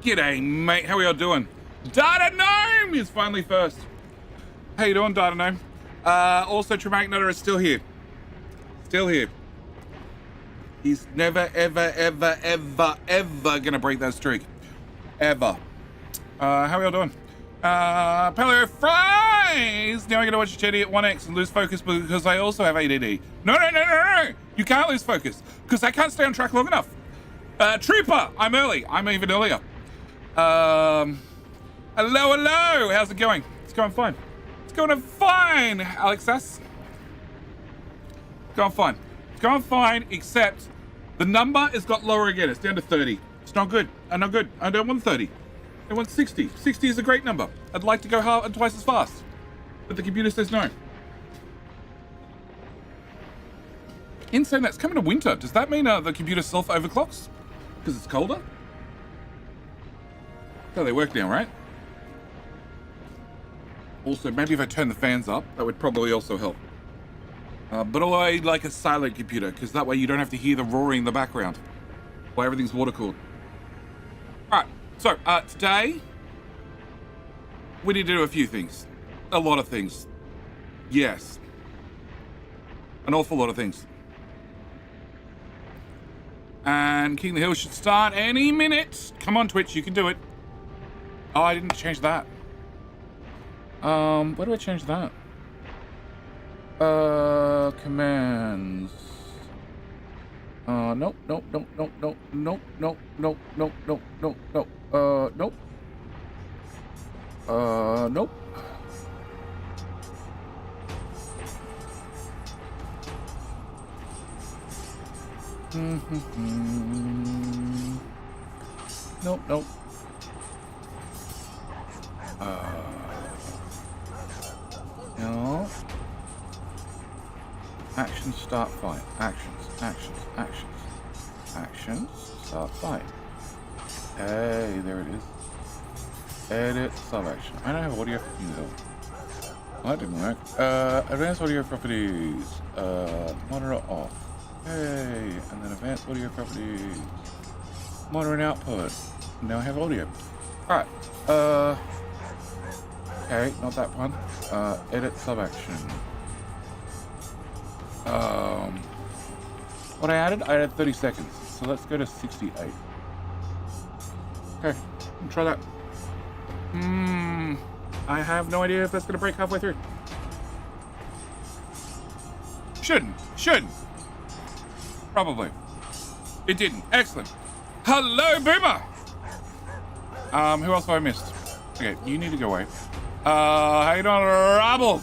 G'day, mate. How are y'all doing? Data Gnome is finally first. How you doing, Data Gnome? Also, Traumatic Nutter is still here. Still here. He's never, ever, ever, ever, ever gonna break that streak. Ever. How are y'all doing? Paleo Fries! Now I gotta watch Jetty at 1x and lose focus because I also have ADD. No. You can't lose focus because I can't stay on track long enough. Trooper, I'm early. I'm even earlier. Hello. How's it going? It's going fine. It's going fine, Alexas. It's going fine. It's going fine, except the number has got lower again. It's down to 30. It's not good. I'm not good. I don't want 30. I want 60. 60 is a great number. I'd like to go half and twice as fast. But the computer says no. In saying that, it's coming to winter. Does that mean the computer self-overclocks? Because it's colder? That's how they work now, right? Also, maybe if I turn the fans up, that would probably also help. But I like a silent computer, because that way you don't have to hear the roaring in the background while everything's water-cooled. Alright, so today, we need to do a few things. A lot of things. Yes. An awful lot of things. And King of the Hill should start any minute. Come on, Twitch, you can do it. Oh, I didn't change that. Where do I change that? Commands. Nope. Nope. Nope. No. Actions start fight. Actions start fight. Hey, there it is. Edit sub-action. I don't have audio for you though. That didn't work. Advanced audio properties. Monitor off. Hey, and then advanced audio properties. Monitor and output. Now I have audio. Alright. Okay, not that one. Edit sub-action. What I added 30 seconds. So let's go to 68. Okay, try that. I have no idea if that's gonna break halfway through. Shouldn't. Probably. It didn't. Excellent. Hello, Boomer! Who else have I missed? Okay, you need to go away. How you doing, Rubble?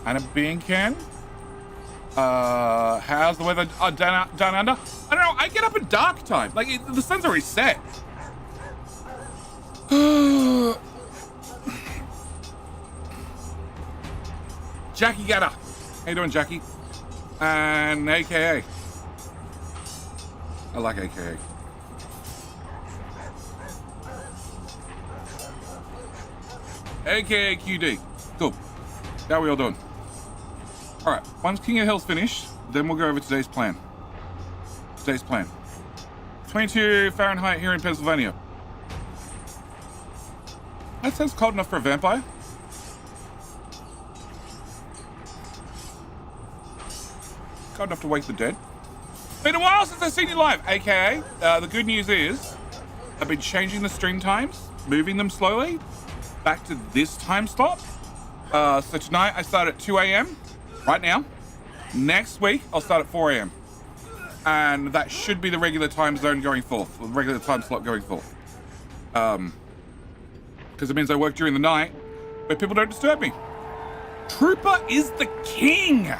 And a bean can. How's the weather down under? I don't know, I get up at dark time. Like, the sun's already set. Jackie Gatter. How you doing, Jackie? And AKA. I like AKA. AKA QD. Cool. How are we all doing? Alright, once King of Hill's finished, then we'll go over today's plan. 22 Fahrenheit here in Pennsylvania. That sounds cold enough for a vampire. Cold enough to wake the dead. Been a while since I've seen you live, AKA. The good news is, I've been changing the stream times, moving them slowly back to this time slot. So tonight I start at 2 a.m. right now. Next week I'll start at 4 a.m. and that should be the regular time zone going forth, the regular time slot going forth. Because it means I work during the night, but people don't disturb me. Trooper is the king.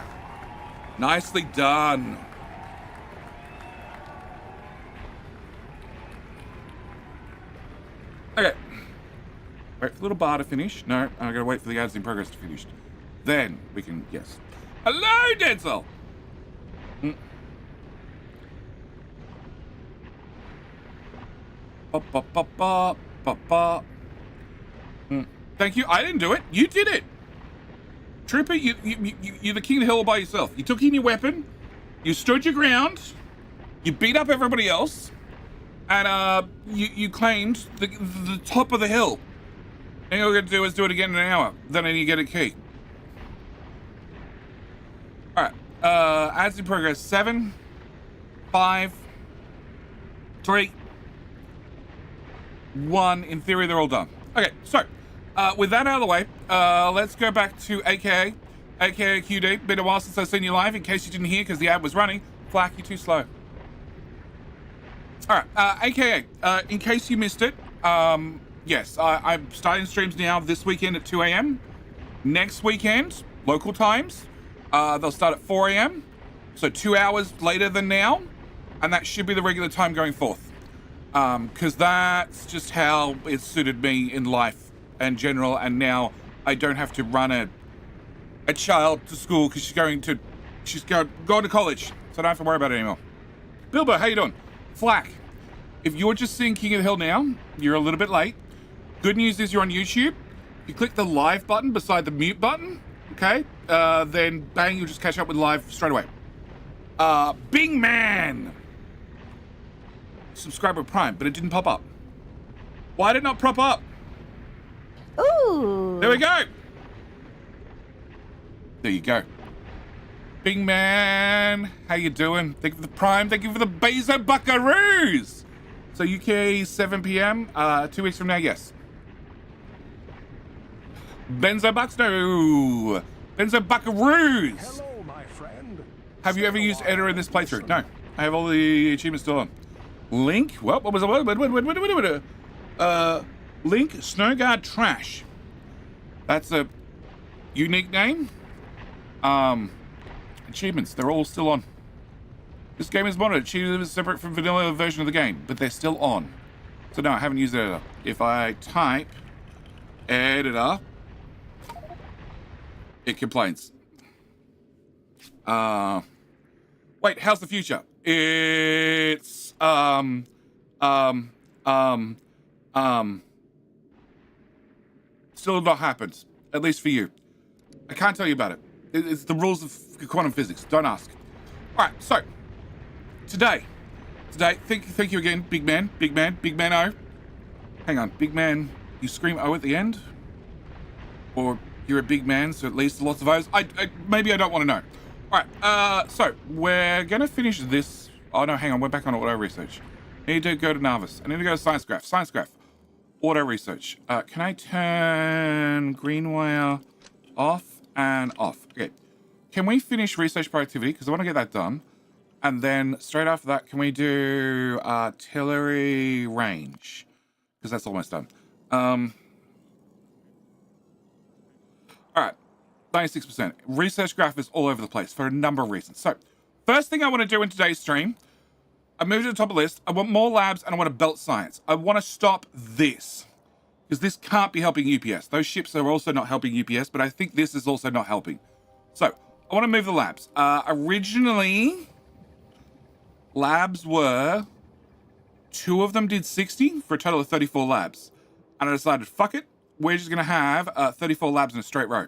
Nicely done. Okay. Wait for the little bar to finish. No, I gotta wait for the ads in progress to finish. Then we can, yes. Hello, Denzel! Thank you. I didn't do it. You did it. Trooper, you're the king of the hill by yourself. You took in your weapon, you stood your ground, you beat up everybody else, And you claimed the top of the hill. And all you're gonna do is do it again in an hour. Then you get a key. Alright. As in progress, 7, 5, 3, 1. In theory, they're all done. Okay, so with that out of the way, let's go back to AKA QD. Been a while since I've seen you live. In case you didn't hear, because the ad was running. Flack, you're too slow. All right, AKA, in case you missed it, yes, I'm starting streams now this weekend at 2 a.m. Next weekend, local times, they'll start at 4 a.m. So 2 hours later than now, and that should be the regular time going forth. Because that's just how it suited me in life and general, and now I don't have to run a child to school because she's going to college, so I don't have to worry about it anymore. Bilbo, how you doing? Flack, if you're just seeing King of the Hill now, you're a little bit late. Good news is you're on YouTube. If you click the live button beside the mute button, okay, then bang, you'll just catch up with live straight away. Bing Man, subscriber Prime, but it didn't pop up. Why did it not pop up? Ooh. There we go. There you go. Bing Man, how you doing? Thank you for the Prime. Thank you for the Bezo Buckaroos. So UK 7 p.m. 2 weeks from now, yes. Benzo Bucks, no. Benzo Buckaroos. Hello, my friend. Have you ever used editor in this playthrough? No. I have all the achievements still on. Link? What was the word? Link Snowguard Trash. That's a unique name. Achievements, they're all still on. This game is modded. Achievements are separate from vanilla version of the game, but they're still on. So no, I haven't used editor. If I type editor, it complains. Wait, how's the future? It's still not happened. At least for you. I can't tell you about it. It's the rules of quantum physics. Don't ask. All right, so today, thank you again, Big Man O. Hang on, Big Man, you scream O at the end? Or you're a big man, so at least lots of O's? Maybe I don't want to know. All right, so we're going to finish this. Oh, no, hang on, we're back on auto research. I need to go to Nauvis. I need to go to Science Graph. Auto research. Can I turn green wire off and off? Okay. Can we finish research productivity? Because I want to get that done. And then straight after that, can we do artillery range? Because that's almost done. All right. 96%. Research graph is all over the place for a number of reasons. So, first thing I want to do in today's stream, I moved to the top of the list. I want more labs and I want to belt science. I want to stop this. Because this can't be helping UPS. Those ships are also not helping UPS, but I think this is also not helping. So, I want to move the labs. Originally, labs were... 2 of them did 60 for a total of 34 labs. And I decided, fuck it. We're just going to have 34 labs in a straight row.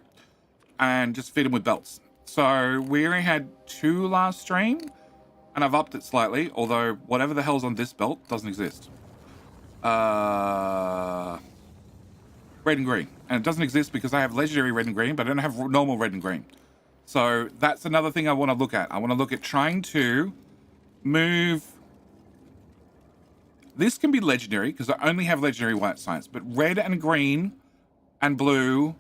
And just feed them with belts. So, we only had 2 last stream. And I've upped it slightly. Although, whatever the hell's on this belt doesn't exist. Red and green. And it doesn't exist because I have legendary red and green, but I don't have normal red and green. So that's another thing I want to look at. I want to look at trying to move... This can be legendary because I only have legendary white science, but red and green and blue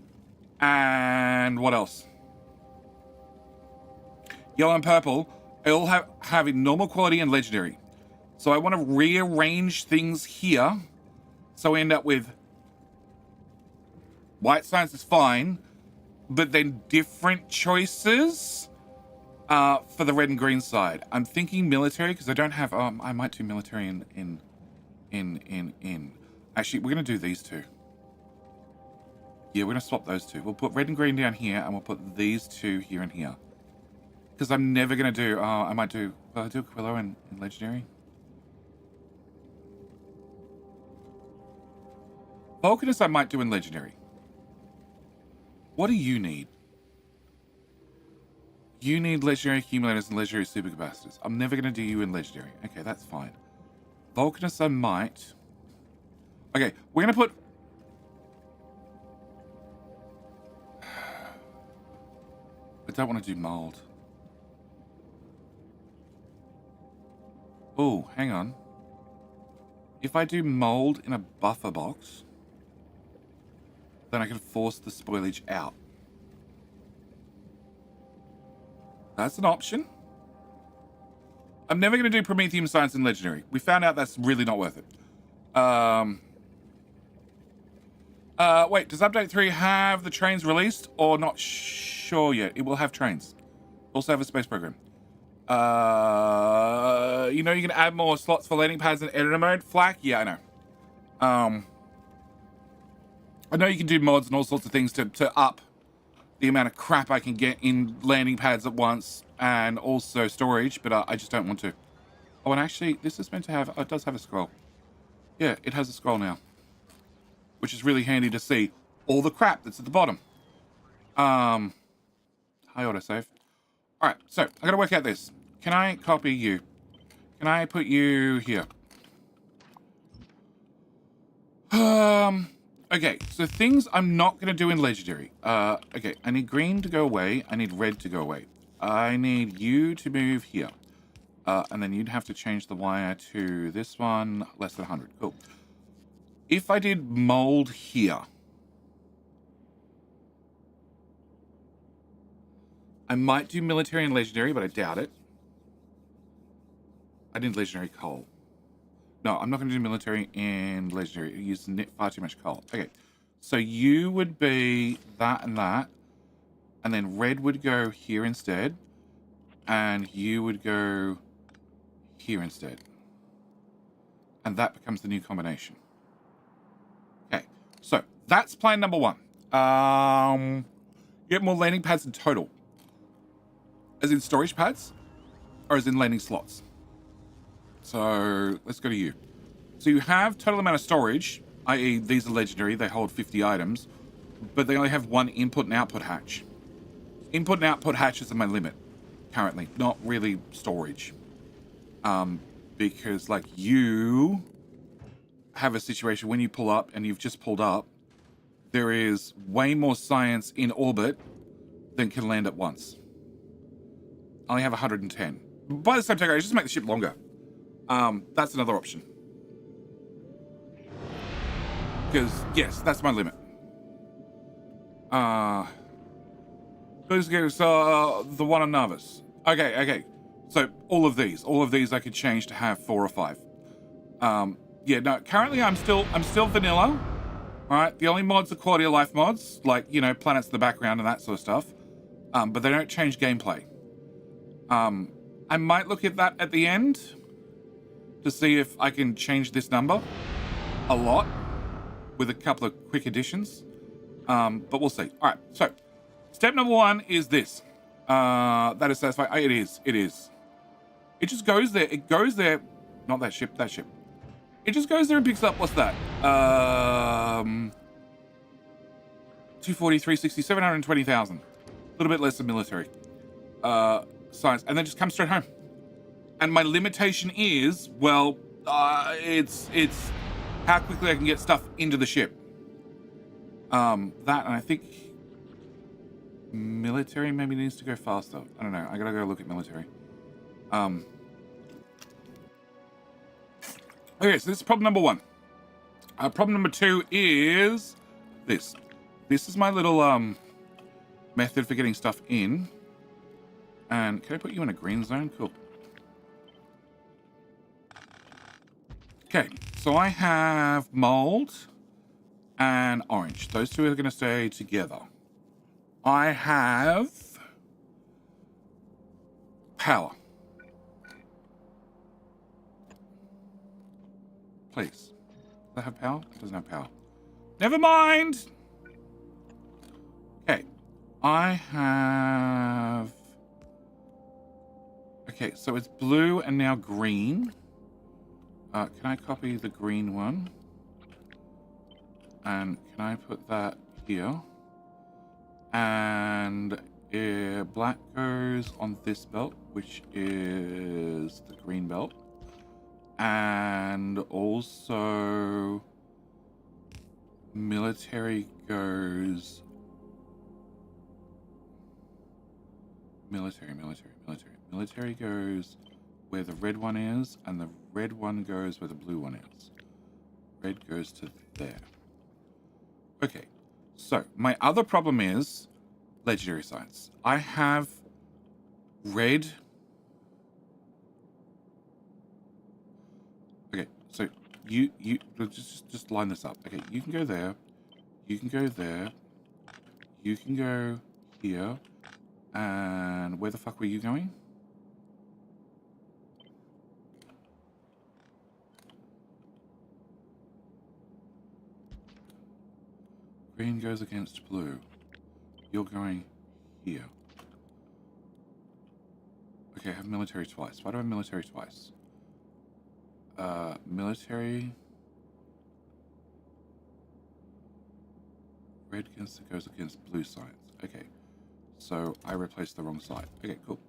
and what else? Yellow and purple, they all have in normal quality and legendary. So I want to rearrange things here so we end up with white science is fine, but then different choices for the red and green side. I'm thinking military because I don't have. I might do military in. Actually, we're gonna do these 2. Yeah, we're gonna swap those 2. We'll put red and green down here, and we'll put these 2 here and here. Because I'm never gonna do. I might do. Will I do Aquillo in legendary? Vulcanus, I might do in legendary. What do you need? You need legendary accumulators and legendary supercapacitors. I'm never going to do you in legendary. Okay, that's fine. Vulcanus I might. Okay, we're going to put... I don't want to do mold. Oh, hang on. If I do mold in a buffer box, then I can force the spoilage out. That's an option. I'm never going to do Prometheum Science and Legendary. We found out that's really not worth it. Wait, does Update 3 have the trains released or not sure yet? It will have trains. Also have a space program. You know you can add more slots for landing pads in editor mode? Flak? Yeah, I know. I know you can do mods and all sorts of things to up the amount of crap I can get in landing pads at once and also storage, but I just don't want to. Oh, and actually, this is meant to have... Oh, it does have a scroll. Yeah, it has a scroll now, which is really handy to see all the crap that's at the bottom. High autosave. All right, so I gotta work out this. Can I copy you? Can I put you here? Okay, so things I'm not gonna do in Legendary. Okay, I need green to go away. I need red to go away. I need you to move here. And then you'd have to change the wire to this one, less than 100. Cool. If I did mold here, I might do military and legendary, but I doubt it. I need legendary coal. No, I'm not going to do military and legendary. You use far too much coal. Okay, so you would be that and that, and then red would go here instead, and you would go here instead. And that becomes the new combination. Okay, so that's plan number one. Get more landing pads in total. As in storage pads, or as in landing slots? So let's go to you. So you have total amount of storage, i.e. these are legendary, they hold 50 items, but they only have one input and output hatch. Input and output hatches are my limit, currently, not really storage. Because like you have a situation when you pull up, and you've just pulled up, there is way more science in orbit than can land at once. I only have 110. By the same token, I just make the ship longer. That's another option. Because, yes, that's my limit. Let's go, the one on Nauvis. Okay. So, all of these I could change to have 4 or 5. Yeah, no, currently I'm still vanilla. Alright, the only mods are quality of life mods, like, you know, planets in the background and that sort of stuff. But they don't change gameplay. I might look at that at the end to see if I can change this number a lot with a couple of quick additions. But we'll see. All right, so step number 1 is this. That is satisfied. Oh, it is. It just goes there. It goes there. Not that ship, that ship. It just goes there and picks up, what's that? 240, 360, 720,000. A little bit less than military. Science, and then just comes straight home. And my limitation is, well, it's how quickly I can get stuff into the ship. That, and I think military maybe needs to go faster. I don't know. I gotta go look at military. Okay, so this is problem number 1. Problem number 2 is this. This is my little method for getting stuff in. And can I put you in a green zone? Cool. Okay, so I have mold and orange. Those two are going to stay together. I have power. Please. Does that have power? It doesn't have power. Never mind! Okay, I have... Okay, so it's blue and now green. Can I copy the green one? And can I put that here? And black goes on this belt, which is the green belt. And And also military goes military goes where the red one is, and the red one goes where the blue one is. Red goes to there. Okay, so my other problem is legendary science. I have red. Okay, so you just line this up. Okay, you can go there. You can go there. You can go here. And where the fuck were you going? Green goes against blue. You're going here. Okay, I have military twice. Why do I have military twice? Military. Red goes against blue science. Okay. So I replaced the wrong side. Okay, cool.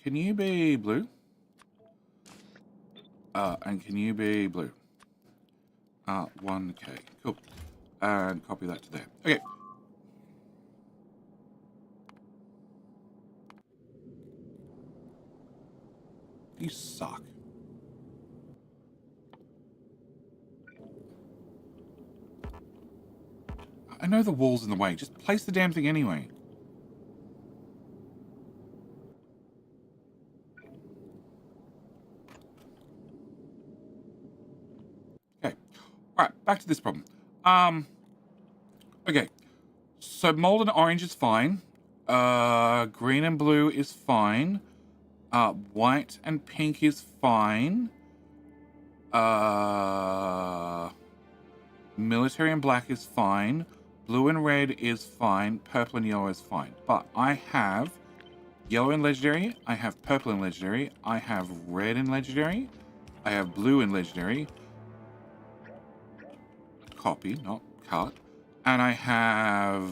Can you be blue? And can you be blue? 1K. Cool. And copy that to there. Okay. You suck. I know the wall's in the way. Just place the damn thing anyway. Okay. Alright, back to this problem. Okay. So mold and orange is fine. Green and blue is fine. White and pink is fine. Military and black is fine. Blue and red is fine. Purple and yellow is fine. But I have yellow in legendary. I have purple in legendary. I have red in legendary. I have blue in legendary. Copy, not cut. And I have...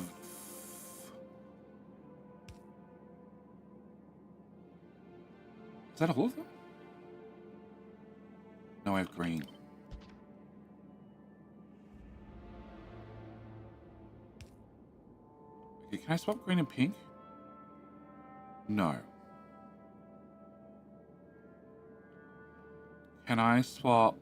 Is that all of them? No, I have green. Okay, can I swap green and pink? No. Can I swap...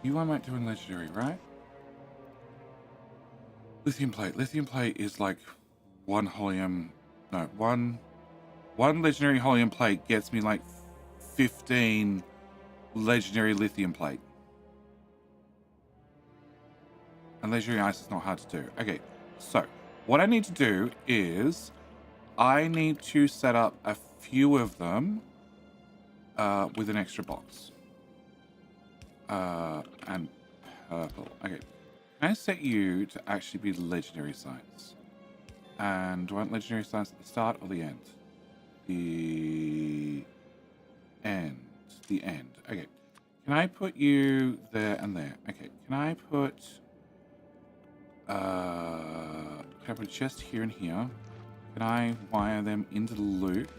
You I might do in legendary, right? Lithium plate. Lithium plate is like one legendary holium plate gets me like 15 legendary lithium plate. And legendary ice is not hard to do. Okay, so what I need to do is I need to set up a few of them with an extra box. And purple. Okay. Can I set you to actually be legendary science? And do I want legendary science at the start or the end? The end. The end. Okay. Can I put you there and there? Okay. Can I put a chest here and here? Can I wire them into the loop?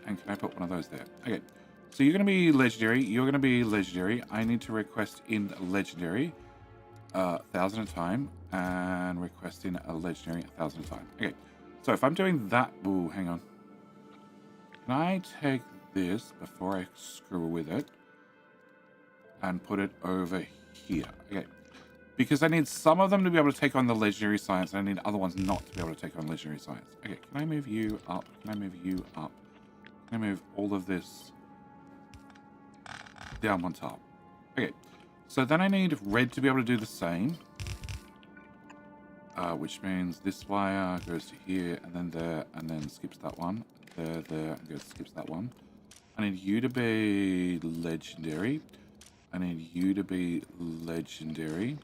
And can I put one of those there? Okay. So you're going to be legendary. You're going to be legendary. I need to request in legendary 1,000 at a time and request in a legendary 1,000 at a time. Okay. So if I'm doing that, ooh, hang on. Can I take this before I screw with it and put it over here? Okay. Because I need some of them to be able to take on the legendary science, and I need other ones not to be able to take on legendary science. Okay. Can I move you up? Can I move you up? Can I move all of this down on top? Okay, so then I need red to be able to do the same, which means this wire goes to here and then there and then skips that one, there and skips that one. I need you to be legendary. I need you to be legendary.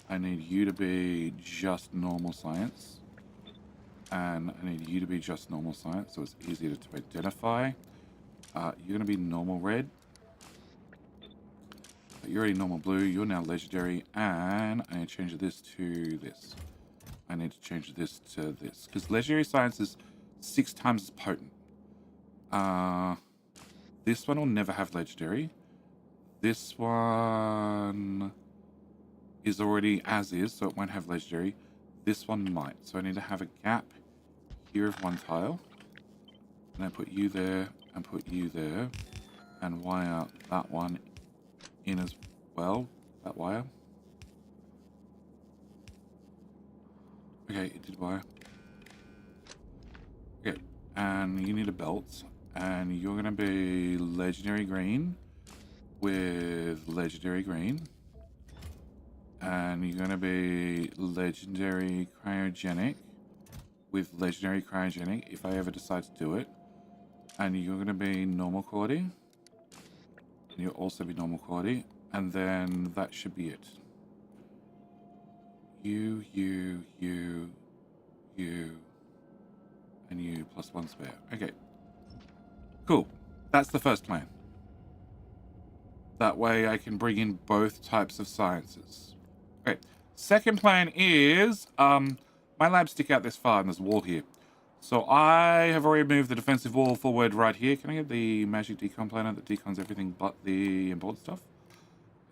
I need you to be just normal science. And I need you to be just normal science, so it's easier to identify. You're going to be normal red. You're already normal blue. You're now legendary. And I need to change this to this. I need to change this to this. Because legendary science is 6 times as potent. This one will never have legendary. This one is already as is, so it won't have legendary. This one might. So I need to have a gap here of 1 tile. And then put you there and put you there. And wire that one in as well. That wire. Okay, it did wire. Okay, and you need a belt. And you're going to be legendary green with legendary green. And you're going to be legendary cryogenic with legendary cryogenic if I ever decide to do it. And you're going to be normal quality. And you'll also be normal quality. And then that should be it. You, and you plus 1 spare. Okay. Cool. That's the first plan. That way I can bring in both types of sciences. Okay. Second plan is, my labs stick out this far and there's a wall here. So I have already moved the defensive wall forward right here. Can I get the magic decon planner that decons everything but the important stuff?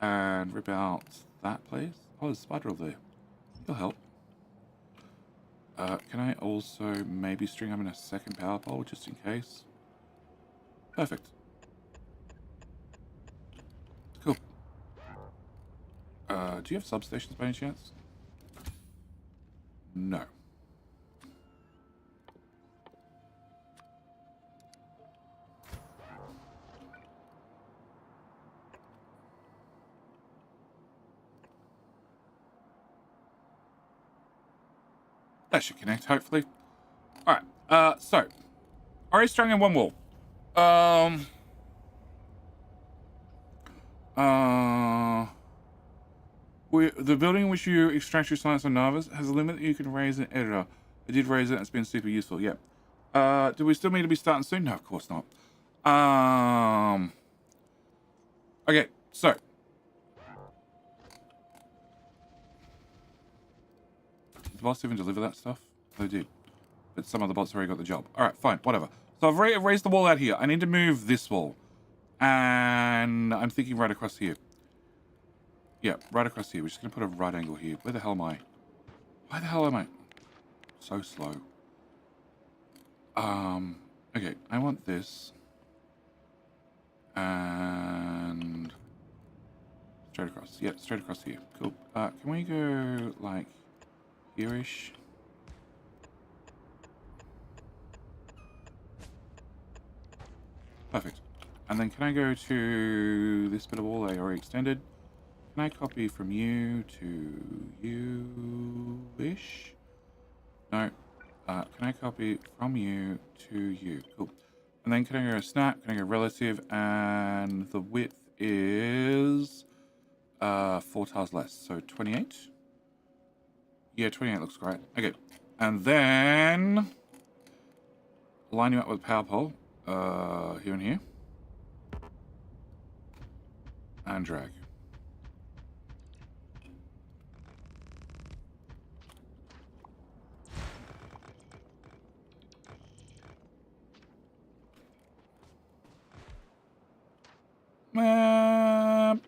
And rip out that place. Oh, there's a spider over there. You'll help. Can I also maybe string them in a second power pole just in case? Perfect. Cool. Do you have substations by any chance? No. That should connect, hopefully. Alright, so. Already strung in 1 wall. The building in which you extract your science on Nauvis has a limit that you can raise an editor. I did raise it, and it's been super useful, yeah. Do we still need to be starting soon? No, of course not. Okay, so. Did the boss even deliver that stuff? They did. But some of the bots already got the job. Alright, fine, whatever. So I've raised the wall out here. I need to move this wall. And I'm thinking right across here. Yeah, right across here. We're just going to put a right angle here. Where the hell am I? Why the hell am I? So slow. Okay, I want this. And straight across. Yeah, straight across here. Cool. Can we go, like, here-ish? Perfect. And then can I go to this bit of wall I already extended? Can I copy from you to you-ish? No. Can I copy from you to you? Cool. And then can I go snap? Can I go relative? And the width is 4 tiles less. So 28? Yeah, 28 looks great. Okay. And then line you up with power pole. Here and here. And drag.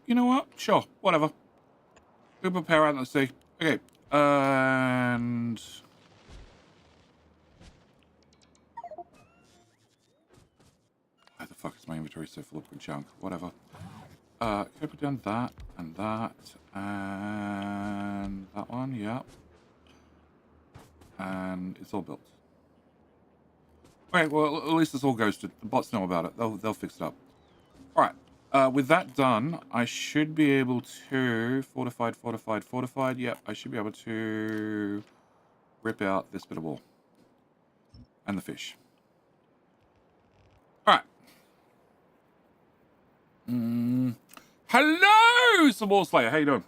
You know what? Sure, whatever. We'll put power out in the sea. Okay, and why the fuck is my inventory so full of junk? Whatever. Can I put down that and that and that one? Yeah. And it's all built. Okay, well at least this all goes to the bots know about it. They'll fix it up. All right. With that done, I should be able to fortified. Yep, I should be able to rip out this bit of wall and the fish. All right. Hello, Samore Slayer. How you doing?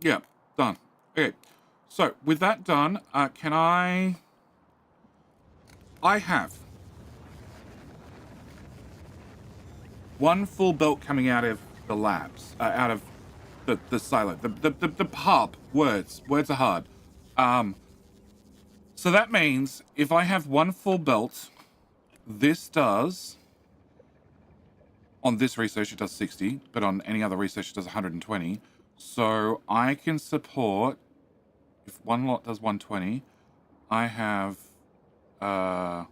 Yeah, done. Okay, so with that done, can I have one full belt coming out of the labs, out of the silo, the hub. Words are hard. So that means if I have one full belt, this does, on this research it does 60, but on any other research it does 120. So I can support, if one lot does 120, I have, so I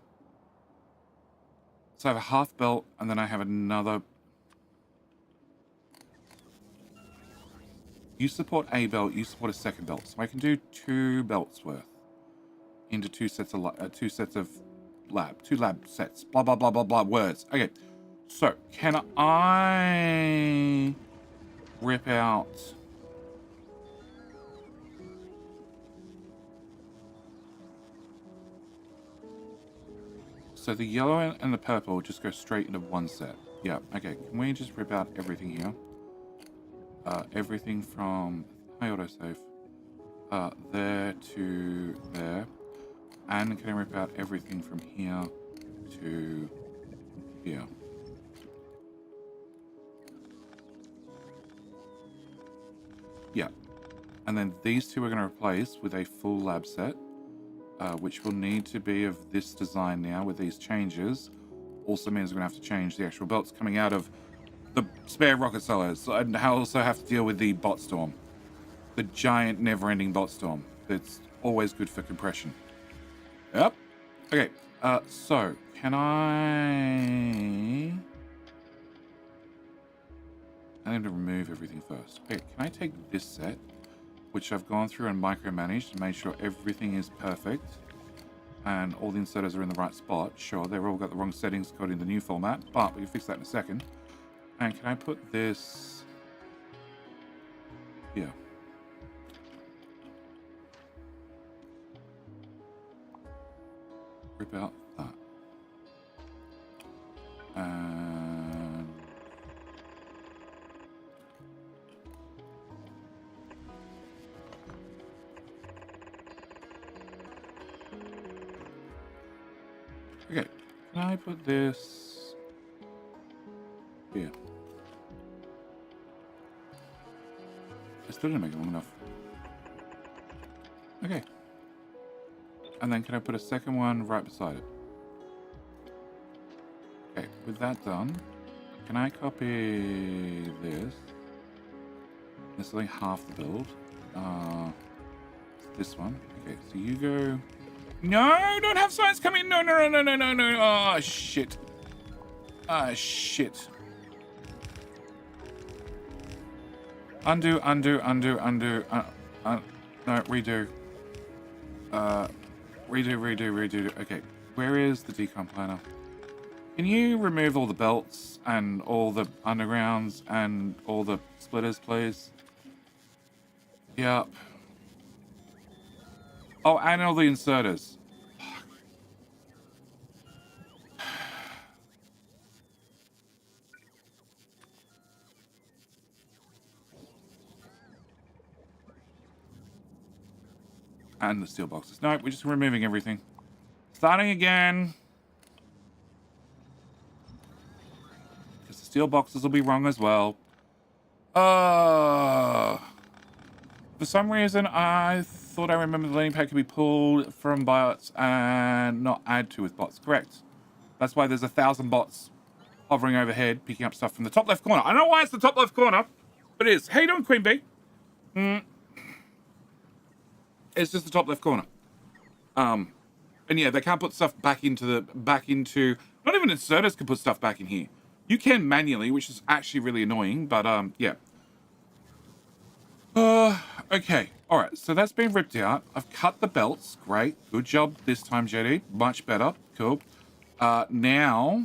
have a half belt, and then I have another. You support a belt, you support a second belt, so I can do 2 belts worth into 2 sets of two lab sets. Blah blah blah blah blah words. Okay, so can I rip out? So the yellow and the purple just go straight into one set. Yeah. Okay. Can we just rip out everything here? Everything from autosave there to there. And can I rip out everything from here to here? Yeah. And then these two we're going to replace with a full lab set, which will need to be of this design now with these changes. Also means we're going to have to change the actual belts coming out of the spare rocket silos. And I also have to deal with the bot storm. The giant never-ending bot storm. That's always good for compression. Yep. Okay, so can I need to remove everything first. Okay, can I take this set, which I've gone through and micromanaged and made sure everything is perfect and all the inserters are in the right spot? Sure, they've all got the wrong settings coded in the new format, but we can fix that in a second. And can I put this here? Rip out that. And okay, can I put this here? I still didn't make it long enough. Okay. And then can I put a second one right beside it? Okay, with that done, can I copy this? This is only half the build. This one. Okay, so you go. No, don't have science come in. No. Oh, shit. Ah, shit. Undo. No, redo. Redo. Okay, where is the decom planner? Can you remove all the belts and all the undergrounds and all the splitters, please? Yep. Oh, and all the inserters. And the steel boxes. No, we're just removing everything. Starting again. Because the steel boxes will be wrong as well. For some reason, I thought I remember the landing pad could be pulled from bots and not add to with bots. Correct. That's why there's 1,000 bots hovering overhead, picking up stuff from the top left corner. I don't know why it's the top left corner, but it is. How you doing, Queen Bee? It's just the top left corner. And yeah, they can't put stuff back into not even inserters can put stuff back in here. You can manually, which is actually really annoying, but yeah. Okay. All right. So that's been ripped out. I've cut the belts. Great. Good job this time, JD. Much better. Cool. Now,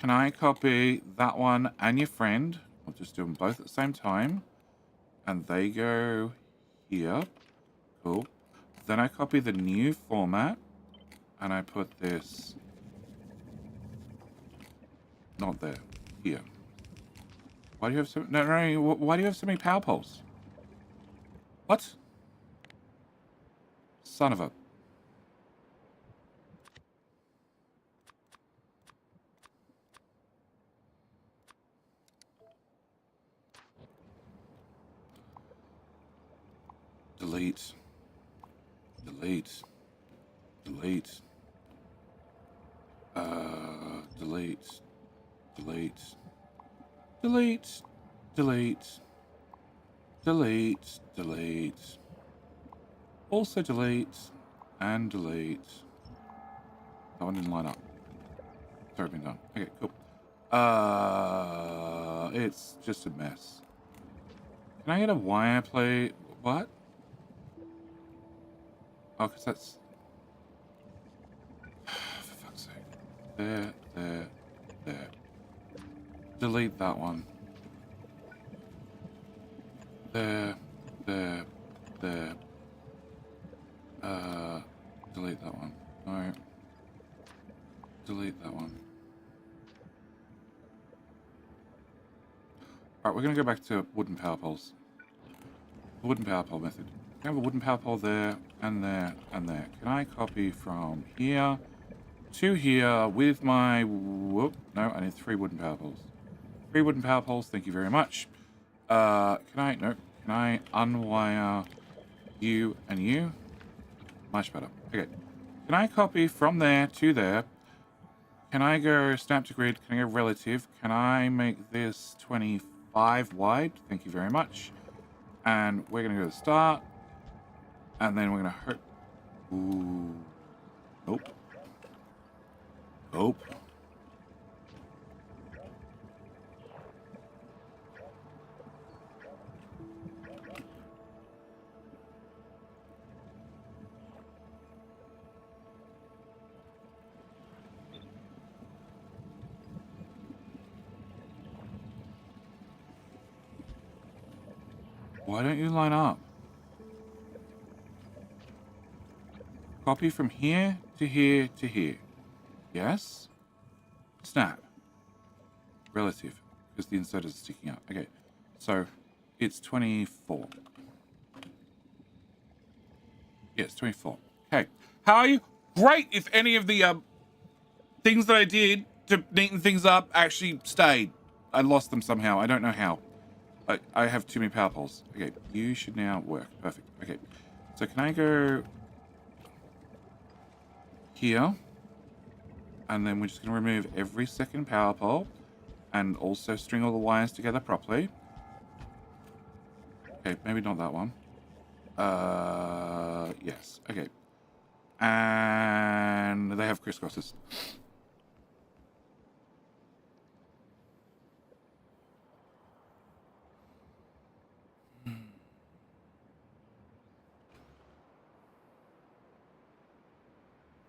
can I copy that one and your friend? I'll just do them both at the same time. And they go here. Cool. Then I copy the new format. and I put this not there, here. Why do you have so why do you have so many power poles? What? Son of a... Delete. Delete. Delete. Delete. Delete. Delete. Delete. Delete. Delete. Also delete. And delete. That one didn't line up. Sorry, been done. Okay, cool. It's just a mess. Can I get a wire plate? What? Oh, because that's... For fuck's sake. There, there, there. Delete that one. There, there, there. Delete that one. No. Delete that one. Alright, we're going to go back to wooden power poles. The wooden power pole method. I have a wooden power pole there, and there, and there. Can I copy from here to here with my... Whoop, no, I need 3 wooden power poles. 3 wooden power poles, thank you very much. Can I unwire you and you? Much better. Okay. Can I copy from there to there? Can I go snap to grid? Can I go relative? Can I make this 25 wide? Thank you very much. And we're going to go to start. And then we're going to hurt. Ooh. Nope. Nope. Why don't you line up? Copy from here to here to here. Yes? Snap. Relative. Because the insert is sticking out. Okay. So, it's 24. Yes, 24. Okay. How are you? Great if any of the things that I did to neaten things up actually stayed. I lost them somehow. I don't know how. I have too many power poles. Okay, you should now work. Perfect. Okay. So can I go here? And then we're just going to remove every second power pole and also string all the wires together properly. Okay, maybe not that one. Yes. Okay. And they have crisscrosses.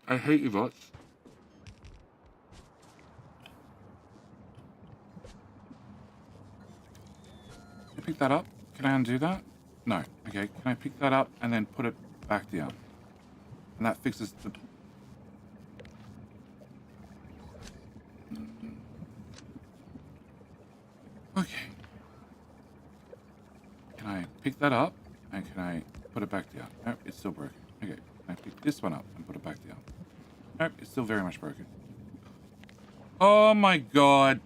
I hate you bots. Can I pick that up? Can I undo that? No. Okay, can I pick that up and then put it back down? And that fixes the... Okay. Can I pick that up and can I put it back down? Nope, it's still broken. Okay, can I pick this one up and put it back down? Nope, it's still very much broken. Oh my god.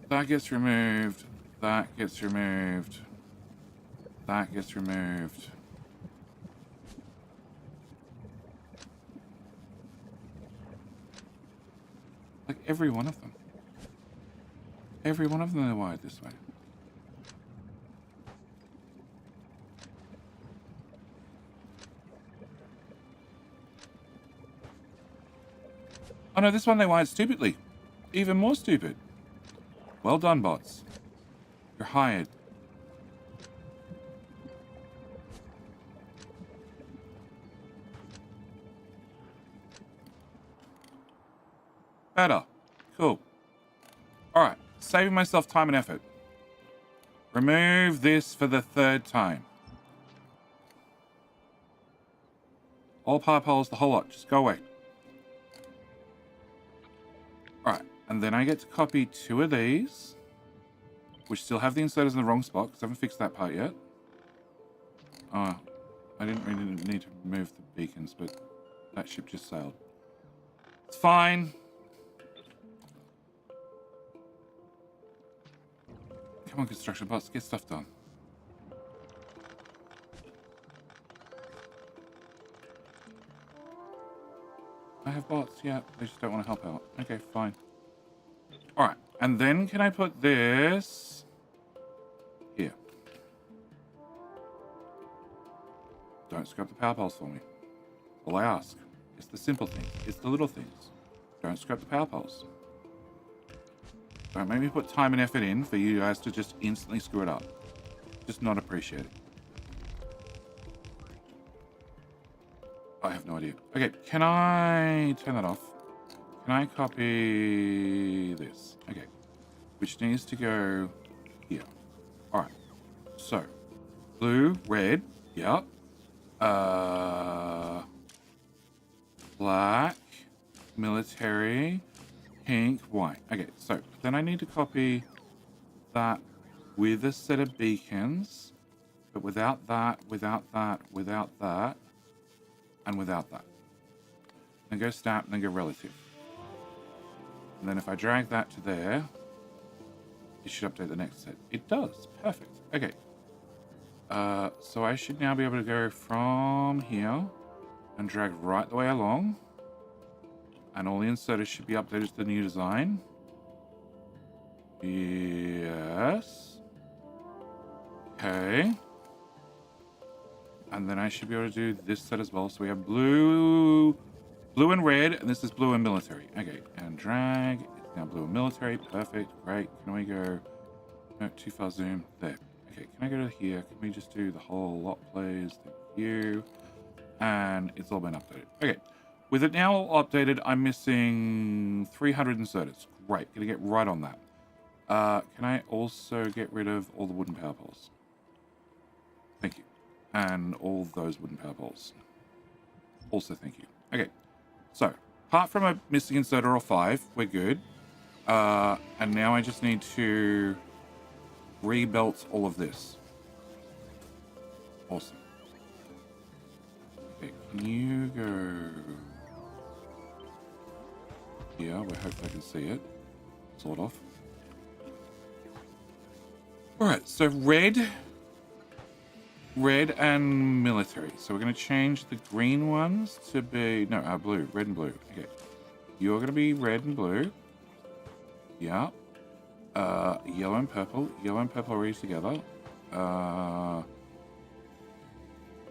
That gets removed. That gets removed. That gets removed. Like every one of them. Every one of them are wired this way. Oh no, this one they wired stupidly. Even more stupid. Well done, bots. You're hired. Better. Cool. Alright, saving myself time and effort. Remove this for the 3rd time. All power poles, the whole lot. Just go away. Alright, and then I get to copy 2 of these, which still have the inserters in the wrong spot, because I haven't fixed that part yet. Oh, I didn't really need to move the beacons, but that ship just sailed. It's fine. Come on, construction bots, get stuff done. I have bots, yeah, they just don't want to help out. Okay, fine. Alright, and then can I put this here? Don't scrap the power poles for me. All I ask. It's the simple things. It's the little things. Don't scrap the power poles. Don't make me put time and effort in for you guys to just instantly screw it up. Just not appreciated. I have no idea. Okay, can I turn that off? Can I copy this? Okay. Which needs to go here. Alright. So, blue, red. Yep. Black, military, pink, white. Okay, so then I need to copy that with a set of beacons, but without that, without that, without that, and without that. Then go snap, and then go relative. And then if I drag that to there, it should update the next set. It does. Perfect. Okay. So I should now be able to go from here and drag right the way along. And all the inserters should be updated to the new design. Yes. Okay. And then I should be able to do this set as well. So we have blue and red, and this is blue and military. Okay, and drag. It's now blue and military. Perfect. Great. Can we go? No, too far zoom. There. Okay, can I go to here? Can we just do the whole lot, please? Thank you. And it's all been updated. Okay. With it now all updated, I'm missing 300 inserters. Great. Gonna get right on that. Can I also get rid of all the wooden power poles? Thank you. And all those wooden power poles. Also, thank you. Okay. So, apart from a missing inserter or 5, we're good. And now I just need to rebelt all of this. Awesome. Okay, can you go here? We hope I can see it. Sort of. Alright, so red and military. So we're going to change the green ones to be... No, blue. Red and blue. Okay. You're going to be red and blue. Yeah. Yellow and purple. Yellow and purple are together.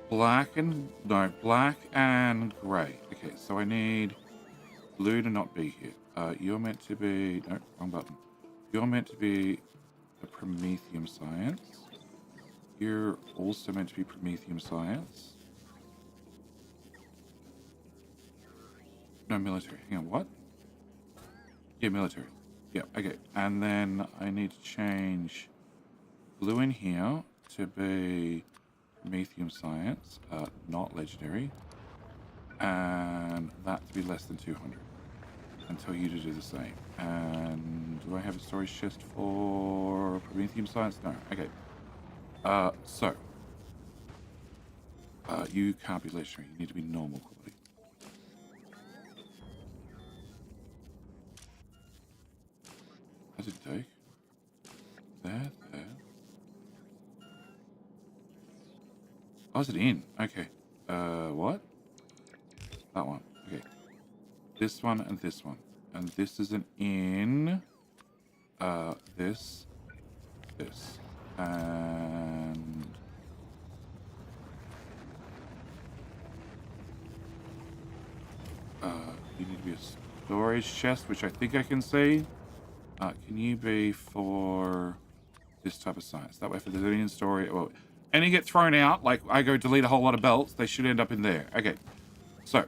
Black and grey. Okay, so I need blue to not be here. You're meant to be... No, wrong button. You're meant to be the Prometheum science. You're also meant to be Prometheum science. No, military. Hang on, what? Yeah, military. Yeah, okay. And then I need to change blue in here to be Prometheum science, not legendary. And that to be less than 200. And tell you to do the same. And do I have a storage chest for Prometheum science? No. Okay. You can't be legendary. You need to be normal quality. How's it take? There. Oh, is it in? Okay. What? That one. Okay. This one and this one. And this isn't in. This. And... you need to be a storage chest, which I think I can see. Can you be for this type of science? That way, if there's any in storage, or any get thrown out, like I go delete a whole lot of belts, they should end up in there. Okay. So,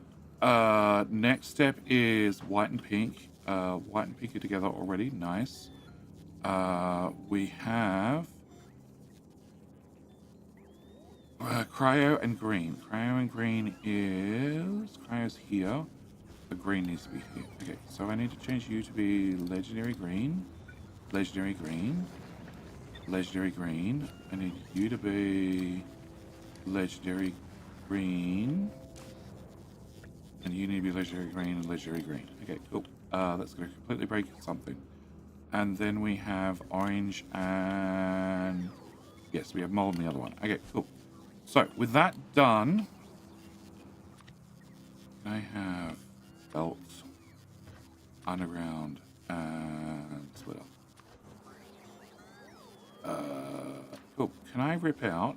next step is white and pink. White and pink are together already. Nice. We have... Cryo and green. Cryo and green is... Cryo's here. The green needs to be here. Okay, so I need to change you to be legendary green. Legendary green. Legendary green. I need you to be legendary green. And you need to be legendary green and legendary green. Okay, cool. That's going to completely break something. And then we have orange and... Yes, we have mold in the other one. Okay, cool. So, with that done... I have belts, underground, and splitter. Cool. Can I rip out...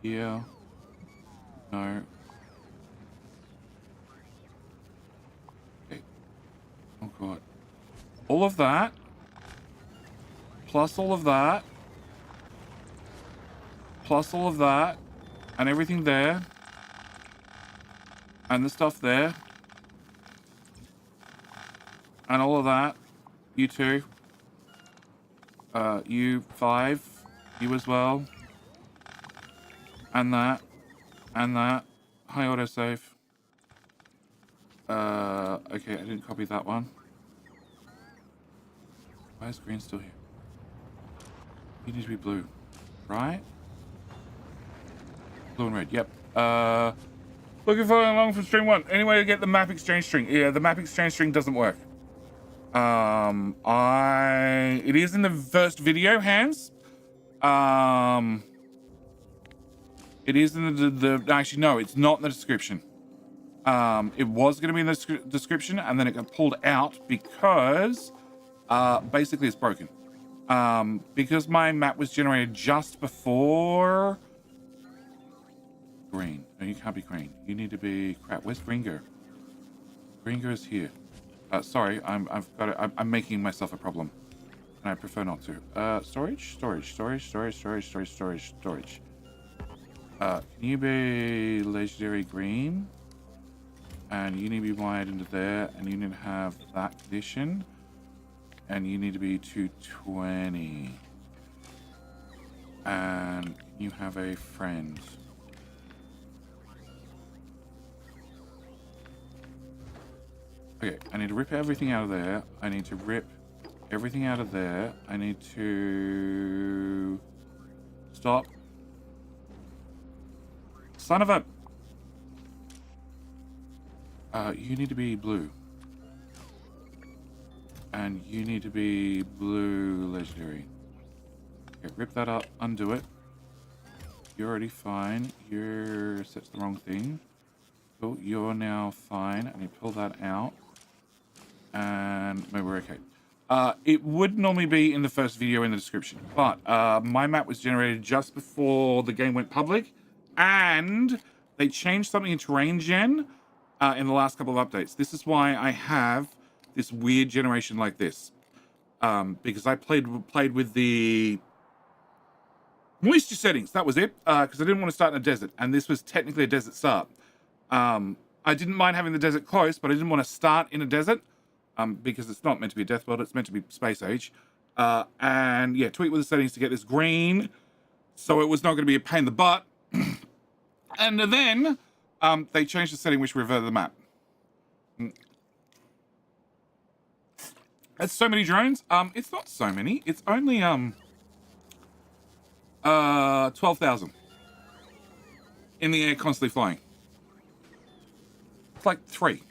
Here... No. Okay. Oh god. All of that. Plus all of that. Plus all of that. And everything there. And the stuff there. And all of that. You too. You 5. You as well. And that. And that. High autosave. Okay, I didn't copy that one. Why is green still here? You need to be blue. Right? Blue and red, yep. Looking for along for string 1. Any way to get the map exchange string? Yeah, the map exchange string doesn't work. It is in the first video, Hans. It is in the actually, no, it's not in the description. It was going to be in the description, and then it got pulled out because basically it's broken. Because my map was generated just before green. No, you can't be green. You need to be crap. Where's Gringo? Gringo is here. Sorry, I'm making myself a problem, and I prefer not to. Storage. Can you be legendary green? And you need to be wired into there, and you need to have that condition. And you need to be 220. And you have a friend. Okay, I need to rip everything out of there. I need to rip everything out of there. I need to... Stop. Son of a... you need to be blue. And you need to be blue legendary. Okay, rip that up, undo it. You're already fine. You're set to the wrong thing. Cool, you're now fine. And you pull that out. And maybe we're okay. It would normally be in the first video in the description. But my map was generated just before the game went public. And they changed something in terrain gen in the last couple of updates. This is why I have this weird generation like this. Because I played with the moisture settings. That was it. Because I didn't want to start in a desert. And this was technically a desert start. I didn't mind having the desert close, but I didn't want to start in a desert. Because it's not meant to be a death world. It's meant to be space age. And yeah, tweak with the settings to get this green. So it was not going to be a pain in the butt. And then they changed the setting which reverted the map. That's so many drones. It's not so many. It's only 12,000 in the air, constantly flying. It's like 3.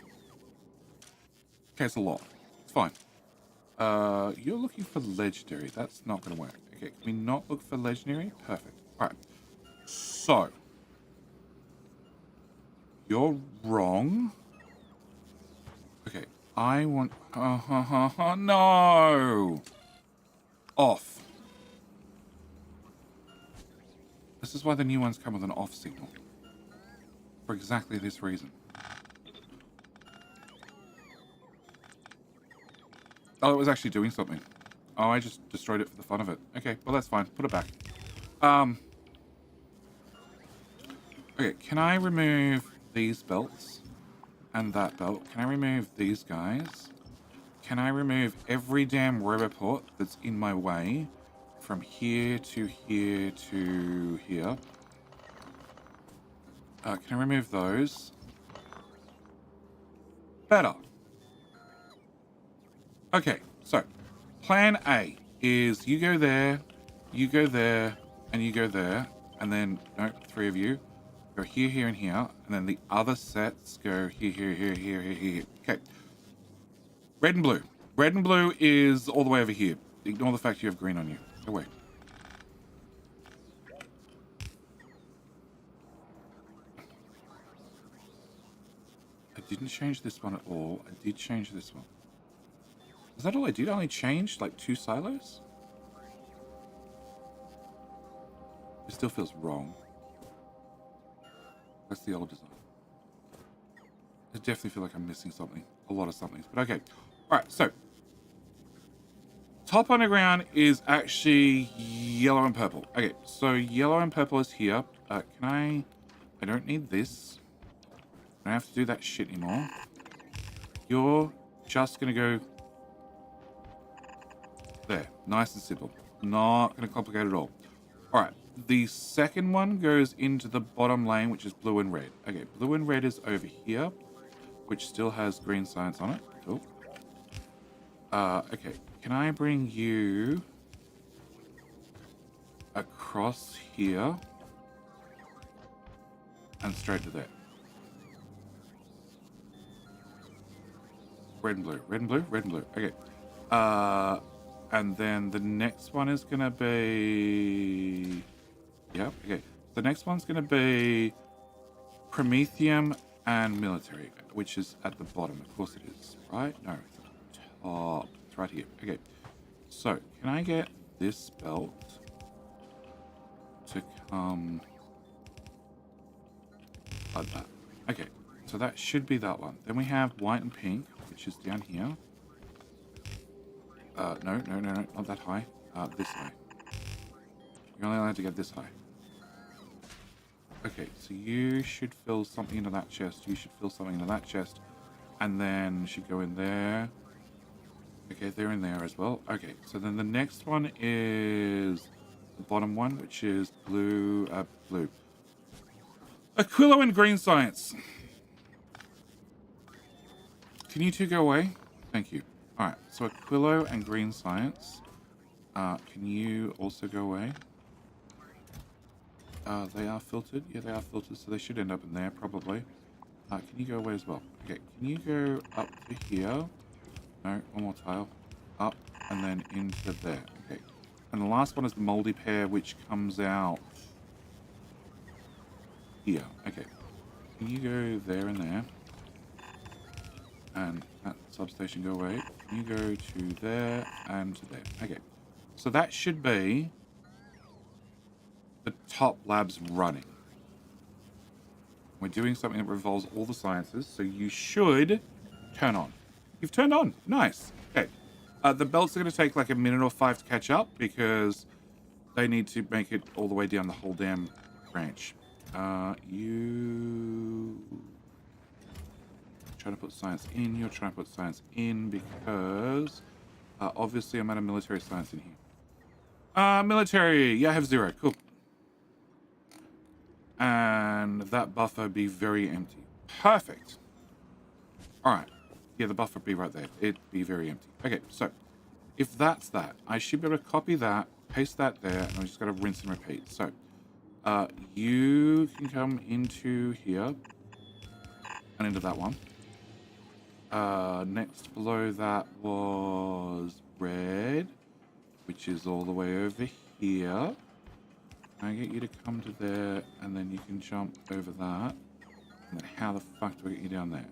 Okay, it's a lot. It's fine. You're looking for legendary. That's not going to work. Okay, can we not look for legendary? Perfect. All right. So you're wrong. Okay, I want... no! Off. This is why the new ones come with an off signal. For exactly this reason. Oh, it was actually doing something. Oh, I just destroyed it for the fun of it. Okay, well that's fine. Put it back. Okay, can I remove these belts and that belt? Can I remove these guys? Can I remove every damn roboport that's in my way from here to here to here. Can I remove those? Better. Okay, so plan A is you go there, and you go there, and then, no, 3 of you go here, here, and here, and then the other sets go here, here, here, here, here, here. Okay. Red and blue. Red and blue is all the way over here. Ignore the fact you have green on you. Go away. I didn't change this one at all. I did change this one. Is that all I did? I only changed like 2 silos? It still feels wrong. That's the old design. I definitely feel like I'm missing something. A lot of somethings. But okay. Alright, so. Top underground is actually yellow and purple. Okay, so yellow and purple is here. Can I don't need this. I don't have to do that shit anymore. You're just going to go there. Nice and simple. Not going to complicate it at all. Alright, the second one goes into the bottom lane, which is blue and red. Okay, blue and red is over here, which still has green science on it. Cool. Okay, can I bring you across here and straight to there? Red and blue, red and blue, red and blue. Okay. And then the next one is going to be... Yep, okay. The next one's going to be Promethium and military, which is at the bottom. Of course it is, right? No, it's at the top. It's right here. Okay. So, can I get this belt to come like that? Okay. So that should be that one. Then we have white and pink, which is down here. No, not that high. This high. You're only allowed to get this high. Okay, so you should fill something into that chest. You should fill something into that chest. And then should go in there. Okay, they're in there as well. Okay, so then the next one is the bottom one, which is blue. Aquillo and green science. Can you two go away? Thank you. Alright, so Aquillo and green science. Can you also go away? They are filtered. Yeah, they are filtered, so they should end up in there, probably. Can you go away as well? Okay, can you go up to here? No, one more tile. Up, and then into there. Okay. And the last one is the moldy pair, which comes out here. Okay. Can you go there and there? And that substation go away. Can you go to there and to there? Okay. So that should be the top labs running. We're doing something that revolves all the sciences, so you should turn on. You've turned on. Nice. Okay. The belts are going to take like a minute or 5 to catch up because they need to make it all the way down the whole damn branch. You... Trying to put science in. You're trying to put science in because obviously I'm out of military science in here. Military. Yeah, I have 0. Cool. And that buffer be very empty. Perfect. All right. Yeah, the buffer be right there. It'd be very empty. Okay, so if that's that, I should be able to copy that, paste that there, and I'm just got to rinse and repeat. So you can come into here and into that one. Next below that was red, which is all the way over here. Can I get you to come to there, and then you can jump over that. And then how the fuck do I get you down there?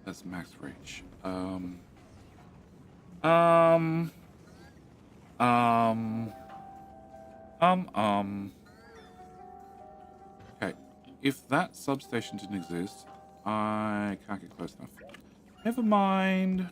That's max reach. Okay. If that substation didn't exist, I can't get close enough. Never mind.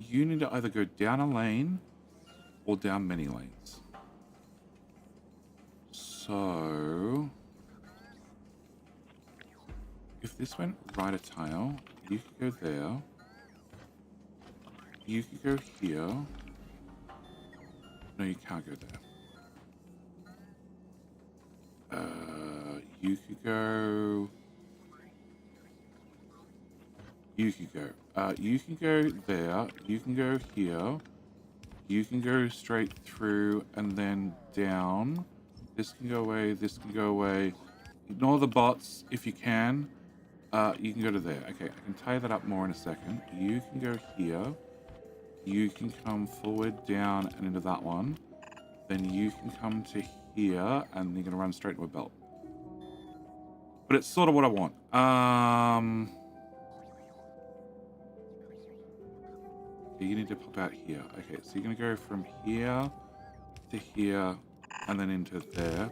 you need to either go down a lane or down many lanes. So if this went right a tile, you could go there. You could go here. No, you can't go there. You could go. You could go. You can go there. You can go here. You can go straight through and then down. This can go away. This can go away. Ignore the bots if you can. You can go to there. Okay, I can tie that up more in a second. You can go here. You can come forward, down, and into that one. Then you can come to here, and you're going to run straight to a belt. But it's sort of what I want. You need to pop out here. Okay, so you're going to go from here to here, and then into there.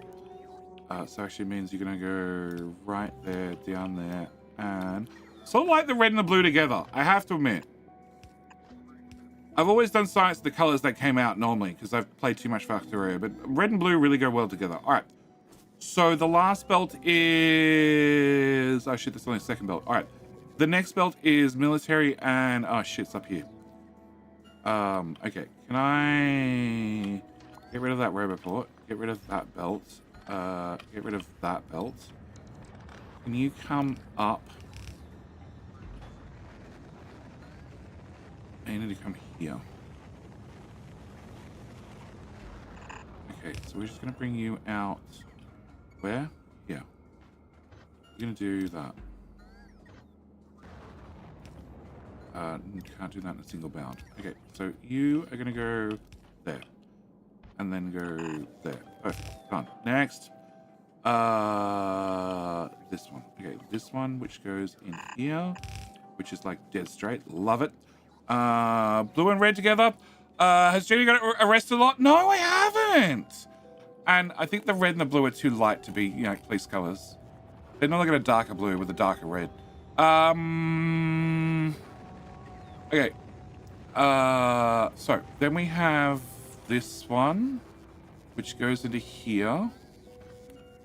So actually means you're going to go right there, down there, and sort of like the red and the blue together, I have to admit. I've always done science of the colors that came out normally because I've played too much Factorio, but red and blue really go well together. All right. So the last belt is... Oh shit, that's only the second belt. All right. The next belt is military and... Oh shit, it's up here. Okay. Can I get rid of that roboport? Get rid of that belt. Get rid of that belt. Can you come up? You need to come here. Okay, so we're just going to bring you out. Where? Here. You're going to do that. Can't do that in a single bound. Okay, so you are going to go there. And then go there. Perfect. Done. Next. This one. Okay, this one, which goes in here. Which is like dead straight. Love it. Blue and red together. Has Jenny got arrested a lot? No, I haven't. And I think the red and the blue are too light to be, you know, police colors. They're not like a darker blue with a darker red. Okay. So then we have this one, which goes into here,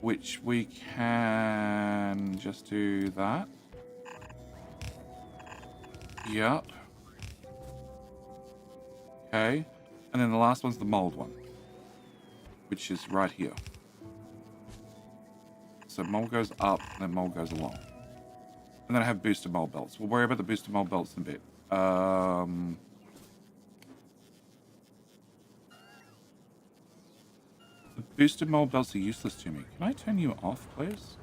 which we can just do that. Yep. Okay. And then the last one's the mold one, which is right here. So mold goes up, and then mold goes along. And then I have booster mold belts. We'll worry about the booster mold belts in a bit. The booster mold belts are useless to me. Can I turn you off, please?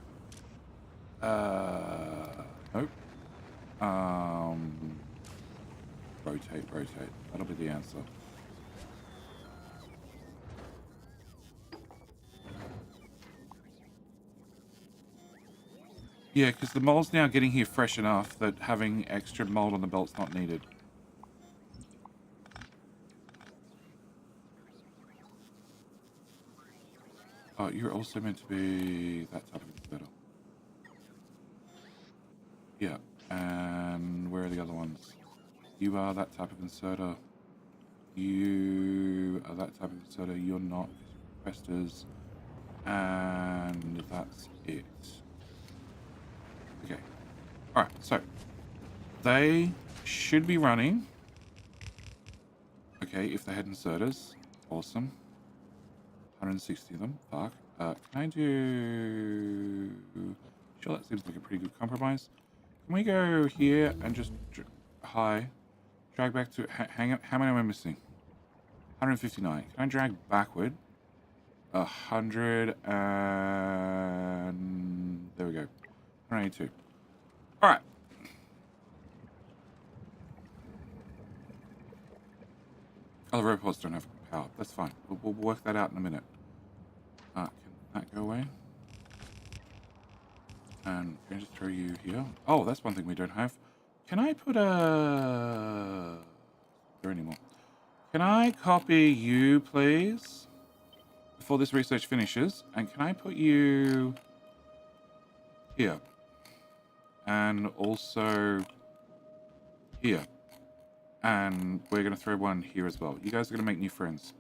Nope. Rotate, rotate. That'll be the answer. Yeah, because the mold's now getting here fresh enough that having extra mold on the belt's not needed. Oh, you're also meant to be that type of inserter. Yeah, and where are the other ones? You are that type of inserter. You are that type of inserter. You're not. Questers. And that's it. Okay. Alright, so they should be running. Okay, if they had inserters. Awesome. 160 of them. Fuck. Can I do... Sure, that seems like a pretty good compromise. Can we go here and just... Hi. Drag back to... Hang up. How many am I missing? 159. Can I drag backward? 100 and... There we go. 182. Alright. Oh, the robots don't have power. That's fine. We'll work that out in a minute. Can that go away? And can I just throw you here? Oh, that's one thing we don't have. Can I put a... There anymore. Can I copy you, please? Before this research finishes. And can I put you... here? And also... here. And we're going to throw one here as well. You guys are going to make new friends.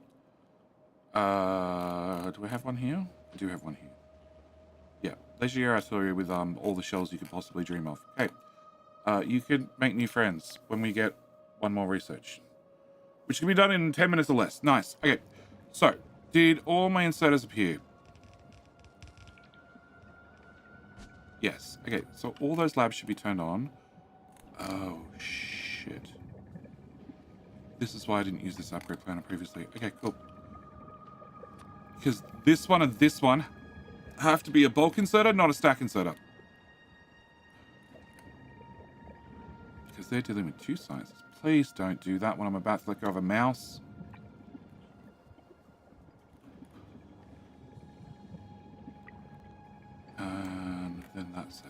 Do I have one here? I do have one here. Yeah, legendary artillery with all the shells you could possibly dream of. Okay, you could make new friends when we get one more research, which can be done in 10 minutes or less. Nice. Okay, so did all my inserters appear? Yes. Okay, so all those labs should be turned on. Oh, shit. This is why I didn't use this upgrade planner previously. Okay, cool. Because this one and this one have to be a bulk inserter, not a stack inserter. Because they're dealing with two sizes. Please don't do that when I'm about to let go of a mouse. And then that's it.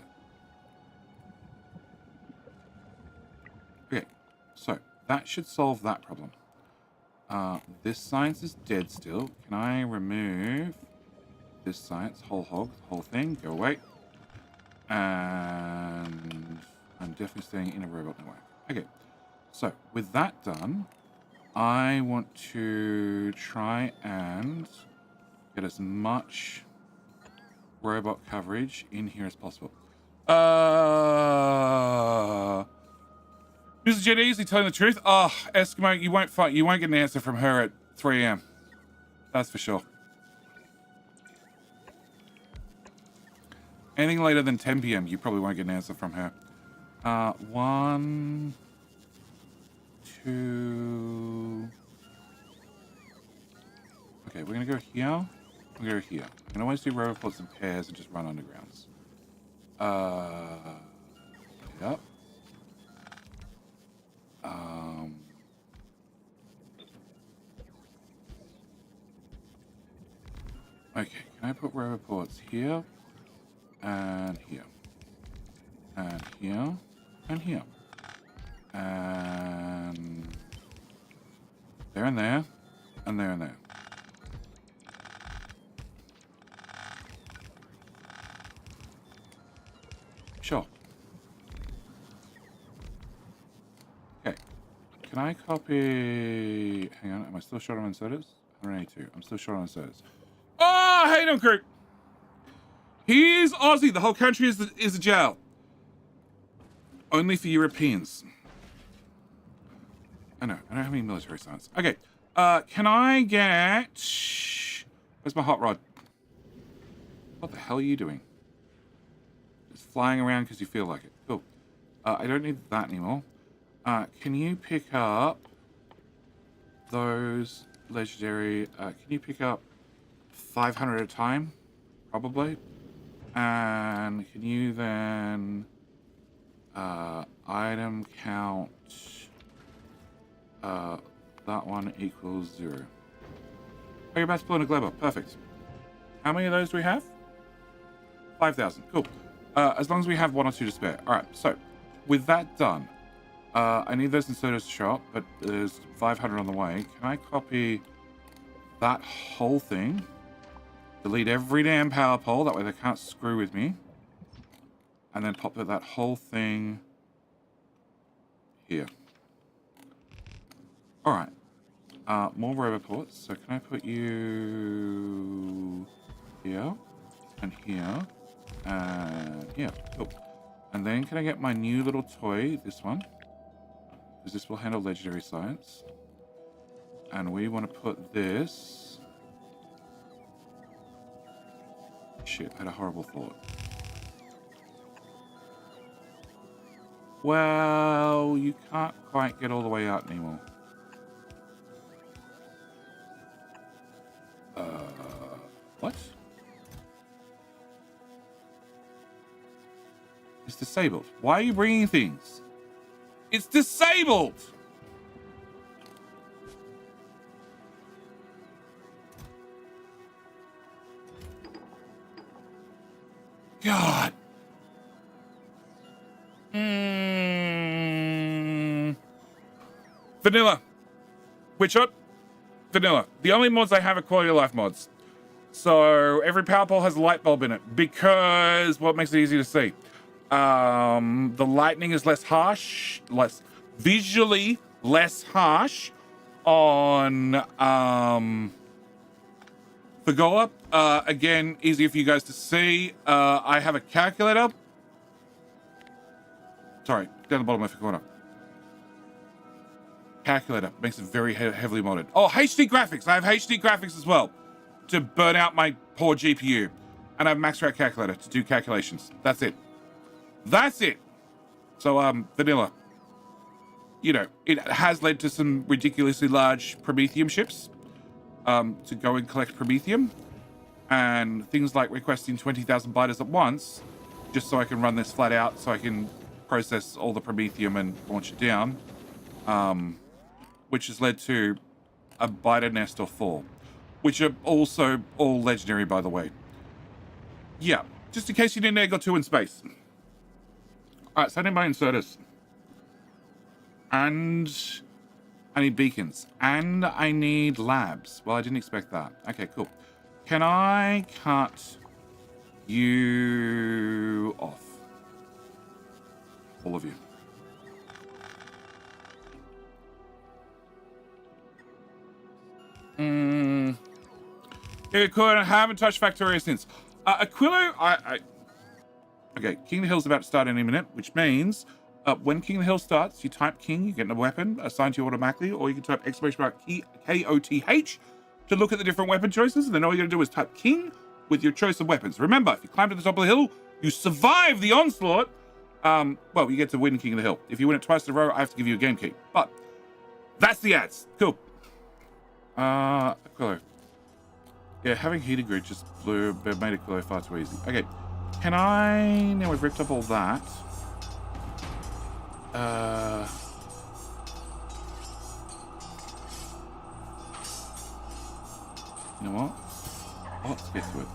Okay, so that should solve that problem. This science is dead still. Can I remove this science? Whole hog, whole thing, go away. And I'm definitely staying in a robot network. Okay, so with that done, I want to try and get as much robot coverage in here as possible. Mrs. Jenny, is he telling the truth? Oh, Eskimo, you won't get an answer from her at 3 a.m. That's for sure. Anything later than 10 p.m., you probably won't get an answer from her. 1, 2. Okay, we're gonna go here. We're gonna go here. I can always do roboports in pairs and just run undergrounds. Yep. Okay, can I put roboports here? And here. And here. And here. And there and there. And there and there. Sure. Okay. Can I copy... Hang on, am I still short on inserters? 182. I'm still short on inserters. Oh, hey, no crew. He's Aussie. The whole country is a jail. Only for Europeans. I know. I don't have any military science. Okay. Can I get... Where's my hot rod? What the hell are you doing? Just flying around because you feel like it. Cool. I don't need that anymore. Can you pick up those legendary... can you pick up 500 at a time? Probably. And can you then... item count... that one equals 0. Oh, you're about to pull in a Gleba. Perfect. How many of those do we have? 5,000. Cool. As long as we have 1 or 2 to spare. Alright, so, with that done, I need those inserters to show up, but there's 500 on the way. Can I copy that whole thing? Delete every damn power pole, that way they can't screw with me. And then pop that whole thing here. Alright. More roboports. So can I put you here? And here? And here. Cool. And then can I get my new little toy, this one? Because this will handle legendary science. And we want to put this... Shit, I had a horrible thought. Well, you can't quite get all the way out anymore. What? It's disabled. Why are you bringing things? It's disabled! God. Vanilla. Which one? Vanilla. The only mods I have are quality of life mods. So every power pole has a light bulb in it because what makes it easy to see. The lightning is less harsh, less visually less harsh on Fagoa. Again, easier for you guys to see. I have a calculator. Sorry, down the bottom of the corner. Calculator makes it very heavily modded. Oh, HD graphics. I have HD graphics as well to burn out my poor GPU. And I have maxed out calculator to do calculations. That's it. That's it. So, vanilla. You know, it has led to some ridiculously large Prometheum ships to go and collect Prometheum. And things like requesting 20,000 biters at once, just so I can run this flat out, so I can process all the Prometheum and launch it down. Which has led to a biter nest or 4, which are also all legendary, by the way. Yeah, just in case you didn't know, I got 2 in space. All right, so I need my inserters. And I need beacons. And I need labs. Well, I didn't expect that. Okay, cool. Can I cut you off? All of you. Yeah, cool. I haven't touched Factorio since. Aquillo, okay, King of the Hill's about to start any minute, which means when King of the Hill starts, you type King, you get a weapon assigned to you automatically, or you can type exclamation mark KOTH to look at the different weapon choices, and then all you're going to do is type King with your choice of weapons. Remember, if you climb to the top of the hill, you survive the onslaught, well, you get to win King of the Hill. If you win it twice in a row, I have to give you a game key. But that's the ads. Cool. Aquillo. Yeah, having heater grid just made Aquillo far too easy. Okay, can I... Now we've ripped up all that. You know what? Let's get to it.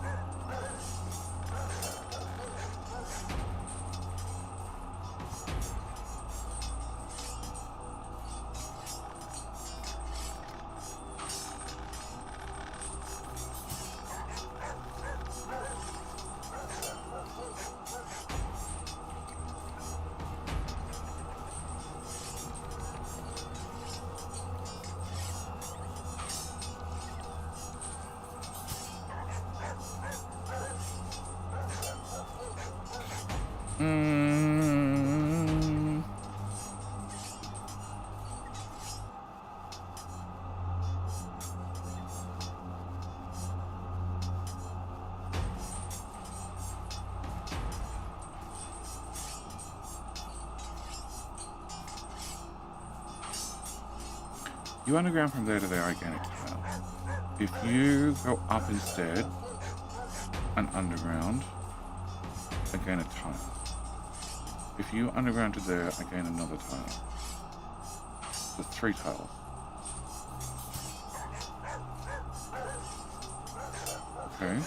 You underground from there to there, organic tile. If you go up instead, and underground, I gain a tile. If you underground to there, I gain another tile. So 3 tiles. Okay.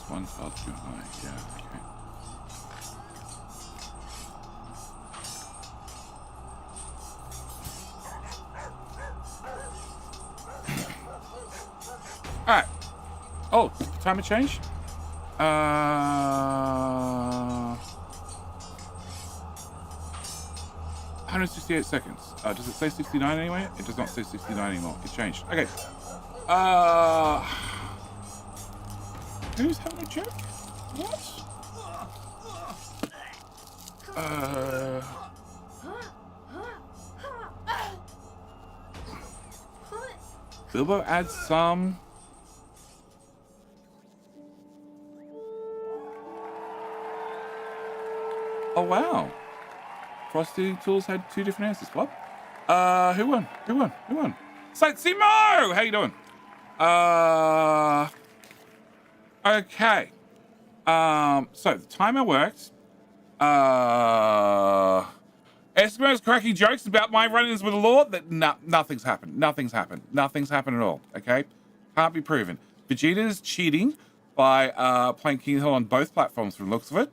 One fell too high, yeah, okay. Alright. Oh, timer change? 168 seconds. Does it say 69 anyway? It does not say 69 anymore. It changed. Okay. Who's having a joke? What? Bilbo adds some. Oh wow. Frosty Tools had 2 different answers. What? Who won? Who won? Who won? Saint Simo! How you doing? Okay. So the timer worked. Eskimos cracking jokes about my run-ins with the law. That nothing's happened. Nothing's happened. Nothing's happened at all. Okay, can't be proven. Vegeta's cheating by playing King Hill on both platforms from the looks of it.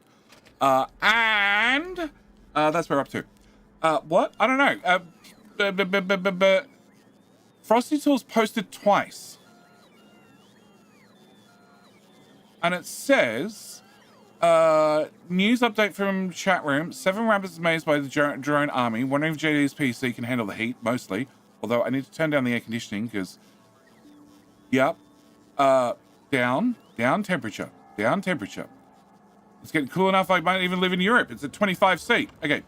And that's where we're up to. What? I don't know. Frosty Tools posted twice. And it says, news update from chat room. 7 rabbits mazed by the drone army. Wondering if JD's PC can handle the heat, mostly. Although I need to turn down the air conditioning because, yep. Down temperature. Down temperature. It's getting cool enough I might even live in Europe. It's at 25°C. Okay.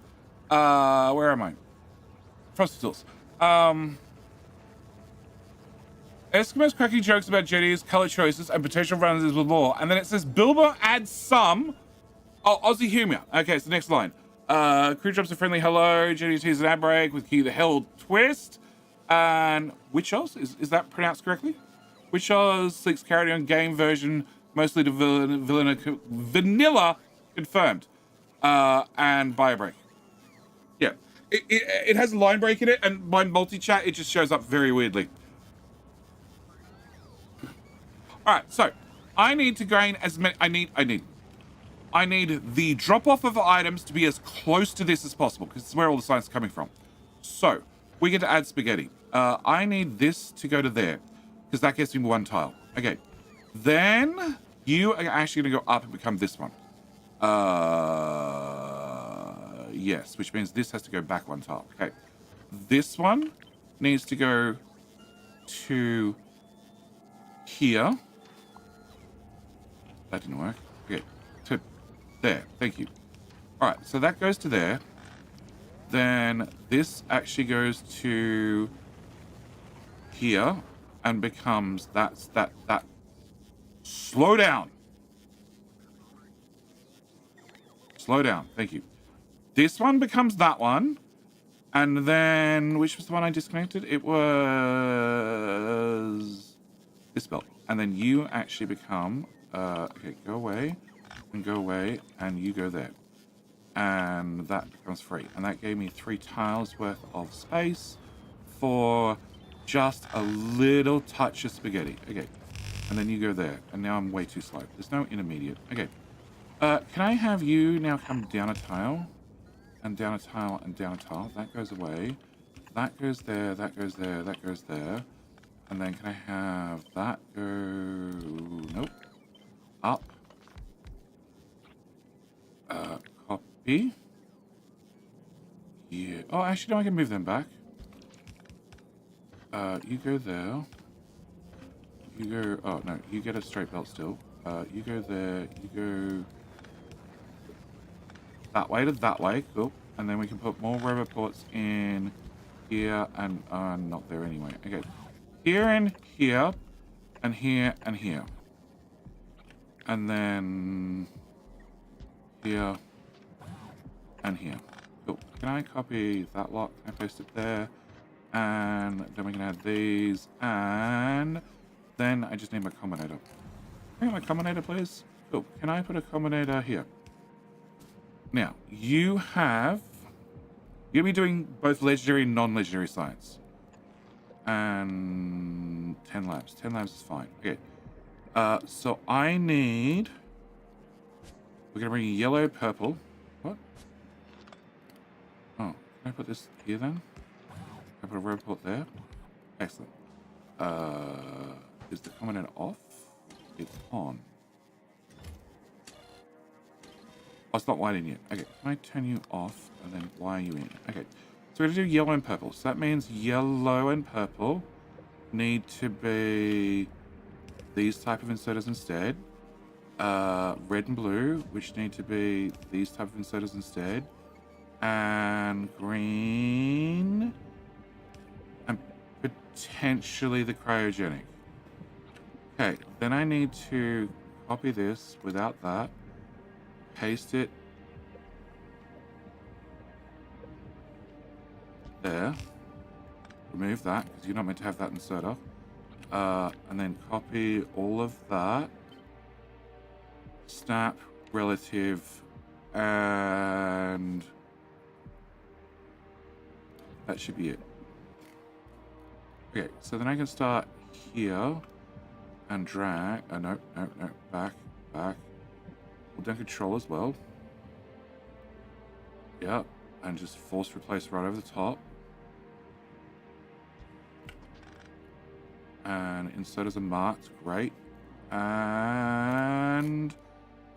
Where am I? Frosty Tools. Eskimos cracking jokes about JD's color choices and potential run-ins with law. And then it says, Bilbo adds some... Oh, Aussie humor. Okay, it's the next line. Crew drops a friendly hello. JD teases an ad break with Key the Hell twist. And Witchos? Is that pronounced correctly? Witchos seeks clarity on game version, mostly to vanilla confirmed. And bio break. Yeah. It has a line break in it, and my multi-chat, it just shows up very weirdly. All right, so I need to gain as many. I need the drop-off of items to be as close to this as possible because it's where all the science is coming from. So we get to add spaghetti. I need this to go to there because that gets me 1 tile. Okay, then you are actually going to go up and become this one. Yes, which means this has to go back 1 tile. Okay, this one needs to go to here. That didn't work. Okay, to there. Thank you. All right, so that goes to there. Then this actually goes to here and becomes that. Slow down. Slow down. Thank you. This one becomes that one. And then, which was the one I disconnected? It was this belt. And then you actually become... okay, go away, and you go there. And that becomes free. And that gave me 3 tiles worth of space for just a little touch of spaghetti. Okay, and then you go there. And now I'm way too slow. There's no intermediate. Okay, can I have you now come down a tile? And down a tile, and down a tile. That goes away. That goes there, that goes there, that goes there. And then can I have that go... Nope. Up. Copy. Yeah. Oh, actually, no, I can move them back. You go there. You go... Oh, no. You get a straight belt still. You go there. You go... That way to that way. Cool. And then we can put more robot ports in here and... not there anyway. Okay. Here and here. And here and here. And then here and here. Cool. Can I copy that lot? Can I paste it there? And then we can add these. And then I just need my combinator. Can I get my combinator, please? Cool. Can I put a combinator here? Now, you're going to be doing both legendary and non-legendary science. And 10 labs. 10 labs is fine. Okay. So I need... We're going to bring yellow, purple. What? Oh, can I put this here then? Can I put a red port there? Excellent. Is the combinator off? It's on. Oh, it's not white in yet. Okay, can I turn you off? And then why are you in? Okay, so we're going to do yellow and purple. So that means yellow and purple need to be... these type of inserters instead. Red and blue, which need to be these type of inserters instead. And green. And potentially the cryogenic. Okay, then I need to copy this without that. Paste it there. Remove that, because you're not meant to have that inserter. And then copy all of that. Snap, relative, and that should be it. Okay, so then I can start here and drag. No, back. Hold down control as well. Yep, and just force replace right over the top. And inserters are marked, great. And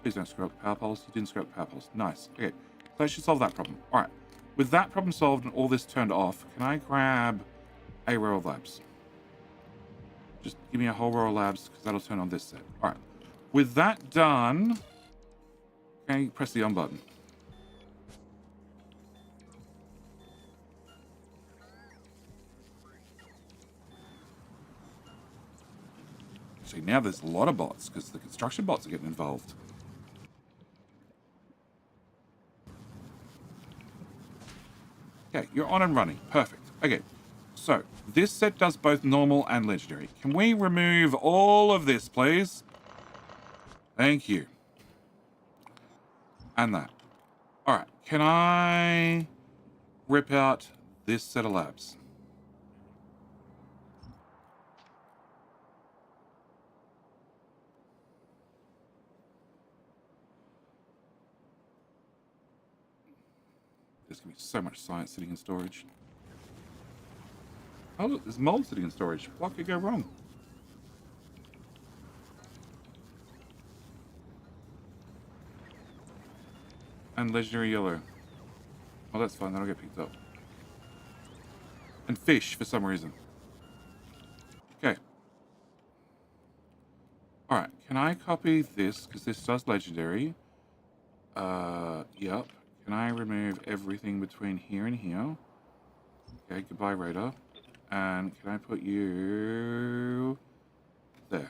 please don't screw up the power poles. You didn't screw up the power poles. Nice. Okay, so that should solve that problem. All right, with that problem solved and all this turned off, can I grab a row of labs? Just give me a whole row of labs, because that'll turn on this set. All right, with that done, okay, press the on button. See, now there's a lot of bots, because the construction bots are getting involved. Okay, you're on and running. Perfect. Okay, so this set does both normal and legendary. Can we remove all of this, please? Thank you. And that. All right, can I rip out this set of labs? There's going to be so much science sitting in storage. Oh, look, there's mold sitting in storage. What could go wrong? And legendary yellow. Oh, that's fine. That'll get picked up. And fish, for some reason. Okay. Alright, can I copy this? Because this does legendary. Yep. Can I remove everything between here and here? Okay, goodbye radar. And can I put you there?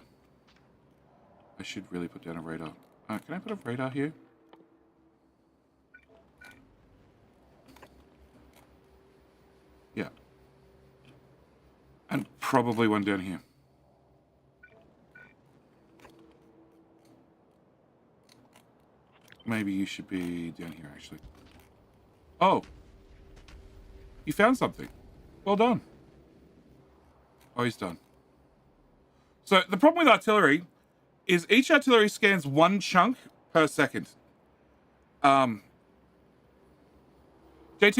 I should really put down a radar. Can I put a radar here? Yeah. And probably one down here. Maybe you should be down here, actually. Oh. You found something. Well done. Oh, he's done. So the problem with artillery is each artillery scans one chunk per second. JT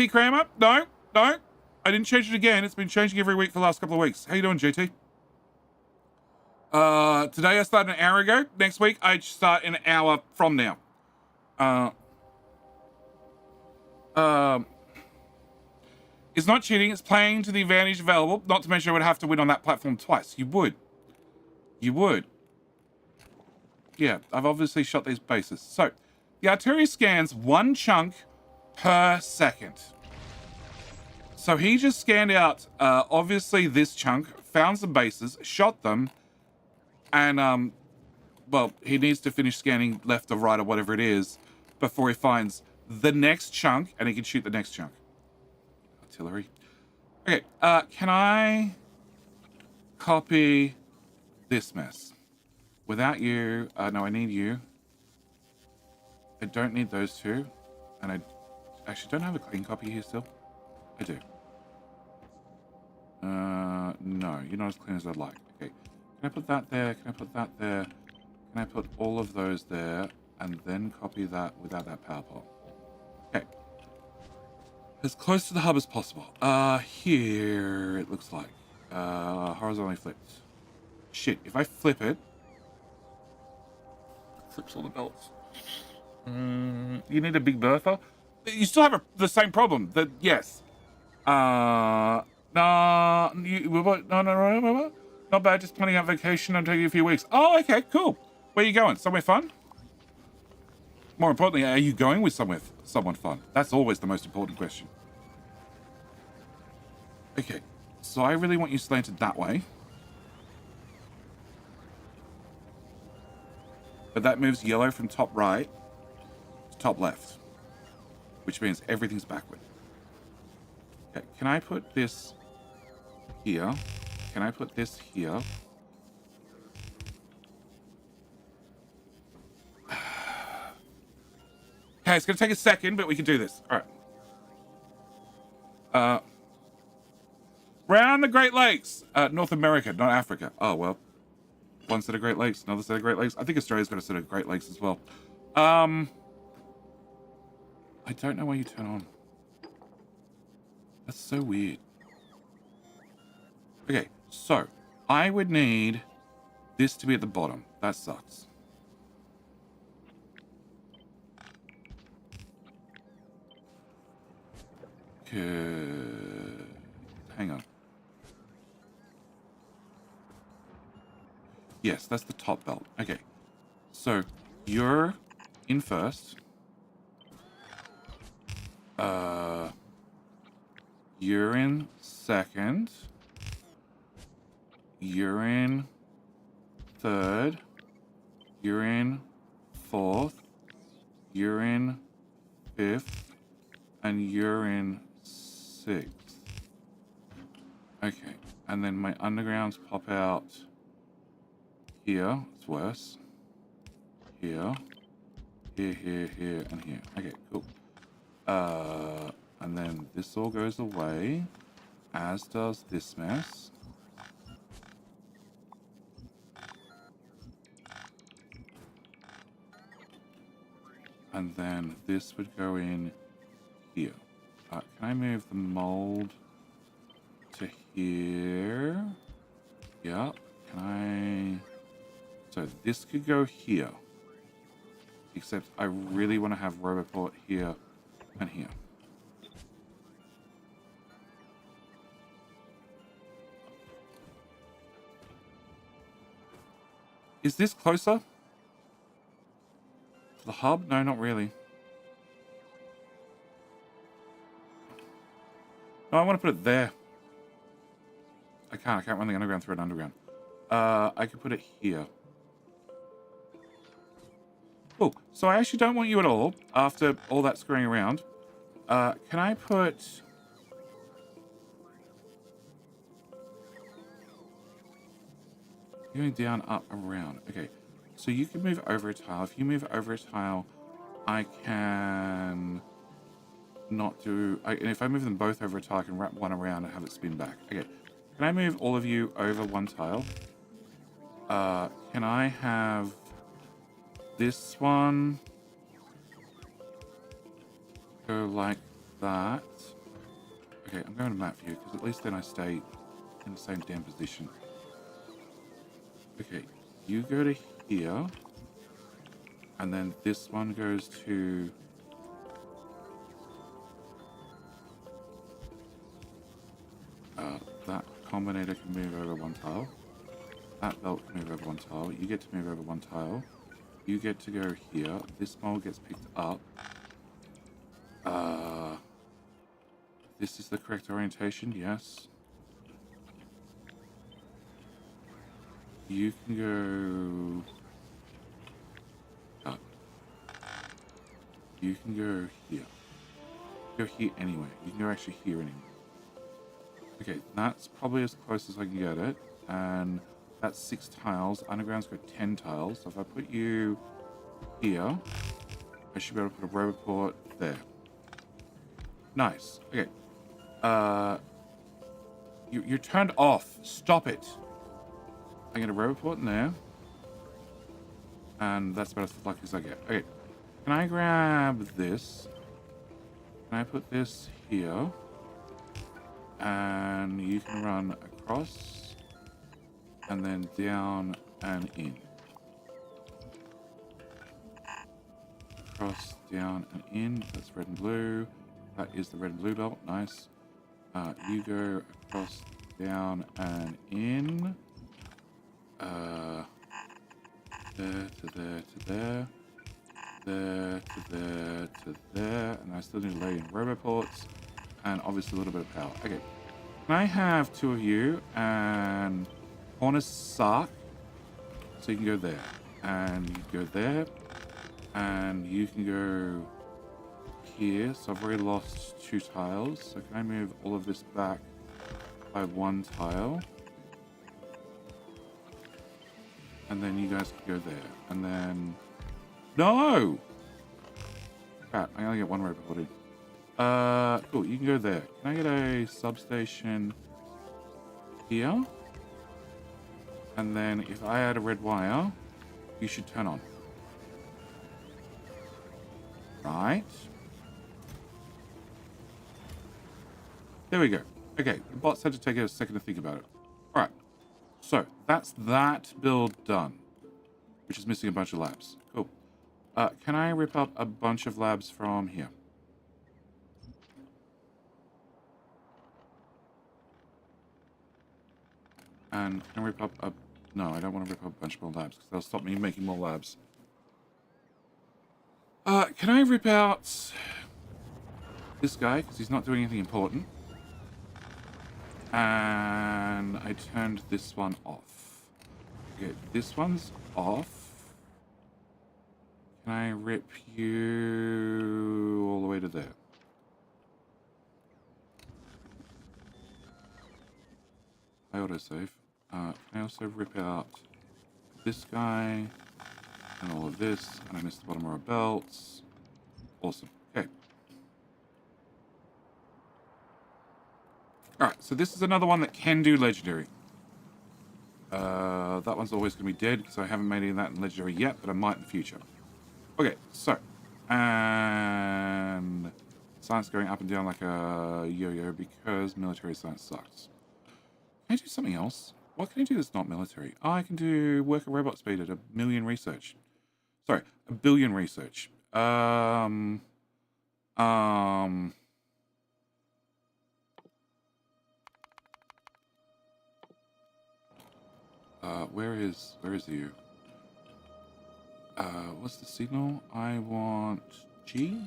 Kramer? No. I didn't change it again. It's been changing every week for the last couple of weeks. How you doing, JT? Today I started an hour ago. Next week I start an hour from now. It's not cheating. It's playing to the advantage available. Not to mention I would have to win on that platform twice. You would. Yeah, I've obviously shot these bases. So, the artillery scans one chunk per second. So he just scanned out, obviously this chunk, found some bases, shot them, and, well, he needs to finish scanning left or right or whatever it is before he finds the next chunk, and he can shoot the next chunk. Artillery. Okay, can I copy this mess? Without you, no, I need you. I don't need those two. And I actually don't have a clean copy here still. I do. No, you're not as clean as I'd like. Okay, can I put that there? Can I put that there? Can I put all of those there? And then copy that without that power pole. Okay. As close to the hub as possible. Here it looks like. Horizontally flipped. Shit, if I flip it... Flips all the belts. You need a big bertha? You still have the same problem. That yes. No. Not bad, just planning out vacation. I'm taking a few weeks. Oh, okay, cool. Where are you going? Somewhere fun? More importantly, are you going with someone fun? That's always the most important question. Okay, so I really want you slanted that way. But that moves yellow from top right to top left, which means everything's backward. Okay, can I put this here. Can I put this here? Okay, it's going to take a second, but we can do this. All right. Round the Great Lakes. North America, not Africa. Oh, well. One set of Great Lakes, another set of Great Lakes. I think Australia's got a set of Great Lakes as well. I don't know why you turn on. That's so weird. Okay, so I would need this to be at the bottom. That sucks. Hang on. Yes, that's the top belt. Okay. So you're in first. You're in second. You're in third. You're in fourth. You're in fifth. And you're in sixth. Okay. And then my undergrounds pop out here. It's worse. Here. Here, here, here, and here. Okay, cool. And then this all goes away, as does this mess. And then this would go in here. Can I move the mold to here? Yeah. Can I... So this could go here. Except I really want to have Roboport here and here. Is this closer to the hub? No, not really. No, I want to put it there. I can't run the underground through an underground. I could put it here. Oh, so I actually don't want you at all after all that screwing around. Can I put... Going down, up, around. Okay, so you can move over a tile. If you move over a tile, I can not do... and if I move them both over a tile, I can wrap one around and have it spin back. Okay, can I move all of you over one tile? Can I have this one go like that? Okay, I'm going to map view because at least then I stay in the same damn position. Okay, you go to here, and then this one goes to... that combinator can move over one tile. That belt can move over one tile. You get to move over one tile. You get to go here. This mold gets picked up. This is the correct orientation, yes. You can go up. You can go here. Go here anyway. You can go actually here anyway. Okay, that's probably as close as I can get it. And that's 6 tiles. Underground's got 10 tiles. So if I put you here, I should be able to put a Roboport there. Nice. Okay. You're turned off. Stop it. I get a Roboport in there. And that's about as lucky as I get. Okay. Can I grab this? Can I put this here? And you can run across. And then down and in. Across, down, and in. That's red and blue. That is the red and blue belt. Nice. You go across, down, and in. There to there to there. There to there to there. And I still need to lay in Roboports. And obviously a little bit of power. Okay. Can I have 2 of you and corners suck? So you can go there. And you go there. And you can go here. So I've already lost 2 tiles. So can I move all of this back by one tile. And then you guys can go there. And then... No! Crap, I only get one robot in. Cool, you can go there. Can I get a substation here? And then if I add a red wire, you should turn on. Right. There we go. Okay, the bots had to take a second to think about it. Alright, so that's that build done, which is missing a bunch of labs. Cool. Can I rip up a bunch of labs from here? And can I rip up a... No, I don't want to rip up a bunch more labs, because that'll stop me making more labs. Can I rip out this guy, because he's not doing anything important? And I turned this one off. Okay, this one's off. Can I rip you all the way to there? I autosave. Can I also rip out this guy and all of this? And I missed the bottom of our belts. Awesome. Okay. Alright, so this is another one that can do legendary. That one's always going to be dead because I haven't made any of that in legendary yet, but I might in the future. Okay, so. And science going up and down like a yo-yo because military science sucks. Can I do something else? What can I do that's not military? Oh, I can do work at robot speed at 1 million research. Sorry, 1 billion research. Where is you? What's the signal? I want G?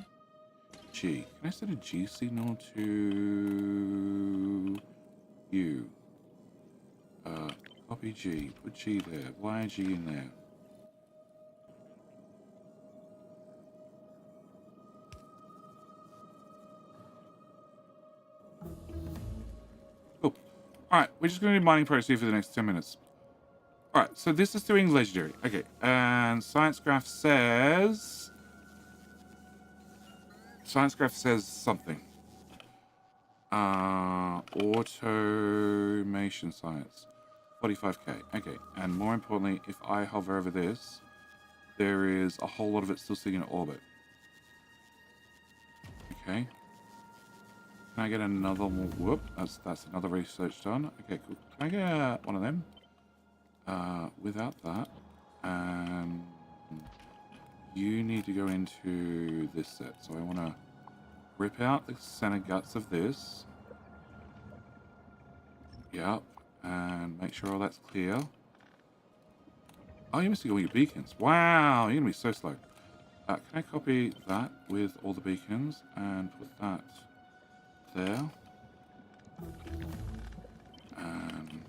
G. Can I send a G signal to you? Copy G. Put G there. Wire G in there. Cool. Alright, we're just going to do mining process here for the next 10 minutes. Alright, so this is doing legendary. Okay, and Science Graph says... Science Graph says something. Automation science. 45k. Okay, and more importantly, if I hover over this, there is a whole lot of it still sitting in orbit. Okay. Can I get another one? Whoop, that's another research done. Okay, cool. Can I get one of them? Without that, and you need to go into this set. So I want to rip out the center guts of this. Yep, and make sure all that's clear. Oh, you're missing all your beacons. Wow, you're gonna be so slow. Can I copy that with all the beacons and put that there? And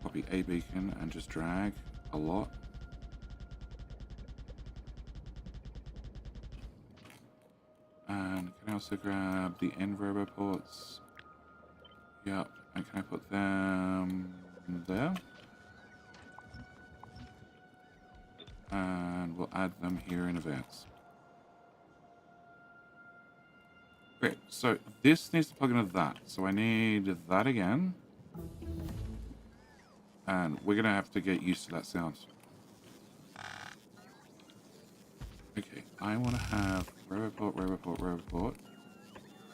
copy a beacon and just drag a lot. And can I also grab the end roboports? Yep. And can I put them there? And we'll add them here in advance. Great. So this needs to plug into that. So I need that again. And we're going to have to get used to that sound. Okay, I want to have roboport, roboport, roboport.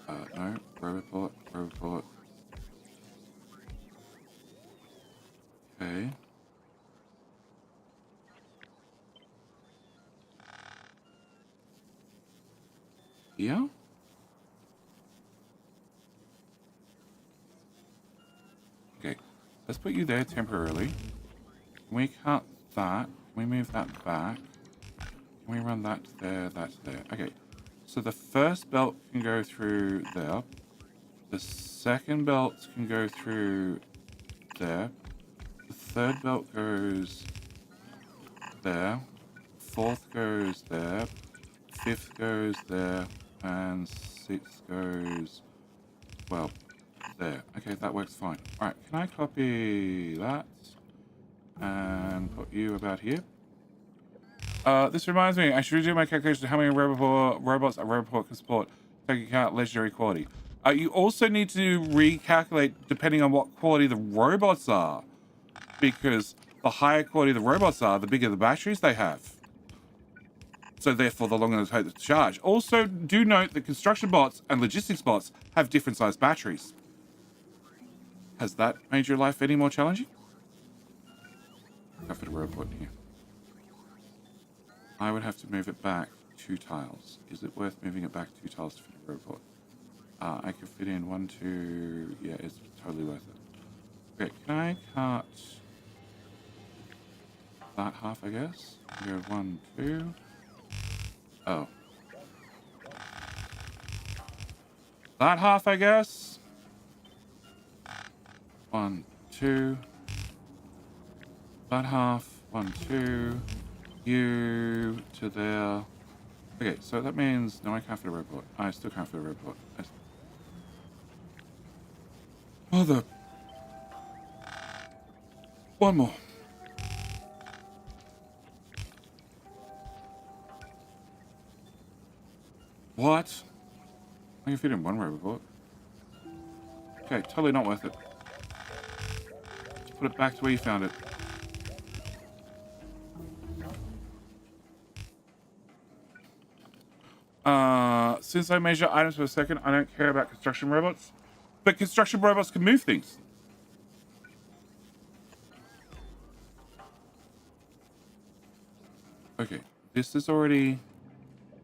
No, roboport, roboport. Okay. Yeah? Okay, let's put you there temporarily. Can we cut that? Can we move that back? Can we run that to there, that to there? Okay, so the first belt can go through there. The second belt can go through there. The third belt goes there. Fourth goes there. Fifth goes there. And sixth goes, well, there. Okay, that works fine. All right, can I copy that and put you about here? This reminds me, I should redo my calculation of how many robots a robot can support, taking account legendary quality. You also need to recalculate depending on what quality the robots are, because the higher quality the robots are, the bigger the batteries they have. So therefore, the longer they take to charge. Also, do note that construction bots and logistics bots have different sized batteries. Has that made your life any more challenging? I've got a robot here. I would have to move it back 2 tiles. Is it worth moving it back 2 tiles to fit a robot? I can fit in 1, 2. Yeah, it's totally worth it. Okay, can I cut that half, I guess? Go 1, 2. Oh. That half, I guess? 1, 2. That half. 1, 2. You to there. Okay, so that means no, I can't fit a robot. I still can't fit a robot. Mother. One more. What? I can fit in 1 robot. Okay, totally not worth it. Just put it back to where you found it. Since I measure items per second, I don't care about construction robots. But construction robots can move things. Okay, this is already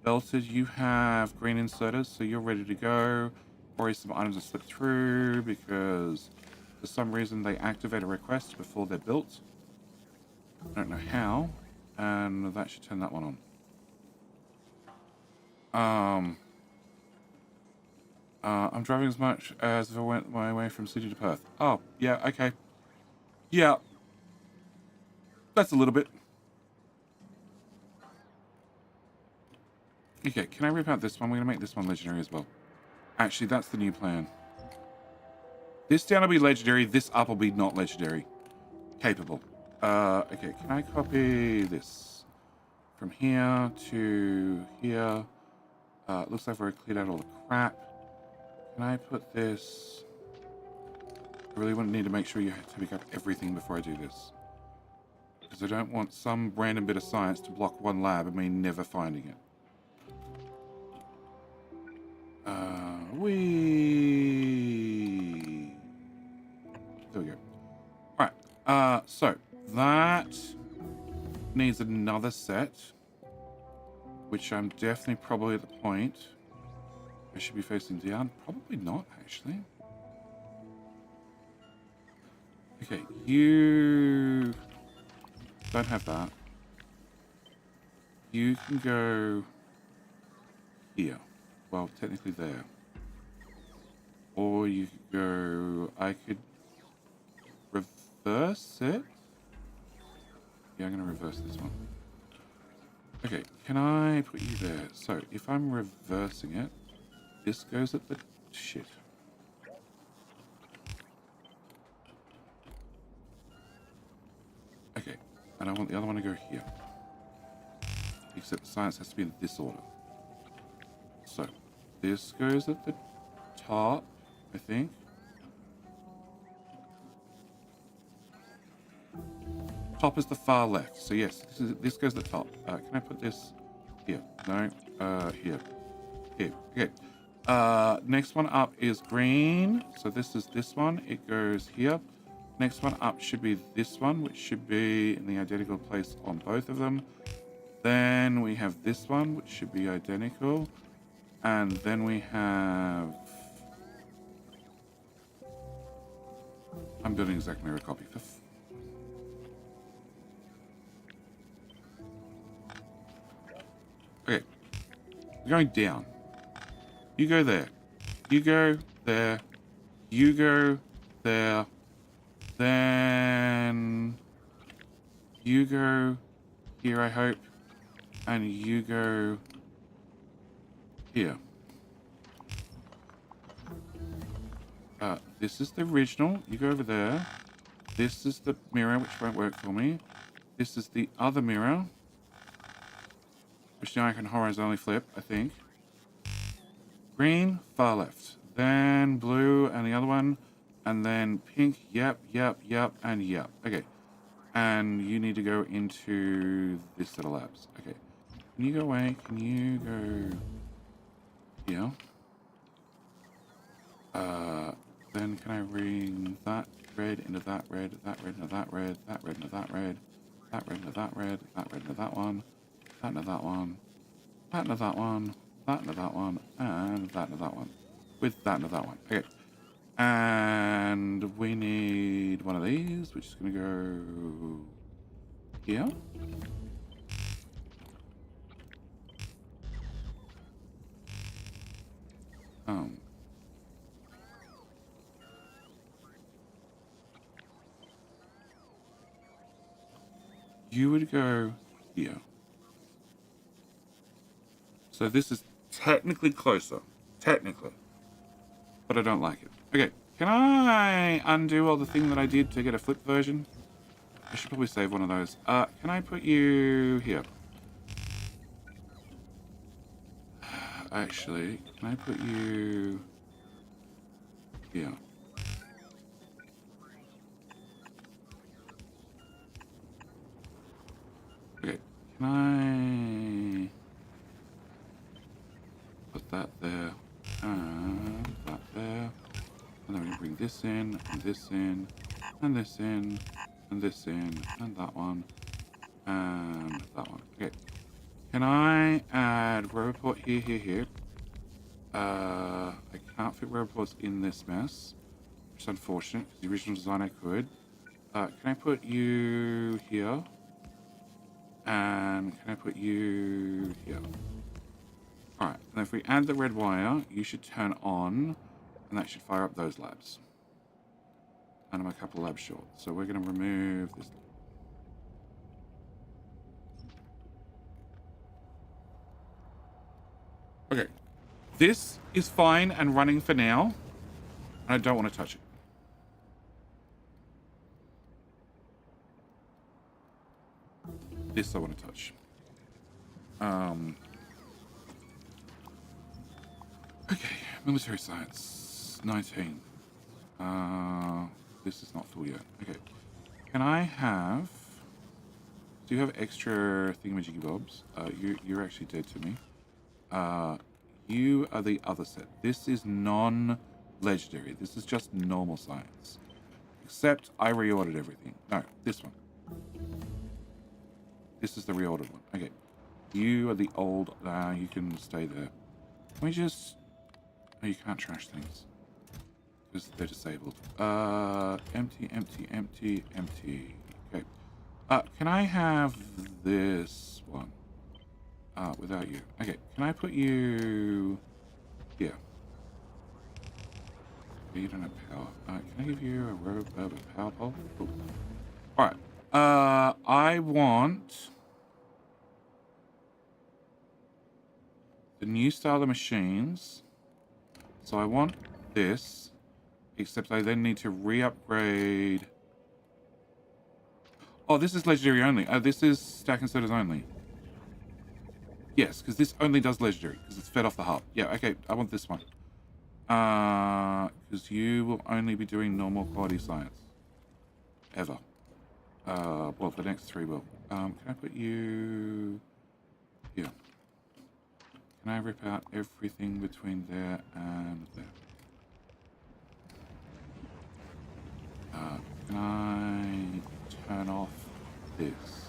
belted. You have green inserters, so you're ready to go. Or some items are slipped through because for some reason they activate a request before they're built. I don't know how. And that should turn that one on. I'm driving as much as if I went my way from Sydney to Perth. Oh, yeah, okay. Yeah. That's a little bit. Okay, can I rip out this one? We're going to make this one legendary as well. Actually, that's the new plan. This down will be legendary. This up will be not legendary. Capable. Okay, can I copy this? From here to here. Looks like we've cleared out all the crap. Can I put this... I really need to make sure you have to pick up everything before I do this. Because I don't want some random bit of science to block one lab and me never finding it. There we go. Alright, so that needs another set. Which I'm definitely probably at the point I should be facing down. Probably not, actually. Okay, you don't have that. You can go here. Well, technically there. Or you could go... I could reverse it? Yeah, I'm going to reverse this one. Okay, can I put you there? So, if I'm reversing it, this goes at the... Shit. Okay, and I want the other one to go here. Except science has to be in this order. So, this goes at the top, I think. Top is the far left. So yes, this goes at the top. Can I put this here? No. Here. Here. Okay. Next one up is green. So this is this one. It goes here. Next one up should be this one, which should be in the identical place on both of them. Then we have this one, which should be identical. And then we have... I'm building exact mirror copy. Okay. We're going down. You go there. You go there. You go there. Then... You go here, I hope. And you go... here. This is the original. You go over there. This is the mirror, which won't work for me. This is the other mirror, which now I can horizontally flip, I think. Green, far left. Then blue, and the other one. And then pink, yep, and yep. Okay. And you need to go into this set of labs. Okay. Can you go away? Can you go here? Then can I bring that red into that red, that red into that red, that red into that red, that red into that red, that red into that one, that into that one, that into that one, that into that one, and that into that one. With that into that one. Okay. And we need one of these, which is going to go here. You would go here. So this is technically closer. Technically. But I don't like it. Okay. Can I undo all the thing that I did to get a flip version? I should probably save one of those. Can I put you here? Actually, can I put you here? Okay, can I put that there and that there? And then we can bring this in, and this in, and this in, and this in, and that one, and that one. Okay. Can I add Roboport here? I can't fit Roboports in this mess, which is unfortunate, because the original design I could. Can I put you here? And can I put you here? Alright, and if we add the red wire, you should turn on, and that should fire up those labs. And I'm a couple labs short, so we're going to remove this. Okay, this is fine and running for now, and I don't want to touch it. This I want to touch. Okay, military science, 19. This is not full yet. Okay, can I have... Do you have extra thingamajiggy bobs? You're actually dead to me. You are the other set. This is non-legendary. This is just normal science. Except I reordered everything. No, this one. This is the reordered one. Okay. You are the old... you can stay there. Can we just... Oh, you can't trash things. Because they're disabled. Empty. Okay. Can I have this one? Without you. Okay, can I put you here? Okay, you don't have power. Can I give you a power pole? Cool. Alright. I want the new style of machines. So I want this, except I then need to re-upgrade. Oh, this is legendary only. This is stack and sodas only. Yes, because this only does legendary, because it's fed off the hub. Yeah, okay, I want this one. Because you will only be doing normal quality science. Ever. Well, the next three will. Can I put you here? Can I rip out everything between there and there? Can I turn off this?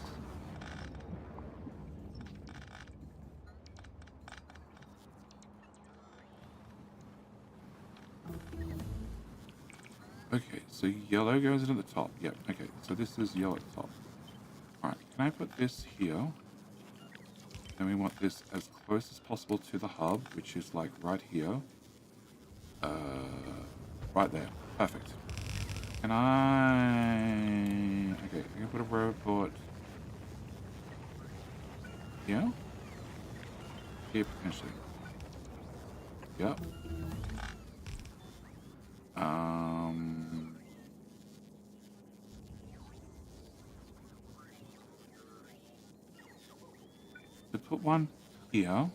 Okay, so yellow goes in at the top. Yep, okay, so this is yellow at the top. Alright, can I put this here? Then we want this as close as possible to the hub, which is like right here. Right there. Perfect. Can I... Okay, I can put a robot here? Here, potentially. Yep. put one here.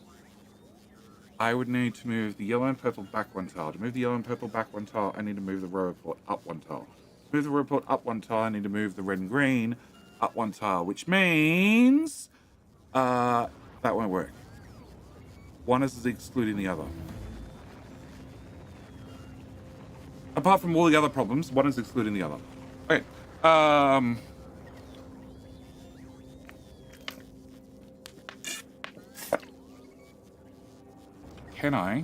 I would need to move the yellow and purple back one tile. To move the yellow and purple back one tile, I need to move the roboport up one tile. To move the roboport up one tile, I need to move the red and green up one tile, which means that won't work. One is excluding the other. Apart from all the other problems, one is excluding the other. Okay. Can I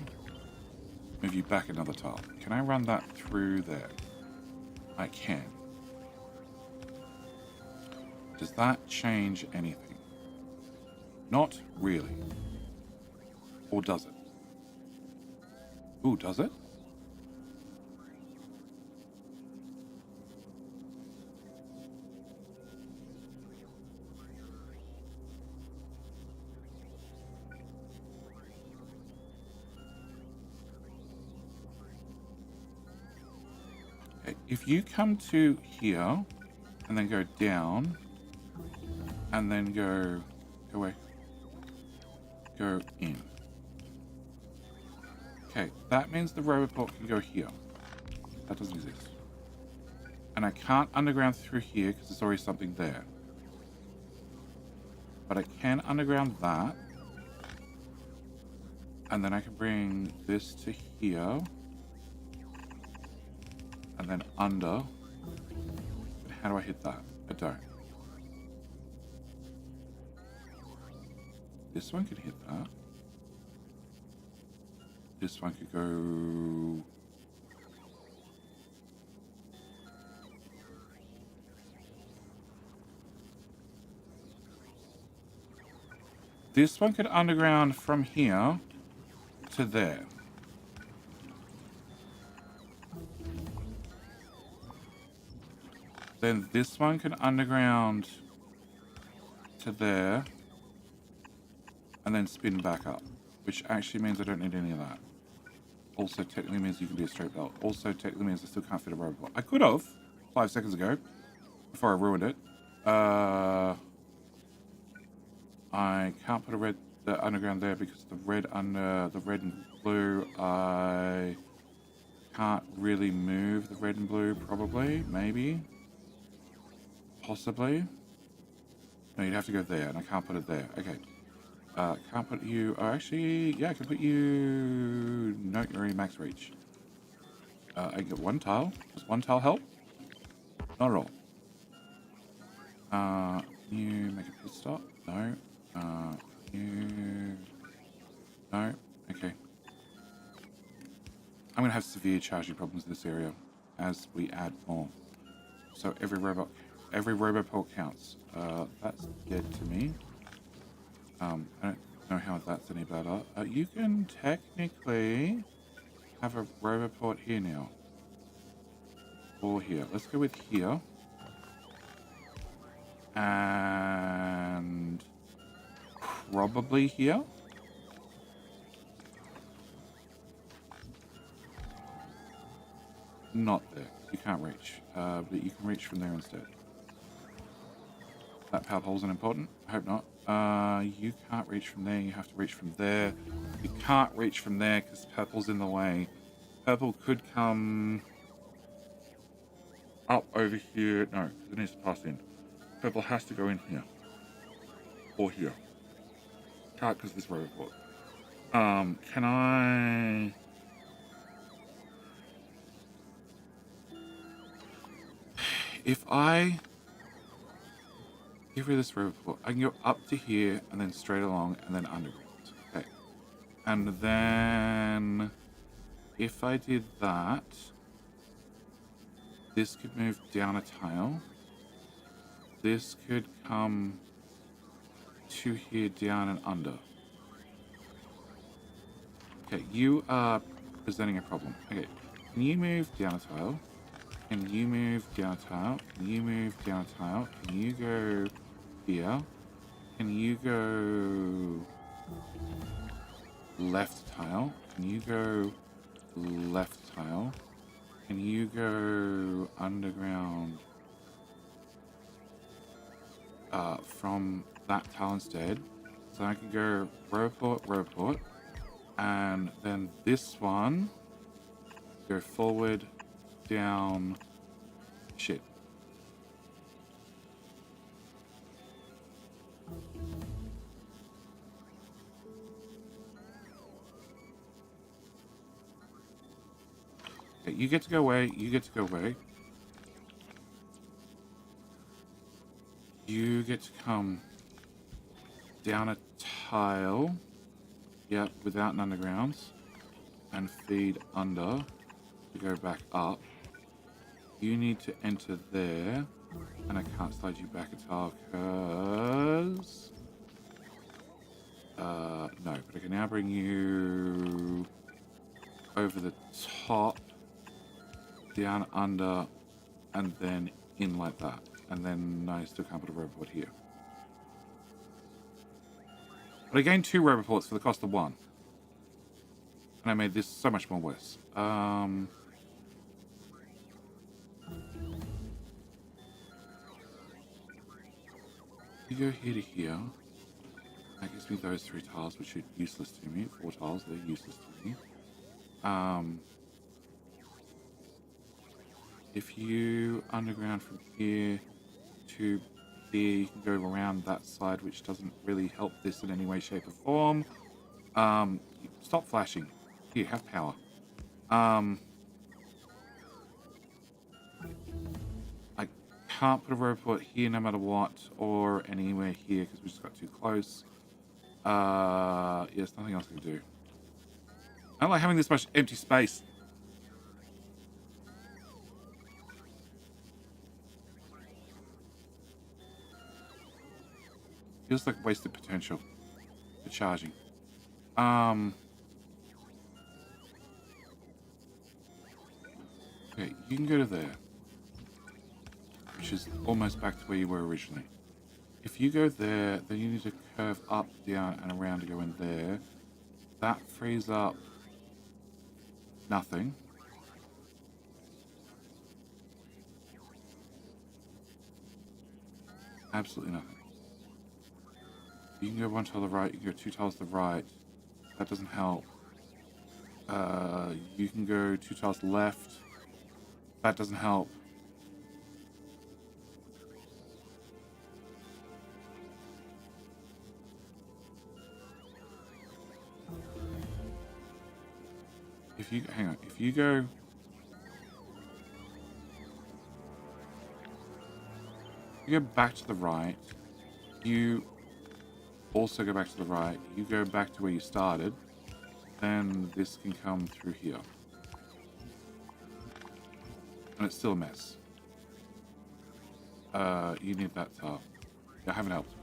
move you back another tile? Can I run that through there? I can. Does that change anything? Not really. Or does it? Ooh, does it? Okay, if you come to here and then go down and then go away, go in. Okay, that means the roboport can go here. That doesn't exist. And I can't underground through here because there's already something there. But I can underground that. And then I can bring this to here. And then under. But how do I hit that? I don't. This one could hit that. This one could go... This one could underground from here to there. Then this one can underground to there. And then spin back up. Which actually means I don't need any of that. Also technically means you can be a straight belt. Also technically means I still can't fit a robot. I could have 5 seconds ago. Before I ruined it. I can't put the underground there because the red and blue, I can't really move the red and blue, probably, maybe, possibly. No, you'd have to go there, and I can't put it there. Okay. Can't put you, actually, yeah, I can put you, no, you're already max reach. I can get one tile. Does one tile help? Not at all. You make a pit stop? No. No. Okay. I'm gonna have severe charging problems in this area as we add more. So every roboport counts. That's dead to me. I don't know how that's any better. You can technically have a roboport here now. Or here. Let's go with here. And probably here. Not there. You can't reach. But you can reach from there instead. That power pole isn't important. I hope not. You can't reach from there. You have to reach from there. You can't reach from there because purple's in the way. Purple could come up over here. No, it needs to pass in. Purple has to go in here. Or here. Can't because this robot. Can I... If I get rid of this roboport, I can go up to here and then straight along and then underground. Okay. And then if I did that, this could move down a tile. This could come to here, down and under. Okay, you are presenting a problem. Okay, can you move down a tile? Can you move down a tile? Can you move down a tile? Can you go here? Can you go left tile? Can you go left tile? Can you go underground from that tile instead? So I can go roboport, and then this one go forward, down, shit. Okay, you get to go away, you get to go away. You get to come down a tile, yep, without an underground, and feed under to go back up. You need to enter there, and I can't slide you back a tile because... no, but I can now bring you over the top, down under, and then in like that. And then I still can't put a roboport here. But I gained 2 roboports for the cost of 1. And I made this so much more worse. You go here to here. That gives me those 3 tiles, which are useless to me. 4 tiles, they're useless to me. If you underground from here to here, you can go around that side, which doesn't really help this in any way, shape, or form. Stop flashing. Here, have power. I can't put a roboport here no matter what, or anywhere here, because we just got too close. Yeah, there's nothing else I can do. I don't like having this much empty space. Feels like wasted potential for charging. Okay, you can go to there, which is almost back to where you were originally. If you go there, then you need to curve up, down, and around to go in there. That frees up nothing. Absolutely nothing. You can go 1 tile to the right, you can go 2 tiles to the right. That doesn't help. You can go 2 tiles to the left. That doesn't help. If you, hang on, if you go... You go back to the right, you also go back to the right, you go back to where you started, then this can come through here. And it's still a mess. You need that tile. I haven't helped.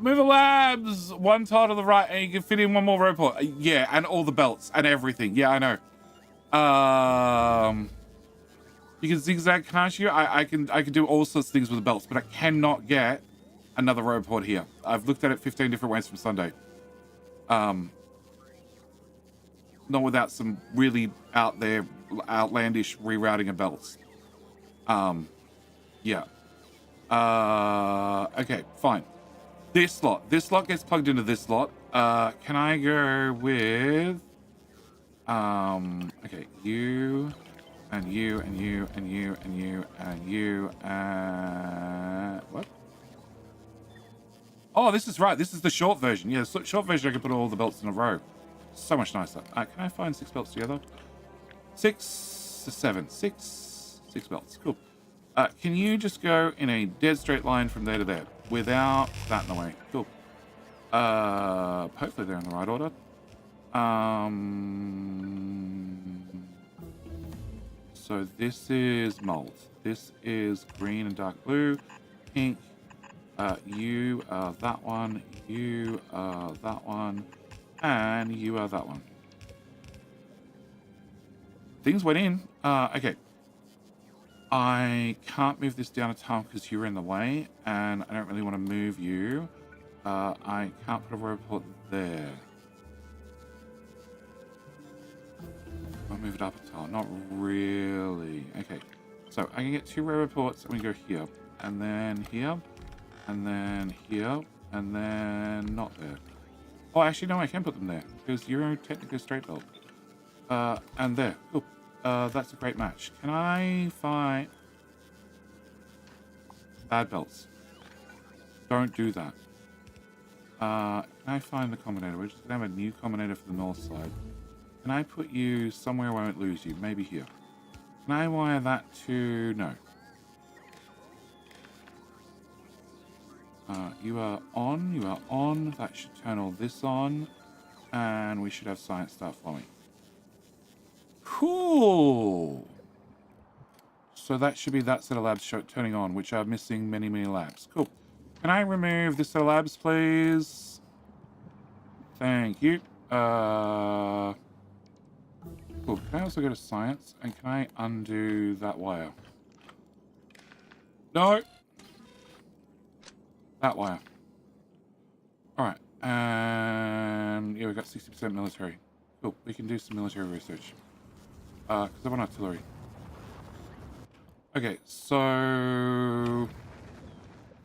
Mover Labs! 1 tile to the right, and you can fit in 1 more roboport. Yeah, and all the belts and everything. Yeah, I know. You can zigzag, can't you? I can do all sorts of things with the belts, but I cannot get another roboport here. I've looked at it 15 different ways from Sunday. Not without some really out there, outlandish rerouting of belts. Yeah. Okay, fine. This slot gets plugged into this slot. Can I go with... okay, you... And you, and you, and you, and you, and you, what? Oh, this is right. This is the short version. Yeah, the short version, I can put all the belts in a row. So much nicer. Can I find 6 belts together? 6 to 7. 6 belts. Cool. Can you just go in a dead straight line from there to there without that in the way? Cool. Hopefully they're in the right order. So this is mold. This is green and dark blue, pink. You are that one. You are that one, and you are that one. Things went in. Okay. I can't move this down a tile because you're in the way, and I don't really want to move you. I can't put a roboport there. I'll move it up a tile. Not really. Okay. So I can get 2 roboports and we go here. And then here. And then here. and then not there. Oh, actually, no, I can put them there because you're technically a straight belt. And there. Cool. That's a great match. Can I find bad belts? Don't do that. Can I find the combinator? We're just gonna have a new combinator for the north side. Can I put you somewhere where I won't lose you? Maybe here. Can I wire that to... No. You are on. You are on. That should turn all this on. And we should have science start flowing. Cool. So that should be that set of labs turning on, which are missing many, many labs. Cool. Can I remove this set of labs, please? Thank you. Cool. Can I also go to science? And can I undo that wire? No. That wire. Alright. And yeah, we've got 60% military. Cool. We can do some military research. Because I want artillery. Okay, so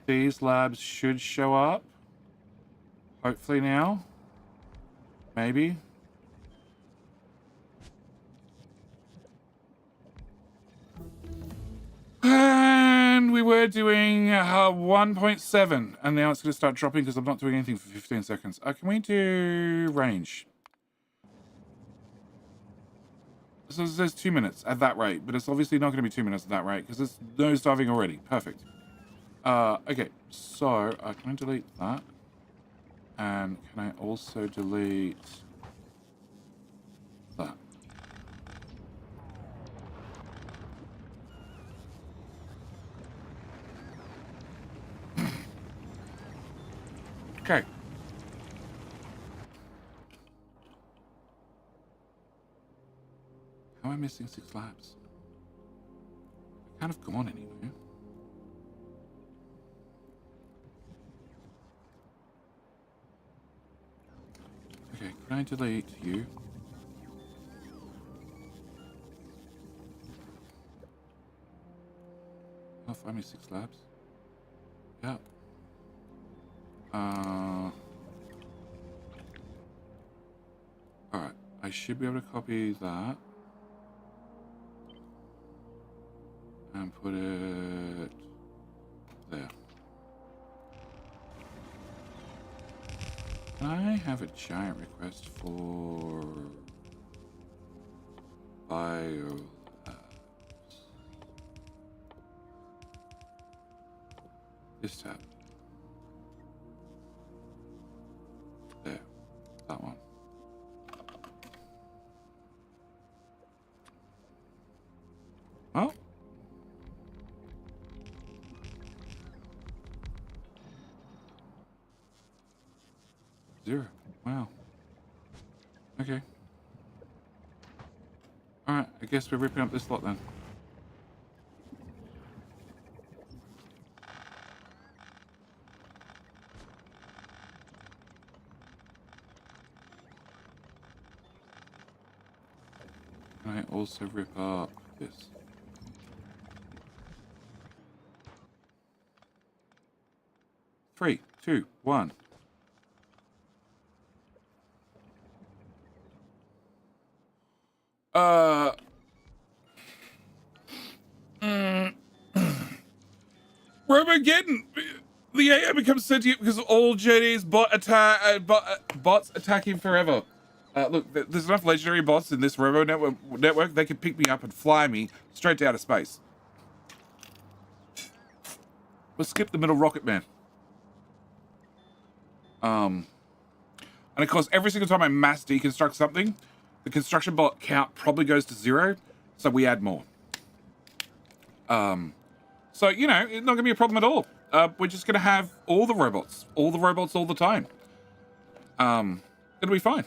these labs should show up. Hopefully now. Maybe. And we were doing 1.7, and now it's going to start dropping because I'm not doing anything for 15 seconds. Can we do range? So it says 2 minutes at that rate, but it's obviously not going to be 2 minutes at that rate because it's nosediving already. Perfect. Okay, so can I delete that? And can I also delete that? Okay. How am I missing 6 labs? I can't have gone anywhere. Okay, can I delete you? I'll find me 6 labs. Yeah. Alright, I should be able to copy that. And put it there. Can I have a giant request for bio labs? This tab. There. That one. Well. Zero. Wow. Okay. Alright, I guess we're ripping up this lot then. Can I also rip up this? Three, two, one. Robogeddon! The AI becomes sentient because of all JD's bots attacking forever. Look, there's enough legendary bots in this robo network, they could pick me up and fly me straight to outer space. We'll skip the middle rocket man. And of course, every single time I mass deconstruct something, the construction bot count probably goes to 0, so we add more. So, you know, it's not going to be a problem at all. We're just going to have all the robots all the time. It'll be fine.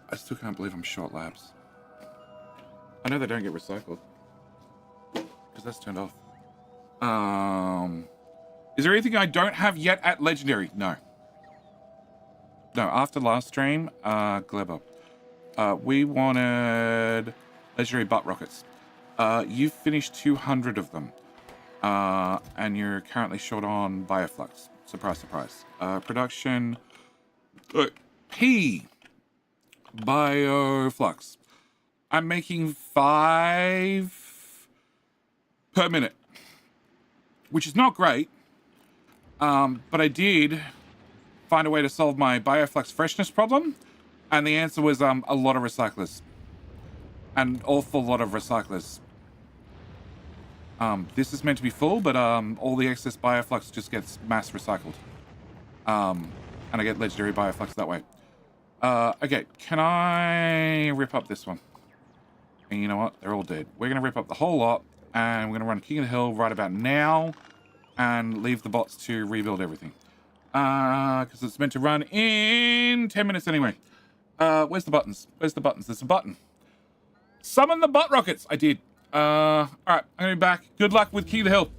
I still can't believe I'm short labs. I know they don't get recycled. Because that's turned off. Is there anything I don't have yet at Legendary? No. No, after last stream, Gleba. We wanted Legendary butt rockets. You've finished 200 of them. And you're currently short on bioflux. Surprise, surprise. Production. P. Bioflux. I'm making 5 per minute, which is not great. But I did find a way to solve my bioflux freshness problem. And the answer was a lot of recyclers. An awful lot of recyclers. This is meant to be full, but all the excess bioflux just gets mass recycled. And I get legendary bioflux that way. Okay, can I rip up this one? And you know what? They're all dead. We're going to rip up the whole lot, and we're going to run King of the Hill right about now, and leave the bots to rebuild everything. Because it's meant to run in 10 minutes anyway. Where's the buttons? Where's the buttons? There's a button. Summon the butt rockets! I did. Alright, I'm going to be back. Good luck with King of the Hill.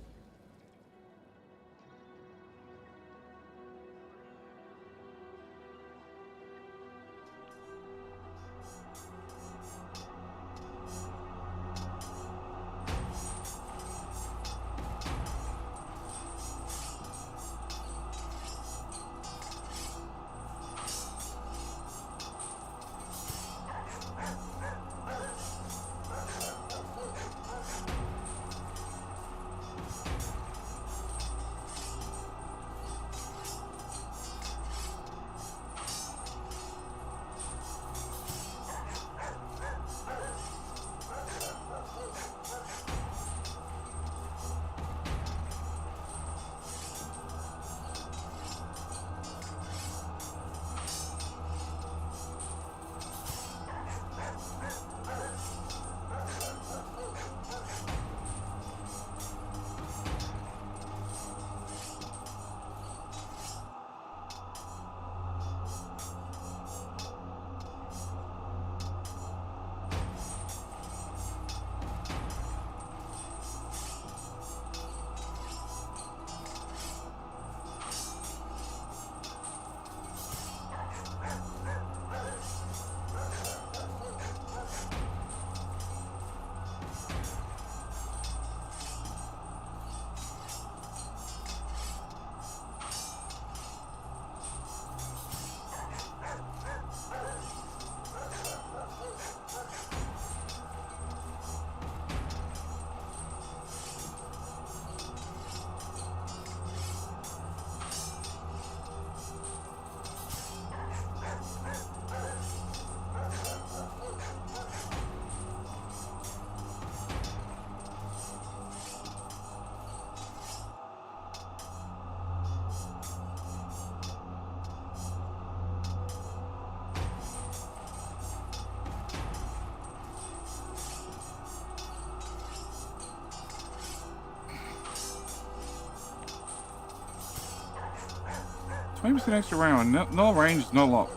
20% extra round. No range, no lock.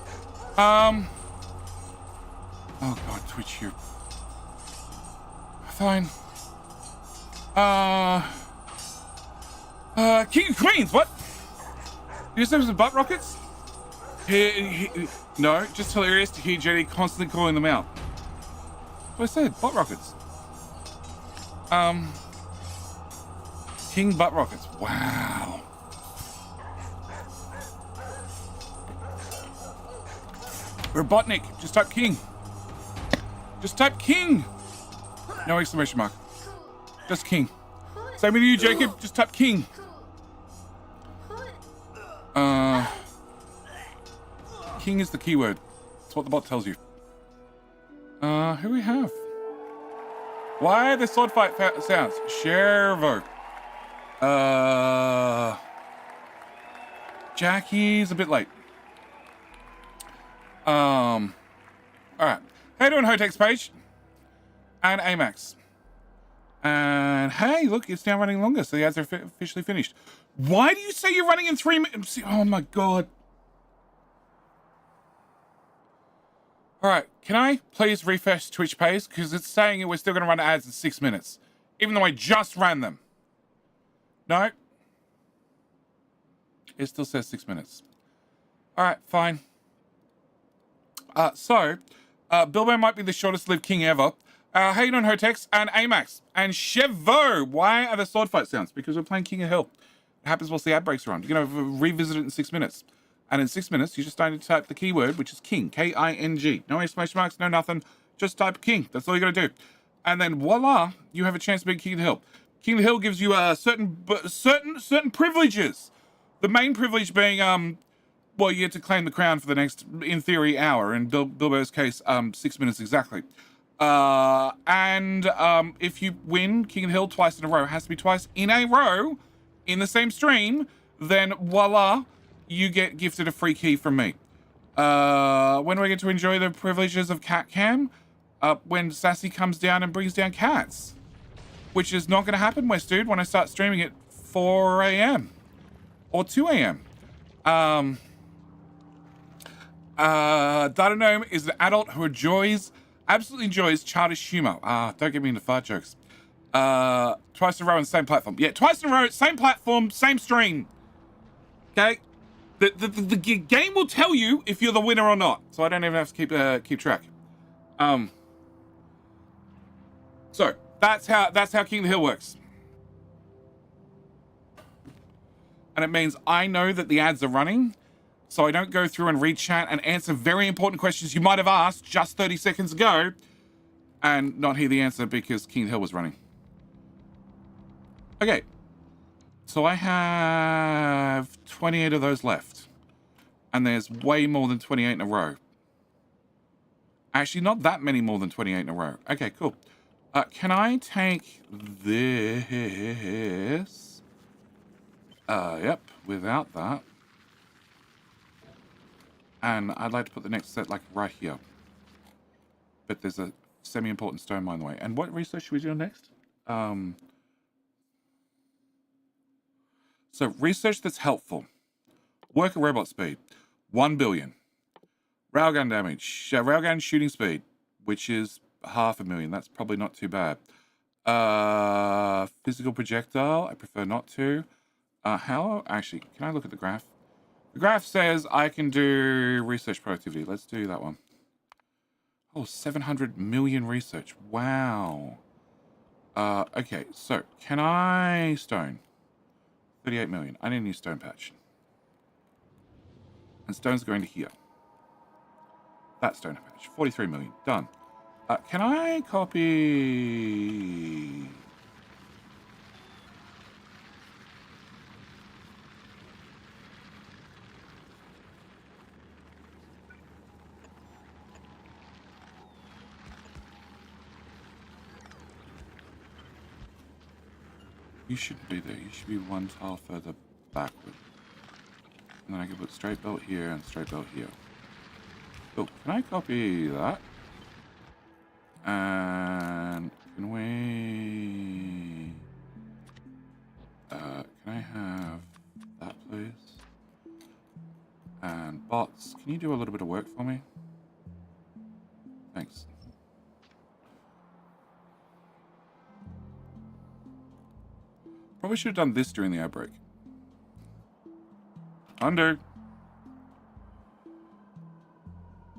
Oh god, Twitch, you. Fine. King of Queens, what? You just have some butt rockets? No, just hilarious to hear Jenny constantly calling them out. What I said, butt rockets. King butt rockets, wow. Robotnik, just type king. Just type king. No exclamation mark. Just king. Same with you, Jacob. Just type king. King is the keyword. That's what the bot tells you. Who we have? Why the sword fight sounds? Shervo. Jackie's a bit late. Alright. How you doing, Hotex Page? And Amax. And hey, look, it's now running longer, so the ads are officially finished. Why do you say you're running in 3 minutes? Oh my god. Alright, can I please refresh Twitch page? Because it's saying we're still going to run ads in 6 minutes. Even though I just ran them. No. It still says 6 minutes. Alright, fine. Bilbo might be the shortest lived king ever. How you doing, Hotex and Amax and Chevo? Why are there sword fight sounds? Because we're playing King of Hill. It happens whilst the ad breaks are on. You're going to revisit it in 6 minutes. And in 6 minutes, you just need to type the keyword, which is king, K-I-N-G. No exclamation marks, no nothing. Just type king. That's all you got to do. And then voila, you have a chance to be King of the Hill. King of the Hill gives you certain privileges. The main privilege being, well, you get to claim the crown for the next, in theory, hour. In Bilbo's case, 6 minutes exactly. And if you win King of the Hill twice in a row, it has to be twice in a row in the same stream, then voila, you get gifted a free key from me. When do I get to enjoy the privileges of Cat Cam? When Sassy comes down and brings down cats. Which is not going to happen, West Dude, when I start streaming at 4 a.m. or 2 a.m. Data Gnome is an adult who absolutely enjoys childish humor. Don't get me into fart jokes. Twice in a row on the same platform. Yeah, twice in a row, same platform, same stream. Okay? The game will tell you if you're the winner or not. So I don't even have to keep track. So that's how King of the Hill works. And it means I know that the ads are running, so I don't go through and read chat and answer very important questions you might have asked just 30 seconds ago and not hear the answer because King of the Hill was running. Okay. So I have 28 of those left. And there's way more than 28 in a row. Actually, not that many more than 28 in a row. Okay, cool. Can I take this? Yep, without that. And I'd like to put the next set, like, right here. But there's a semi-important stone mine in the way. And what research should we do next? So, research that's helpful. Worker robot speed, 1 billion. Railgun damage, railgun shooting speed, which is 500,000. That's probably not too bad. Physical projectile, I prefer not to. Actually, can I look at the graph? The graph says I can do research productivity. Let's do that one. Oh, 700 million research. Wow. Okay, so can I stone? 38 million. I need a new stone patch. And stone's going to here. That stone patch. 43 million. Done. Can I copy... You shouldn't be there. You should be one tile further backward. And then I can put straight belt here and straight belt here. Oh, can I copy that? And can we... can I have that, please? And bots, can you do a little bit of work for me? Thanks. Probably should have done this during the outbreak. Undo.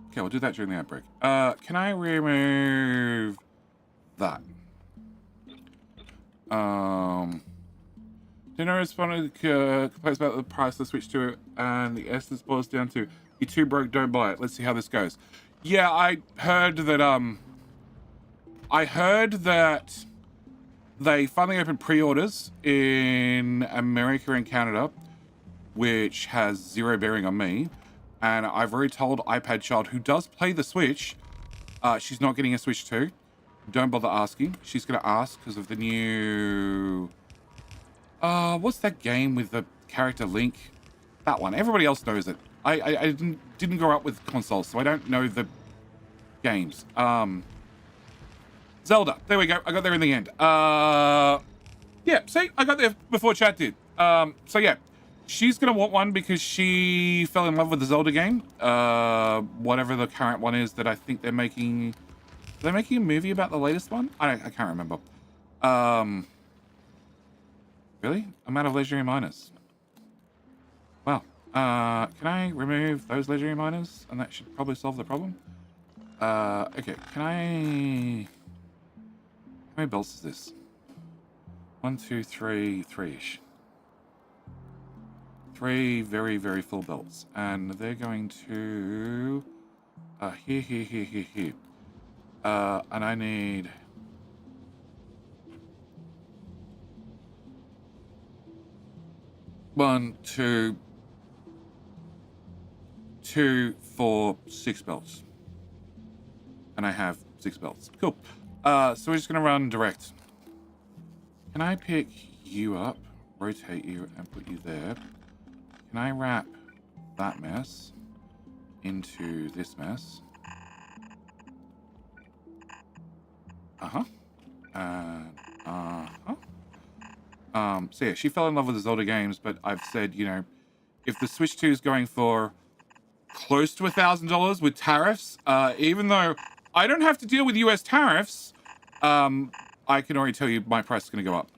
Okay, we'll do that during the outbreak. Can I remove that? Dinner responded to complaints about the price of the Switch 2 and the essence boils down to you're too broke, don't buy it. Let's see how this goes. Yeah, I heard that they finally opened pre-orders in America and Canada, which has zero bearing on me. And I've already told iPad Child, who does play the Switch, she's not getting a Switch 2. Don't bother asking. She's going to ask because of the new... what's that game with the character Link? That one. Everybody else knows it. I didn't grow up with consoles, so I don't know the games. Zelda. There we go. I got there in the end. Yeah, see? I got there before chat did. So yeah. She's going to want one because she fell in love with the Zelda game. Whatever the current one is that I think they're making... Are they making a movie about the latest one? I can't remember. Really? I'm out of legendary miners. Wow. Can I remove those legendary miners? And that should probably solve the problem. Okay. Can I... many belts is this? 1, 2, 3, 3-ish. 3 very, very full belts. And they're going to... here. And I need... 1, 2, 2, 4, 6 belts. And I have 6 belts. Cool. So we're just going to run direct. Can I pick you up, rotate you, and put you there? Can I wrap that mess into this mess? Uh-huh. And uh-huh. So yeah, she fell in love with the Zelda games, but I've said, you know, if the Switch 2 is going for close to $1,000 with tariffs, even though I don't have to deal with US tariffs, I can already tell you my price is going to go up.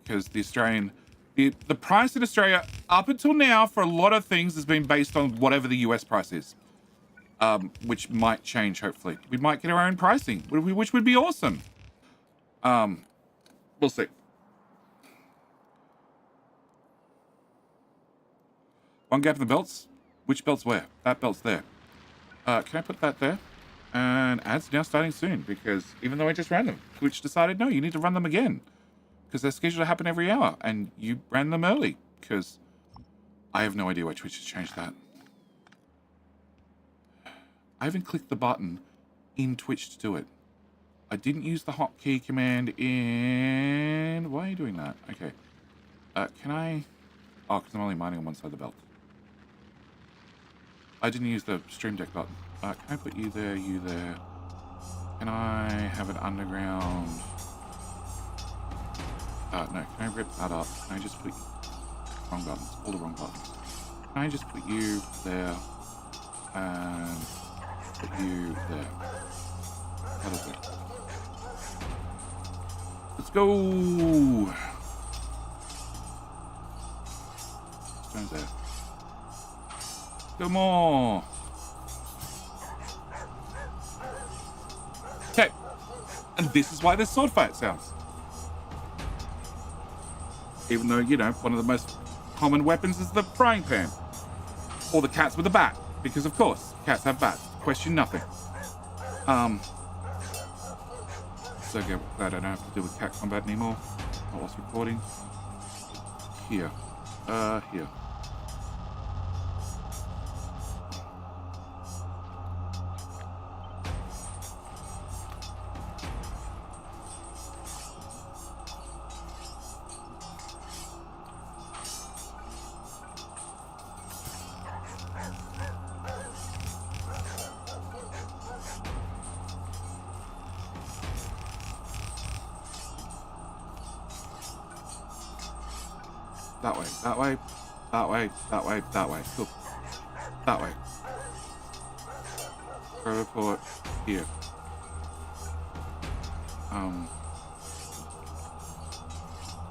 Because the Australian... The price in Australia, up until now, for a lot of things, has been based on whatever the US price is. Which might change, hopefully. We might get our own pricing, which would be awesome. We'll see. One gap in the belts? Which belt's where? That belt's there. Can I put that there? And ads now starting soon, because even though I just ran them, Twitch decided, no, you need to run them again. Because they're scheduled to happen every hour, and you ran them early, because I have no idea why Twitch has changed that. I haven't clicked the button in Twitch to do it. I didn't use the hotkey command in... Why are you doing that? Okay. Can I... Oh, because I'm only mining on one side of the belt. I didn't use the stream deck button. Can I put you there, you there? Can I have an underground... no, can I rip that up? Can I just put... Wrong buttons. All the wrong buttons. Can I just put you there? And... put you there. How does it? Let's go! Stone's there. Go more! Okay. And this is why this sword fight sounds. Even though, you know, one of the most common weapons is the frying pan. Or the cats with a bat. Because, of course, cats have bats. Question nothing. So glad I don't have to deal with cat combat anymore. Not whilst recording. Here. Here. That way, that way, that way, that way, that way. Cool. That way. Report here.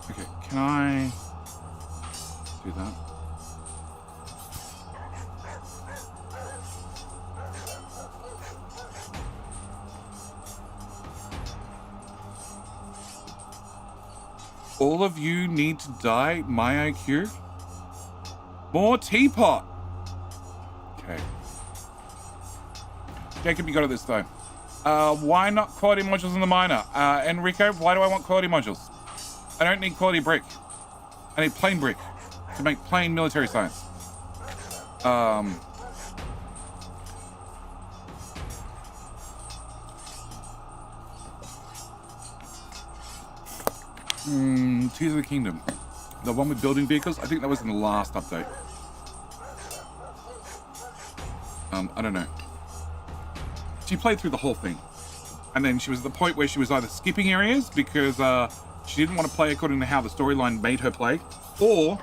Okay, can I do that? All of you need to die, my IQ? More teapot! Okay. Jacob, you got it this time. Why not quality modules in the miner? Enrico, why do I want quality modules? I don't need quality brick. I need plain brick to make plain military science. Tears of the Kingdom. The one with building vehicles? I think that was in the last update. I don't know. She played through the whole thing. And then she was at the point where she was either skipping areas because she didn't want to play according to how the storyline made her play, or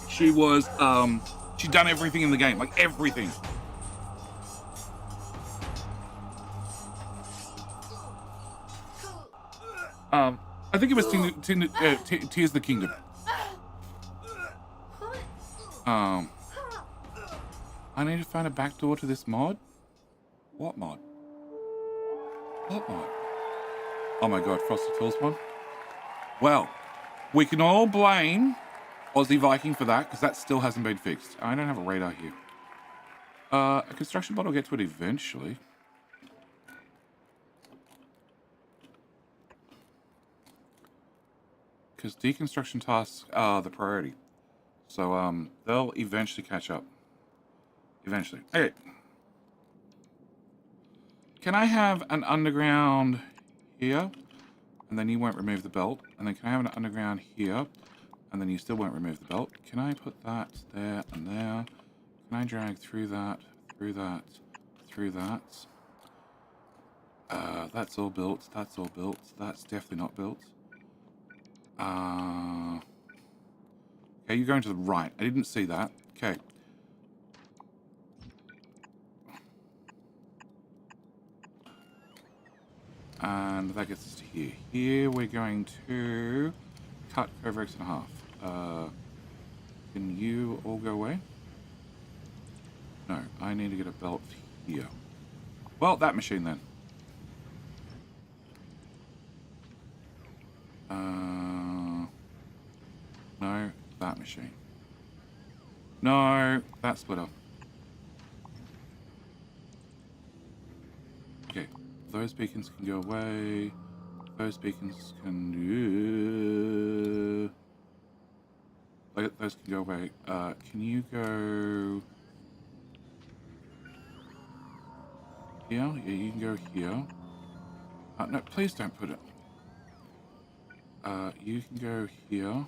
she was, she'd done everything in the game, like everything. I think it was Tears of the Kingdom. I need to find a backdoor to this mod. What mod? What mod? Oh my god, Frosty Tools one. Well, we can all blame Aussie Viking for that, because that still hasn't been fixed. I don't have a radar here. A construction bot will get to it eventually. Because deconstruction tasks are the priority. So, they'll eventually catch up. Eventually. Okay. Can I have an underground here? And then you won't remove the belt. And then can I have an underground here? And then you still won't remove the belt. Can I put that there and there? Can I drag through that, through that, through that? That's all built. That's all built. That's definitely not built. Okay, you're going to the right. I didn't see that. Okay. And that gets us to here. Here we're going to cut over X in half. Can you all go away? No, I need to get a belt here. Well, that machine then. No, that machine. No, that splitter. Okay, those beacons can go away. Those beacons can do... Those can go away. Can you go... here? Yeah, you can go here. No, please don't put it. You can go here.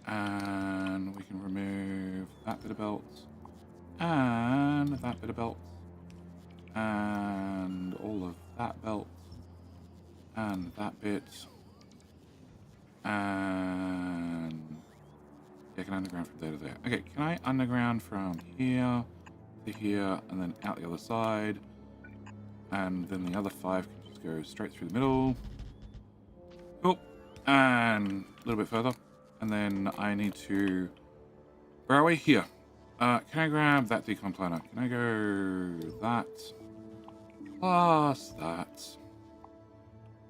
And we can remove that bit of belt. And that bit of belt. And all of that belt. And that bit. And... yeah, I can underground from there to there. Okay, can I underground from here to here and then out the other side? And then the other 5 can just go straight through the middle. Cool. And a little bit further. And then I need to... where are we? Here. Can I grab that decon planner? Can I go that? Plus that.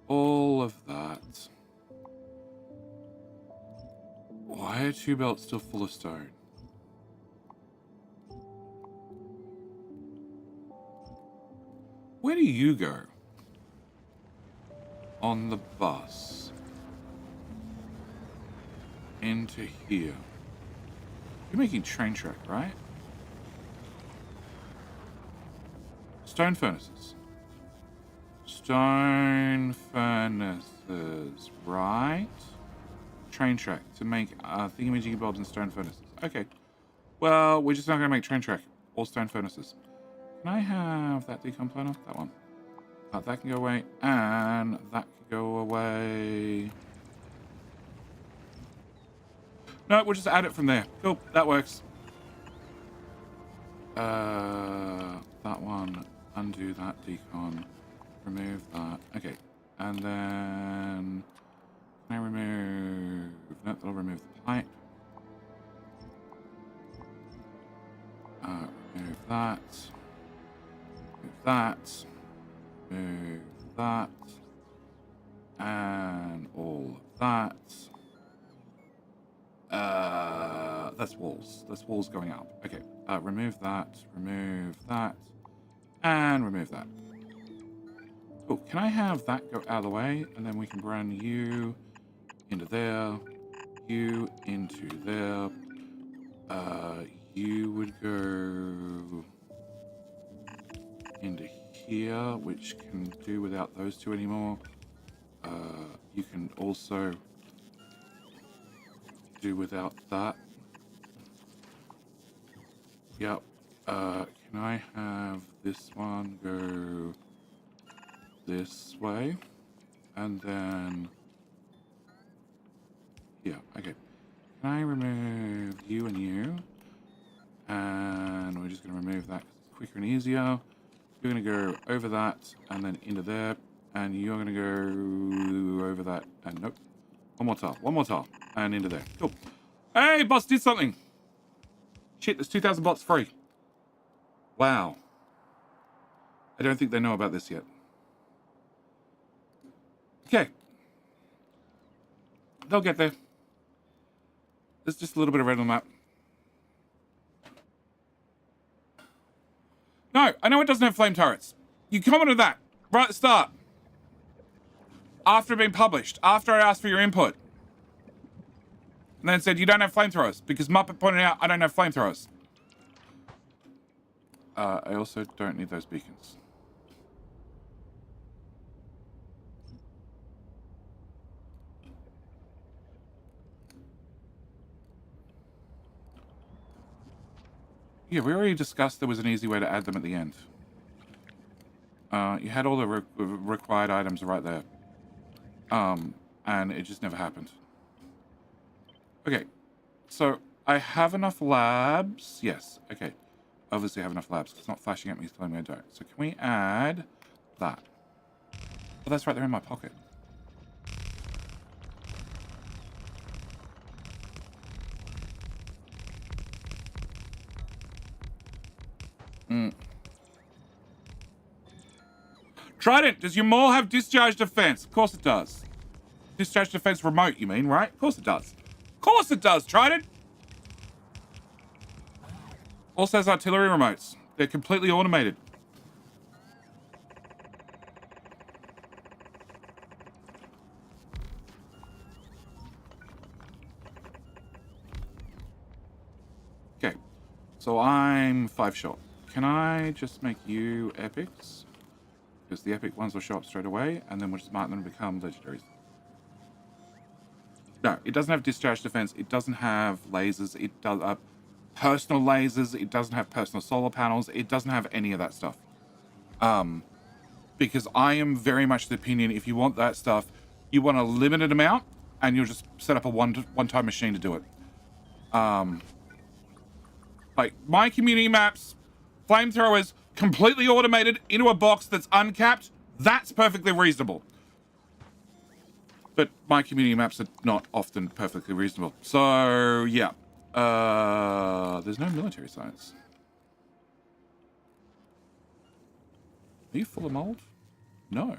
All of that. Why are 2 belts still full of stone? Where do you go? On the bus. Into here. You're making train track, right? Stone furnaces. Stone furnaces, right? Train track to make thingamajiggy bobs and stone furnaces. Okay. Well, we're just not going to make train track or stone furnaces. Can I have that decon planner? That one. That can go away, and that can go away. No, we'll just add it from there. Cool, that works. That one, undo that decon, remove that. Okay, and then can I remove? No, that'll remove the pipe. Remove that. Move that. Move that. And all of that. That's walls. That's walls going up. Okay. Remove that. Remove that. And remove that. Cool. Can I have that go out of the way? And then we can run you into there. You into there. You would go into here, which can do without those 2 anymore. You can also do without that. Yep. Can I have this one go this way? And then... yeah, okay. Can I remove you and you? And we're just going to remove that because it's quicker and easier. You're going to go over that and then into there. And you're going to go over that and nope. One more tile. And into there. Cool. Hey, boss did something. Shit, there's 2,000 bots free. Wow. I don't think they know about this yet. Okay. They'll get there. There's just a little bit of red on the map. No, I know it doesn't have flame turrets. You commented that right at the start. After it being published. After I asked for your input. And then said, you don't have flamethrowers. Because Muppet pointed out, I don't have flamethrowers. I also don't need those beacons. Yeah, we already discussed there was an easy way to add them at the end. You had all the required items right there. And it just never happened. Okay, so I have enough labs. Yes, okay. Obviously I have enough labs. It's not flashing at me, it's telling me I don't. So can we add that? Oh, that's right there in my pocket. Trident, does your mall have discharge defense? Of course it does. Discharge defense remote, you mean, right? Of course it does. Of course it does, Trident! Also has artillery remotes. They're completely automated. Okay, so I'm 5 short. Can I just make you epics? Because the epic ones will show up straight away, and then we'll just mark them to become legendaries. No, it doesn't have discharge defense. It doesn't have lasers. It does personal lasers. It doesn't have personal solar panels. It doesn't have any of that stuff. Because I am very much the opinion, if you want that stuff, you want a limited amount, and you'll just set up a one-time machine to do it. Like, my community maps, flamethrowers, completely automated into a box that's uncapped, that's perfectly reasonable. But my community maps are not often perfectly reasonable. So, yeah. There's no military science. Are you full of mold? No.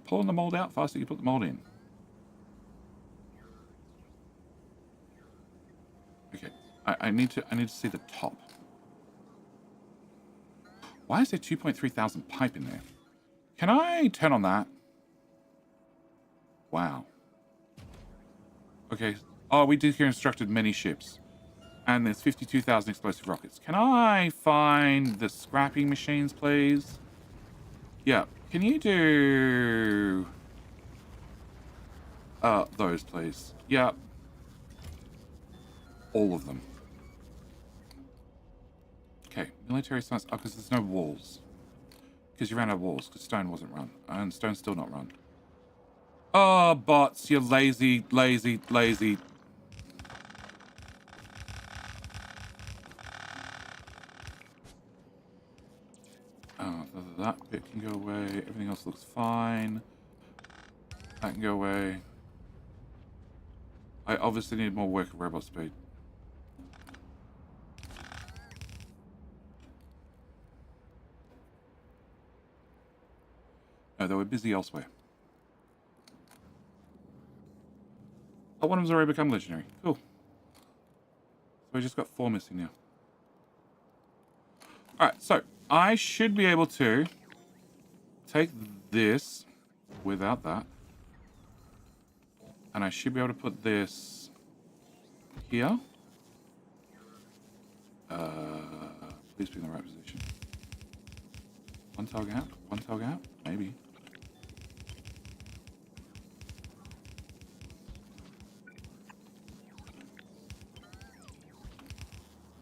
Pulling the mold out faster, you put the mold in. Okay. I need to see the top. Why is there 2.3 thousand pipe in there? Can I turn on that? Wow. Okay. Oh, we deconstructed many ships. And there's 52,000 explosive rockets. Can I find the scrapping machines, please? Yeah. Can you do... those, please. Yeah. All of them. Okay. Military science. Oh, because there's no walls. Because you ran out of walls. Because stone wasn't run. And stone's still not run. Oh, bots. You're lazy, lazy, lazy. That bit can go away. Everything else looks fine. That can go away. I obviously need more worker robot speed. No, they were busy elsewhere. Oh, one of them's already become legendary. Cool. So we just got 4 missing now. Alright, so I should be able to take this without that. And I should be able to put this here. Please be in the right position. One tile gap, maybe.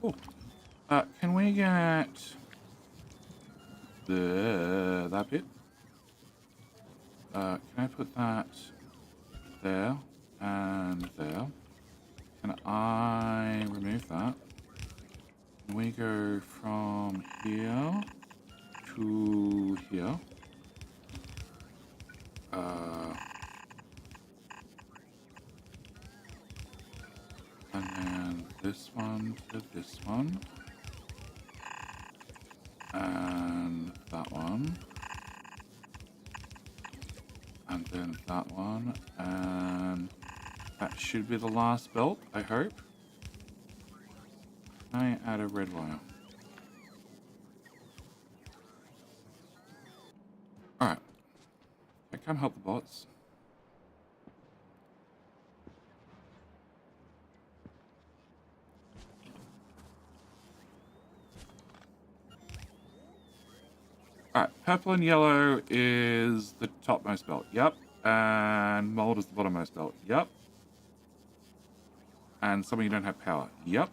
Cool. Can we get that bit? Can I put that there and there? Can I remove that? Can we go from here to here? And then this one to this one. And that one. And then that one, and that should be the last belt, I hope. Can I add a red wire? Alright. I can't help the bots. Alright, purple and yellow is the topmost belt. Yep. And mold is the bottommost belt. Yep. And some of you don't have power. Yep.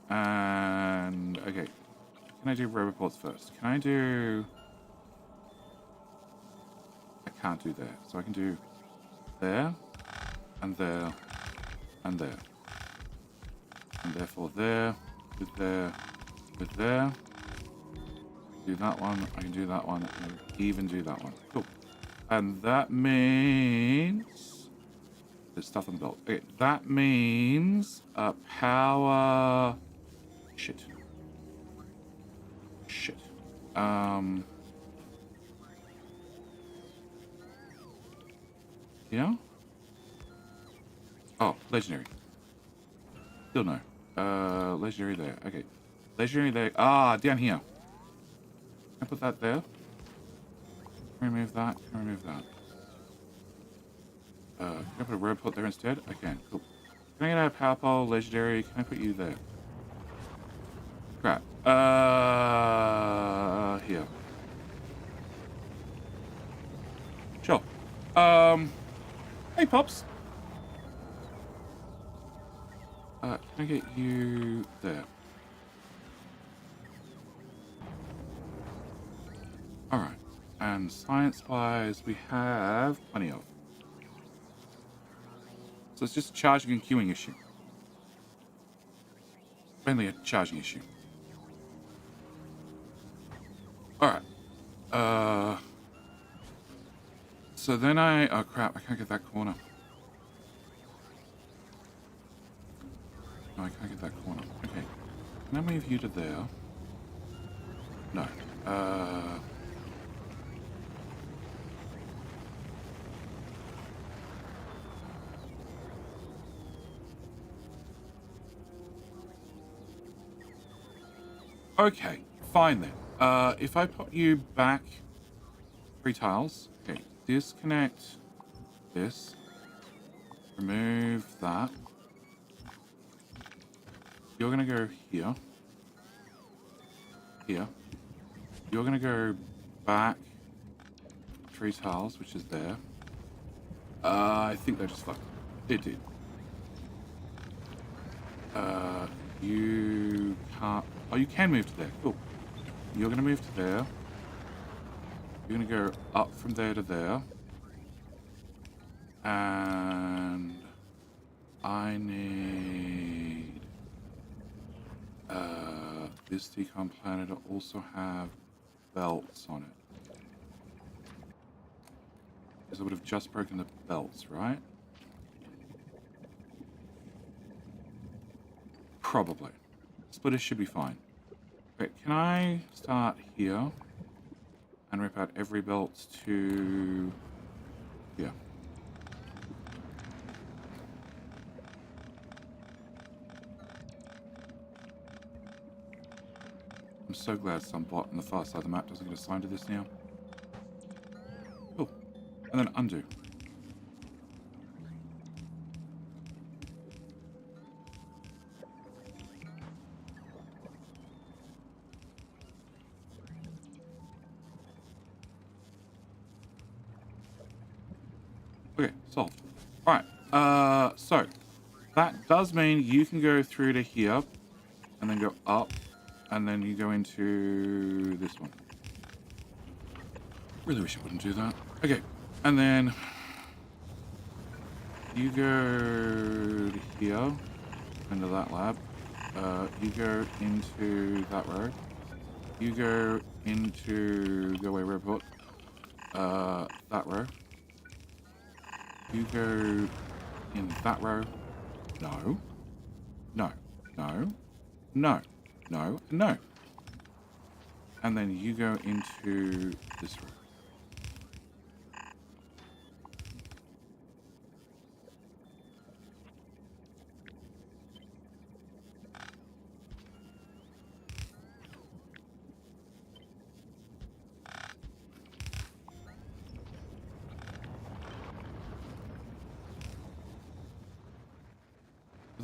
And okay. Can I do roboports first? Can I do... I can't do there. So I can do there, and there, and there. And therefore there, with there, with there. Do that one, I can do that one, and even do that one. Cool. And that means... There's stuff on the belt. Okay, that means power... Shit. Shit. Yeah? Oh, legendary. Still no. Legendary there. Okay. Legendary there. Ah, down here. Can I put that there? Remove that. Can I remove that? Can I put a robot there instead? I can. Cool. Can I get a power pole, legendary? Can I put you there? Crap. Here. Sure. Hey, Pops. Can I get you there? Alright. And science-wise, we have plenty of. So it's just a charging and queuing issue. Mainly a charging issue. Alright. So then oh crap, I can't get that corner. No, I can't get that corner. Okay. Can I move you to there? No. Okay, fine then. If I put you back 3 tiles, okay, disconnect this, remove that. You're gonna go here, here. You're gonna go back 3 tiles, which is there. I think that just fucked. It did. You can't. Oh, you can move to there. Cool. You're gonna move to there. You're gonna go up from there to there. And I need this decon planet to also have belts on it. Because I would have just broken the belts, right? Probably. Splitters should be fine. Okay, can I start here and rip out every belt to here? I'm so glad some bot on the far side of the map doesn't get assigned to this now. Cool. And then undo. Okay, solved. Alright, so that does mean you can go through to here and then go up and then you go into this one. Really wish I wouldn't do that. Okay, and then you go to here into that lab. You go into that row. You go into go away robot. That row. You go in that row. No. No. No. No. No. No. And then you go into this row.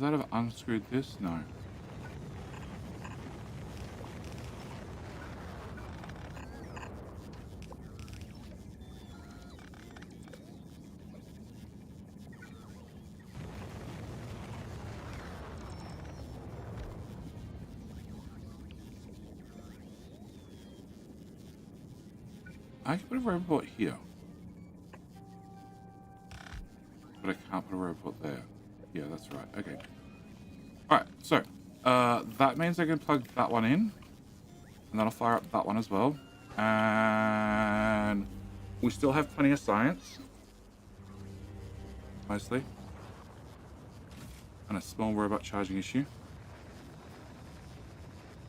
Does that have unscrewed this? No. I can put a robot here. But I can't put a robot there. Yeah, that's right. Okay. Alright, so that means I can plug that one in. And that'll fire up that one as well. And we still have plenty of science. Mostly. And a small robot charging issue.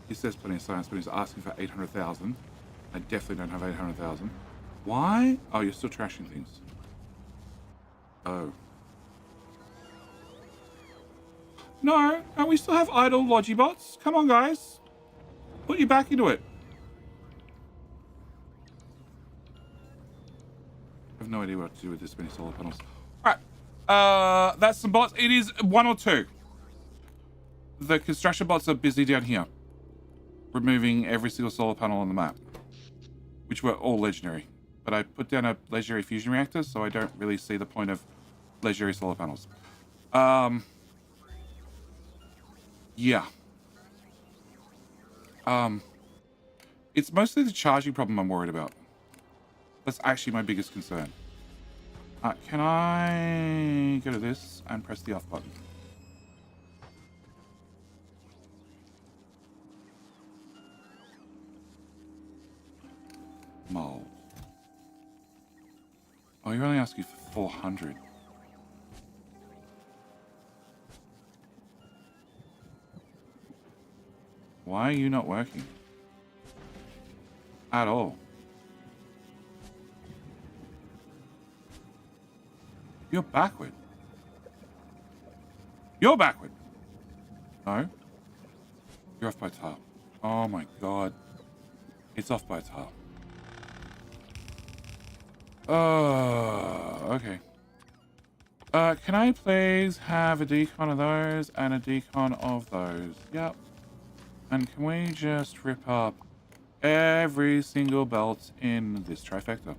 He says plenty of science, but he's asking for 800,000. I definitely don't have 800,000. Why? Oh, you're still trashing things. Oh. No, we still have idle Logibots. Come on, guys. Put your back into it. I have no idea what to do with this many solar panels. Alright. That's some bots. It is 1 or 2. The construction bots are busy down here. Removing every single solar panel on the map. Which were all legendary. But I put down a legendary fusion reactor, so I don't really see the point of legendary solar panels. Yeah. It's mostly the charging problem I'm worried about. That's actually my biggest concern. Can I go to this and press the off button? Mold. Oh, you're only asking for 400. Why are you not working? At all. You're backward. You're backward. No. You're off by a tile. Oh my god. It's off by a tile. Oh, okay. Can I please have a decon of those and a decon of those? Yep. And can we just rip up every single belt in this trifecta?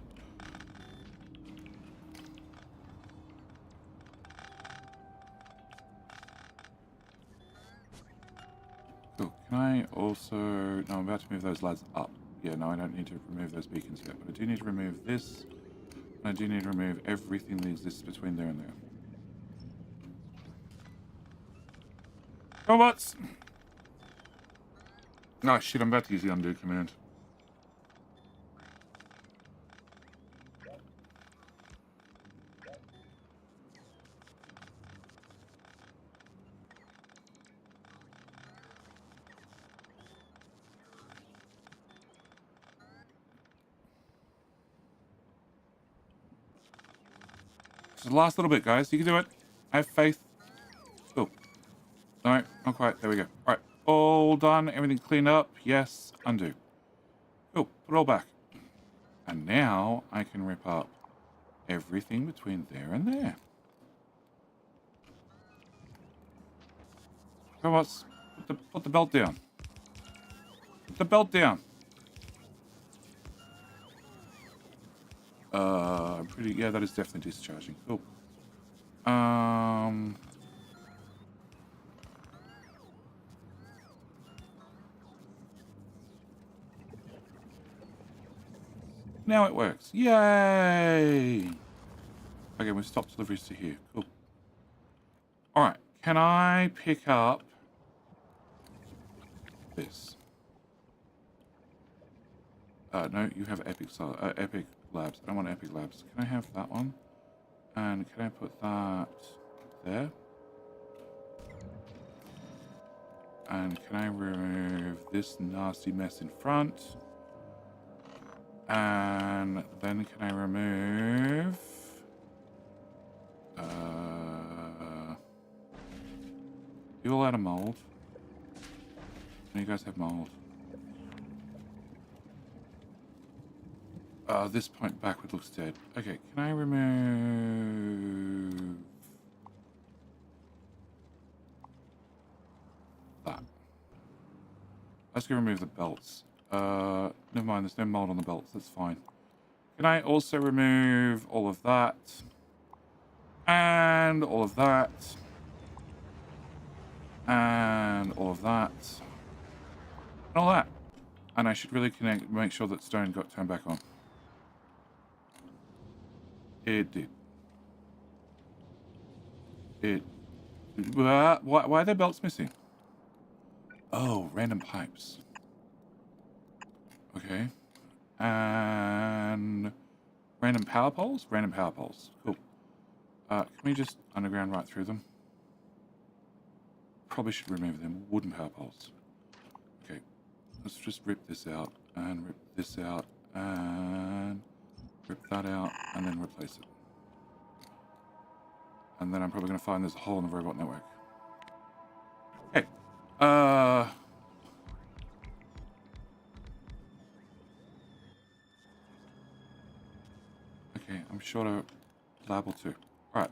Cool. Can I also... No, I'm about to move those lads up. Yeah, no, I don't need to remove those beacons yet. But I do need to remove this. And I do need to remove everything that exists between there and there. Robots! Oh shit, I'm about to use the undo command. Just the last little bit, guys. You can do it. Have faith. Cool. No, not quite. There we go. Alright. All done. Everything cleaned up. Yes. Undo. Cool. Put it all back. And now I can rip up everything between there and there. Robots, put the belt down. Put the belt down. Pretty, yeah, that is definitely discharging. Cool. Now it works. Yay! Okay, we've stopped deliveries to here. Cool. Alright, can I pick up this? No, you have Epic Labs. I don't want Epic Labs. Can I have that one? And can I put that there? And can I remove this nasty mess in front? And then can I remove... you all out of mold? No, you guys have mold. This point backward looks dead. Okay, can I remove... that. Let's go remove the belts. Never mind, there's no mold on the belts. That's fine. Can I also remove all of that? And all of that. And all of that. And all that. And I should really make sure that stone got turned back on. It did. Why are their belts missing? Oh, random pipes. Okay. And random power poles? Random power poles. Cool. Can we just underground right through them? Probably should remove them. Wooden power poles. Okay. Let's just rip this out and rip this out and rip that out and then replace it. And then I'm probably going to find there's a hole in the robot network. Okay. Okay, I'm short of level 2. Alright.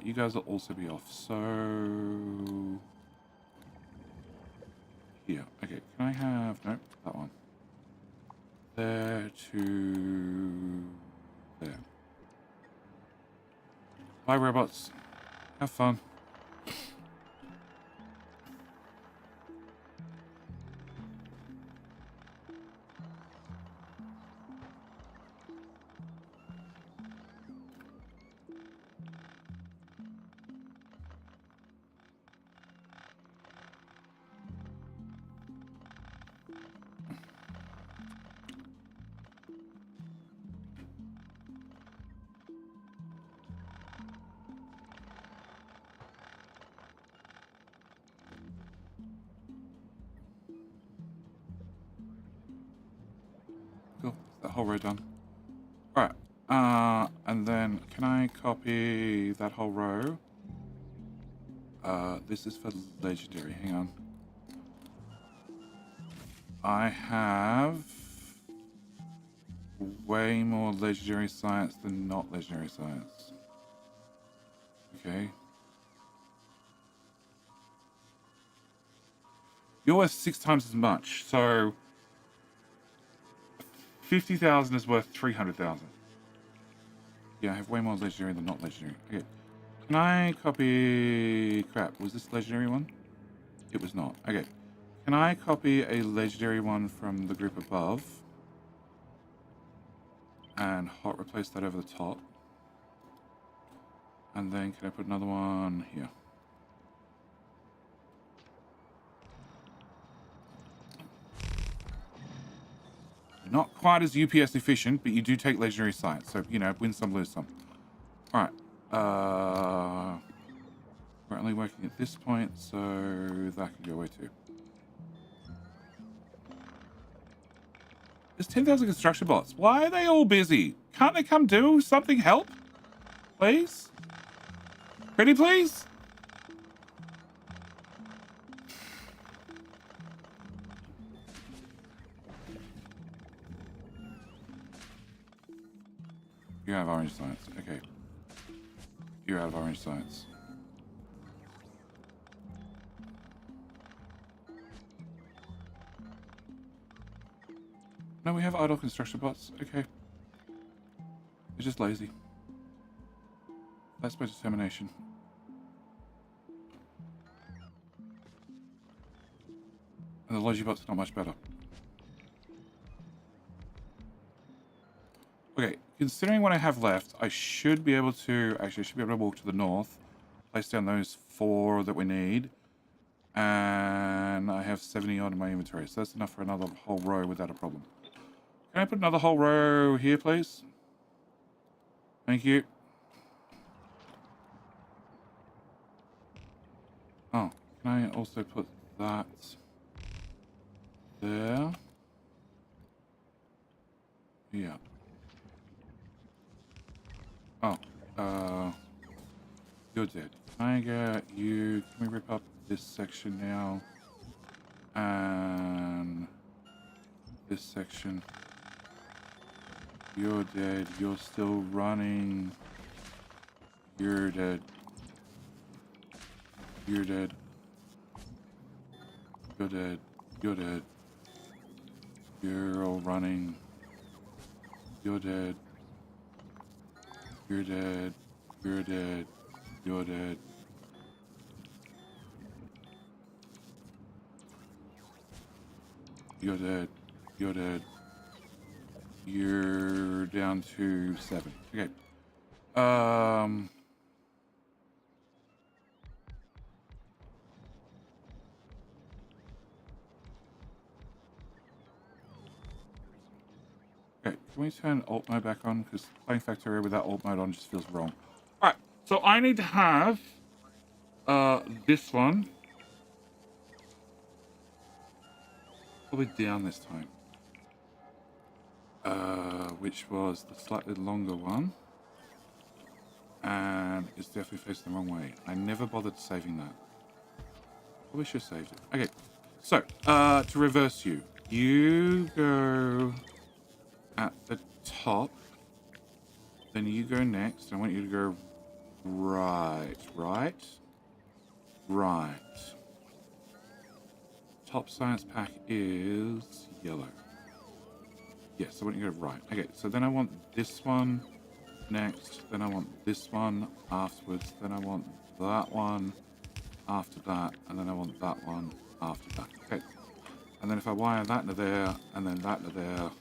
You guys will also be off. So... here. Okay, can I have... Nope, that one. There to... there. Bye, robots. Have fun. Cool. That whole row done. Alright. And then can I copy that whole row? This is for legendary. Hang on. I have way more legendary science than not legendary science. Okay. You're worth 6 times as much, so 50,000 is worth 300,000. Yeah, I have way more legendary than not legendary. Okay. Can I copy... crap, was this legendary one? It was not. Okay. Can I copy a legendary one from the group above? And hot replace that over the top. And then can I put another one here? Not quite as UPS efficient, but you do take legendary science. So, you know, win some, lose some. Alright. We're only working at this point, so that can go away too. There's 10,000 construction bots. Why are they all busy? Can't they come do something? Help? Please? Pretty please? You have orange science. Okay. You're out of orange science. No, we have idle construction bots. Okay. They're just lazy. That's my determination. And the logi bots are not much better. Okay, considering what I have left, I should be able to... actually, I should be able to walk to the north. Place down those 4 that we need. And I have 70 odd in my inventory. So that's enough for another whole row without a problem. Can I put another whole row here, please? Thank you. Oh, can I also put that there? Yeah. Oh, you're dead. Can I get you? Can we rip up this section now? And this section. You're dead. You're still running. You're dead. You're dead. You're dead. You're dead. You're all running. You're dead. You're dead. You're dead. You're dead. You're dead. You're dead. You're down to 7. Okay. Okay, can we turn alt mode back on? Because playing Factorio without alt mode on just feels wrong. Alright, so I need to have this one probably down this time. Which was the slightly longer one. And it's definitely facing the wrong way. I never bothered saving that. Probably should have saved it. Okay, so to reverse you. You go at the top. Then you go next. I want you to go right. Top science pack is yellow. Yes, I want you to go right. Okay, so then I want this one next. Then I want this one afterwards. Then I want that one after that. And then I want that one after that. Okay. And then if I wire that into there, and then that into there,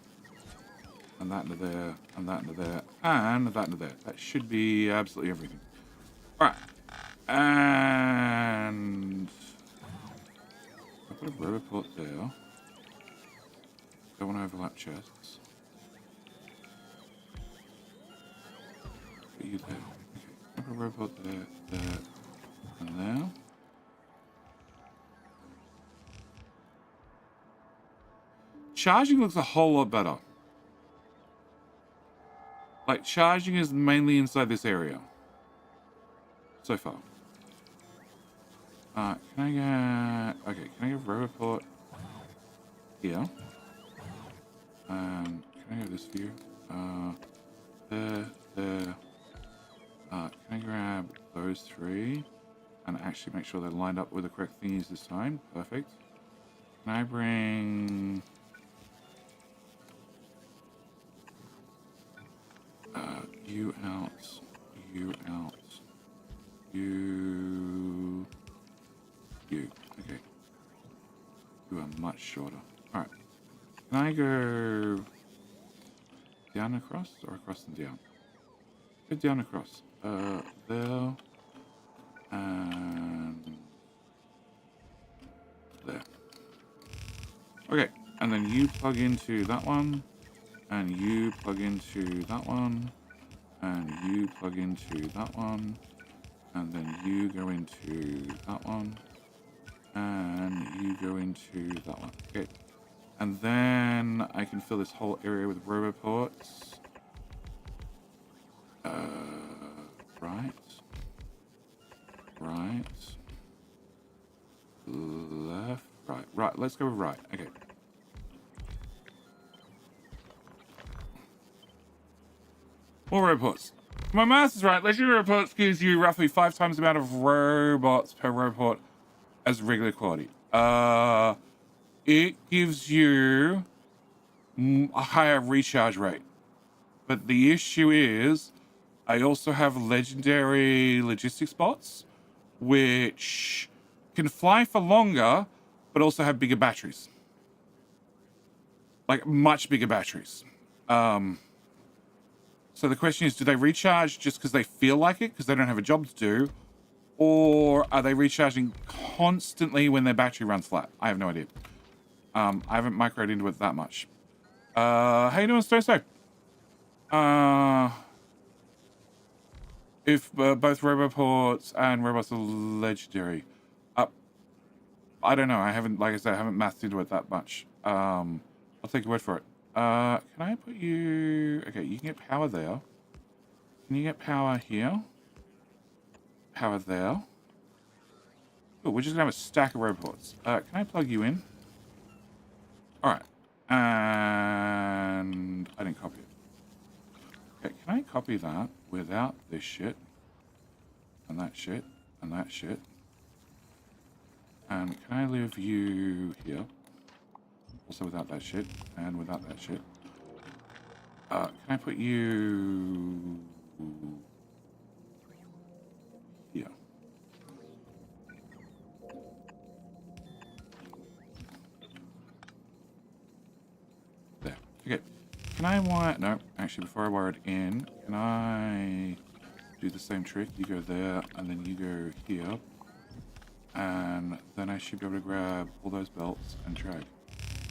and that into there, and that into there, and that into there. That should be absolutely everything. Alright. And I put a roboport there. Don't want to overlap chests. Put you there. Okay. I put a roboport there, and there. Charging looks a whole lot better. Like, charging is mainly inside this area. So far. Can I get... Okay, can I get roboport here? Can I get this view? There. Can I grab those 3? And actually make sure they're lined up with the correct thingies this time. Perfect. Can I bring... you out, you out, you, okay. You are much shorter. Alright. Can I go down across or across and down? Go down across. There. And there. Okay. And then you plug into that one. And you plug into that one. And you plug into that one. And then you go into that one. And you go into that one. Okay. And then I can fill this whole area with roboports. Right. Left. Right. Let's go right. Okay. More robots. My math is right. Legendary robots gives you roughly 5 times the amount of robots per robot as regular quality. It gives you a higher recharge rate. But the issue is, I also have legendary logistics bots, which can fly for longer, but also have bigger batteries. Like, much bigger batteries. So the question is, do they recharge just because they feel like it, because they don't have a job to do? Or are they recharging constantly when their battery runs flat? I have no idea. I haven't microed into it that much. How you doing, Stone? If both roboports and robots are legendary. I don't know. I haven't, like I said, I haven't mathed into it that much. I'll take your word for it. Can I put you... Okay, you can get power there. Can you get power here? Power there. Oh, we're just gonna have a stack of roboports. Can I plug you in? Alright. And... I didn't copy it. Okay, can I copy that without this shit? And that shit? And that shit? And can I leave you here? Also without that shit, and without that shit. Can I put you here? There. Okay. Can I wire? No, actually, before I wire it in, can I do the same trick? You go there, and then you go here. And then I should be able to grab all those belts and drag.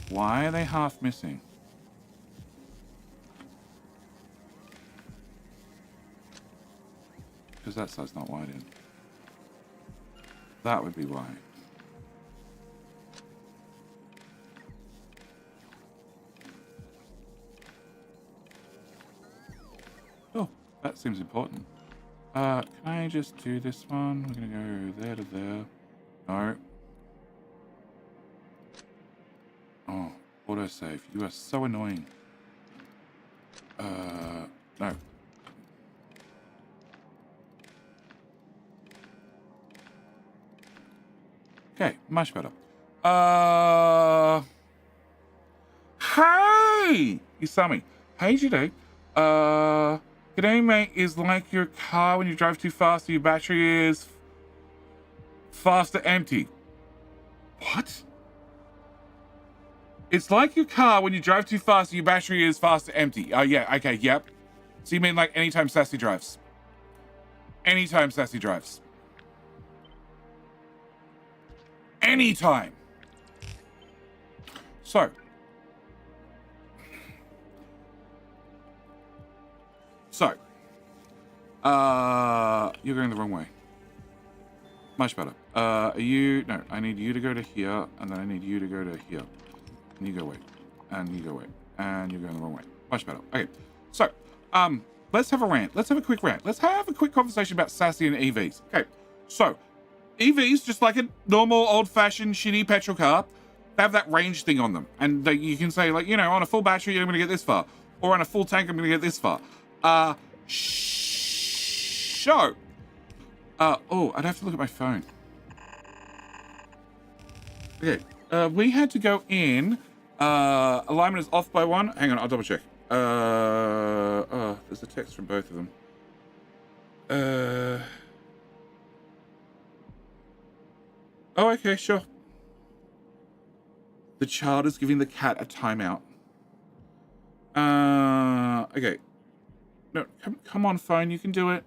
Why are they half missing? Because that side's not wired in. That would be why. Oh, that seems important. Can I just do this one? We're gonna go there to there. No. Oh, autosave. You are so annoying. No. Okay, much better. Hey! You saw me. Hey, Judy. G'day, mate, is like your car when you drive too fast, so your battery is faster empty. What? It's like your car when you drive too fast, your battery is faster empty. Oh, yeah, okay, yep. So you mean like anytime Sassy drives? Anytime Sassy drives. Anytime. So. You're going the wrong way. Much better. Are you, no, I need you to go to here, and then I need you to go to here. And you go away. And you go away. And you're going the wrong way. Much better. Okay. So, let's have a rant. Let's have a quick rant. Let's have a quick conversation about Sassy and EVs. Okay. So, EVs, just like a normal old-fashioned shitty petrol car, they have that range thing on them. And you can say, like, you know, on a full battery, I'm going to get this far. Or on a full tank, I'm going to get this far. Oh, I'd have to look at my phone. Okay. We had to go in. Alignment is off by 1. Hang on, I'll double check. There's a text from both of them. Oh, okay, sure. The child is giving the cat a timeout. Okay. No, come on, phone, you can do it.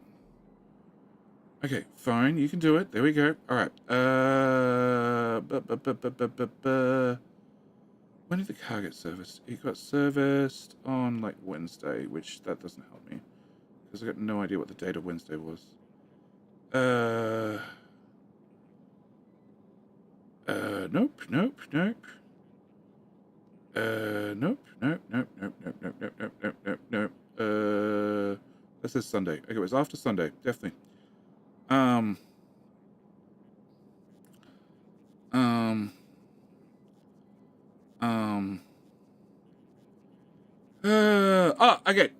Okay, phone, you can do it. There we go. All right. When did the car get serviced? It got serviced on, like, Wednesday, which that doesn't help me. Because I got no idea what the date of Wednesday was. Nope. Nope. That says Sunday. Okay, it was after Sunday, definitely. Okay.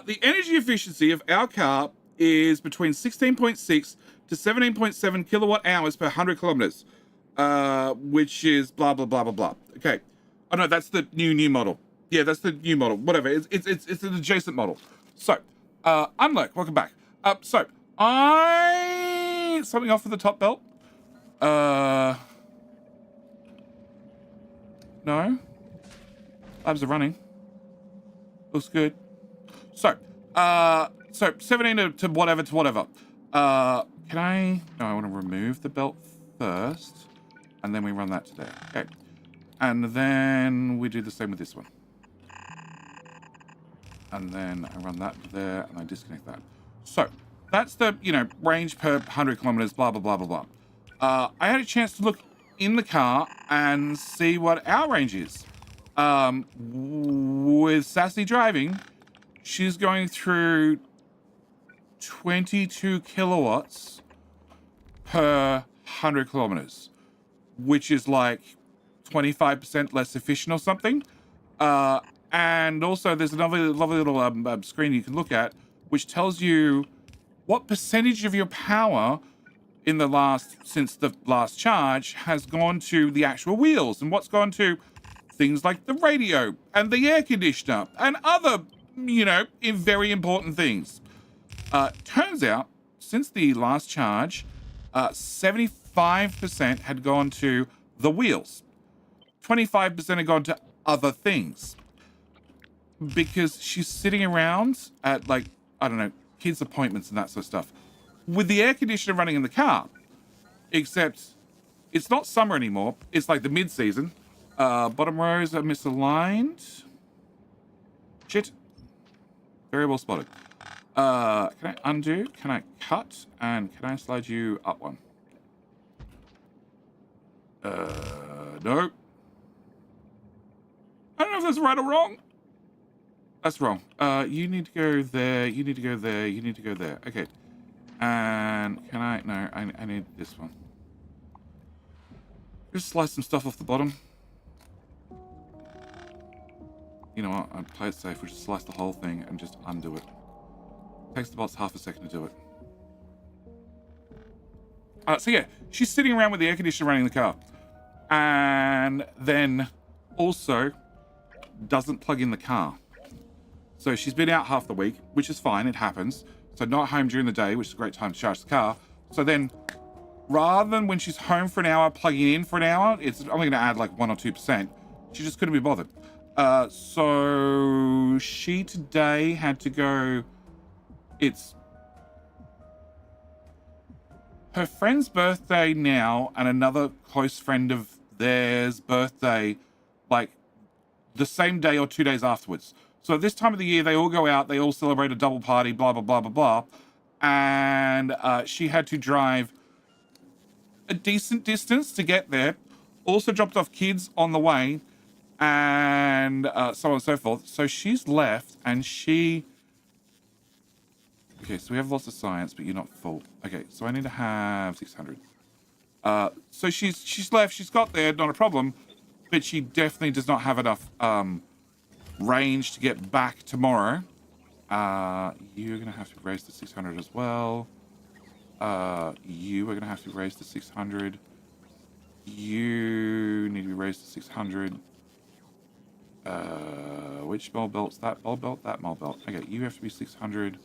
The energy efficiency of our car is between 16.6 to 17.7 kilowatt hours per 100 kilometers, which is blah, blah, blah, blah, blah. Okay. Oh, no, that's the new model. Yeah, that's the new model. Whatever. It's an adjacent model. So, Unlurk, welcome back. Something off with the top belt? No. Labs are running. Looks good. So 17 to whatever. Can I? No, I want to remove the belt first, and then we run that to there. Okay. And then we do the same with this one. And then I run that to there, and I disconnect that. So that's the, range per 100 kilometers, blah, blah, blah, blah, blah. I had a chance to look in the car and see what our range is. With Sassy driving, she's going through 22 kilowatts per 100 kilometers, which is like 25% less efficient or something. And also there's another lovely little screen you can look at, which tells you what percentage of your power since the last charge has gone to the actual wheels. And what's gone to things like the radio and the air conditioner and other, very important things. Turns out, since the last charge, 75% had gone to the wheels. 25% had gone to other things. Because she's sitting around at, like, I don't know, kids' appointments and that sort of stuff, with the air conditioner running in the car. Except it's not summer anymore. It's like the mid-season. Bottom rows are misaligned. Shit. Very well spotted. Can I undo? Can I cut? And can I slide you up one? No. I don't know if that's right or wrong. That's wrong. You need to go there. You need to go there. You need to go there. Okay. And can I? No, I need this one. Just slice some stuff off the bottom. You know what? I'll play it safe. We'll just slice the whole thing and just undo it. Takes the bots half a second to do it. So yeah, she's sitting around with the air conditioner running in the car. And then also doesn't plug in the car. So she's been out half the week, which is fine. It happens. So not home during the day, which is a great time to charge the car. So then rather than when she's home for an hour, plugging in for an hour, it's only going to add like 1 or 2%. She just couldn't be bothered. So she today had to go. It's her friend's birthday now and another close friend of theirs' birthday, like the same day or 2 days afterwards. So at this time of the year, they all go out, they all celebrate a double party, blah, blah, blah, blah, blah. And she had to drive a decent distance to get there. Also dropped off kids on the way and so on and so forth. So she's left and she... Okay, so we have lots of science, but you're not full. Okay, so I need to have 600. So she's left, she's got there, not a problem, but she definitely does not have enough range to get back tomorrow. You're going to have to raise to 600 as well. You are going to have to raise to 600. You need to be raised to 600. Which ball belt's that ball belt? That ball belt. Okay, you have to be 600.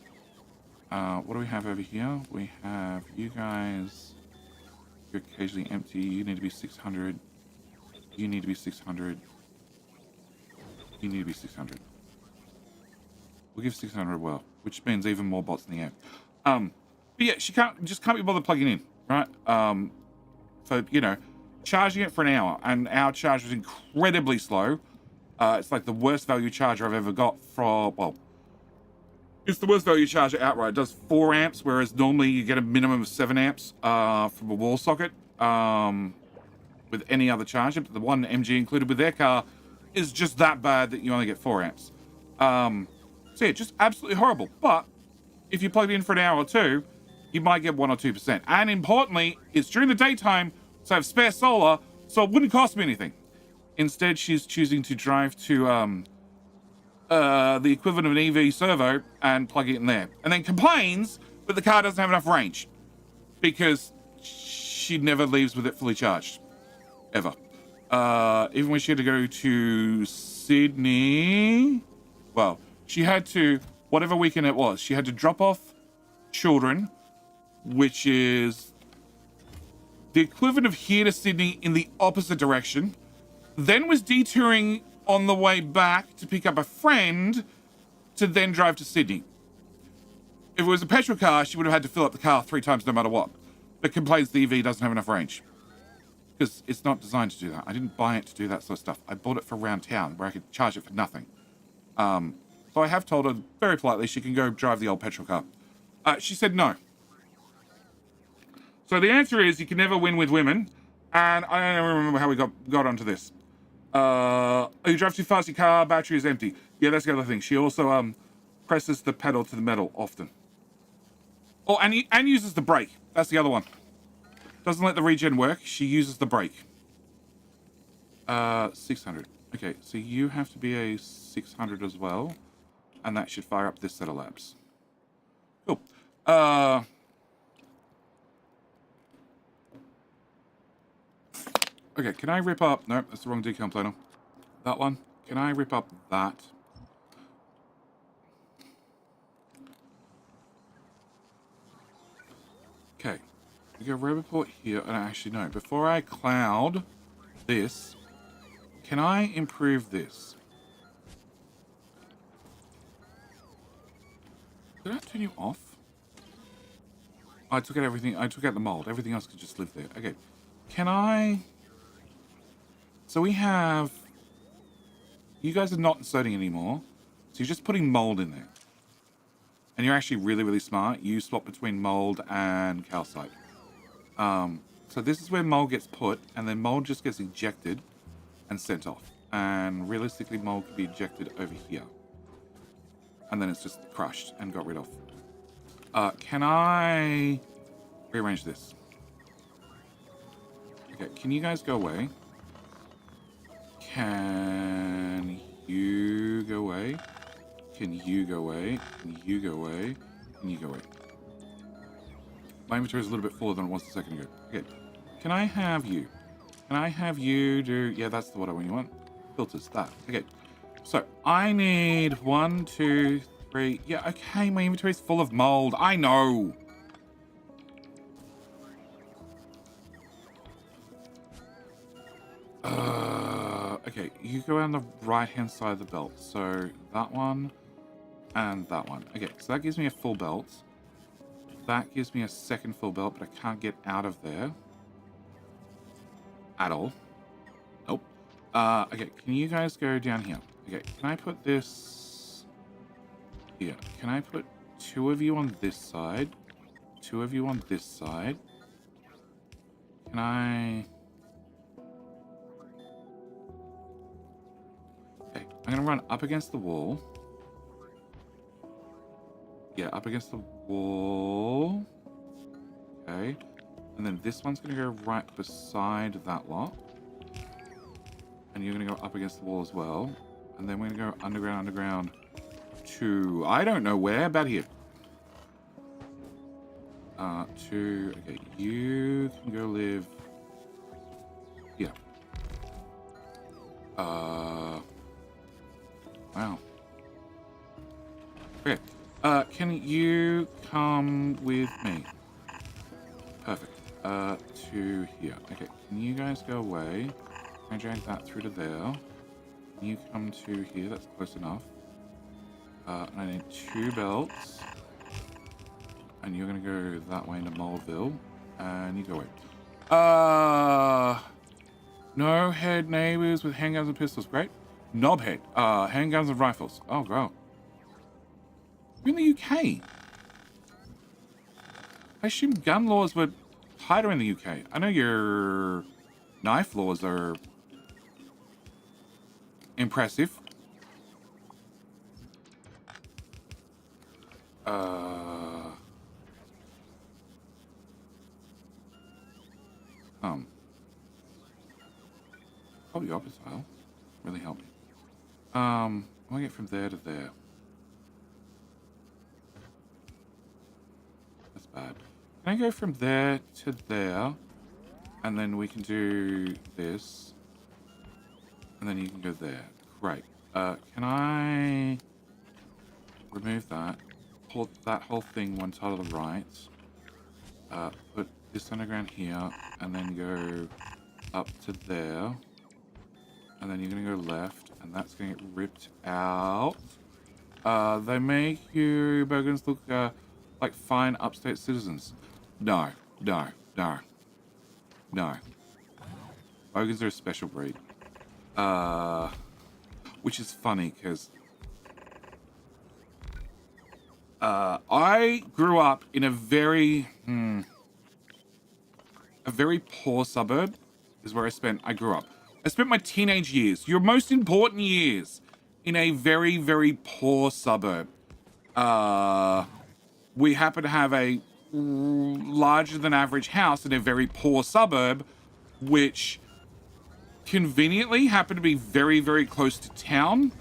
What do we have over here? We have you guys. You're occasionally empty. You need to be 600. You need to be 600. You need to be 600. We'll give 600 well, which means even more bots in the air. But yeah, she can't be bothered plugging in, right? So, charging it for an hour, and our charge was incredibly slow. It's like the worst value charger I've ever got for, well, it's the worst value charger outright. It does 4 amps, whereas normally you get a minimum of 7 amps from a wall socket with any other charger. But the one MG included with their car is just that bad that you only get 4 amps. So yeah, just absolutely horrible. But if you plug it in for an hour or two, you might get 1 or 2%. And importantly, it's during the daytime, so I have spare solar, so it wouldn't cost me anything. Instead, she's choosing to drive to the equivalent of an EV servo and plug it in there. And then complains that the car doesn't have enough range because she never leaves with it fully charged. Ever. Even when she had to go to Sydney, well, she had to, whatever weekend it was, she had to drop off children, which is the equivalent of here to Sydney in the opposite direction, then was detouring on the way back to pick up a friend to then drive to Sydney. If it was a petrol car, she would have had to fill up the car 3 times no matter what, but complains the EV doesn't have enough range. Because it's not designed to do that. I didn't buy it to do that sort of stuff. I bought it for around town where I could charge it for nothing. So I have told her very politely she can go drive the old petrol car. She said no. So the answer is you can never win with women. And I don't remember how we got onto this. You drive too fast, your car battery is empty. Yeah, that's the other thing. She also presses the pedal to the metal often. Oh, and uses the brake. That's the other one. Doesn't let the regen work. She uses the brake. 600. Okay, so you have to be a 600 as well. And that should fire up this set of labs. Cool. Okay, can I rip up... Nope, that's the wrong decon planer. That one. Can I rip up that? Okay. We go Roboport here. And actually, no. Before I cloud this, can I improve this? Did I turn you off? I took out everything. I took out the mold. Everything else could just live there. Okay. Can I... So we have... You guys are not inserting anymore. So you're just putting mold in there. And you're actually really, really smart. You swap between mold and calcite. So this is where mold gets put. And then mold just gets ejected and sent off. And realistically, mold can be ejected over here. And then it's just crushed and got rid of. Can I rearrange this? Okay, can you guys go away? Can you go away? Can you go away? Can you go away? Can you go away? My inventory is a little bit fuller than it was a second ago. Okay, can I have you? Can I have you do... Yeah, that's the what I want. Filters, that. Okay, so I need 1, 2, 3... Yeah, okay, my inventory is full of mold. I know. Okay, you go on the right-hand side of the belt. So that one and that one. Okay, so that gives me a full belt. That gives me a second full belt, but I can't get out of there at all. Nope. Okay, can you guys go down here? Okay, can I put this here? Can I put 2 of you on this side? 2 of you on this side? Can I... Okay, I'm gonna run up against the wall. Yeah, up against the wall. Okay. And then this one's gonna go right beside that lot. And you're gonna go up against the wall as well. And then we're gonna go underground to... I don't know where, about here. To... Okay, you can go live... here. Wow. Okay. Can you come with me? Perfect. To here. Okay, can you guys go away? Can I drag that through to there? Can you come to here? That's close enough. And I need 2 belts. And you're gonna go that way into Moldville. And you go away. No head neighbors with handguns and pistols. Great. Knobhead. Handguns and rifles. Oh, bro. You're in the UK. I assume gun laws were tighter in the UK. I know your knife laws are impressive. Probably opposite aisle. Really help me. I get from there to there. That's bad. Can I go from there to there? And then we can do this. And then you can go there. Great. Can I remove that? Put that whole thing one side of the right. Put this underground here. And then go up to there. And then you're going to go left. And that's going to get ripped out. They make you Bogans look like fine upstate citizens. No. Bogans are a special breed. Which is funny because I grew up in a very poor suburb is where I grew up. I spent my teenage years, your most important years, in a very, very poor suburb. We happen to have a larger than average house in a very poor suburb, which conveniently happened to be very, very close to town,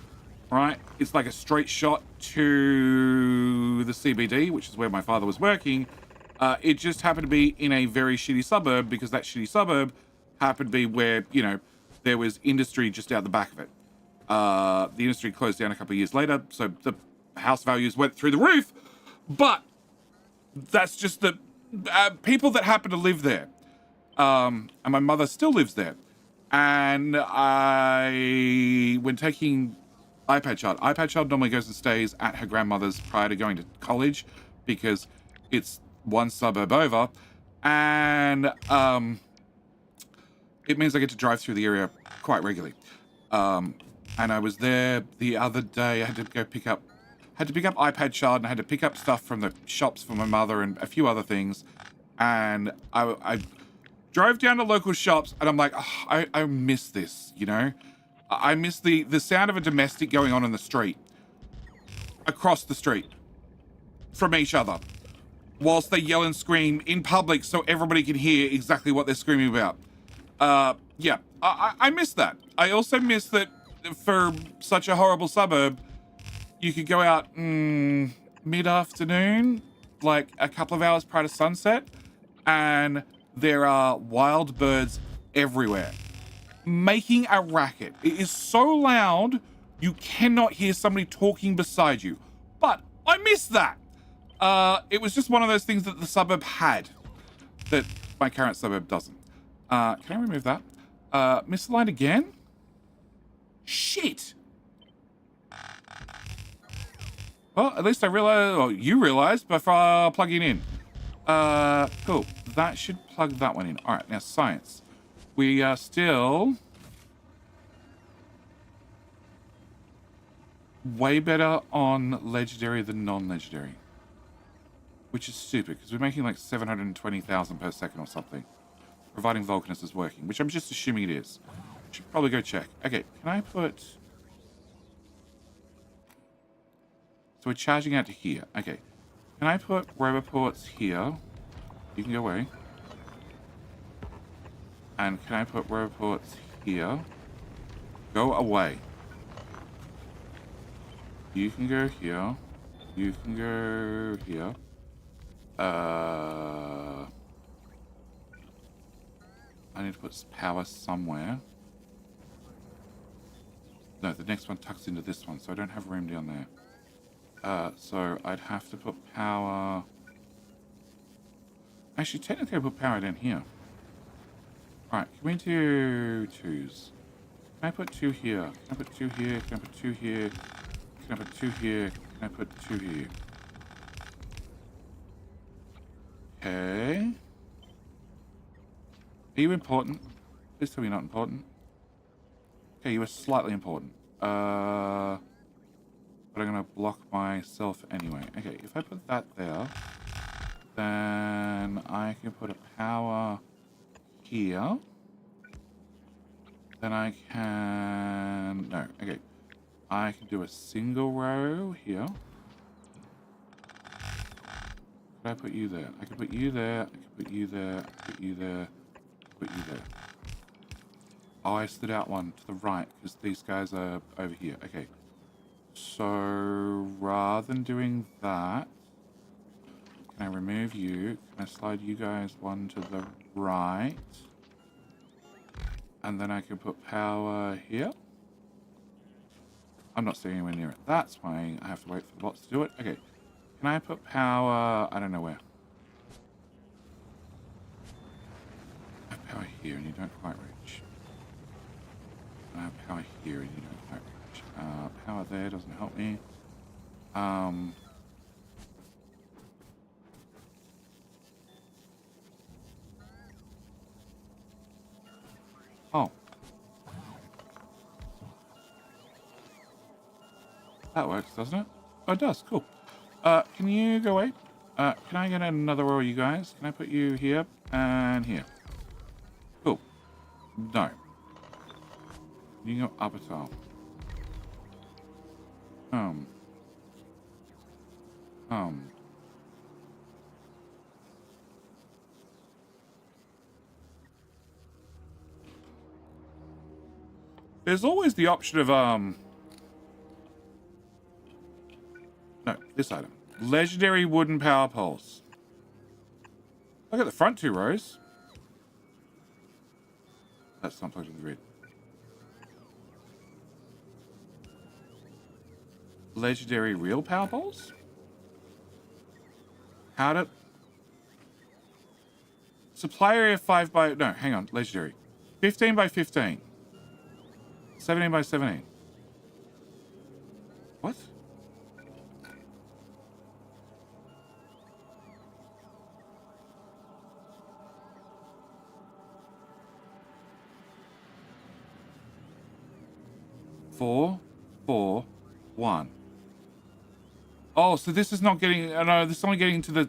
right? It's like a straight shot to the CBD, which is where my father was working. It just happened to be in a very shitty suburb because that shitty suburb happened to be where, you know, there was industry just out the back of it. The industry closed down a couple of years later, so the house values went through the roof. But that's just the people that happen to live there. And my mother still lives there. And when taking iPad Child normally goes and stays at her grandmother's prior to going to college because it's one suburb over. And it means I get to drive through the area quite regularly. And I was there the other day. I had to go pick up iPad Child, and I had to pick up stuff from the shops for my mother and a few other things. And I drove down to local shops, and I'm like, oh, I miss this, you know? I miss the sound of a domestic going on in the street, across the street, from each other, whilst they yell and scream in public so everybody can hear exactly what they're screaming about. Yeah, I miss that. I also miss that for such a horrible suburb, you could go out mid-afternoon, like a couple of hours prior to sunset, and there are wild birds everywhere, making a racket. It is so loud, you cannot hear somebody talking beside you. But I miss that. It was just one of those things that the suburb had that my current suburb doesn't. Can I remove that? Misaligned again? Shit. Well, at least I realized, or you realized before plugging in. Cool. That should plug that one in. All right, now science. We are still way better on legendary than non-legendary, which is stupid because we're making like 720,000 per second or something, providing Vulcanus is working, which I'm just assuming it is. Should probably go check. Okay, can I put... So we're charging out to here. Okay. Can I put roboports here? You can go away. And can I put roboports here? Go away. You can go here. You can go here. I need to put power somewhere. No, the next one tucks into this one, so I don't have room down there. So I'd have to put power... Actually, technically I put power down here. Alright, can we do twos? Can I put two here? Can I put two here? Can I put two here? Can I put two here? Can I put two here? Okay. Are you important? Please tell me you're not important. Okay, you are slightly important. But I'm gonna block myself anyway. Okay, if I put that there, then I can put a power here. Then I can... No, okay. I can do a single row here. Could I put you there? I can put you there. I can put you there. Put you there. Put you there. Oh, I slid out one to the right because these guys are over here. Okay. So rather than doing that, can I remove you? Can I slide you guys one to the right? And then I can put power here. I'm not staying anywhere near it. That's why I have to wait for the bots to do it. Okay. Can I put power... I don't know where. I have power here and you don't quite reach. I have power here and you don't quite reach. Power there doesn't help me. Oh. That works, doesn't it? Oh, it does. Cool. Can you go away? Can I get another row of you guys? Can I put you here and here? Cool. No. You can go up a tile. There's always the option of, no, this item. Legendary wooden power poles. Look at the front two rows. That's not plugged in the grid. Legendary real power poles? How to... Supply area 5 by... No, hang on. Legendary. 15 by 15. 17 by 17. What? Four, 4, 1. Oh, so this is not getting... No, this is only getting to the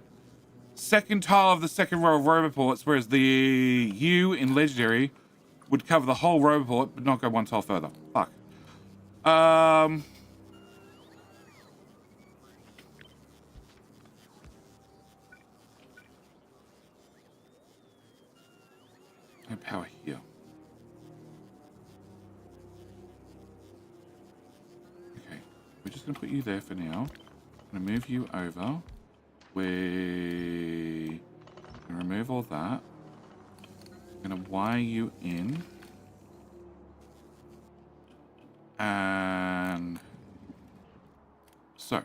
second tile of the second row of roboports, whereas the U in Legendary would cover the whole roboport, but not go one tile further. Fuck. No power here. Okay, we're just going to put you there for now. I'm going to move you over. We're going to remove all that. I'm going to wire you in. And... So.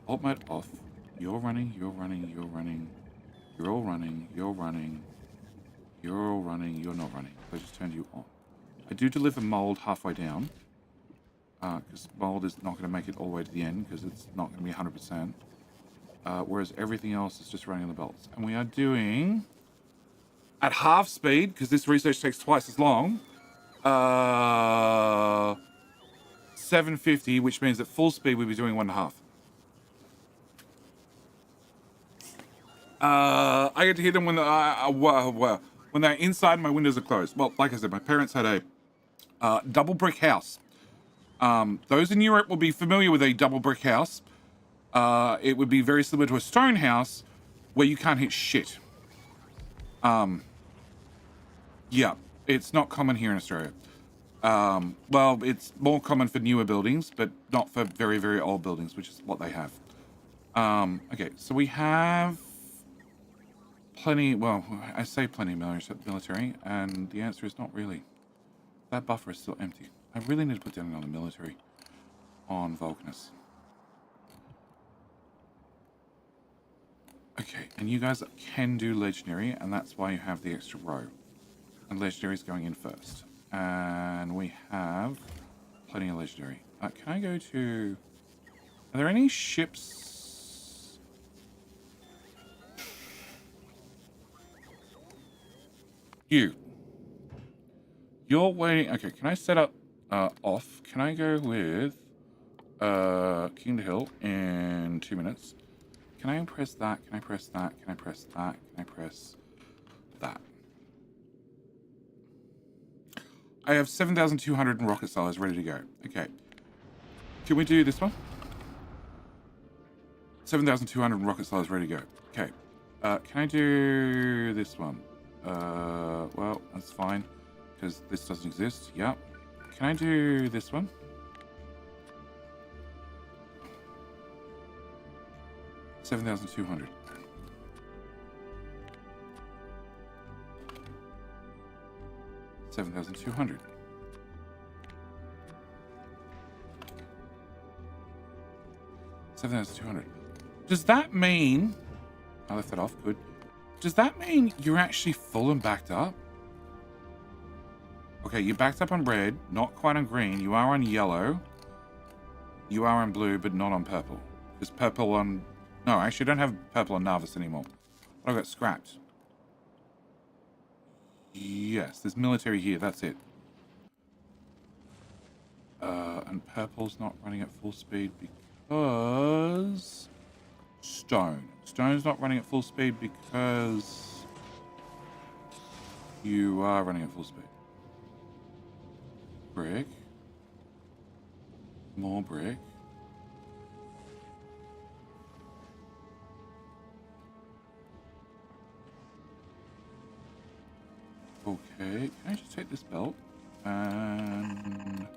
Alt mode off. You're running, you're running, you're running. You're all running, you're running. You're all running, you're not running. I just turned you on. I do deliver mold halfway down. Because mold is not going to make it all the way to the end, because it's not going to be 100%. Whereas everything else is just running the belts. And we are doing, at half speed, because this research takes twice as long, 750, which means at full speed we'll be doing 1.5. I get to hear them when when they're inside and my windows are closed. Well, like I said, my parents had a double brick house. Those in Europe will be familiar with a double brick house. It would be very similar to a stone house where you can't hit shit. Yeah, it's not common here in Australia. Well, it's more common for newer buildings, but not for very, very old buildings, which is what they have. Okay, so we have plenty, well, I say plenty military, and the answer is not really. That buffer is still empty. I really need to put down another military on Vulcanus. Okay, and you guys can do Legendary, and that's why you have the extra row. And Legendary is going in first. And we have plenty of Legendary. Can I go to... Are there any ships? You're waiting... Okay, can I set up off? Can I go with King to Hill in 2 minutes? Can I press that? Can I press that? Can I press that? Can I press that? I have 7,200 rocket silos ready to go. Okay. Can we do this one? 7,200 rocket silos ready to go. Okay. Can I do this one? Well, that's fine. Because this doesn't exist. Yep. Can I do this one? $7,200. $7,200. $7,200. Does that mean... I left that off, good. Does that mean you're actually full and backed up? Okay, you're backed up on red, not quite on green. You are on yellow. You are on blue, but not on purple. There's purple on... No, actually, I don't have purple on Nauvis anymore. I got scrapped. Yes, there's military here, that's it. And purple's not running at full speed because... Stone. Stone's not running at full speed because... You are running at full speed. Brick. More brick. Okay, can I just take this belt and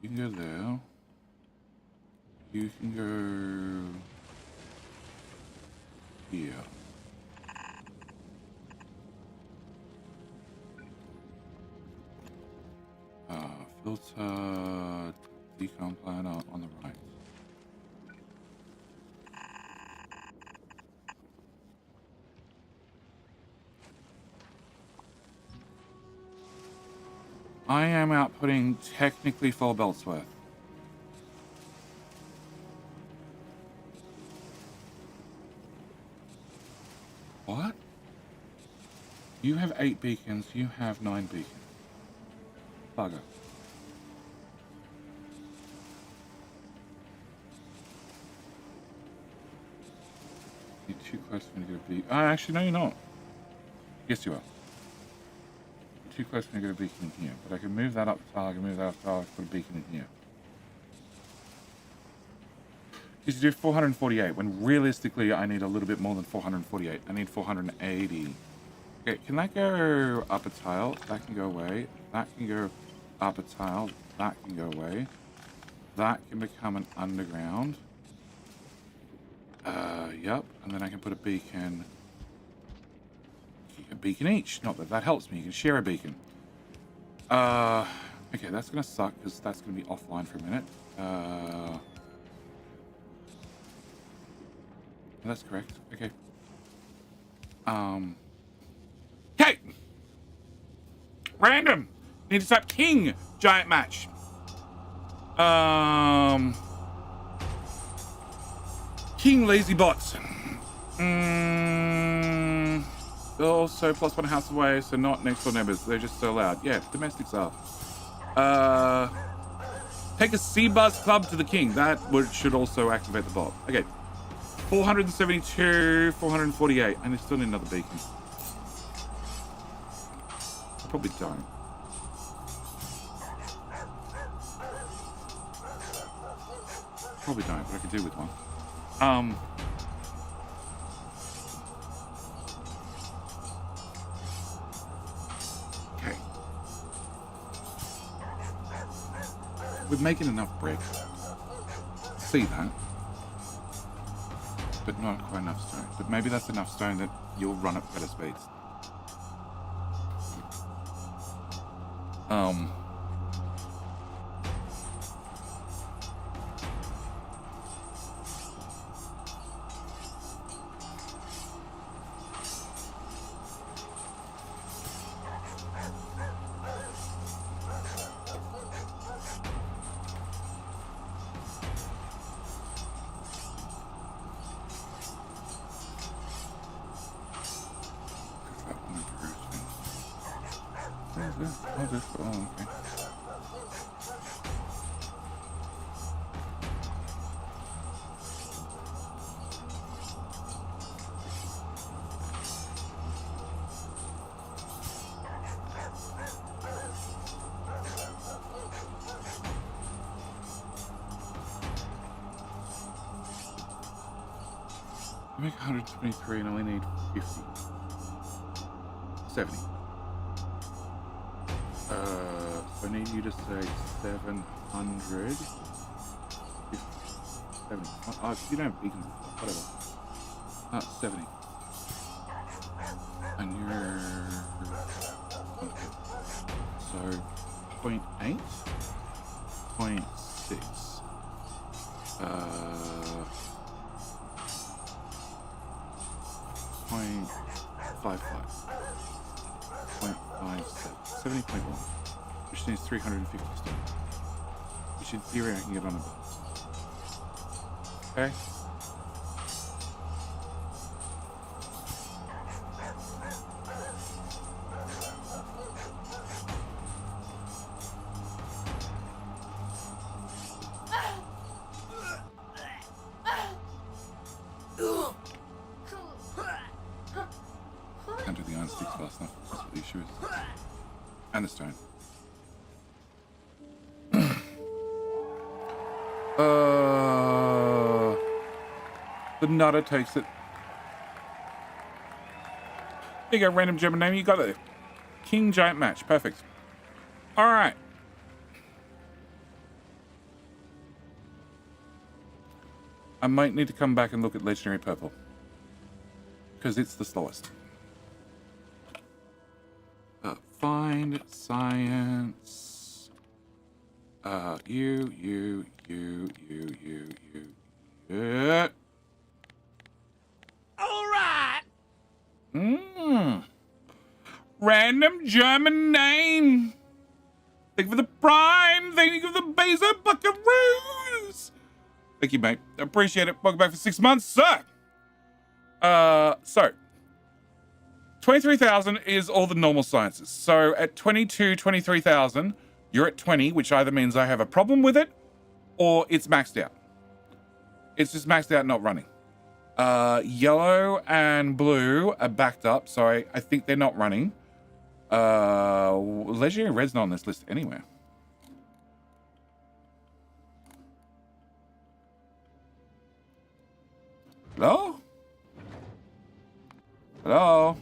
you can go there. You can go here. Filter, decon planner on the right. I am outputting technically 4 belts worth. What? You have 8 beacons, you have 9 beacons. Bugger. You're too close for me to get a beacon. Actually, no, you're not. Yes, you are. Too close for me to get a beacon in here, but I can move that up the tile, I can move that up the tile, I can put a beacon in here. Because you do 448, when realistically I need a little bit more than 448. I need 480. Okay, can that go up a tile? That can go away. That can go up a tile. That can go away. That can become an underground. Yep, and then I can put a beacon each. Not that that helps me. You can share a beacon. Okay, that's gonna suck because that's gonna be offline for a minute. That's correct. Okay. Okay. Random. Need to type king giant match. King lazy bots. Also +1 house away, so not next door neighbors. They're just so loud. Yeah, domestics are. Take a C-Buzz club to the king. That should also activate the bot. Okay. 472, 448. And I still need another beacon. I probably don't. Probably don't, but I could do with one. Okay. We're making enough bread. See that? But not quite enough stone. But maybe that's enough stone that you'll run at better speeds. Oh, okay. I make 123 and I only need 50. 70. So I need you to say 700. 70. Oh, you don't have beacons. Whatever. 70. And you're... Okay. So, 0.8. 0.6. 0.55. 0.57. 70.1. Which needs 350 stone. Which in theory I can get on a boat. Okay? Can't do the iron sticks fast enough. That's what the issue is. And the stone. The nutter takes it. There you go, random German name. You got it. King Giant Match. Perfect. All right. I might need to come back and look at Legendary Purple. because it's the slowest. Find science. You. Yeah. All right. Random German name. Think of the prime. Think of the Bezo Buckaroos. Thank you, mate. Appreciate it. Welcome back for 6 months, sir. So 23,000 is all the normal sciences. So at 23,000, you're at 20, which either means I have a problem with it or it's maxed out. It's just maxed out, not running. Yellow and blue are backed up, so I think they're not running. Legendary red's not on this list anywhere. Hello? Hello?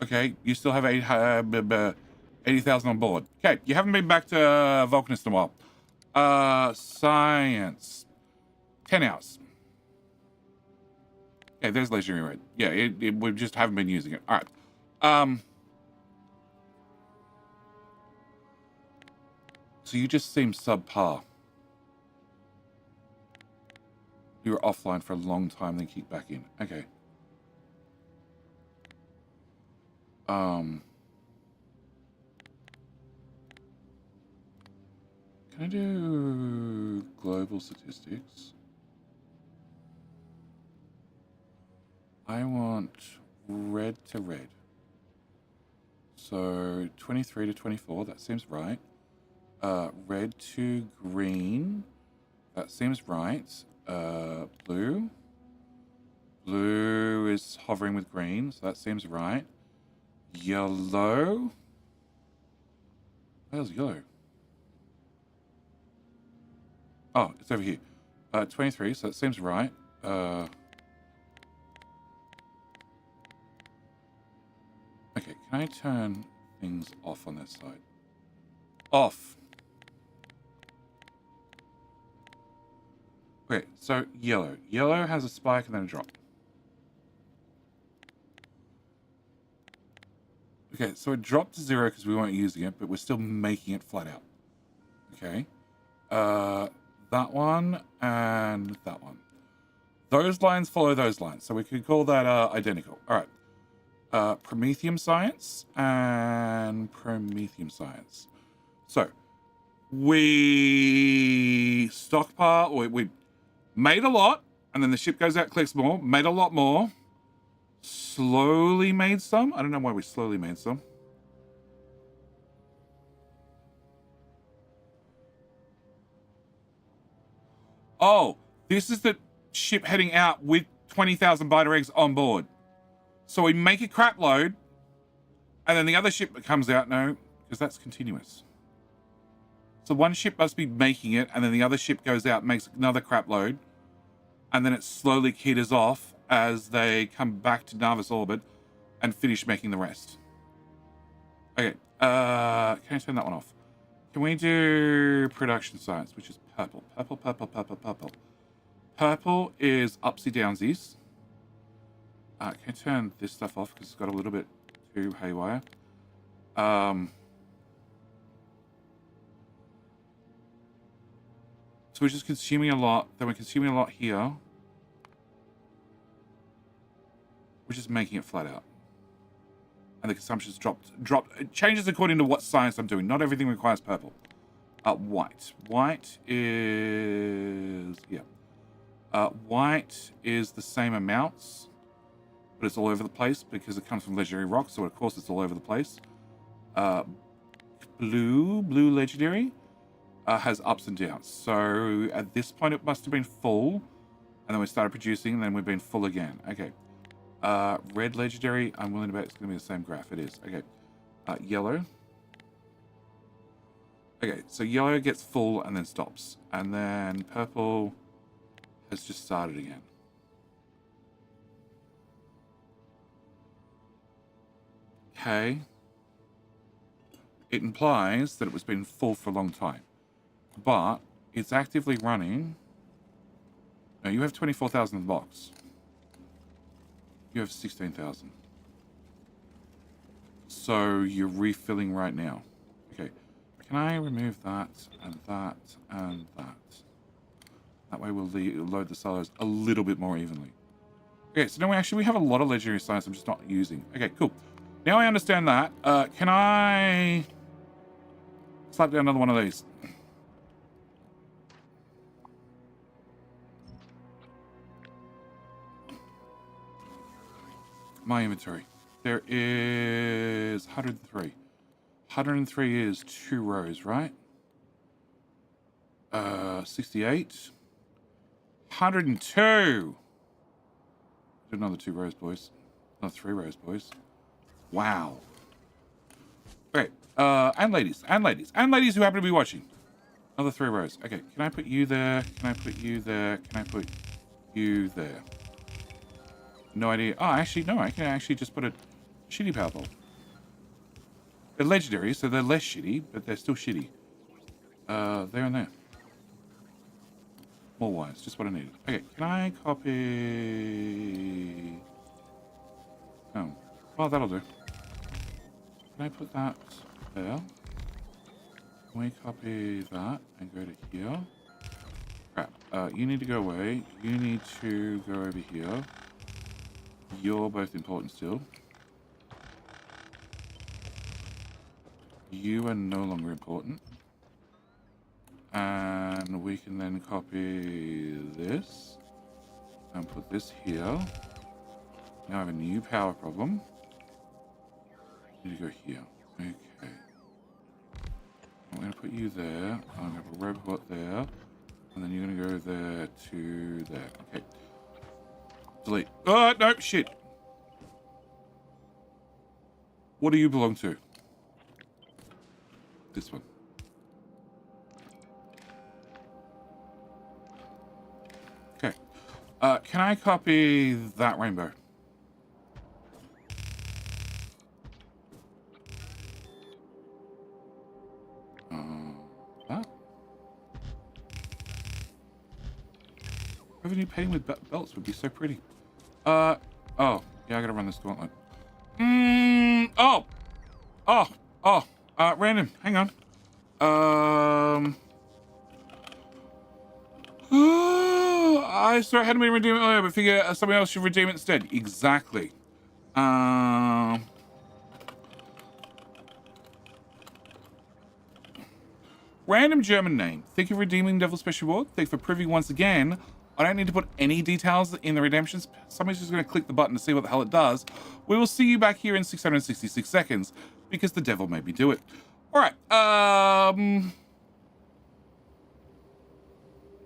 Okay, you still have 80,000 on board. Okay, you haven't been back to Vulcanus in a while. Science. 10 hours. Okay, there's legendary red. Yeah, we just haven't been using it. All right. So you just seem subpar. You were offline for a long time, then kick back in. Okay. Can I do global statistics? I want red to red. So 23 to 24, that seems right. Red to green, that seems right. Blue. Blue is hovering with green, so that seems right. Yellow. Where's yellow? Oh, it's over here. 23, so that seems right. Okay, can I turn things off on that side? Off. Okay, so yellow. Yellow has a spike and then a drop. Okay, so it dropped to 0 because we weren't using it, but we're still making it flat out. Okay. That one and that one. Those lines follow those lines, so we could call that identical. All right. Promethium science and Promethium science. So we stockpile, we made a lot, and then the ship goes out, collects more, made a lot more, slowly made some. I don't know why we slowly made some. Oh, this is the ship heading out with 20,000 biter eggs on board. So we make a crap load, and then the other ship comes out. No, because that's continuous. So one ship must be making it, and then the other ship goes out, makes another crap load, and then it slowly teeters off as they come back to Nauvis orbit and finish making the rest. Okay, can I turn that one off? Can we do production science, which is purple? Purple. Purple is upsy downsies. Can I turn this stuff off because it's got a little bit too haywire? So we're just consuming a lot. Then we're consuming a lot here. We're just making it flat out. And the consumption's dropped. It changes according to what science I'm doing. Not everything requires purple. White. White is... yeah. White is the same amounts, but it's all over the place because it comes from legendary rock, so of course it's all over the place. Blue legendary has ups and downs. So at this point it must have been full, and then we started producing, and then we've been full again. Okay. Red legendary, I'm willing to bet it's going to be the same graph. It is. Okay. Yellow. Okay, so yellow gets full and then stops. And then purple has just started again. Okay. It implies that it was been full for a long time. But it's actively running. No, you have 24,000 in the box. You have 16,000. So you're refilling right now. Okay. Can I remove that and that and that? That way we'll load the silos a little bit more evenly. Okay, so now we have a lot of legendary science I'm just not using. Okay, cool. Now I understand that. Can I slap down another one of these? My inventory. There is 103. 103 is 2 rows, right? 68. 102. Do another 2 rows, boys. Another 3 rows, boys. Wow. Okay. And ladies who happen to be watching. Another 3 rows. Okay. Can I put you there? Can I put you there? Can I put you there? No idea. Oh, actually, no. I can actually just put a shitty power pole. They're legendary, so they're less shitty, but they're still shitty. There and there. More wires, just what I needed. Okay, can I copy... Oh, well, that'll do. Can I put that there? Can we copy that and go to here? Crap. You need to go away. You need to go over here. You're both important still. You are no longer important. And we can then copy this and put this here. Now I have a new power problem. Need to go here. Okay. I'm going to put you there. I'm going to put a robot there. And then you're going to go there to there. Okay. Delete. Oh, no, shit. What do you belong to? This one. Okay. Can I copy that rainbow? That? Revenue painting with belts would be so pretty. Oh. Yeah, I gotta run this gauntlet. Random. Hang on. I saw it hadn't been redeemed earlier, but figure somebody else should redeem it instead. Exactly. Random German name. Thank you for redeeming Devil Special Reward. Thank you for proving once again I don't need to put any details in the redemptions. Somebody's just going to click the button to see what the hell it does. We will see you back here in 666 seconds because the devil made me do it. All right.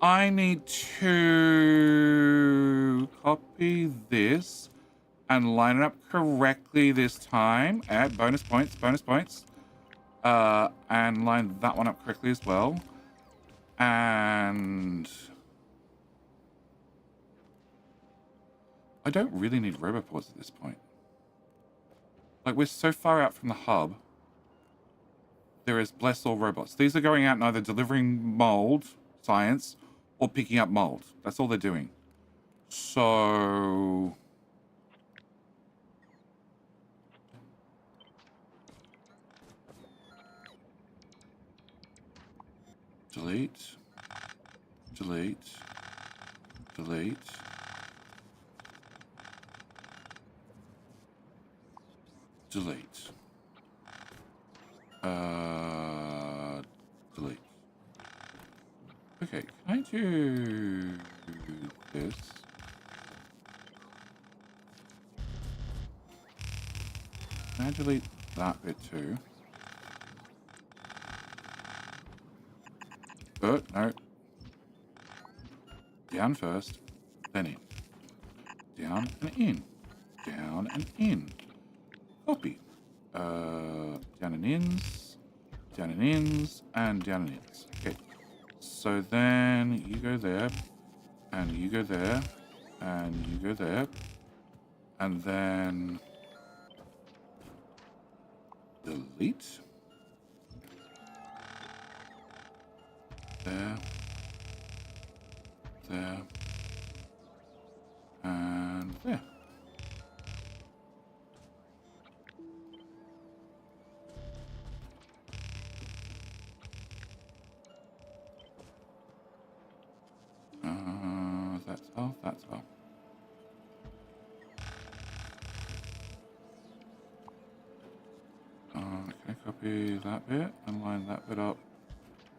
I need to copy this and line it up correctly this time. Add bonus points, and line that one up correctly as well. And I don't really need roboports at this point. Like, we're so far out from the hub. There is bless all robots. These are going out and either delivering mold, science, or picking up mold. That's all they're doing. So delete, delete, delete, delete, delete. Okay, can I do this? Can I delete that bit too? Oh, no. Down first, then in. Down and in. Down and in. Copy. Down and ins. Down and ins. And down and ins. Okay. So then you go there. And you go there. And you go there. And then delete. There. There. And there. tile. Can I copy that bit and line that bit up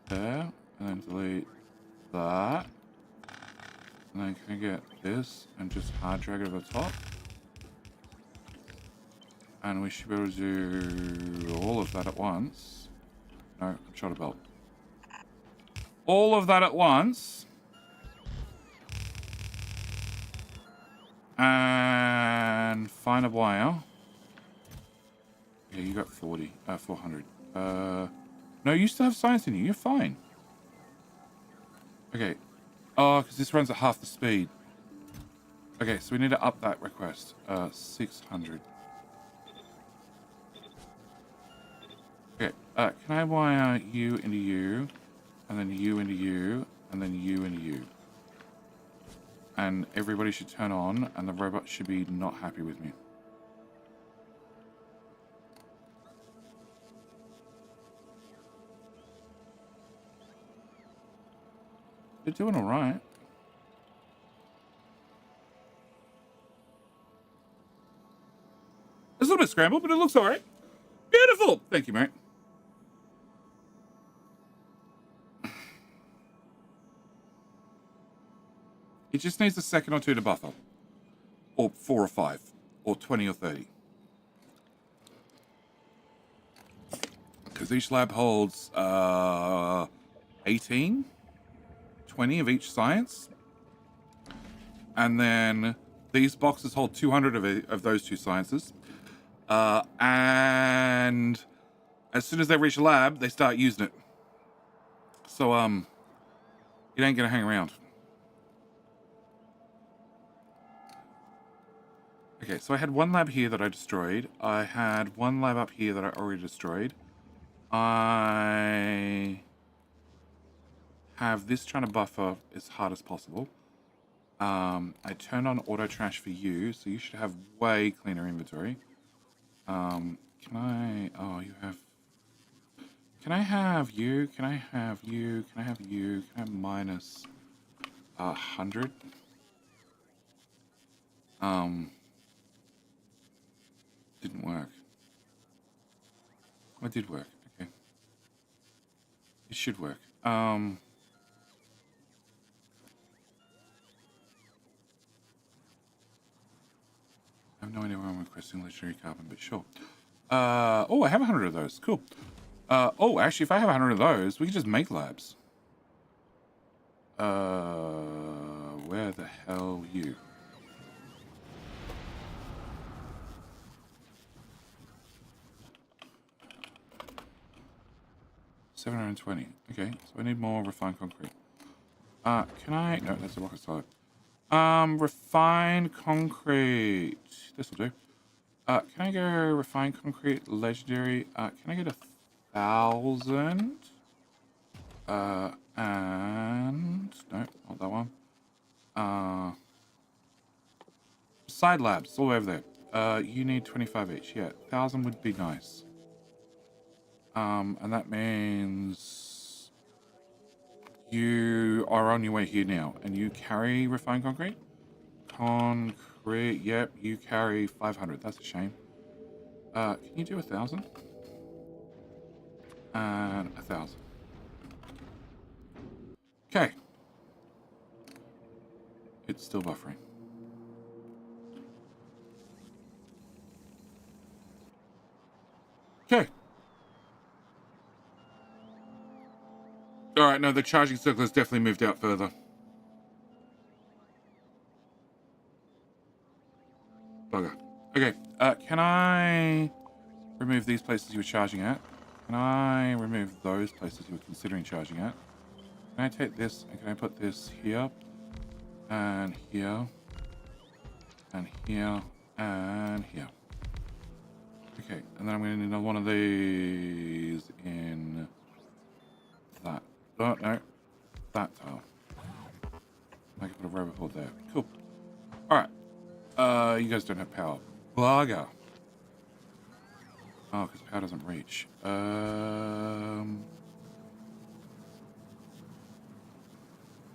there, and then delete that, and then can I get this and just hard drag it over the top, and we should be able to do all of that at once. No, shot a belt. All of that at once, and find a wire. Yeah, you got 400. No, you still have science in you. You're fine. Okay. Oh, because this runs at half the speed. Okay, so we need to up that request. 600. Okay, can I wire you into you, and then you into you, and then you into you? And everybody should turn on, and the robot should be not happy with me. They're doing all right. It's a little bit scrambled, but it looks all right. Beautiful. Thank you, mate. It just needs a second or two to buffer. Or 4 or 5. Or 20 or 30. Because each lab holds 18, 20 of each science. And then these boxes hold 200 of those two sciences. And as soon as they reach a lab, they start using it. So, it ain't gonna hang around. Okay, so I had one lab here that I destroyed. I had one lab up here that I already destroyed. I have this trying to buffer as hard as possible. I turned on auto trash for you, so you should have way cleaner inventory. Can I... Oh, you have... Can I have you? Can I have you? Can I have you? Can I have minus 100? Didn't work. Oh, it did work. Okay. It should work. I have no idea why I'm requesting legendary carbon, but sure. Oh, I have 100 of those. Cool. Oh, actually, if I have 100 of those, we can just make labs. Where the hell are you? $720. Okay, so I need more refined concrete. Can I... No, that's a rocket solid. Refined concrete. This'll do. Can I go refined concrete legendary? Can I get 1,000? And... No, not that one. Side labs, all over there. You need 25 each. Yeah, 1,000 would be nice. And that means you are on your way here now, and you carry refined concrete? Concrete, yep, you carry 500. That's a shame. Can you do 1,000? And 1,000. Okay. It's still buffering. Okay. Alright, no, the charging circle has definitely moved out further. Bugger. Okay, can I remove these places you were charging at? Can I remove those places you were considering charging at? Can I take this and can I put this here? And here. And here. And here. Okay, and then I'm going to need another one of these in that. Oh, no. That tile. I can put a rubber board there. Cool. Alright. You guys don't have power. Bugger. Oh, because power doesn't reach.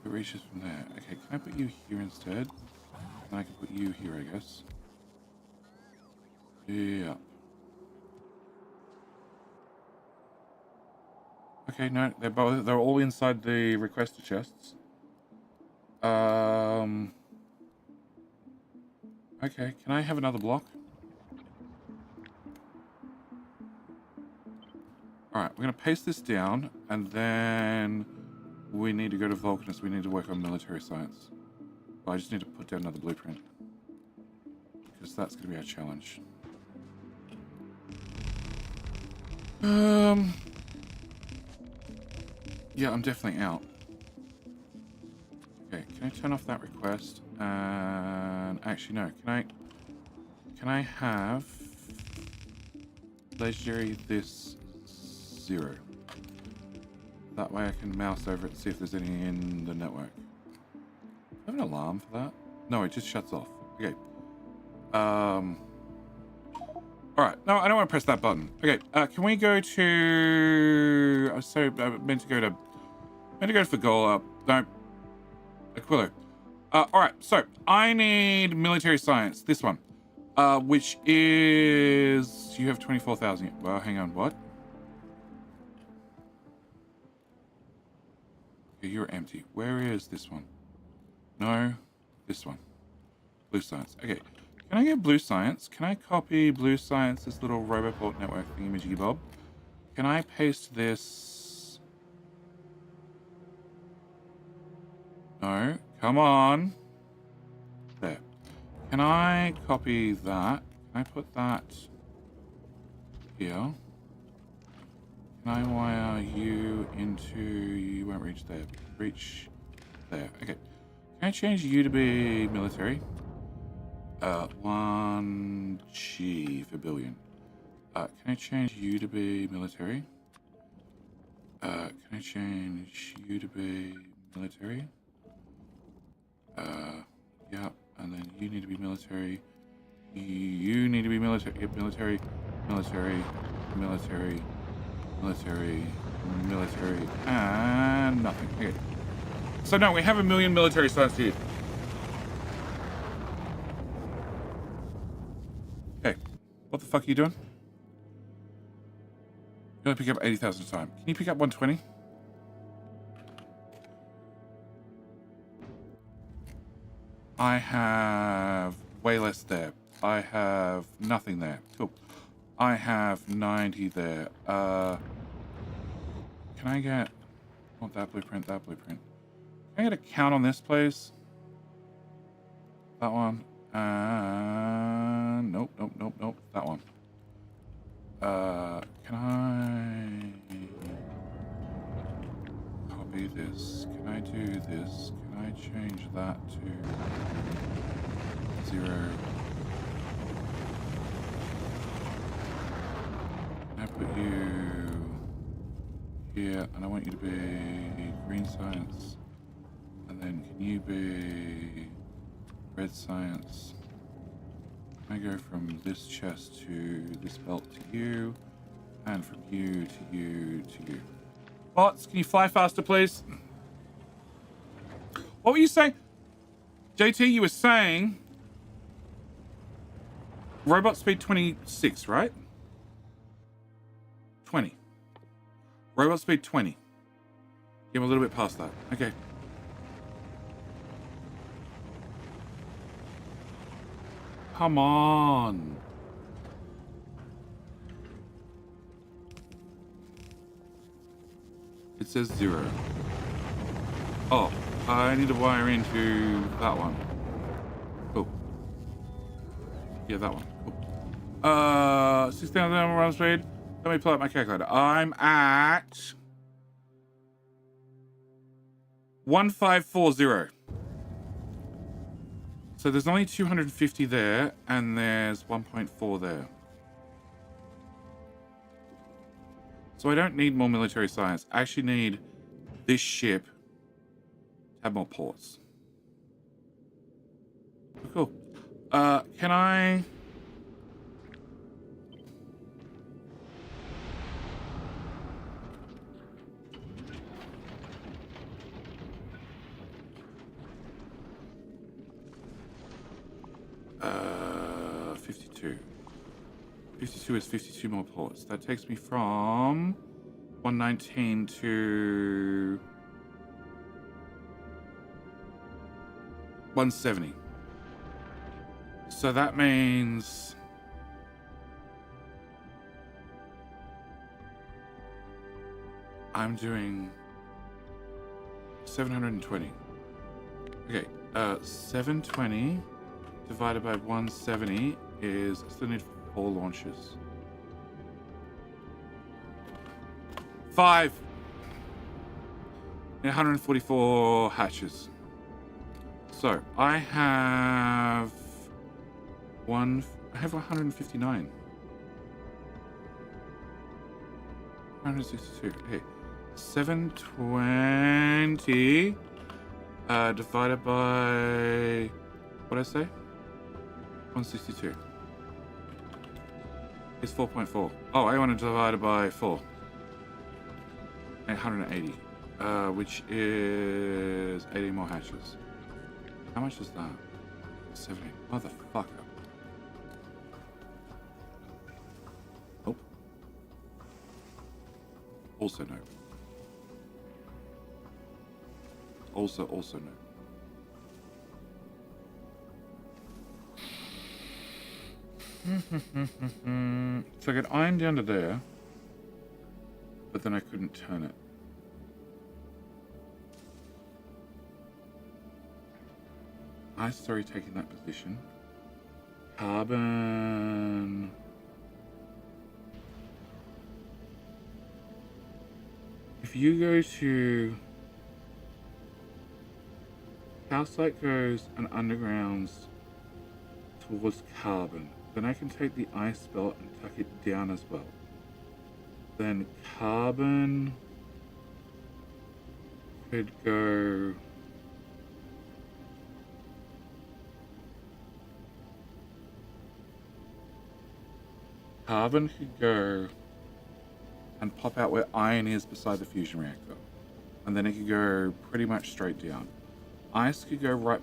It reaches from there. Okay, can I put you here instead? I can put you here, I guess. Yeah. Okay, no, they're all inside the requester chests. Okay, can I have another block? Alright, we're gonna paste this down, and then we need to go to Vulcanus. We need to work on military science. Well, I just need to put down another blueprint, because that's gonna be our challenge. Yeah, I'm definitely out. Okay, can I turn off that request? And actually, no. Can I have legendary this 0? That way I can mouse over it and see if there's any in the network. Do I have an alarm for that? No, it just shuts off. Okay. Alright, no, I don't want to press that button. Okay, can we go to... I meant to go to Fagola. No. Aquillo. Alright, so I need military science. This one. Which is... You have 24,000. Well, hang on, what? Okay, you're empty. Where is this one? No, this one. Blue science. Okay. Can I get blue science? Can I copy blue science's little Roboport network thingy bob? Can I paste this? No. Come on. There. Can I copy that? Can I put that here? Can I wire you into... You won't reach there. Reach there. Okay. Can I change you to be military? 1G for billion. Can I change you to be military? Can I change you to be military? Yeah, and then you need to be military. You need to be military. Yep, military, military, military, military, military, and nothing. Okay. So no, we have 1 million military science here. Okay, what the fuck are you doing? You only pick up 80,000 at a time. Can you pick up 120? I have way less there. I have nothing there. Cool. I have 90 there. Can I get... I want that blueprint, that blueprint. Can I get a count on this, please? That one. Nope, nope, nope, nope. That one. Can I copy this? Can I do this? Can I change that to 0? Can I put you here? And I want you to be green science. And then can you be red science? I go from this chest to this belt to you, and from you to you to you. Bots, can you fly faster, please? What were you saying? JT, you were saying robot speed 26, right? 20. Robot speed 20. Yeah, I'm a little bit past that. Okay. Come on. It says 0. Oh, I need to wire into that one. Cool. Yeah, that one. Cool. 6,000 run speed. Let me pull out my calculator. I'm at 1540. So there's only 250 there, and there's 1.4 there. So I don't need more military science. I actually need this ship to have more ports. Cool. Can I... 52. 52 is 52 more ports. That takes me from 119 to 170. So that means I'm doing 720. Okay, 720 divided by 170 is, I still need 4 launches. 5. 144 hatches. So I have 159. 162. Okay. 720 divided by, what did I say? 162. It's 4.4. Oh, I want to divide it by 4. 880. Which is 80 more hatches. How much is that? 70. Motherfucker. Nope. Also no. Also no. So I got iron down to there, but then I couldn't turn it. Ice already taking that position. Carbon. If you go to calcite goes and undergrounds towards carbon, then I can take the ice belt and tuck it down as well. Then carbon could go and pop out where iron is beside the fusion reactor. And then it could go pretty much straight down. Ice could go right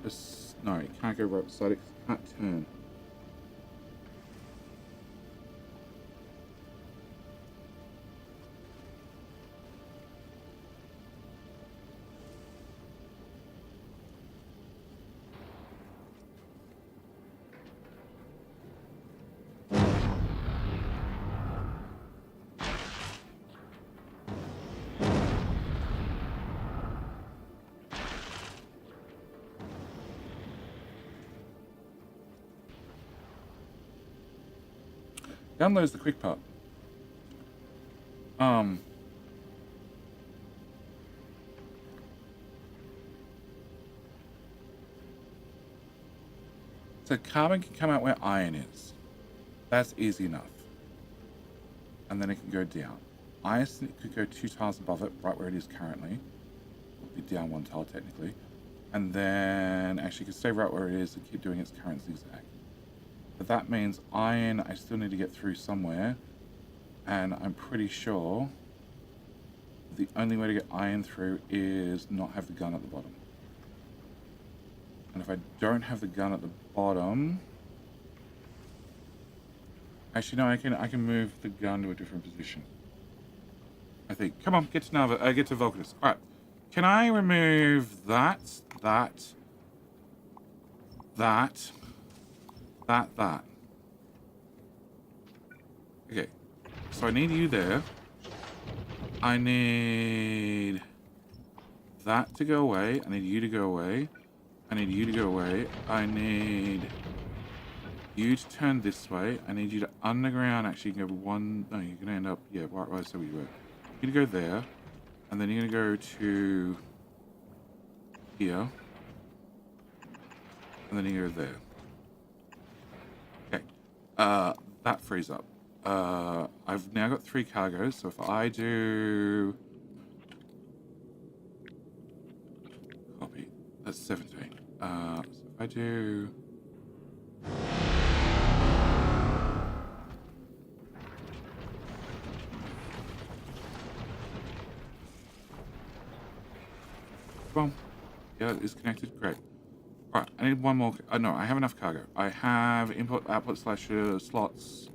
no, it can't go right beside it because it can't turn. Downloads the quick part. So carbon can come out where iron is. That's easy enough. And then it can go down. Ice could go 2 tiles above it, right where it is currently. It'll be down 1 tile technically. And then actually it can stay right where it is and keep doing its current zigzag. But that means iron, I still need to get through somewhere. And I'm pretty sure the only way to get iron through is not have the gun at the bottom. And if I don't have the gun at the bottom... Actually, no, I can move the gun to a different position. I think. Come on, get to get to Vulcanus. Alright. Can I remove that? Okay, so I need you there. I need that to go away. I need you to go away. I need you to go away. I need you to turn this way. I need you to underground. Actually, you can go one. No, you're gonna end up. Yeah, right. So we were. You're gonna go there, and then you're gonna go to here, and then you go there. That frees up. I've now got 3 cargoes, so if I do... Copy. That's 17. So if I do... Come on. Yeah, it's connected. Great. Right, I need one more. No, I have enough cargo. I have input, output slash slots.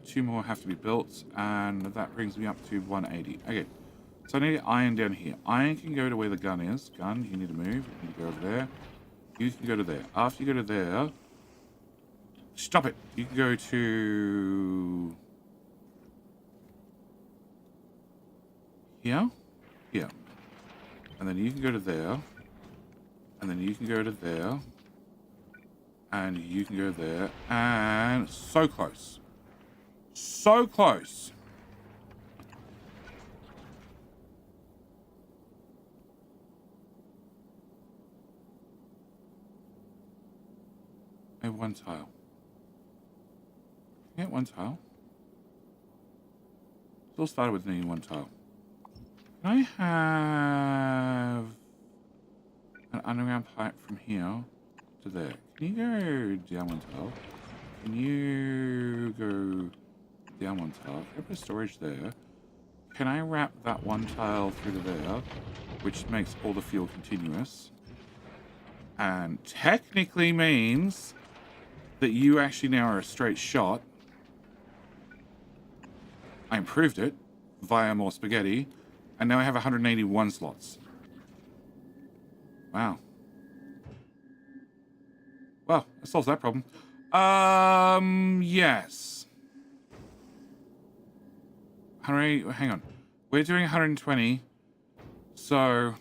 2 more have to be built, and that brings me up to 180. Okay, so I need iron down here. Iron can go to where the gun is. Gun, you need to move. You need to go over there. You can go to there. After you go to there, stop it. You can go to here, here, and then you can go to there, and then you can go to there, and you can go there, and so close. So close. I have one tile. Yeah, one tile. It all started with needing one tile. Can I have an underground pipe from here to there? Can you go down one tile? Can you go down one tile? Can I put a storage there? Can I wrap that one tile through to there, which makes all the fuel continuous? And technically means that you actually now are a straight shot. I improved it via more spaghetti, and now I have 181 slots. Wow. Well, that solves that problem. Yes. 180, hang on. We're doing 120. So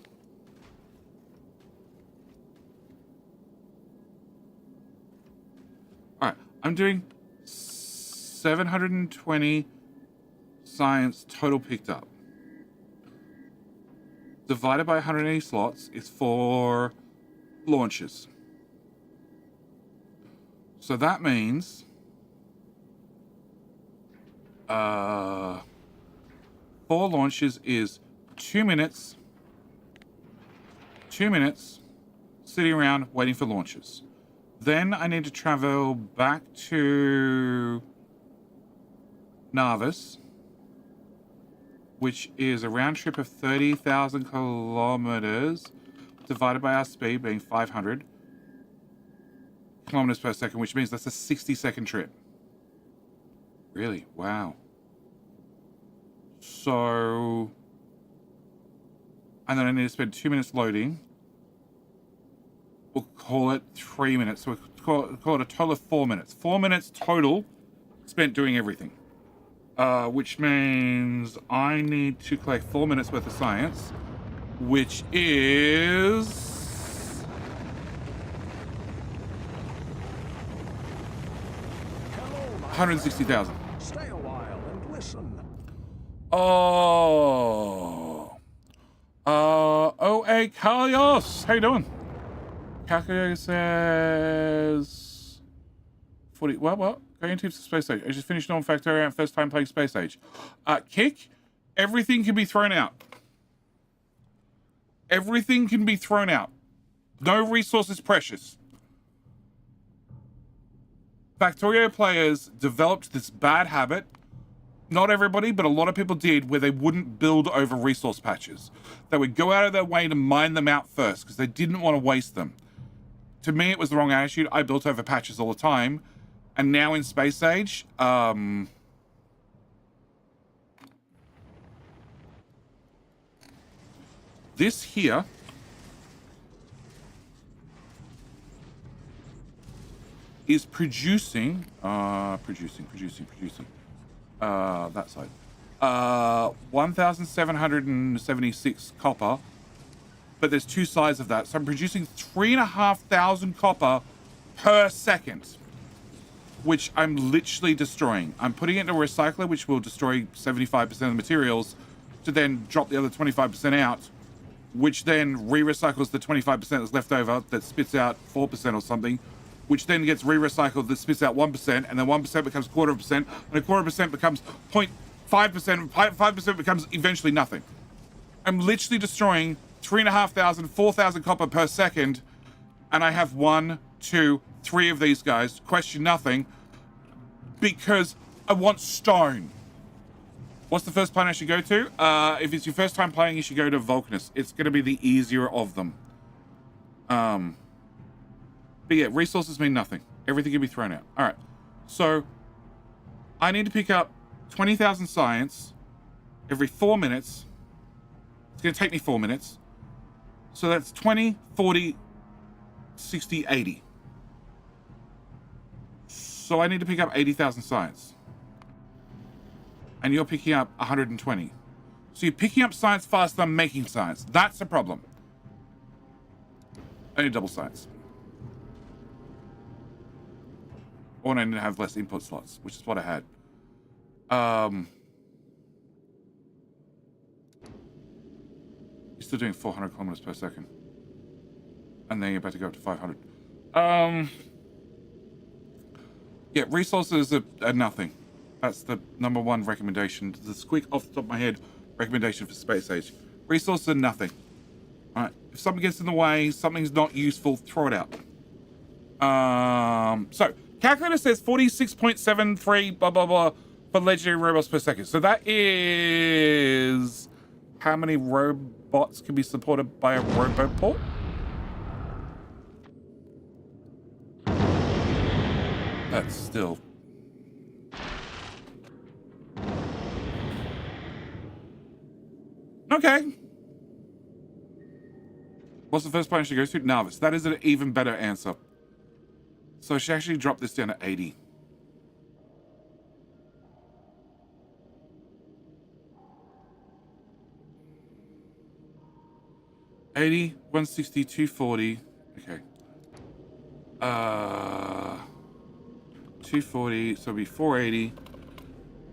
alright, I'm doing 720 science total picked up. Divided by 180 slots is 4 launches. So that means 4 launches is 2 minutes. 2 minutes sitting around waiting for launches. Then I need to travel back to Nauvis, which is a round trip of 30,000 kilometers divided by our speed being 500 kilometers per second, which means that's a 60-second trip. Really? Wow. So, and then I need to spend 2 minutes loading. We'll call it 3 minutes. So we'll call it a total of 4 minutes. 4 minutes total spent doing everything. Which means I need to collect 4 minutes worth of science, which is 160,000. Stay a while and listen. Oh. O.A. Carlos. How you doing? Calculator says 40. What? Going to Space Age. I just finished on Factorio and first time playing Space Age. Kick, everything can be thrown out. Everything can be thrown out. No resource is precious. Factorio players developed this bad habit. Not everybody, but a lot of people did, where they wouldn't build over resource patches. They would go out of their way to mine them out first because they didn't want to waste them. To me, it was the wrong attitude. I built over patches all the time. And now in Space Age, this here is producing, that side, 1,776 copper, but there's 2 sides of that. So I'm producing 3,500 copper per second, which I'm literally destroying. I'm putting it into a recycler, which will destroy 75% of the materials, to then drop the other 25% out, which then re-recycles the 25% that's left over, that spits out 4% or something, which then gets re-recycled, that spits out 1%, and then 1% becomes 0.25%, and a 0.25% becomes 0.5%, 5% becomes eventually nothing. I'm literally destroying 3,500, 4,000 copper per second, and I have 1, 2, 3 of these guys, question nothing, because I want stone. What's the first planet I should go to? If it's your first time playing, you should go to Vulcanus. It's going to be the easier of them. But yeah, resources mean nothing. Everything can be thrown out. All right. So I need to pick up 20,000 science every 4 minutes. It's going to take me 4 minutes. So that's 20, 40, 60, 80. So I need to pick up 80,000 science. And you're picking up 120. So you're picking up science faster than making science. That's a problem. I need double science. Or I need to have less input slots, which is what I had. You're still doing 400 kilometers per second. And then you're about to go up to 500. Yeah, resources are nothing. That's the number one recommendation. The squeak off the top of my head recommendation for space age. Resources are nothing. All right. If something gets in the way, something's not useful, throw it out. So calculator says 46.73 blah blah blah for legendary robots per second. So that is how many robots can be supported by a roboport? That's still... Okay. What's the first planet she goes to? Nauvis. That is an even better answer. So she actually dropped this down to 80. $80, 160, 240. Okay. 240, so it'll be 480.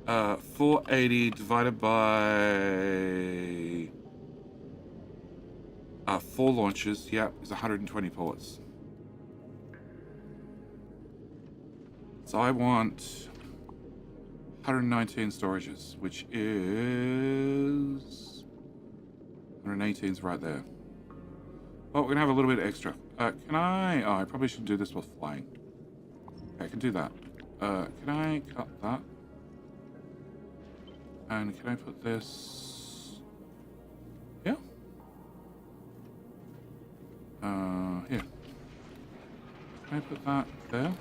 480 divided by 4 launches, yeah, is 120 ports. So I want 119 storages, which is 118's right there. Well, we're gonna have a little bit extra. Can I? Oh, I probably should do this while flying. Okay, I can do that. Can I cut that? And can I put this here? Here. Can I put that there?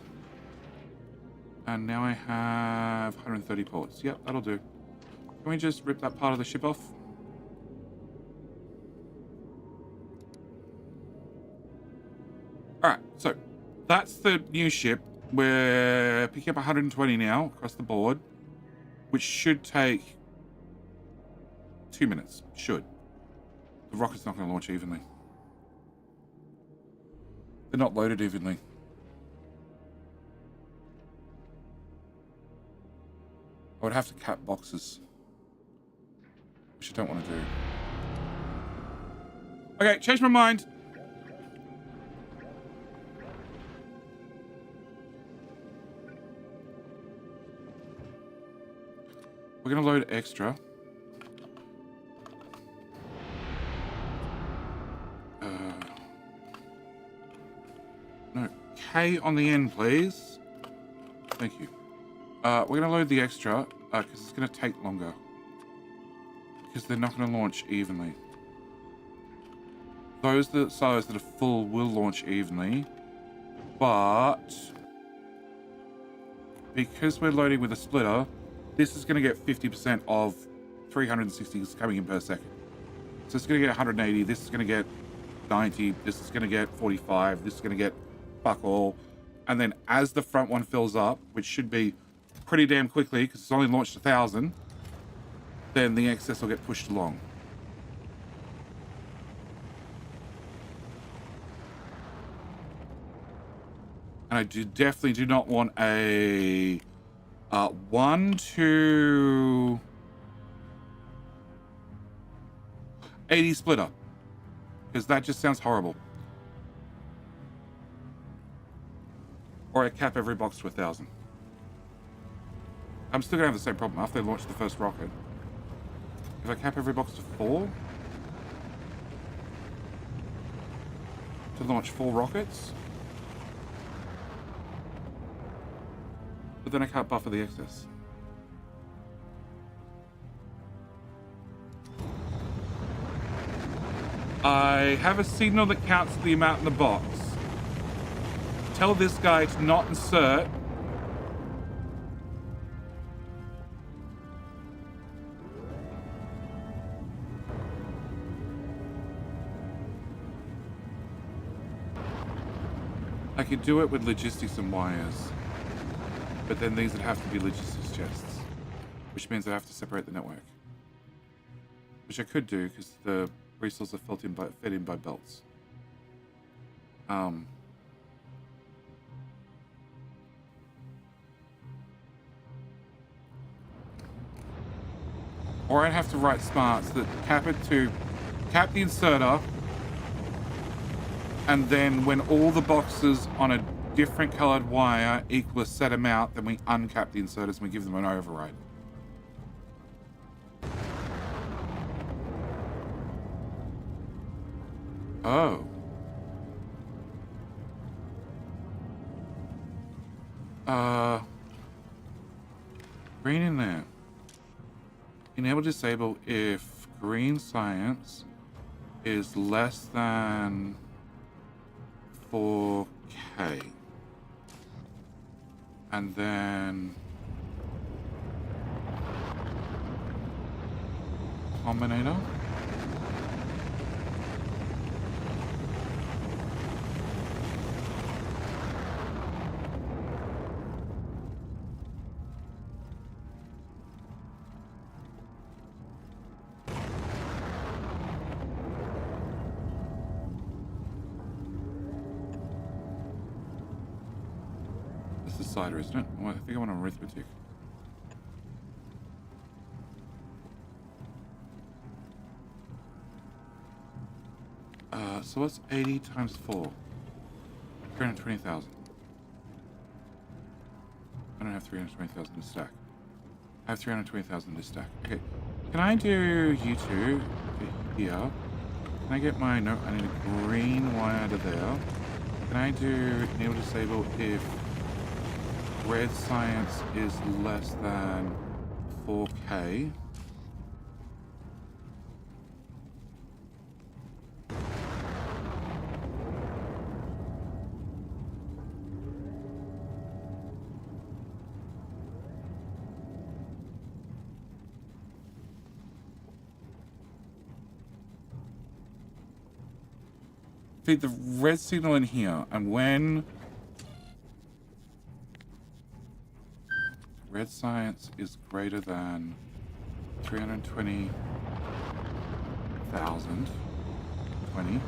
And now I have 130 ports. Yep, that'll do. Can we just rip that part of the ship off? Alright, so that's the new ship. We're picking up 120 now across the board, which should take 2 minutes. Should. The rocket's not going to launch evenly. They're not loaded evenly. I would have to cap boxes, which I don't want to do. Okay, change my mind. We're going to load extra. No, K on the end, please. Thank you. We're going to load the extra because it's going to take longer. Because they're not going to launch evenly. Those silos that are full will launch evenly. But because we're loading with a splitter, this is going to get 50% of 360 coming in per second. So it's going to get 180. This is going to get 90. This is going to get 45. This is going to get fuck all. And then as the front one fills up, which should be pretty damn quickly because it's only launched 1,000, then the excess will get pushed along. And I definitely do not want a 1 to 80 splitter, because that just sounds horrible. Or I cap every box to 1,000. I'm still gonna have the same problem after they launch the first rocket. If I cap every box to 4 to launch 4 rockets, but then I can't buffer the excess. I have a signal that counts the amount in the box. Tell this guy to not insert. I could do it with logistics and wires, but then these would have to be logistics chests, which means I have to separate the network, which I could do because the resources are fed in by belts. Or I'd have to write smart so that cap the inserter, and then when all the boxes on a different colored wire equal a set amount, then we uncap the inserters and we give them an override. Oh. Green in there. Enable disable if green science is less than 4K. And then combinator. Cider, isn't it? Oh, I think I want arithmetic. So what's 80 times 4? 320,000. I don't have 320,000 to stack. I have 320,000 to stack. Okay. Can I do you two here? Can I get my... No, I need a green wire to there. Can I do enable disable if red science is less than 4K? Feed the red signal in here, and when red science is greater than 320,000, 20,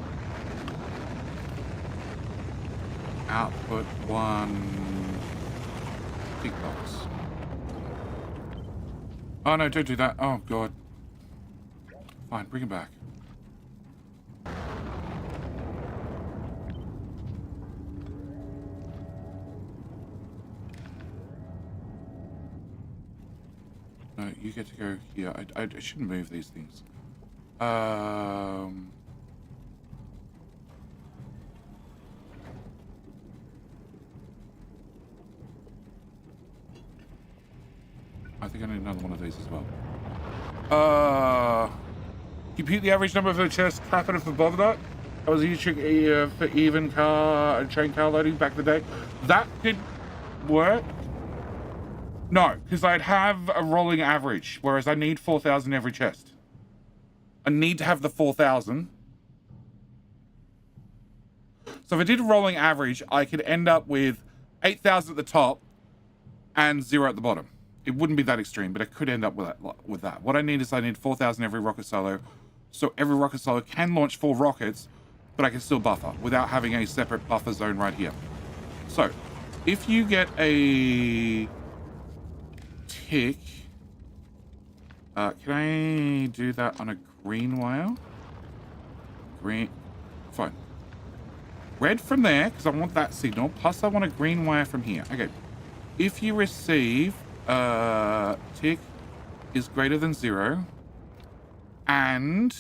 output one tick box. Oh no, don't do that. Oh god. Fine, bring it back. No, you get to go here. I shouldn't move these things. I think I need another one of these as well. Compute the average number of the chest, cap it if above that. That was a huge trick for even car and chain car loading back in the day. That did work. No, because I'd have a rolling average, whereas I need 4,000 every chest. I need to have the 4,000. So if I did a rolling average, I could end up with 8,000 at the top and 0 at the bottom. It wouldn't be that extreme, but I could end up with that. What I need is I need 4,000 every rocket solo, so every rocket solo can launch 4 rockets, but I can still buffer without having a separate buffer zone right here. So if you get a tick, can I do that on a green wire? Green, fine. Red from there, because I want that signal, plus I want a green wire from here. Okay, if you receive tick is greater than 0, and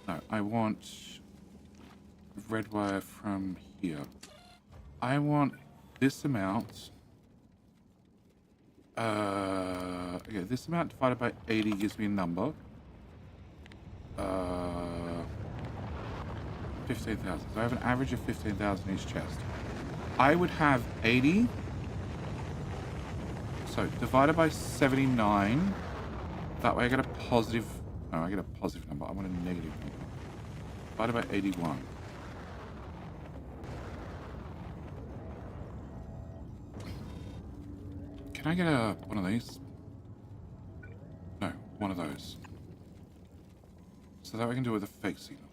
no, I want red wire from here. I want this amount. Okay, this amount divided by 80 gives me a number. 15,000. So I have an average of 15,000 each chest. I would have 80. So divided by 79. That way I get a positive. No, I get a positive number. I want a negative number. Divided by 81. Can I get one of these? No, one of those. So that we can do it with a fake signal.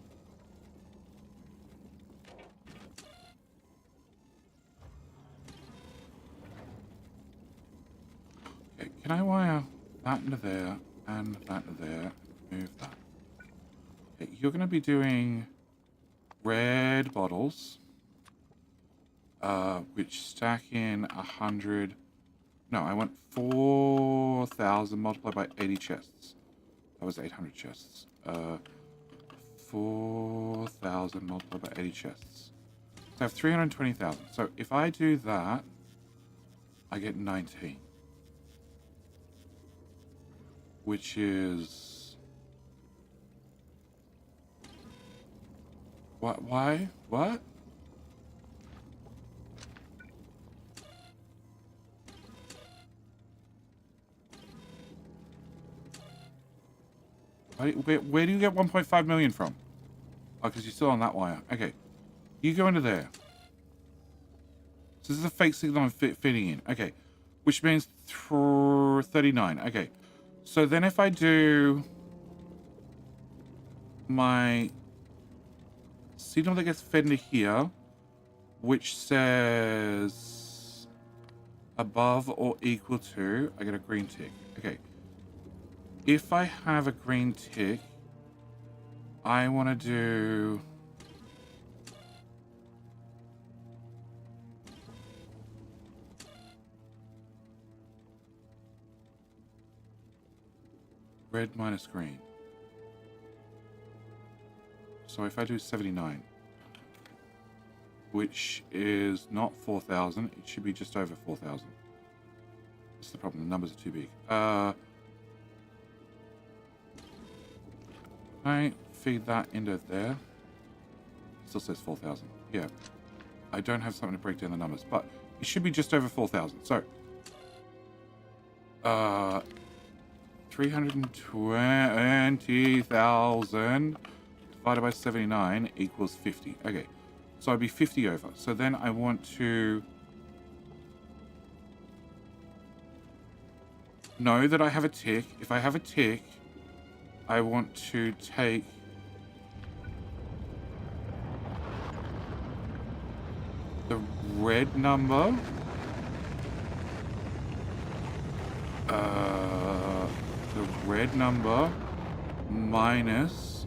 Okay, can I wire that into there and that into there? Move that. Okay, you're going to be doing red bottles, which stack in 100. No, I want 4,000 multiplied by 80 chests. That was 800 chests. 4,000 multiplied by 80 chests. So I have 320,000. So if I do that, I get 19. Which is... What? Why? What? Where do you get 1.5 million from? Oh, because you're still on that wire. Okay. You go into there. So this is a fake signal I'm fitting in. Okay. Which means 39. Okay. So then if I do my signal that gets fed into here, which says above or equal to, I get a green tick. Okay. If I have a green tick, I want to do... red minus green. So if I do 79, which is not 4,000, it should be just over 4,000. That's the problem, the numbers are too big. I feed that into there. Still says 4,000. Yeah. I don't have something to break down the numbers, but it should be just over 4,000. So, 320,000 divided by 79 equals 50. Okay. So I'd be 50 over. So then I want to know that I have a tick. If I have a tick, I want to take the red number, minus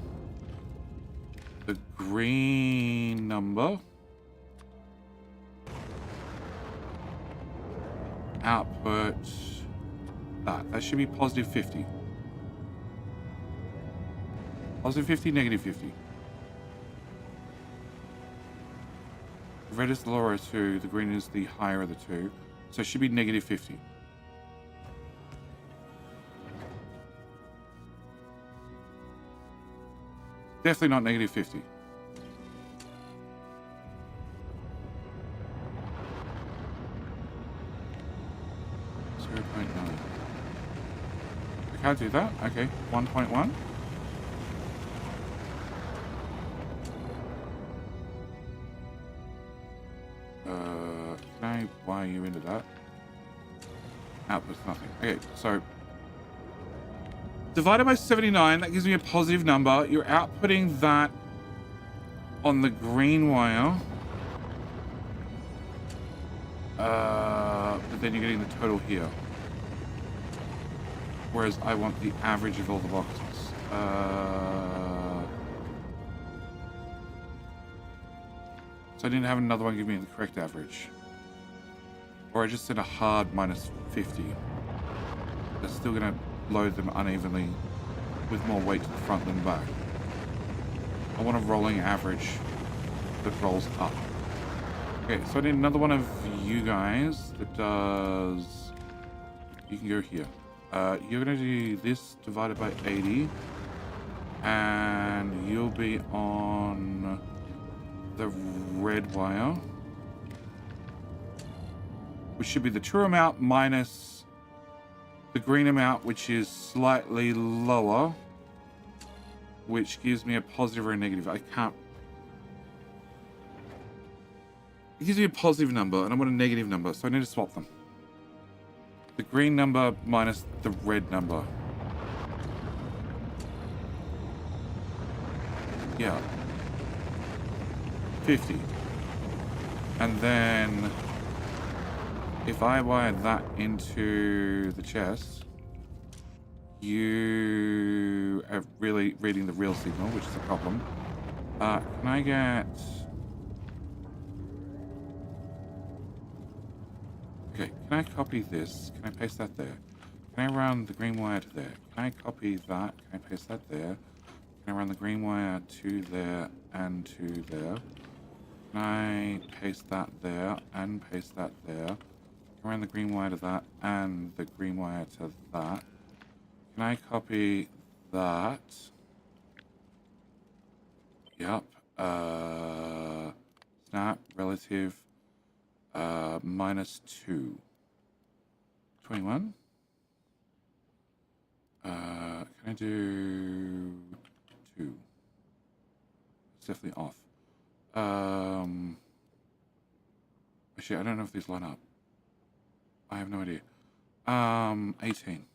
the green number, output that should be positive 50. Positive 50, negative 50. Red is the lower of two, the green is the higher of the two. So it should be negative 50. Definitely not negative 50. I can't do that. Okay, 1.1. Can I wire you into that? Output's nothing. Okay, so divided by 79, that gives me a positive number. You're outputting that on the green wire. But then you're getting the total here. Whereas I want the average of all the boxes. So I didn't have another one give me the correct average. Or I just said a hard minus 50. That's still going to load them unevenly with more weight to the front than back. I want a rolling average that rolls up. Okay, so I need another one of you guys that does... You can go here. You're going to do this divided by 80. And you'll be on the red wire. Which should be the true amount minus the green amount, which is slightly lower. Which gives me a positive or a negative. I can't... It gives me a positive number, and I want a negative number, so I need to swap them. The green number minus the red number. Yeah. 50. And then... if I wire that into the chest... You are really reading the real signal, which is a problem. Can I get... Okay, can I copy this? Can I paste that there? Can I run the green wire to there? Can I copy that? Can I paste that there? Can I run the green wire to there and to there? Can I paste that there and paste that there? Can I run the green wire to that and the green wire to that? Can I copy that? Yep. Snap relative minus 2. 21. Can I do 2? It's definitely off. Actually, I don't know if these line up. I have no idea. 18.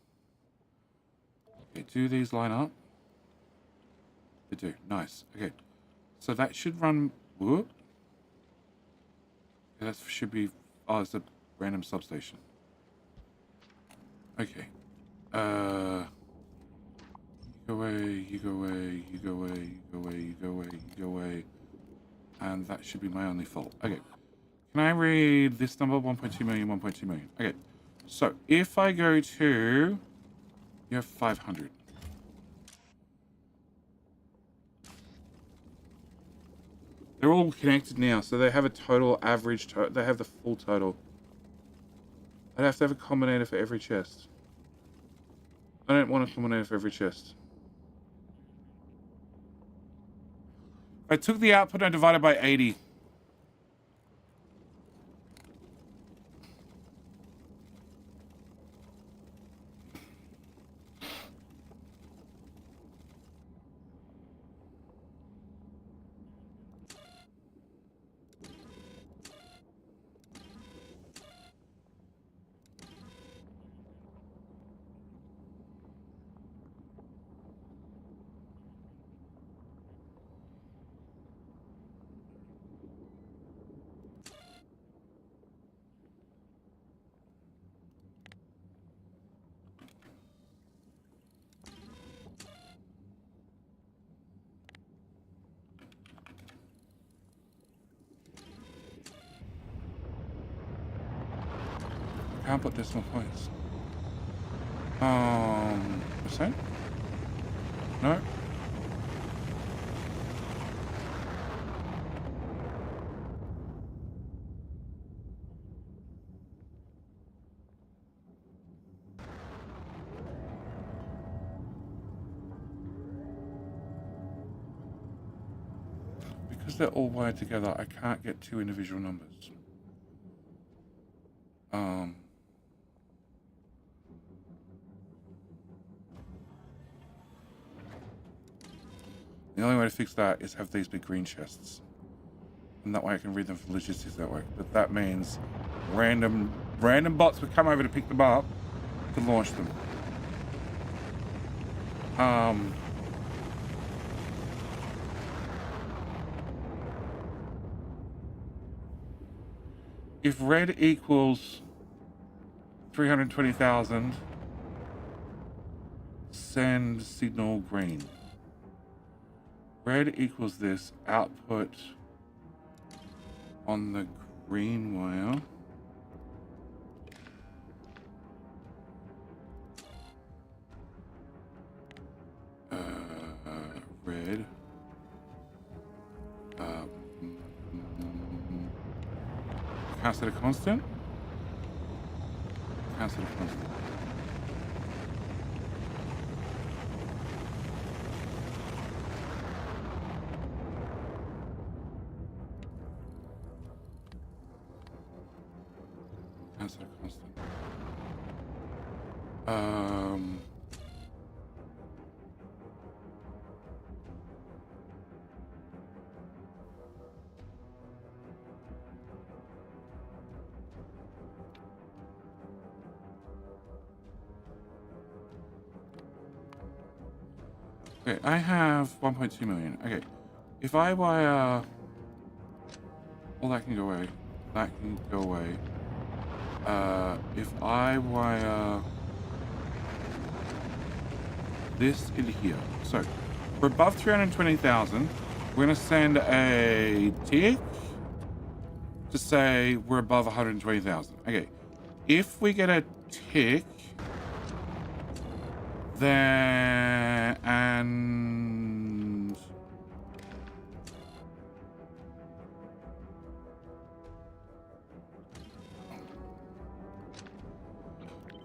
Okay, do these line up? They do. Nice. Okay. So that should run... Whoop. Okay, that should be... Oh, it's a random substation. Okay. You go away, you go away, you go away, you go away, you go away, you go away. And that should be my only fault. Okay. Can I read this number? 1.2 million, 1.2 million. Okay. So, if I go to... You have 500. They're all connected now, so they have a total average... They have the full total. I'd have to have a combinator for every chest. I don't want a combinator for every chest. I took the output and divided by 80. Can't put decimal points. Percent? No? Because they're all wired together, I can't get two individual numbers. The only way to fix that is have these big green chests. And that way I can read them for logistics that way. But that means random bots would come over to pick them up to launch them. If red equals 320,000, send signal green. Red equals this, output on the green wire. Red. Capacitor constant. Capacitor constant. Capacitor constant. Okay, I have 1.2 million. Okay, if I wire... Well, that can go away. That can go away. If I wire this into here. So, we're above 320,000. We're going to send a tick to say we're above 120,000. Okay, if we get a tick, then... and...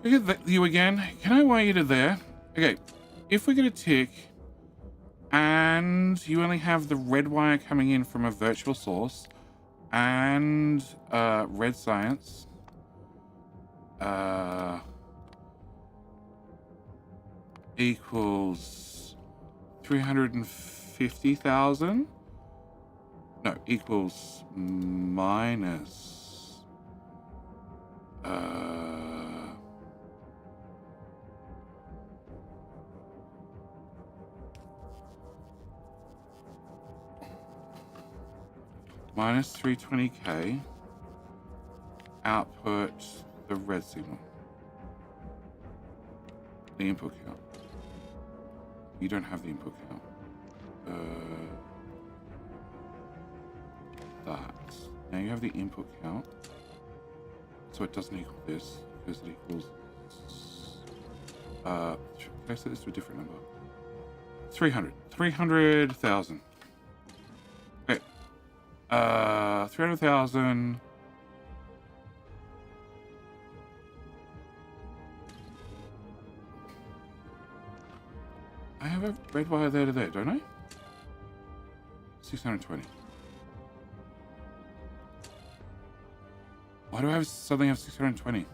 look at you again. Can I wire you to there? Okay, if we get a tick and you only have the red wire coming in from a virtual source and red science, equals 350,000. No, equals minus minus 320k output the red signal. The input count. You don't have the input count. That. Now you have the input count. So it doesn't equal this, because it equals... can I set this to a different number? 300. 300,000. Okay. 300,000... I have a red wire there to there, don't I? 620. Why do I suddenly have 620?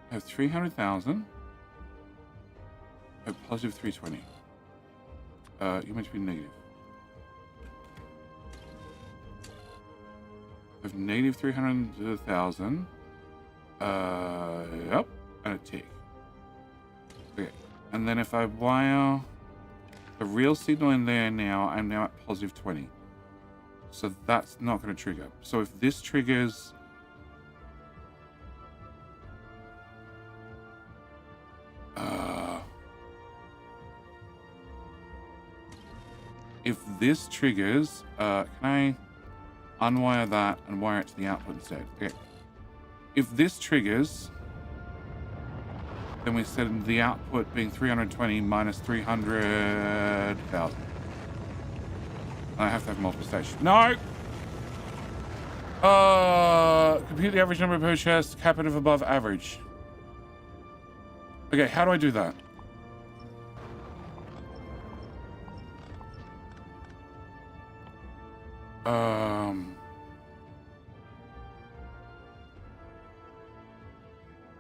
I have 300,000. I have positive 320. You're meant to be negative. I have negative 300,000. Yep. And a tick. Okay. And then if I wire the real signal in there now, I'm now at positive 20. So that's not going to trigger. So if this triggers... if this triggers, can I unwire that and wire it to the output instead? Okay. If this triggers... then we set the output being 320 minus 300,000. I have to have multiple stations. No! Compute the average number per chest, cap it of above average. Okay, how do I do that?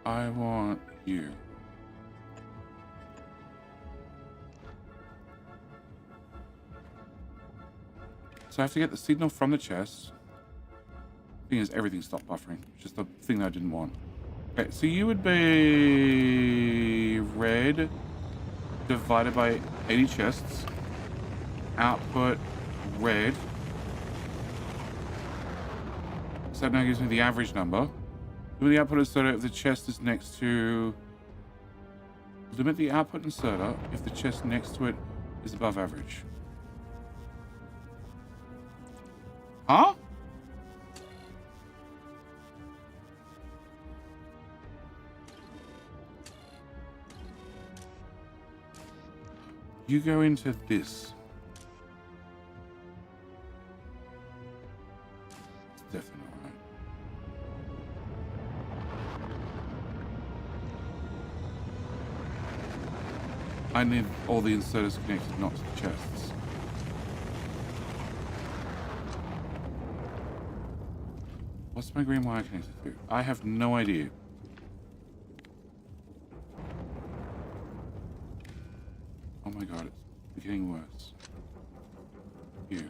I want you. So I have to get the signal from the chest. The thing is, everything stopped buffering. It's just the thing that I didn't want. Okay, so you would be red divided by 80 chests. Output red. So that now gives me the average number. Limit the output inserter if the chest is next to... limit the output inserter if the chest next to it is above average. Huh? You go into this. I need all the inserters connected, not to the chests. What's my green wire connected to? I have no idea. Oh my god, it's getting worse. You.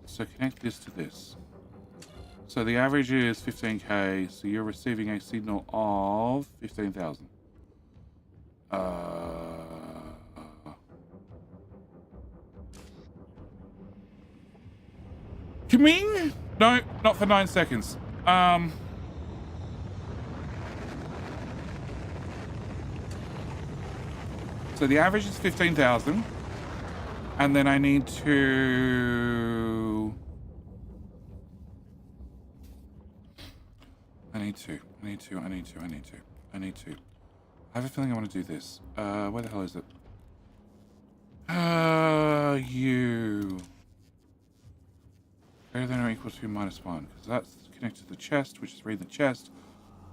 So connect this to this. So the average is 15k, so you're receiving a signal of 15,000. Coming? No, not for 9 seconds. So the average is 15,000. And then I need to... I need to. I have a feeling I want to do this. Where the hell is it? You. Greater than or equal to -1, because that's connected to the chest, which is reading the chest,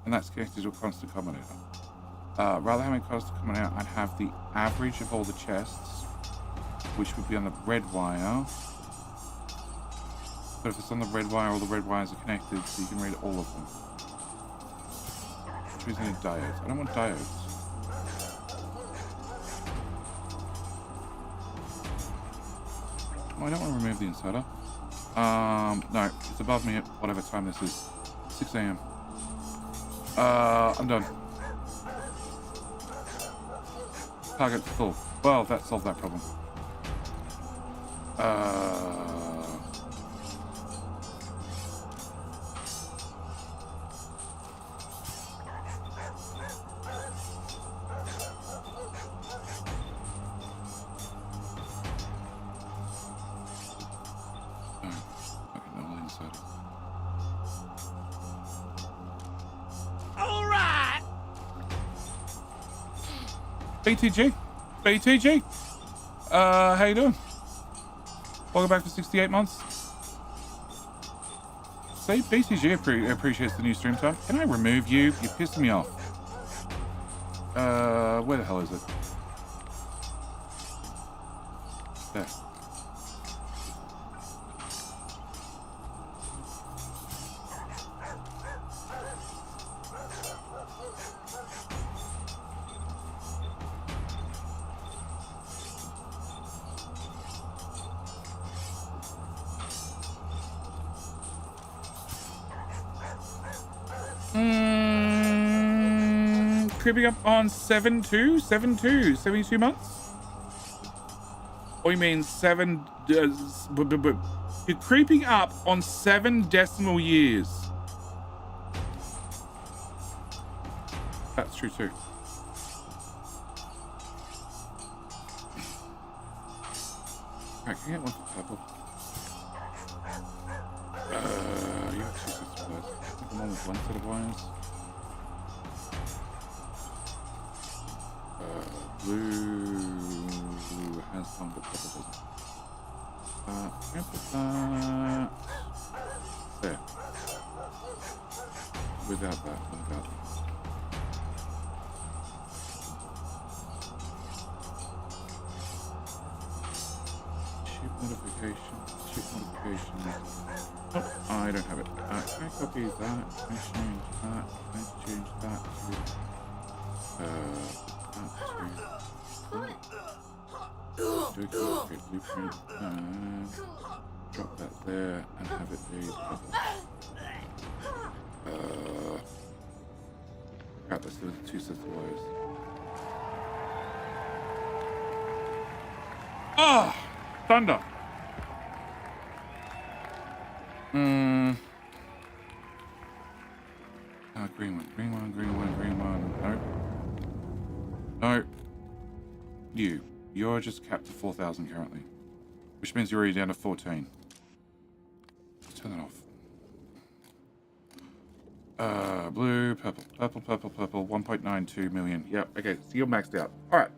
and that's connected to a constant combinator. Rather than having a constant combinator, I'd have the average of all the chests, which would be on the red wire. So if it's on the red wire, all the red wires are connected, so you can read all of them. Which means I need diodes. I don't want diodes. Oh, I don't want to remove the inserter. No, it's above me at whatever time this is. 6 a.m. I'm done. Target's full. Well, that solved that problem. BTG, how you doing? Welcome back for 68 months. See, BTG appreciates the new stream time. Can I remove you? You're pissing me off. Where the hell is it? There. Creeping up on 72 months? Or you mean you're creeping up on 7 decimal years. That's true too. Alright, can I get one for purple? You have 2 sets of wires. I think I'm on with 1 set of wires. Blue has one, but purple doesn't. I'm gonna put that there. Without that. Chip modification. Oh, I don't have it. Can I copy that? Can I change that? Can I change that to blueprint, drop that there and have it be purple. Crap, let's do the 2 sets of wires. Ah! Thunder! Green one. No. You're just capped to 4,000 currently, which means you're already down to 14. Let's turn that off. Blue, purple, 1.92 million. Yep, okay, so you're maxed out. All right.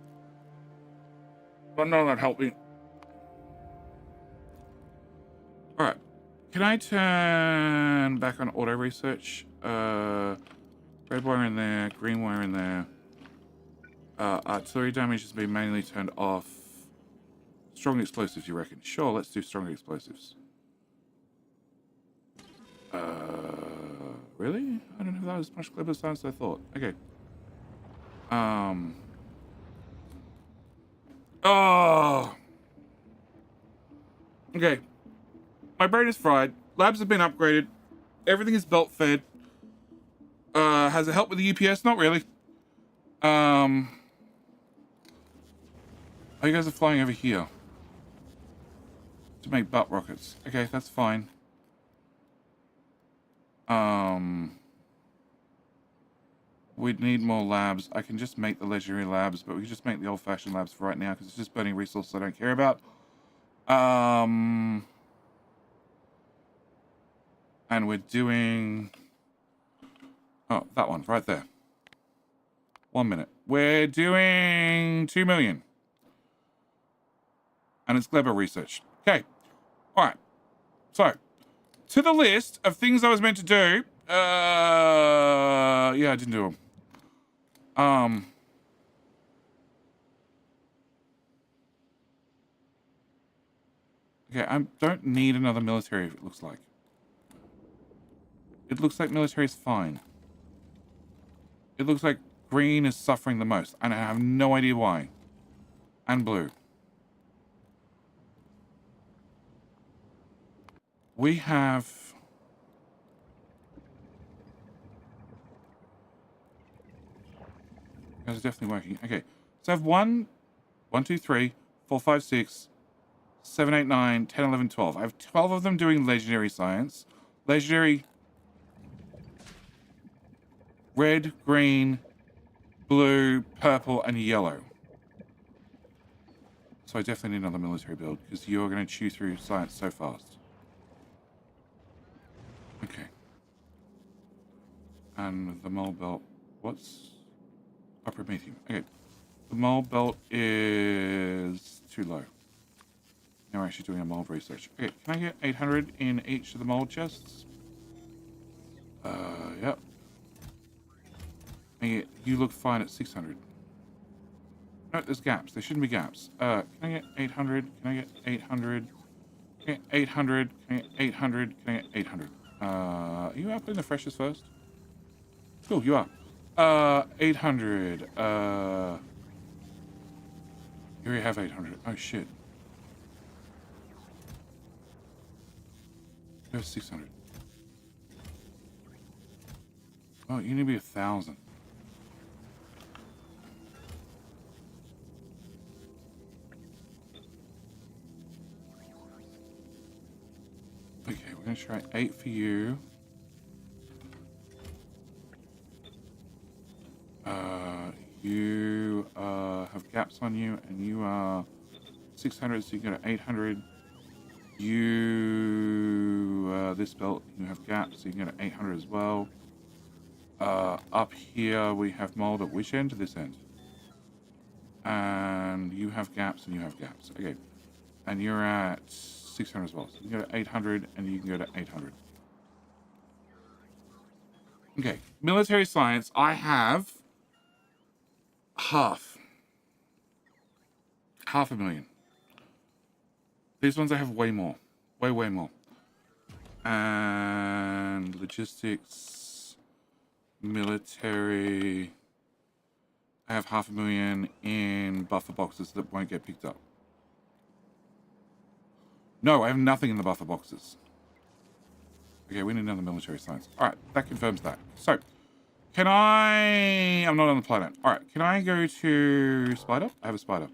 Well, none of that helped me. All right. Can I turn back on auto research? Red wire in there, green wire in there. Artillery damage has been mainly turned off. Strong explosives, you reckon? Sure, let's do strong explosives. Really? I don't have that as much clever science as I thought. Okay. Oh. Okay. My brain is fried. Labs have been upgraded. Everything is belt fed. Has it helped with the UPS? Not really. Oh, you guys are flying over here to make butt rockets. Okay, that's fine. We'd need more labs. I can just make the legendary labs, but we can just make the old-fashioned labs for right now because it's just burning resources I don't care about. And we're doing... Oh, that one, right there. 1 minute. We're doing 2 million. And it's clever research. Okay. All right. So, to the list of things I was meant to do. Yeah, I didn't do them. Okay, I don't need another military, it looks like. It looks like military is fine. It looks like green is suffering the most, and I have no idea why. And blue. We have... It's definitely working. Okay, so I have 1, 2, 3, 4, 5, 6, 7, 8, 9, 10, 11, 12. I have 12 of them doing legendary science. Legendary... Red, green, blue, purple, and yellow. So I definitely need another military build, because you're going to chew through science so fast. Okay. And the mole belt... What's... Upper medium. Okay. The mold belt is too low. Now we're actually doing a mold research. Okay, can I get 800 in each of the mold chests? Yep. You look fine at 600. No, there's gaps. There shouldn't be gaps. Can I get 800? Can I get 800? Can I get 800? Can I get 800? Can I get 800? Are you outputting the freshest first? Cool, you are. 800. You already have 800. Oh, shit. There's 600. Oh, you need to be 1,000. Okay, we're going to try 8 for you. You have gaps on you, and you are 600, so you go to 800. You, this belt, you have gaps, so you can go to 800 as well. Up here, we have mold at which end? To this end. And you have gaps, and you have gaps. Okay. And you're at 600 as well. So you can go to 800, and you can go to 800. Okay. Military science, I have... half a million. These ones I have way more. Way more. And logistics, military, I have 500,000 in buffer boxes that won't get picked up. No, I have nothing in the buffer boxes. Okay, we need another military science. Alright, that confirms that. So, can I... I'm not on the planet. Alright, can I go to spider? I have a spider.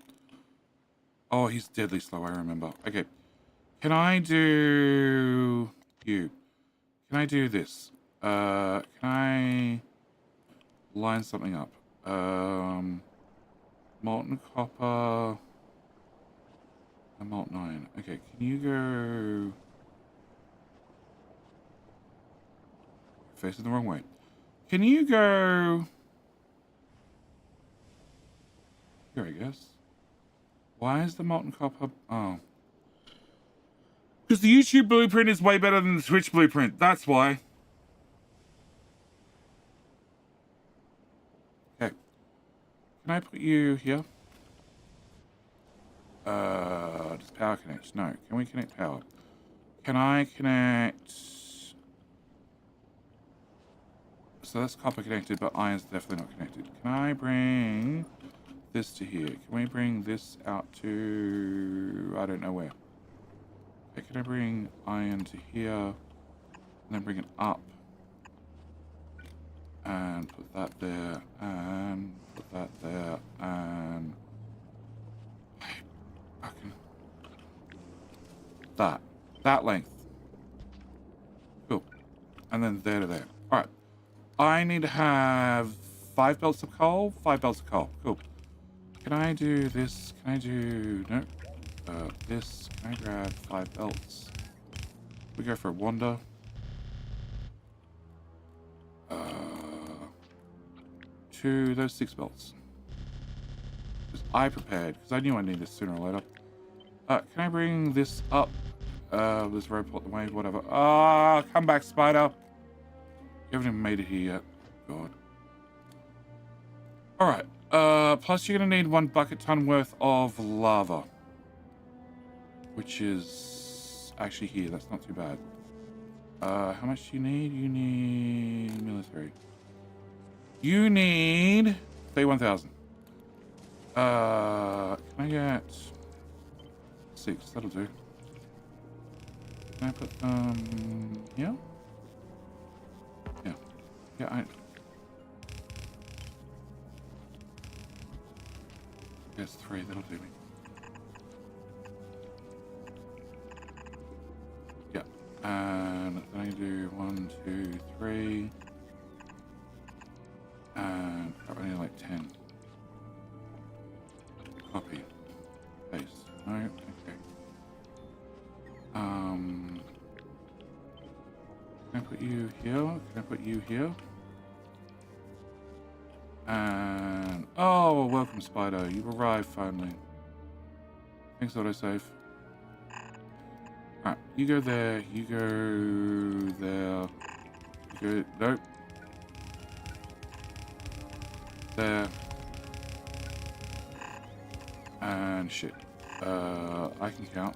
Oh, he's deadly slow, I remember. Okay. Can I do... you? Can I do this? Can I... line something up? Molten copper... and molten iron. Okay, can you go... facing the wrong way. Can you go... here, I guess. Why is the molten copper... oh. Because the YouTube blueprint is way better than the Twitch blueprint. That's why. Okay. Can I put you here? Does power connect? No. Can we connect power? Can I connect? So that's copper connected, but iron's definitely not connected. Can I bring this to here? Can we bring this out to... I don't know where. Okay, can I bring iron to here? And then bring it up. And put that there. And put that there. And... fucking... That length. Cool. And then there to there. Alright. I need to have 5 belts of coal. 5 belts of coal. Cool. Can I do this? Can I do... No. This. Can I grab 5 belts? We go for a wander. To those 6 belts. Because I prepared. Because I knew I needed this sooner or later. Can I bring this up? This rope out the way, whatever. Ah, come back, spider. You haven't even made it here yet. God. Alright. Plus you're gonna need 1 bucket ton worth of lava. Which is actually here. That's not too bad. How much do you need? You need military. You need 31,000. Can I get 6? That'll do. Can I put them here? Yeah. Yeah, I guess 3, that'll do me. Yeah. And then I do 1, 2, 3. And I need like 10. Copy. Paste. No, okay. Can I put you here? Can I put you here? And oh, welcome, Spider. You've arrived finally. Thanks, autosave. Alright, you go there. You go there. You go. Nope. There. And shit. I can count.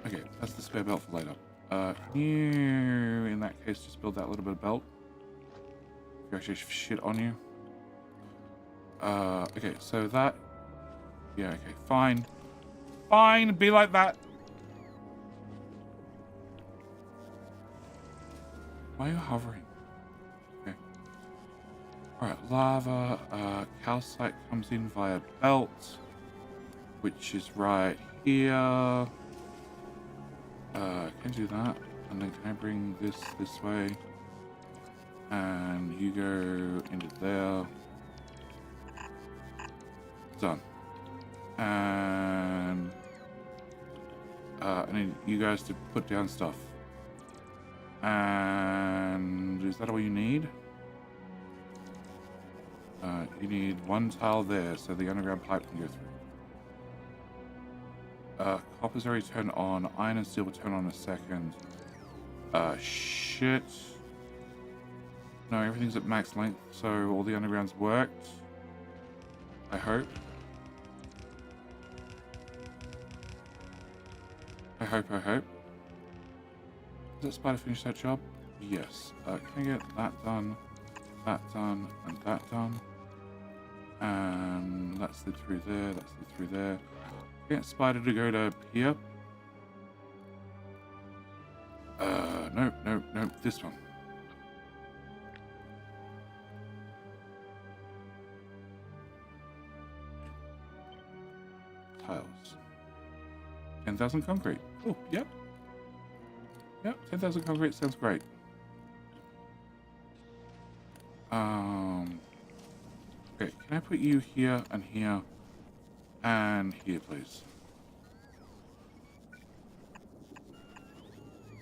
Okay, that's the spare belt for later. Can you, in that case, just build that little bit of belt? If you actually have shit on you. Okay, so that... Yeah, okay, fine. Fine, be like that. Why are you hovering? Okay. Alright, lava. Calcite comes in via belt, which is right here. Can I do that? And then can I bring this way? And you go into there. Done. And I need you guys to put down stuff. And is that all you need? You need 1 tile there so the underground pipe can go through. Copper's already turned on. Iron and steel will turn on in a second. Shit. No, everything's at max length, so all the undergrounds worked. I hope. I hope. Did that spider finish that job? Yes. Can I get that done, and that done? And that slid through there, that slid through there. Get spider to go to here. No, this one. Tiles. 10,000 concrete. Oh, yep. Yep, 10,000 concrete sounds great. Okay, can I put you here and here and here, please?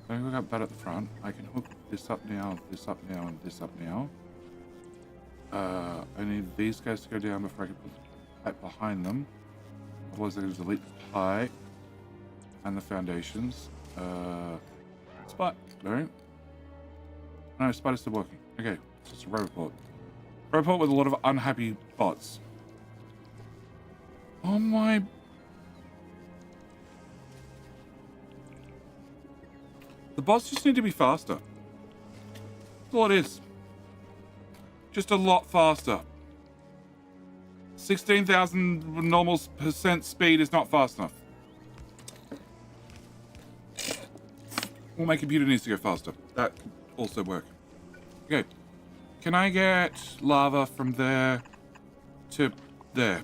So I hook up that at the front. I can hook this up now, this up now, and this up now. I need these guys to go down before I can put the pipe behind them. Otherwise, I can delete the pipe and the foundations. Spot. No. No, spider's still working. Okay, It's just a roboport. Roboport with a lot of unhappy bots. Oh my... The bots just need to be faster. That's all it is. Just a lot faster. 16,000 normal % speed is not fast enough. Well, my computer needs to go faster. That could also work. Okay. Can I get lava from there to there?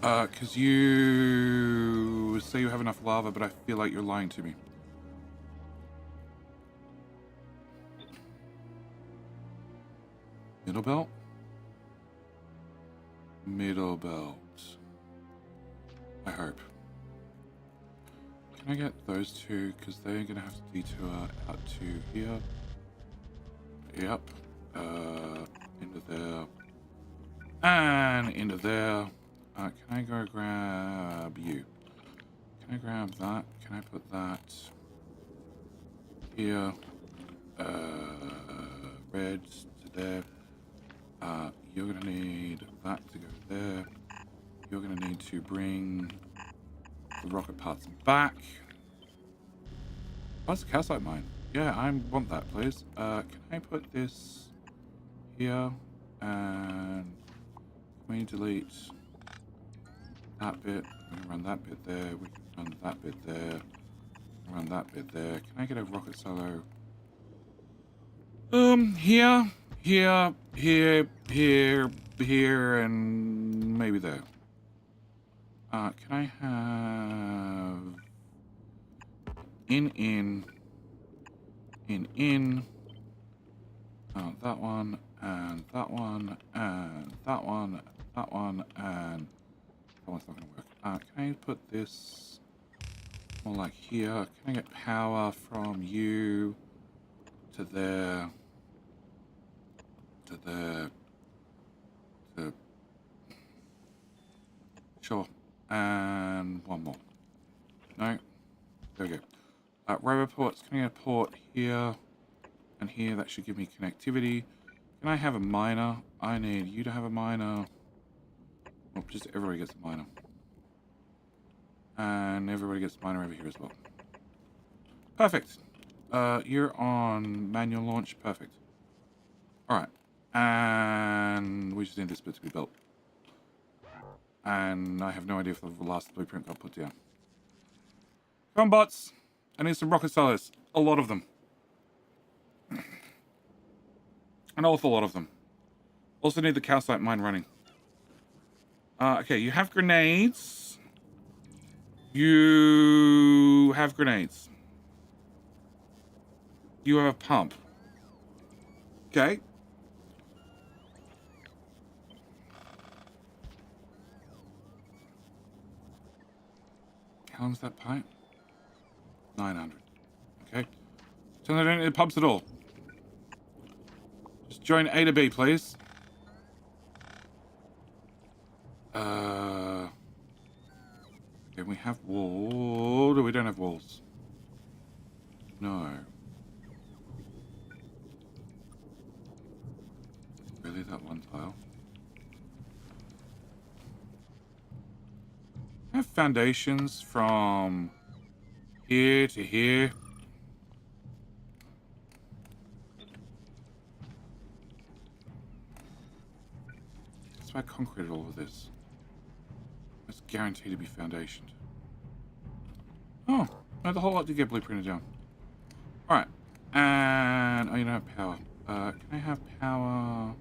Because you say you have enough lava, but I feel like you're lying to me. Middle belt? Middle belt. I hope. Can I get those two? Because they're going to have to detour out to here. Yep. Into there. And into there. Can I go grab you? Can I grab that? Can I put that here? Red to there. You're going to need that to go there. You're going to need to bring the rocket parts back. What's the calcite mine? Yeah, I want that, please. Can I put this here? And can we delete that bit? We can run that bit there. We can run that bit there. Run that bit there. Can I get a rocket silo? Here, here, here, here, here, and maybe there. Can I have in, that one, and that one, and that one, that one, and that one's not gonna work. Can I put this more like here? Can I get power from you to there, to there, to... Sure. And one more. No. There we go. Roboports. Can I get a port here and here? That should give me connectivity. Can I have a miner? I need you to have a miner. Oh, just everybody gets a miner. And everybody gets a miner over here as well. Perfect. You're on manual launch. Perfect. Alright. And we just need this bit to be built. And I have no idea if the last blueprint got put down. Come on, bots. I need some rocket silos. A lot of them. An awful lot of them. Also need the calcite mine running. Okay, you have grenades. You have grenades. You have a pump. Okay. How long's that pipe? 900. Okay. So I don't need pumps at all. Just join A to B, please. Okay, we have wall. We don't have walls. No. Really, that one tile? I have foundations from here to here. That's why I concreted all of this. It's guaranteed to be foundationed. Oh, no, the whole lot did get blueprinted down. Alright. And you don't have power. Can I have power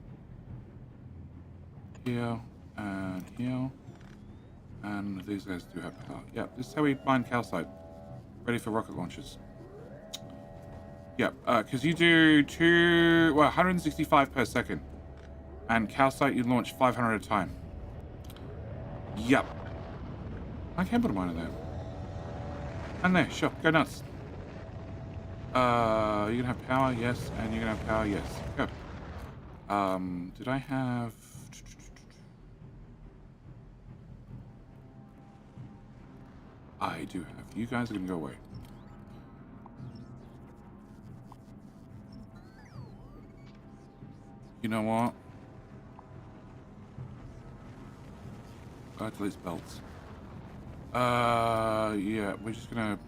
here and here? And these guys do have power. Yeah, this is how we mine calcite. Ready for rocket launches. Yeah, because you do 165 per second. And calcite you launch 500 at a time. Yep. I can put a miner there. And there, sure, go nuts. You're gonna have power, yes, and you're gonna have power, yes. Go. Did I have... I do have. You guys are gonna go away. You know what? Delete belts. Yeah, we're just gonna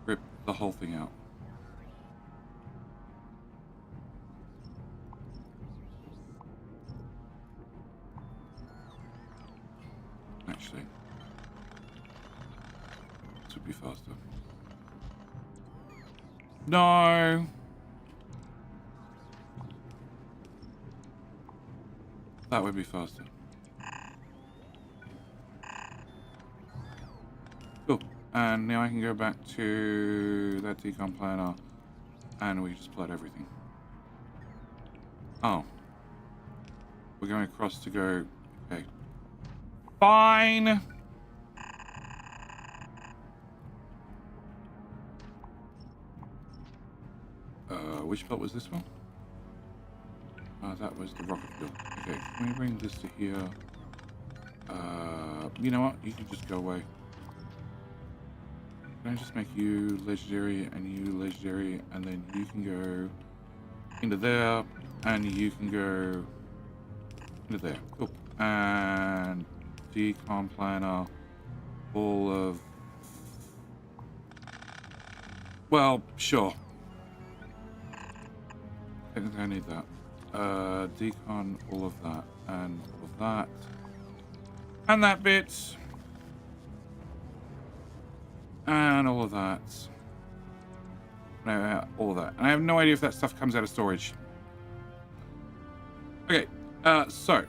rip the whole thing out. Actually, this would be faster. No! That would be faster. Cool. And now I can go back to that decon planner and we just plot everything. Oh. We're going across to go... Okay. Fine! Which belt was this one? That was the rocket fuel. Okay, can we bring this to here? You know what? You can just go away. Can I just make you legendary and you legendary, and then you can go into there, and you can go into there. Cool. And decon planner, all of... Well, sure. I think I need that. Decon all of that, and all of that. And that bit. And all of that. No, all of that. And I have no idea if that stuff comes out of storage. Okay, so.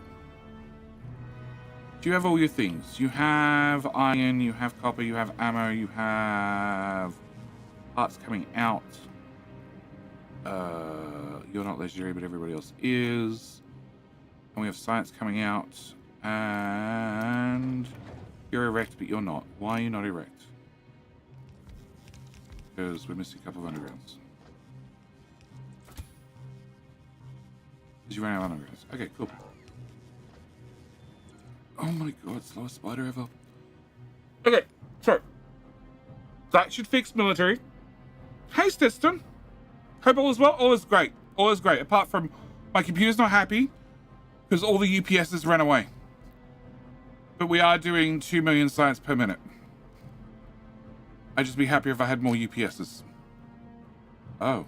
Do you have all your things? You have iron, you have copper, you have ammo, you have parts coming out. You're not legendary, but everybody else is. And we have science coming out. And you're erect, but you're not. Why are you not erect? Because we're missing a couple of undergrounds. Because you ran out of undergrounds. Okay, cool. Oh my god, slowest spider ever. Okay, so. That should fix military. Hey, Stiston. Hope all is well. All is great. All is great. Apart from my computer's not happy because all the UPSs ran away. But we are doing 2 million science per minute. I'd just be happier if I had more UPSs. Oh.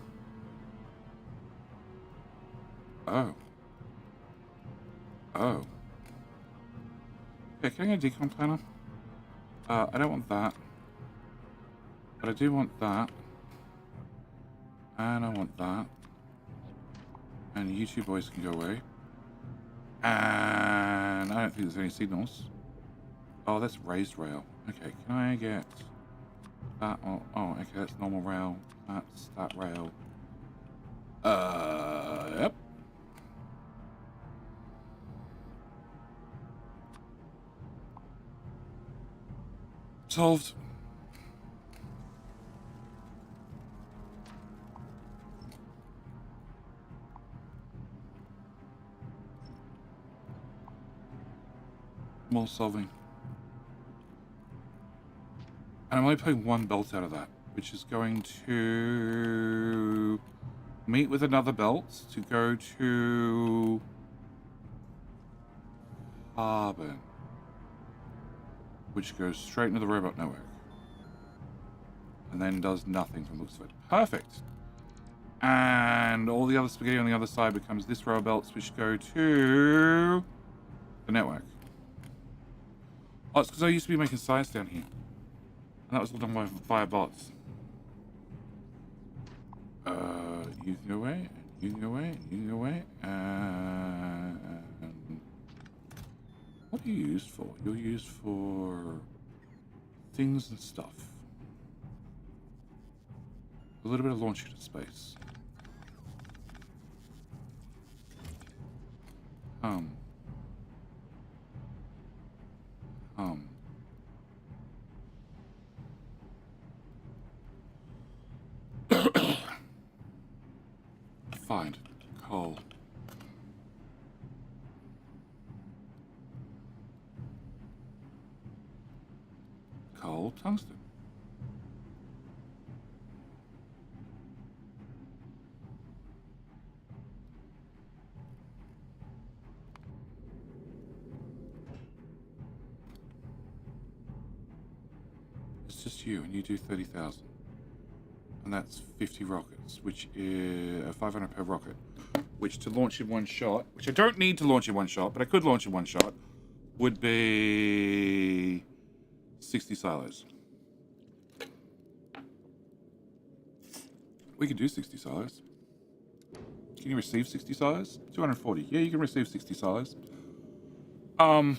Oh. Oh. Okay, can I get a decon planner? I don't want that. But I do want that. And I want that. And you two boys can go away. And I don't think there's any signals. Oh, that's raised rail. Okay, can I get that? Oh, okay, that's normal rail. That's that rail. Yep. Solved. More solving. And I'm only putting one belt out of that, which is going to meet with another belt to go to carbon, which goes straight into the robot network. And then does nothing from the looks of it. Perfect. And all the other spaghetti on the other side becomes this row of belts, which go to the network. Oh, it's because I used to be making science down here. And that was all done via bots. You can go away, you can go away, you can go away, and... What are you used for? You're used for things and stuff. A little bit of launch into space. Find coal. Coal, tungsten. just you, and you do 30,000. And that's 50 rockets, which is 500 per rocket. Which to launch in one shot, which I don't need to launch in one shot, but I could launch in one shot, would be 60 silos. We could do 60 silos. Can you receive 60 silos? 240. Yeah, you can receive 60 silos. And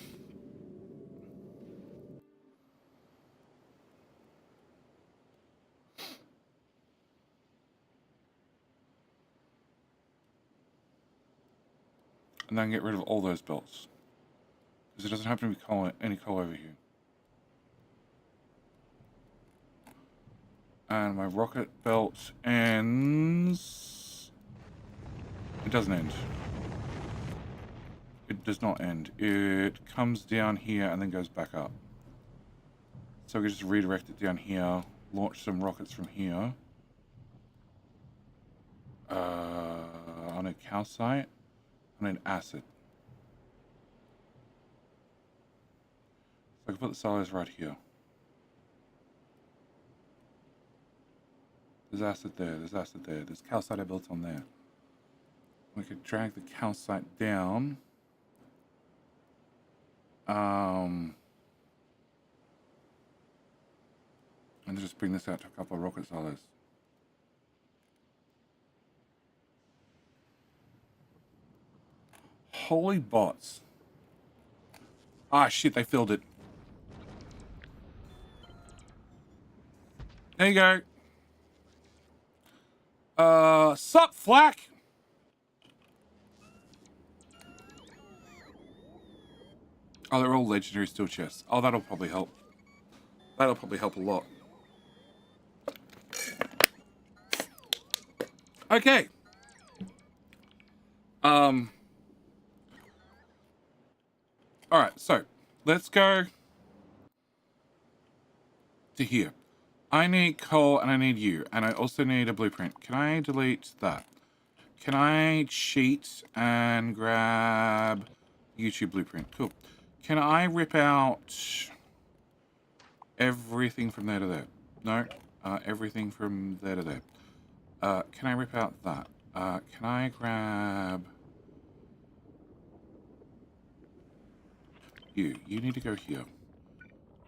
then get rid of all those belts. Because it doesn't happen to be any coal over here. And my rocket belt ends... It doesn't end. It does not end. It comes down here and then goes back up. So we can just redirect it down here, launch some rockets from here. On a calcite, on an acid. So I can put the silos right here. There's acid there, there's acid there, there's calcite I built on there. We could drag the calcite down. And just bring this out to a couple of rocket silos. Holy bots. Ah, shit, they filled it. There you go. Sup, Flack? Oh, they're all legendary steel chests. Oh, that'll probably help. That'll probably help a lot. Okay. Alright, so let's go to here. I need coal and I need you, and I also need a blueprint. Can I delete that? Can I cheat and grab YouTube blueprint? Cool. Can I rip out everything from there to there? No. Everything from there to there. Can I rip out that? Can I grab... You need to go here.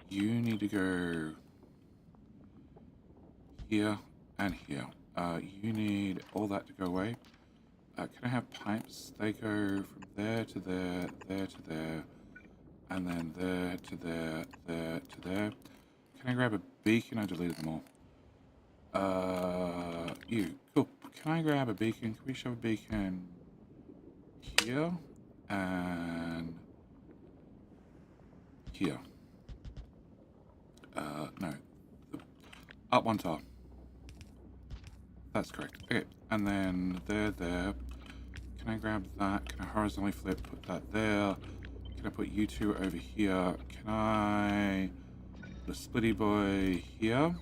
You need to go here and here. You need all that to go away. Can I have pipes? They go from there to there, there to there, and then there to there, there to there. Can I grab a beacon? I deleted them all. You. Cool. Can I grab a beacon? Can we shove a beacon here? And here. No. Up one tile. That's correct. Okay. And then there. Can I grab that? Can I horizontally flip? Put that there. Can I put you two over here? Can I put a splitty boy here?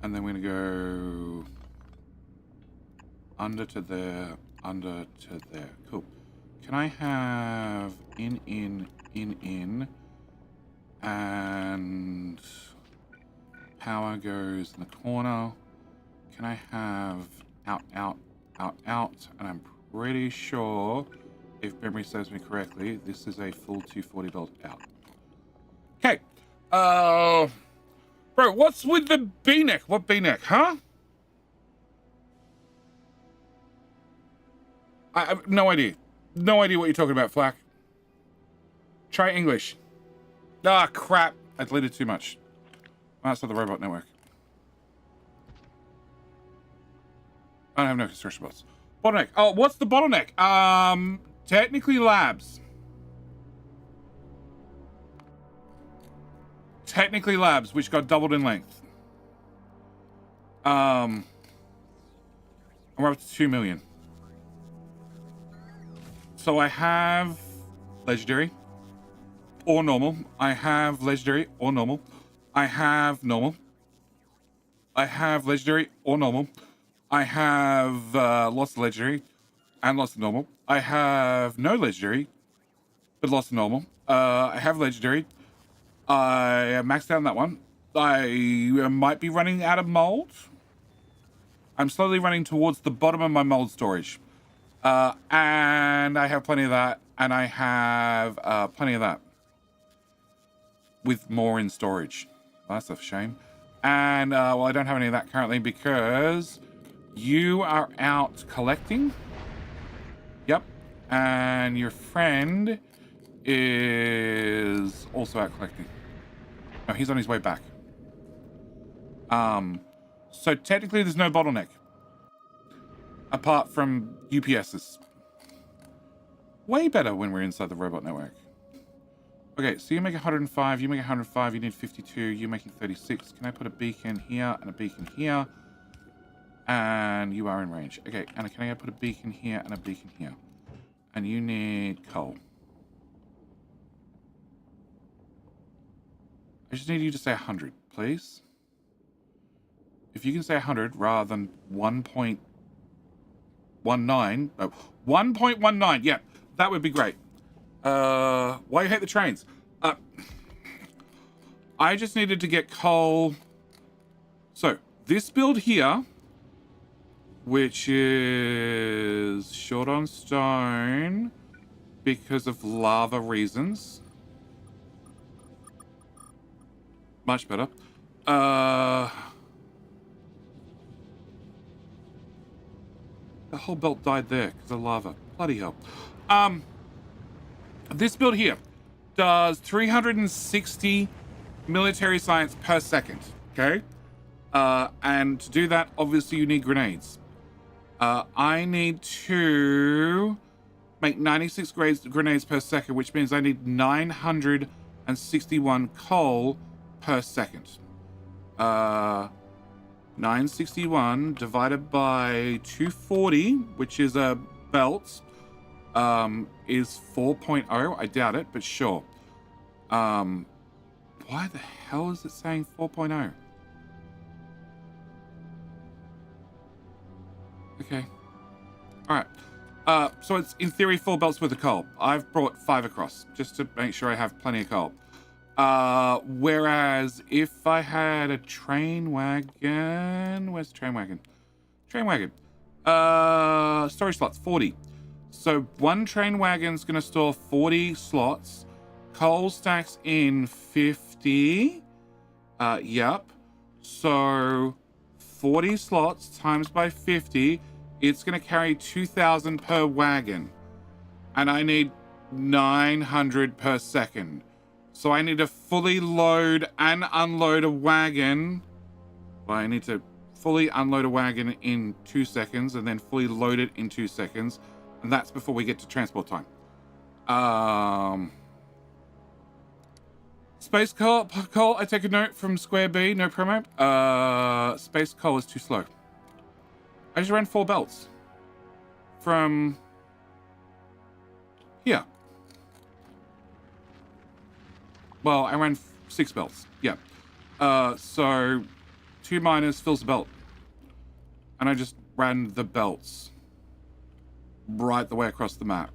And then we're going to go under to there, under to there. Cool. Can I have in, and power goes in the corner. Can I have out, and I'm pretty sure, if memory serves me correctly, this is a full 240 belt out. Okay. Bro, what's with the B-neck? What B-neck, huh? I have no idea. No idea what you're talking about, Flack. Try English. Ah, crap. I deleted too much. That's not the robot network. I don't have no construction bots. Bottleneck. Oh, what's the bottleneck? Technically labs. Technically labs, which got doubled in length. We're up to 2 million. So I have legendary or normal. I have legendary or normal. I have normal. I have legendary or normal. I have lots of legendary and lots of normal. I have no legendary, but lots of normal. I have legendary. I maxed out on that one. I might be running out of mold. I'm slowly running towards the bottom of my mold storage. And I have plenty of that. And I have plenty of that. With more in storage. Well, that's a shame. And, well, I don't have any of that currently because you are out collecting. Yep. And your friend is also out collecting. No, he's on his way back. So technically there's no bottleneck. Apart from UPSs. Way better when we're inside the robot network. Okay, so you make 105, you make 105, you need 52, you're making 36. Can I put a beacon here and a beacon here? And you are in range. Okay, and can I put a beacon here and a beacon here? And you need coal. I just need you to say 100, please. If you can say 100 rather than 1.19, oh, 1.19, yeah, that would be great. Why you hate the trains? I just needed to get coal. So, this build here, which is short on stone because of lava reasons. Much better. The whole belt died there because of lava. Bloody hell. This build here does 360 military science per second, okay? And to do that, obviously you need grenades. I need to make 96 grenades per second, which means I need 961 coal per second. 961 divided by 240, which is a belt, is 4.0. I doubt it, but sure. Why the hell is it saying 4.0? Okay. Alright. So it's in theory 4 belts worth of coal. I've brought 5 across, just to make sure I have plenty of coal. Whereas if I had a train wagon... Where's the train wagon? Train wagon. Storage slots, 40. So one train wagon's going to store 40 slots. Coal stacks in 50. Yep. So 40 slots times by 50. It's going to carry 2,000 per wagon. And I need 900 per second. So I need to fully load and unload a wagon. Well, I need to fully unload a wagon in 2 seconds and then fully load it in 2 seconds. And that's before we get to transport time. Space coal, I take a note from Square B, no promo. Space coal is too slow. I just ran 4 belts. From here. Well, I ran 6 belts. Yeah. So 2 miners fills the belt. And I just ran the belts right the way across the map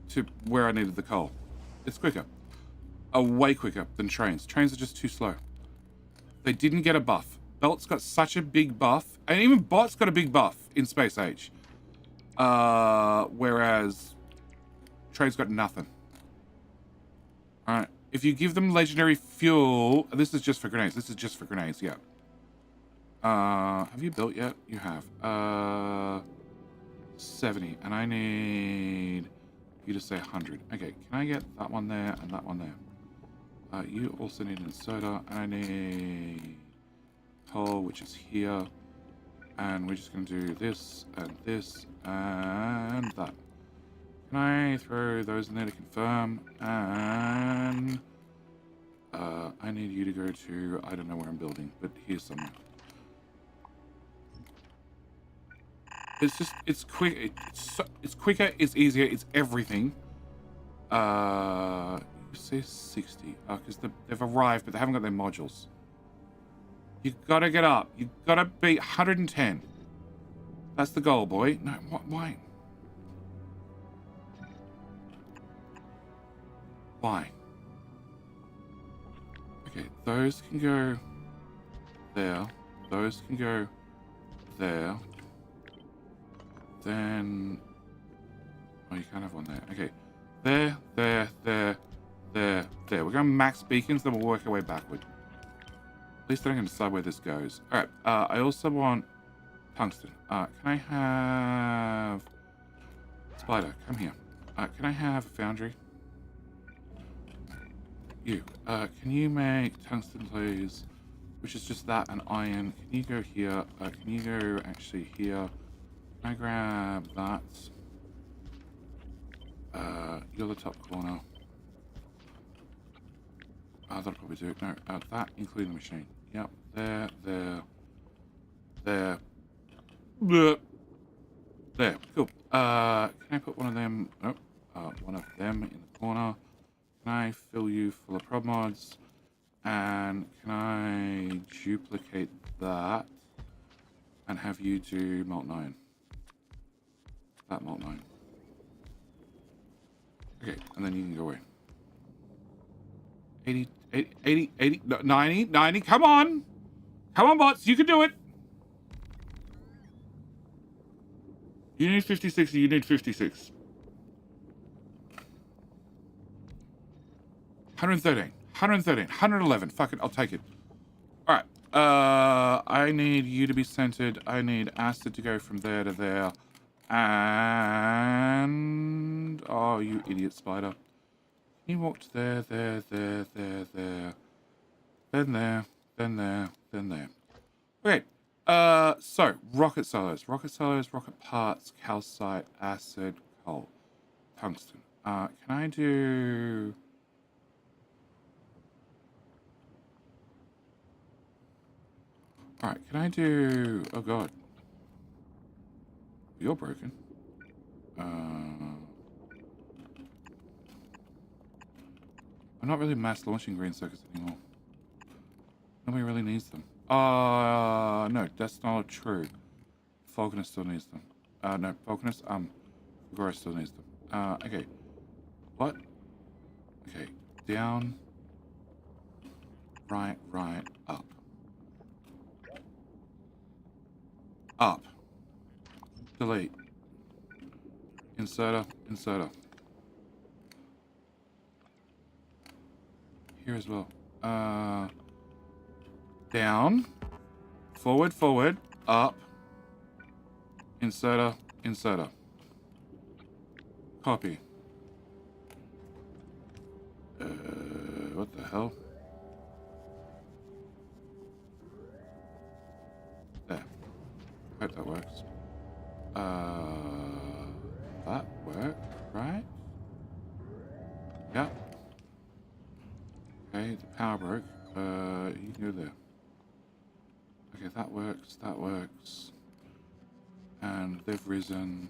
to where I needed the coal. It's quicker. Way quicker than trains. Trains are just too slow. They didn't get a buff. Belt's got such a big buff. And even Bot's got a big buff in Space Age. Whereas trains got nothing. Alright. If you give them legendary fuel... This is just for grenades. This is just for grenades, yeah. Have you built yet? You have. 70. And I need you to say 100. Okay, can I get that one there and that one there? You also need an inserter. And I need coal, which is here. And we're just going to do this and that. Can I throw those in there to confirm? And I need you to go to, I don't know where I'm building, but here's somewhere. It's just, it's quick. It's quicker. It's easier. It's everything. You say 60. Oh, because they've arrived, but they haven't got their modules. You gotta get up. You gotta be 110. That's the goal, boy. No, why? Why? Okay, Those can go there. Those can go there. Then... Oh, you can't have one there. Okay. There, there, there, there, there. We're going max beacons, then we'll work our way backward. At least I can decide where this goes. Alright, I also want tungsten. Can I have... Spider, come here. Can I have a foundry? You. Can you make tungsten, please? Which is just that and iron. Can you go here? Can you go actually here? Can I grab that? You're the top corner. That'll probably do it. No, that including the machine. Yep, there, there, there. Bleh. There, cool. Can I put one of them? Nope. One of them in the corner. Can I fill you full of prod mods? And can I duplicate that and have you do molten iron? That molten iron. Okay, and then you can go away. 80, 90, come on! Come on, bots, you can do it! You need 56, you need 56. 113, 113, 111, fuck it, I'll take it. Alright, I need you to be centered, I need acid to go from there to there. And... Oh, you idiot spider. You walked there, there, there, there, there. Then there, then there, then there. Okay, so, rocket silos, rocket parts, calcite, acid, coal, tungsten. Can I do... Alright, can I do... Oh god. You're broken. I'm not really mass launching green circuits anymore. Nobody really needs them. No, that's not true. Vulcanus still needs them. No, Vulcanus, Factorio still needs them. Okay. What? Okay, down, right, up. Up. Delete. Inserter. Here as well. Down. Forward. Up. Inserter. Copy. What the hell? There. Hope that works. That worked, right? Yep. Okay, the power broke. You can go there. Okay, that works. And they've risen.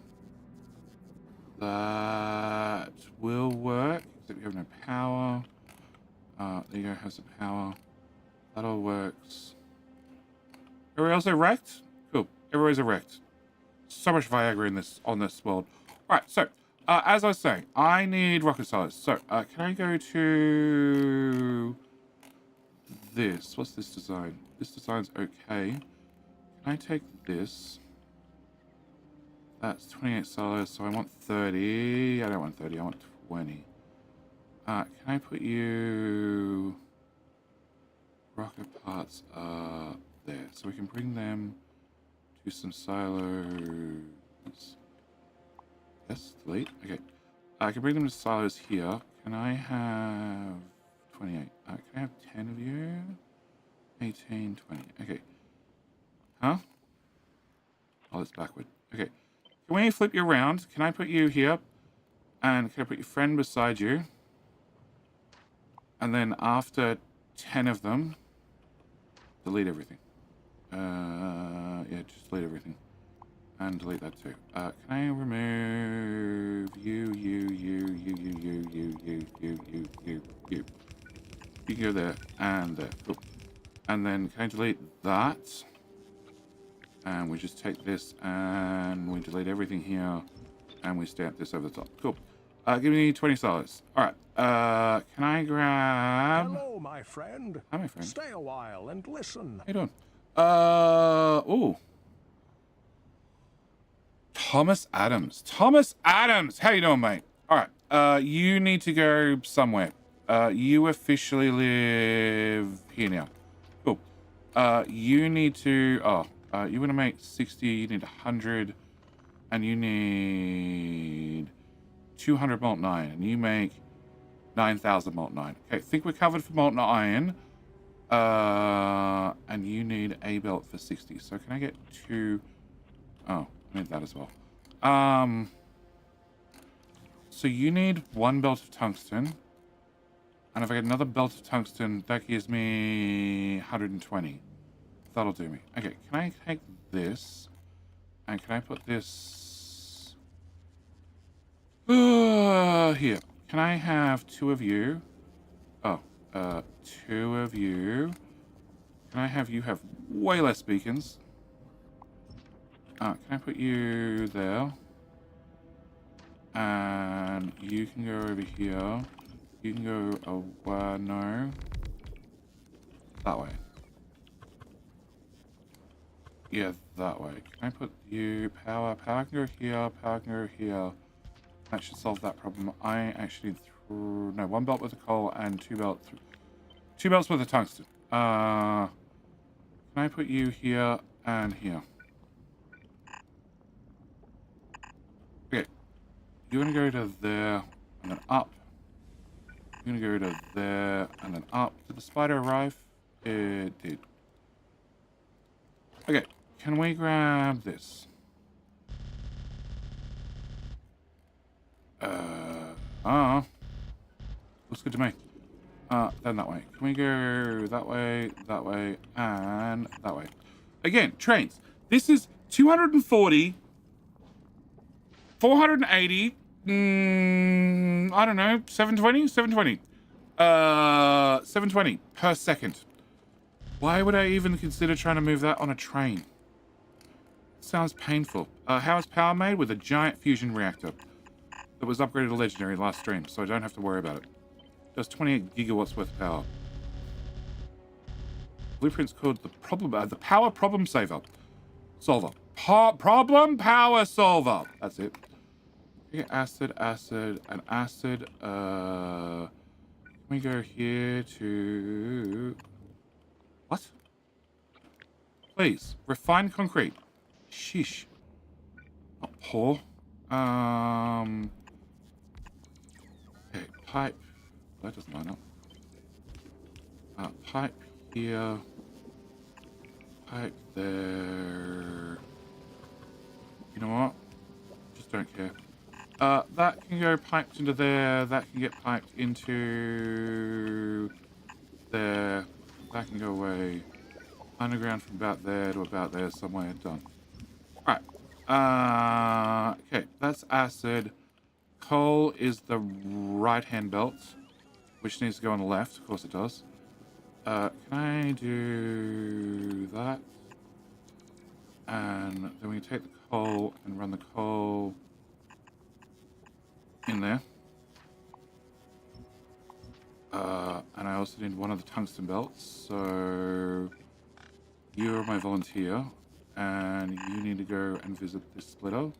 That will work, except we have no power. There you go, has the power. That all works. Everybody else erect? Cool, everybody's erect. So much Viagra in on this world. Alright, so, as I was saying, I need rocket silos. So, can I go to this? What's this design? This design's okay. Can I take this? That's 28 silos, so I want 30. I don't want 30, I want 20. Can I put you... rocket parts there, so we can bring them to some silos. Yes, delete. Okay. I can bring them to silos here. Can I have 28? Can I have 10 of you? 18, 20. Okay. Huh? Oh, that's backward. Okay. Can we flip you around? Can I put you here? And can I put your friend beside you? And then after 10 of them, delete everything. Yeah, just delete everything. And delete that too. Can I remove you? You can go there and there. Cool. And then can I delete that? And we just take this and we delete everything here. And we stamp this over the top. Cool. Give me 20 stars. All right. Can I grab... Hello, my friend. Hi, my friend. Stay a while and listen. How you doing? Ooh. Thomas Adams. Thomas Adams! How you doing, mate? All right. You need to go somewhere. You officially live here now. Cool. You need to... Oh, you want to make 60, you need 100, and you need 200 molten iron, and you make 9,000 molten iron. Okay, I think we're covered for molten iron. And you need a belt for 60. So can I get 2... Oh, I need that as well. So you need 1 belt of tungsten. And if I get another belt of tungsten, that gives me 120. That'll do me. Okay, can I take this? And can I put this... here. Can I have 2 of you? Oh, 2 of you. Can I have you have way less beacons? Can I put you there? And you can go over here. You can go, no. That way. Yeah, that way. Can I put you, power can go here, power can go here. That should solve that problem. I actually need, no, 1 belt with a coal and 2 belts with a tungsten. Can I put you here and here? Okay. You're gonna go to there and then up. You're gonna go to there and then up. Did the spider arrive? It did. Okay. Can we grab this? Looks good to me. Then that way. Can we go that way, and that way? Again, trains. This is 240, 480, I don't know, 720? 720. 720 per second. Why would I even consider trying to move that on a train? Sounds painful. How is power made? With a giant fusion reactor that was upgraded to legendary last stream, so I don't have to worry about it. Does 28 gigawatts worth of power. Blueprint's called the power problem solver. Problem power solver. That's it. Okay, acid, and acid. Can we go here to... What? Please, refined concrete. Sheesh. Not poor. Okay, pipe. That doesn't line up. Pipe here. Pipe there. You know what? Just don't care. That can go piped into there. That can get piped into there. That can go away. Underground from about there to about there somewhere. Done. Alright. Okay, that's acid. Coal is the right-hand belt, which needs to go on the left. Of course it does. Can I do that? And then we take the coal and run the coal in there. And I also need one of the tungsten belts. So you're my volunteer. And you need to go and visit this splitter.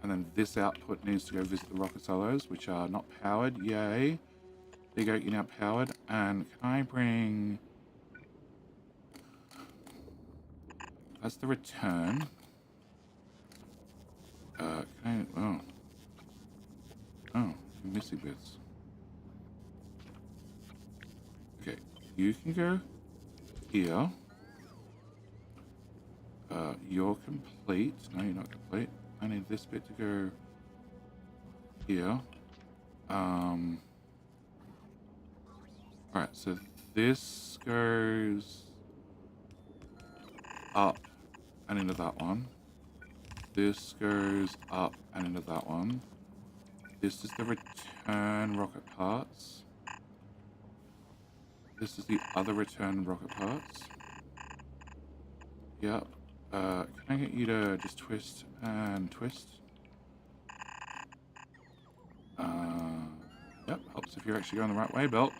And then this output needs to go visit the rocket silos, which are not powered. Yay. There you go, you're now powered. And can I bring... That's the return. Can I... Oh. Oh, missing bits. Okay, you can go here. You're complete. No, you're not complete. I need this bit to go here. Alright, so this goes up and into that one. This goes up and into that one. This is the return rocket parts. This is the other return rocket parts. Yep. Can I get you to just twist and twist? Yep, helps if you're actually going the right way, belt.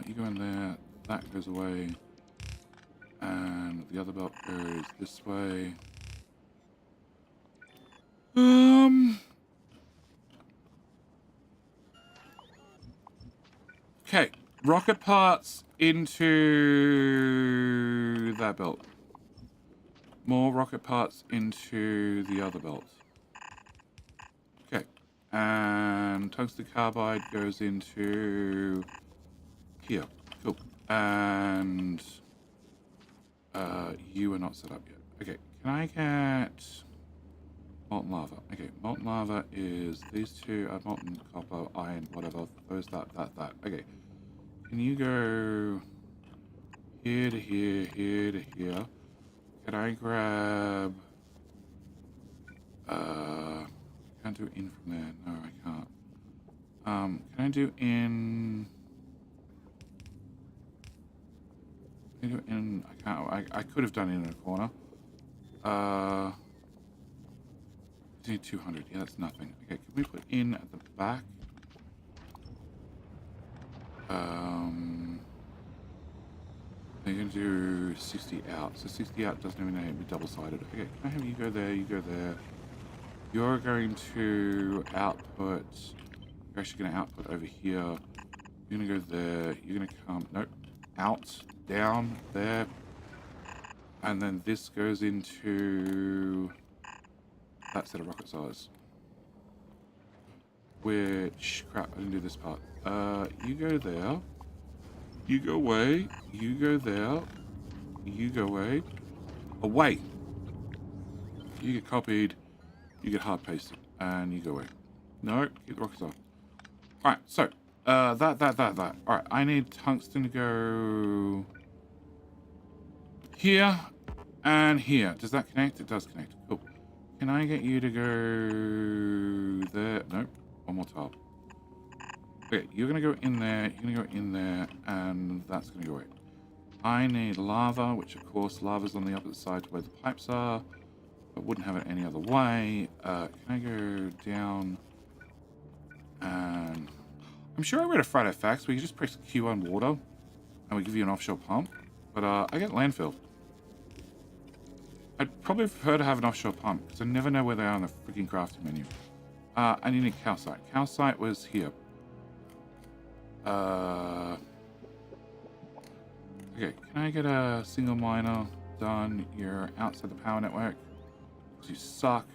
You go in there, that goes away, and the other belt goes this way. Okay, rocket parts into that belt. More rocket parts into the other belt. Okay, and tungsten carbide goes into here. Cool. And you are not set up yet. Okay, can I get molten lava? Okay, molten lava is these two, molten copper, iron, whatever. Those, that. Okay, can you go here to here, here to here? Can I grab... can't do in from there. No, I can't. Can I do in... Can I do in... I can't. I could have done it in a corner. I need 200. Yeah, that's nothing. Okay, can we put in at the back? You're going to do 60 out. So 60 out doesn't even need to be double-sided. Okay, can I have you go there, you go there. You're going to output... You're actually going to output over here. You're going to go there. You're going to come... Nope. Out. Down. There. And then this goes into... that set of rocket size. Which... Crap, I didn't do this part. You go there. You go away. You go there. You go away. Away. You get copied. You get hard pasted. And you go away. No, keep the rockets off. Alright, so. That. Alright, I need tungsten to go... here. And here. Does that connect? It does connect. Cool. Can I get you to go... there? Nope. One more tile. Okay, you're going to go in there, you're going to go in there, and that's going to go away. I need lava, which of course lava's on the opposite side to where the pipes are. I wouldn't have it any other way. Can I go down? And I'm sure I read a Friday Facts where you just press Q on water and we give you an offshore pump. But I get landfill. I'd probably prefer to have an offshore pump because I never know where they are on the freaking crafting menu. I need a calcite. Calcite was here. Okay, can I get a single miner done? You're outside the power network. You suck.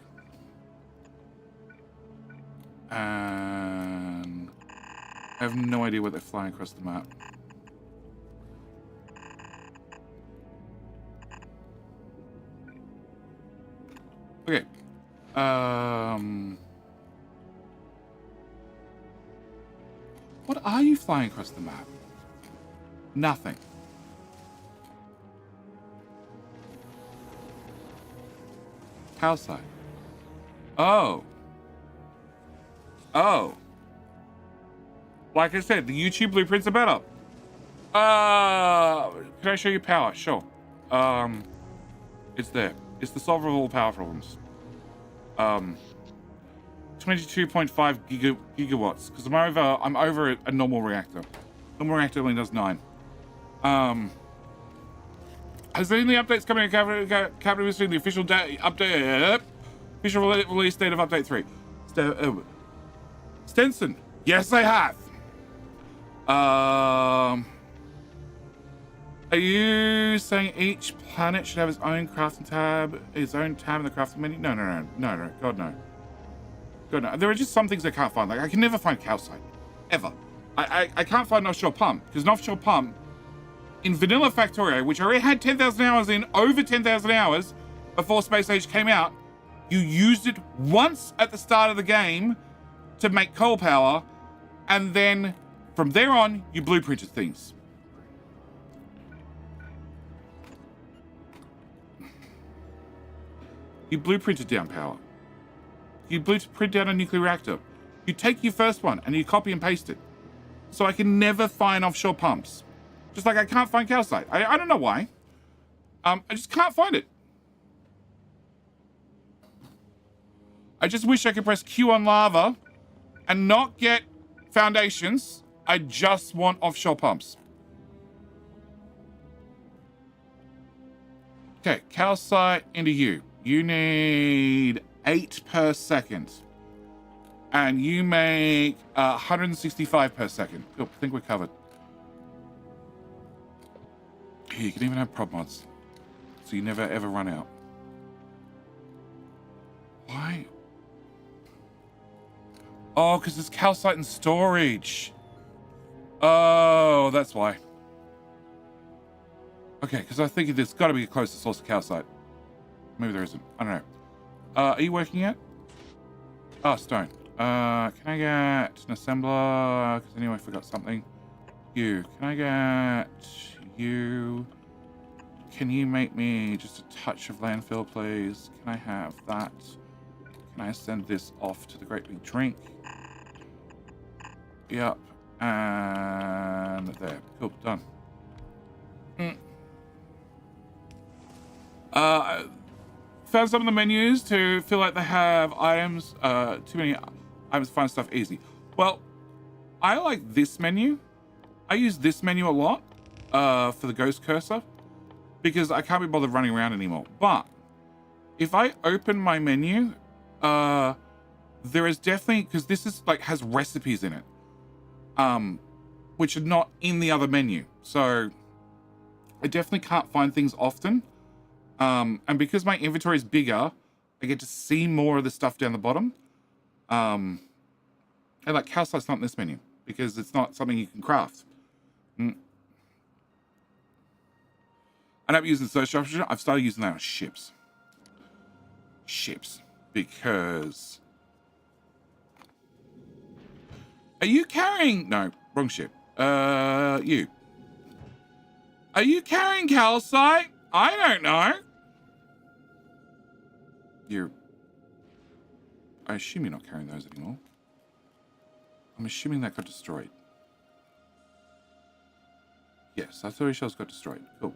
And I have no idea what they're flying across the map. Okay. What are you flying across the map? Nothing. Calcite. Oh. Oh. Like I said, the YouTube blueprints are better. Can I show you power? Sure. It's there. It's the solver of all power problems. 22.5 gigawatts because I'm over a normal reactor. Normal reactor only does 9. Has any of the updates coming in cabinet listing the official update official release date of update 3? Stenson. Yes, I have. Are you saying each planet should have its own crafting tab, its own tab in the crafting menu? No. God, no. God, no. There are just some things I can't find. Like, I can never find calcite. Ever. I can't find an offshore pump, because an offshore pump in vanilla Factorio, which I already had 10,000 hours in, over 10,000 hours before Space Age came out, you used it once at the start of the game to make coal power, and then from there on, you blueprinted things. You blueprinted down power. You blueprint down a nuclear reactor. You take your first one and you copy and paste it. So I can never find offshore pumps. Just like I can't find calcite. I don't know why. I just can't find it. I just wish I could press Q on lava and not get foundations. I just want offshore pumps. Okay, calcite into you. You need 8 per second. And you make 165 per second. Cool, I think we're covered. Here, you can even have prop mods. So you never ever run out. Why? Oh, because it's calcite and storage. Oh, that's why. Okay, because I think there's got to be a closer source of calcite. Maybe there isn't. I don't know. Are you working yet? Oh, stone. Can I get an assembler? Because anyway, I forgot something. You. Can I get you? Can you make me just a touch of landfill, please? Can I have that? Can I send this off to the Great Big Drink? Yep. And there. Cool. Done. Found some of the menus to feel like they have items. Too many items, find stuff easy. Well, I like this menu. I use this menu a lot for the ghost cursor because I can't be bothered running around anymore. But if I open my menu, there is definitely, because this is like has recipes in it, which are not in the other menu. So I definitely can't find things often. And because my inventory is bigger, I get to see more of the stuff down the bottom. And like calcite's not in this menu because it's not something you can craft. I don't use the search option. I've started using that on ships. Because are you carrying? No, wrong ship. You. Are you carrying calcite? I don't know. I assume you're not carrying those anymore. I'm assuming that got destroyed. Yes, I thought shells got destroyed. Cool.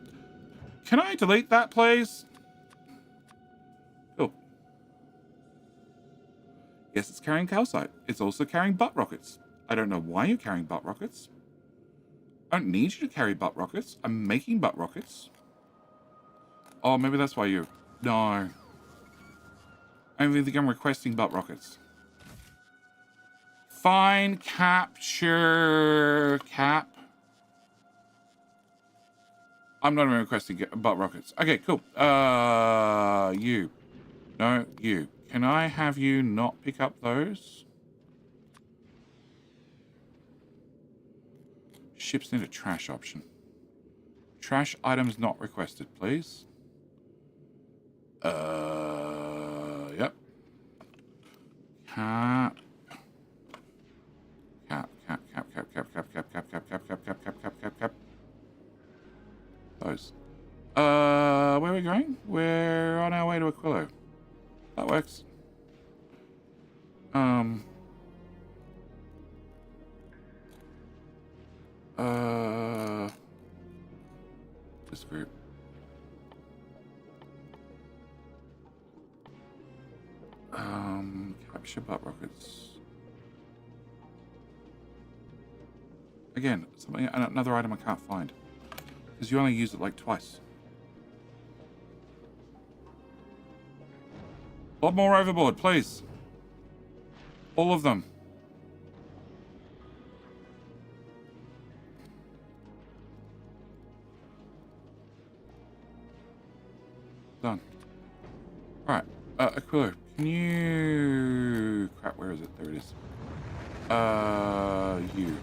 Can I delete that, please? Cool. Yes, it's carrying calcite. It's also carrying butt rockets. I don't know why you're carrying butt rockets. I don't need you to carry butt rockets. I'm making butt rockets. Oh, maybe that's why you... No. I don't even think I'm requesting butt rockets. Fine, capture... Cap. I'm not even requesting butt rockets. Okay, cool. You. No, you. Can I have you not pick up those? Ships need a trash option. Trash items not requested, please. Yep. Cap. Those. Where are we going? We're on our way to Aquillo. That works. This group. Capture butt rockets. Again, another item I can't find. Because you only use it like twice. A lot more overboard, please. All of them. Done. Alright. Aquillo, can you... Crap, where is it? There it is. You.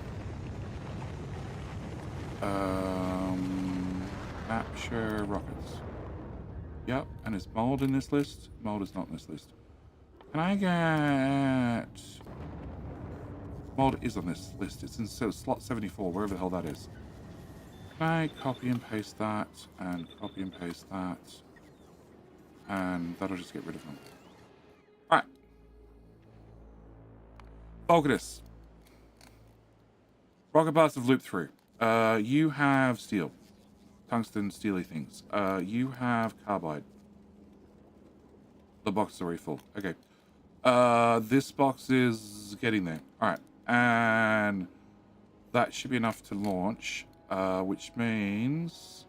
Capture rockets. Yep, and is mold in this list? Mold is not in this list. Can I get... Mold is on this list. It's in slot 74, wherever the hell that is. Can I copy and paste that, and copy and paste that, and that'll just get rid of them. Alright. Vulcanus. Rocket parts have looped through. You have steel. Tungsten, steely things. You have carbide. The box is already full. Okay. This box is getting there. All right, and that should be enough to launch, which means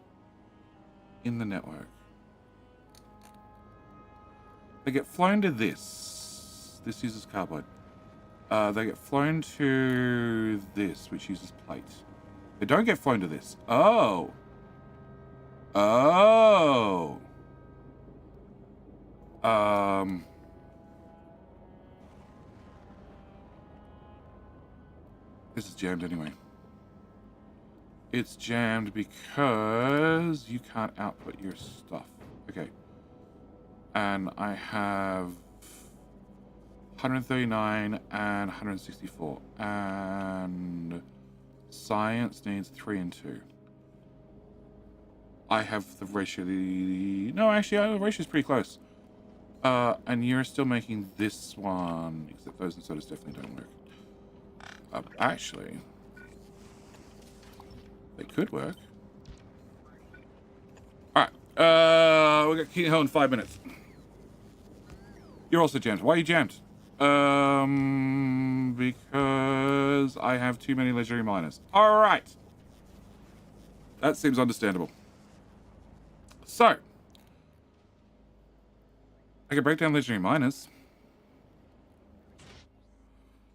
in the network. They get flown to this. This uses carbide. They get flown to this, which uses plate. They don't get flown to this. Oh. Oh. This is jammed anyway. It's jammed because you can't output your stuff. Okay. And I have 139 and 164. And science needs 3 and 2. I have the ratio. No, actually, the ratio is pretty close. And you're still making this one, except those and sodas definitely don't work. Actually, they could work. All right. We got King Hill in 5 minutes. You're also jammed. Why are you jammed? Because I have too many legendary miners. All right. That seems understandable. So, I can break down legendary miners.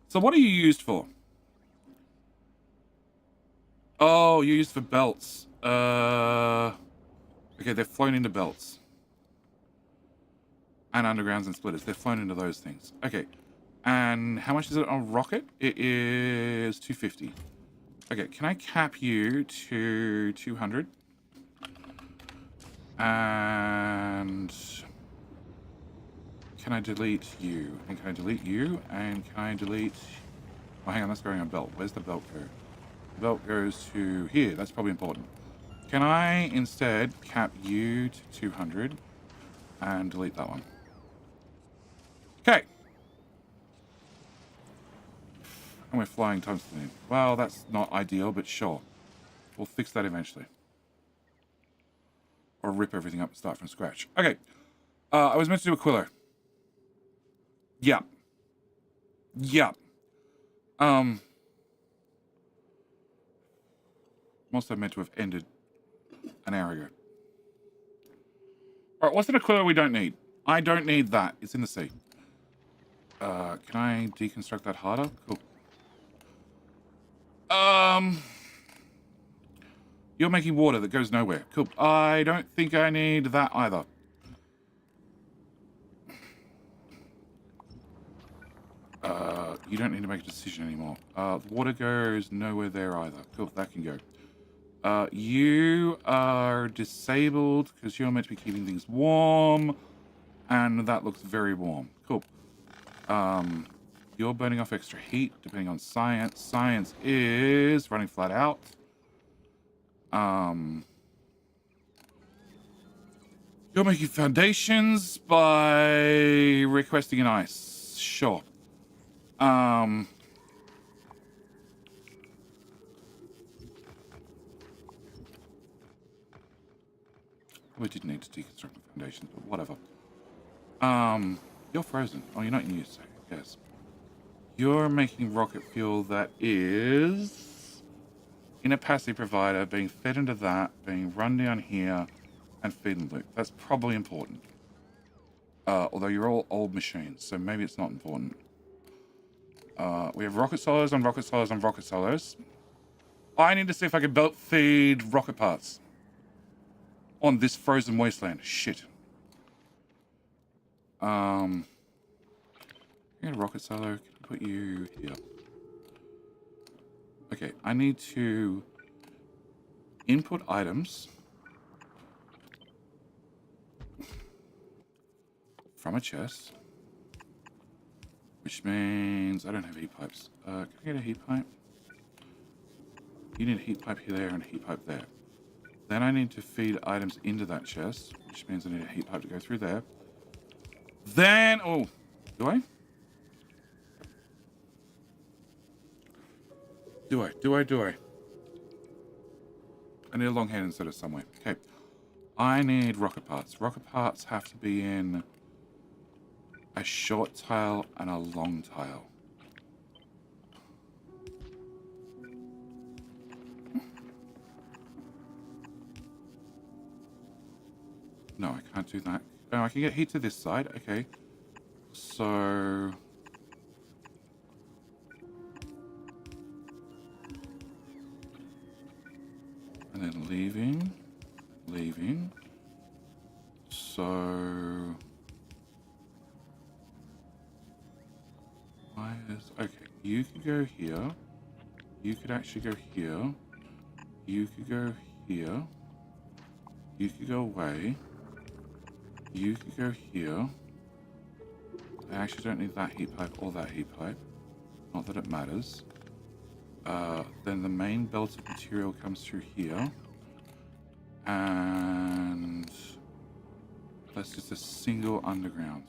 So what are you used for? Oh, you're used for belts. Okay, they're flown into belts. And undergrounds and splitters. They're flown into those things. Okay. And how much is it on a rocket? It is 250. Okay, can I cap you to 200? And can I delete you? And can I delete you? And can I delete... Oh, hang on, that's going on belt. Where's the belt go? The belt goes to here. That's probably important. Can I instead cap you to 200 and delete that one? Okay. And we're flying tungsten. Well, that's not ideal, but sure. We'll fix that eventually. Or rip everything up and start from scratch. Okay. I was meant to do Aquillo. Yeah. Yeah. Must have meant to have ended an hour ago. Alright, what's an Aquillo we don't need? I don't need that. It's in the sea. Can I deconstruct that harder? Cool. You're making water that goes nowhere. Cool. I don't think I need that either. You don't need to make a decision anymore. The water goes nowhere there either. Cool, that can go. You are disabled because you're meant to be keeping things warm. And that looks very warm. Cool. You're burning off extra heat, depending on science. Science is running flat out. You're making foundations by requesting an ice. Sure. We did need to deconstruct the foundations, but whatever. You're frozen. Oh, you're not in use, yes. You're making rocket fuel that is in a passive provider, being fed into that, being run down here, and feed and loop. That's probably important. Although you're all old machines, so maybe it's not important. We have rocket solos on rocket solos on rocket solos. I need to see if I can belt feed rocket parts on this frozen wasteland. Shit. You got a rocket solo. Can I put you here? Okay, I need to input items from a chest, which means I don't have heat pipes. Can I get a heat pipe? You need a heat pipe here, there, and a heat pipe there. Then I need to feed items into that chest, which means I need a heat pipe to go through there. Then, oh, do I? Do I? I need a long hand instead of somewhere. Okay. I need rocket parts. Rocket parts have to be in a short tile, and a long tile. No, I can't do that. Oh, I can get heat to this side. Okay. So... and then leaving. So... why is... okay, you could go here. You could actually go here. You could go here. You could go away. You could go here. I actually don't need that heat pipe or that heat pipe. Not that it matters. Then the main belt of material comes through here. And that's just a single underground.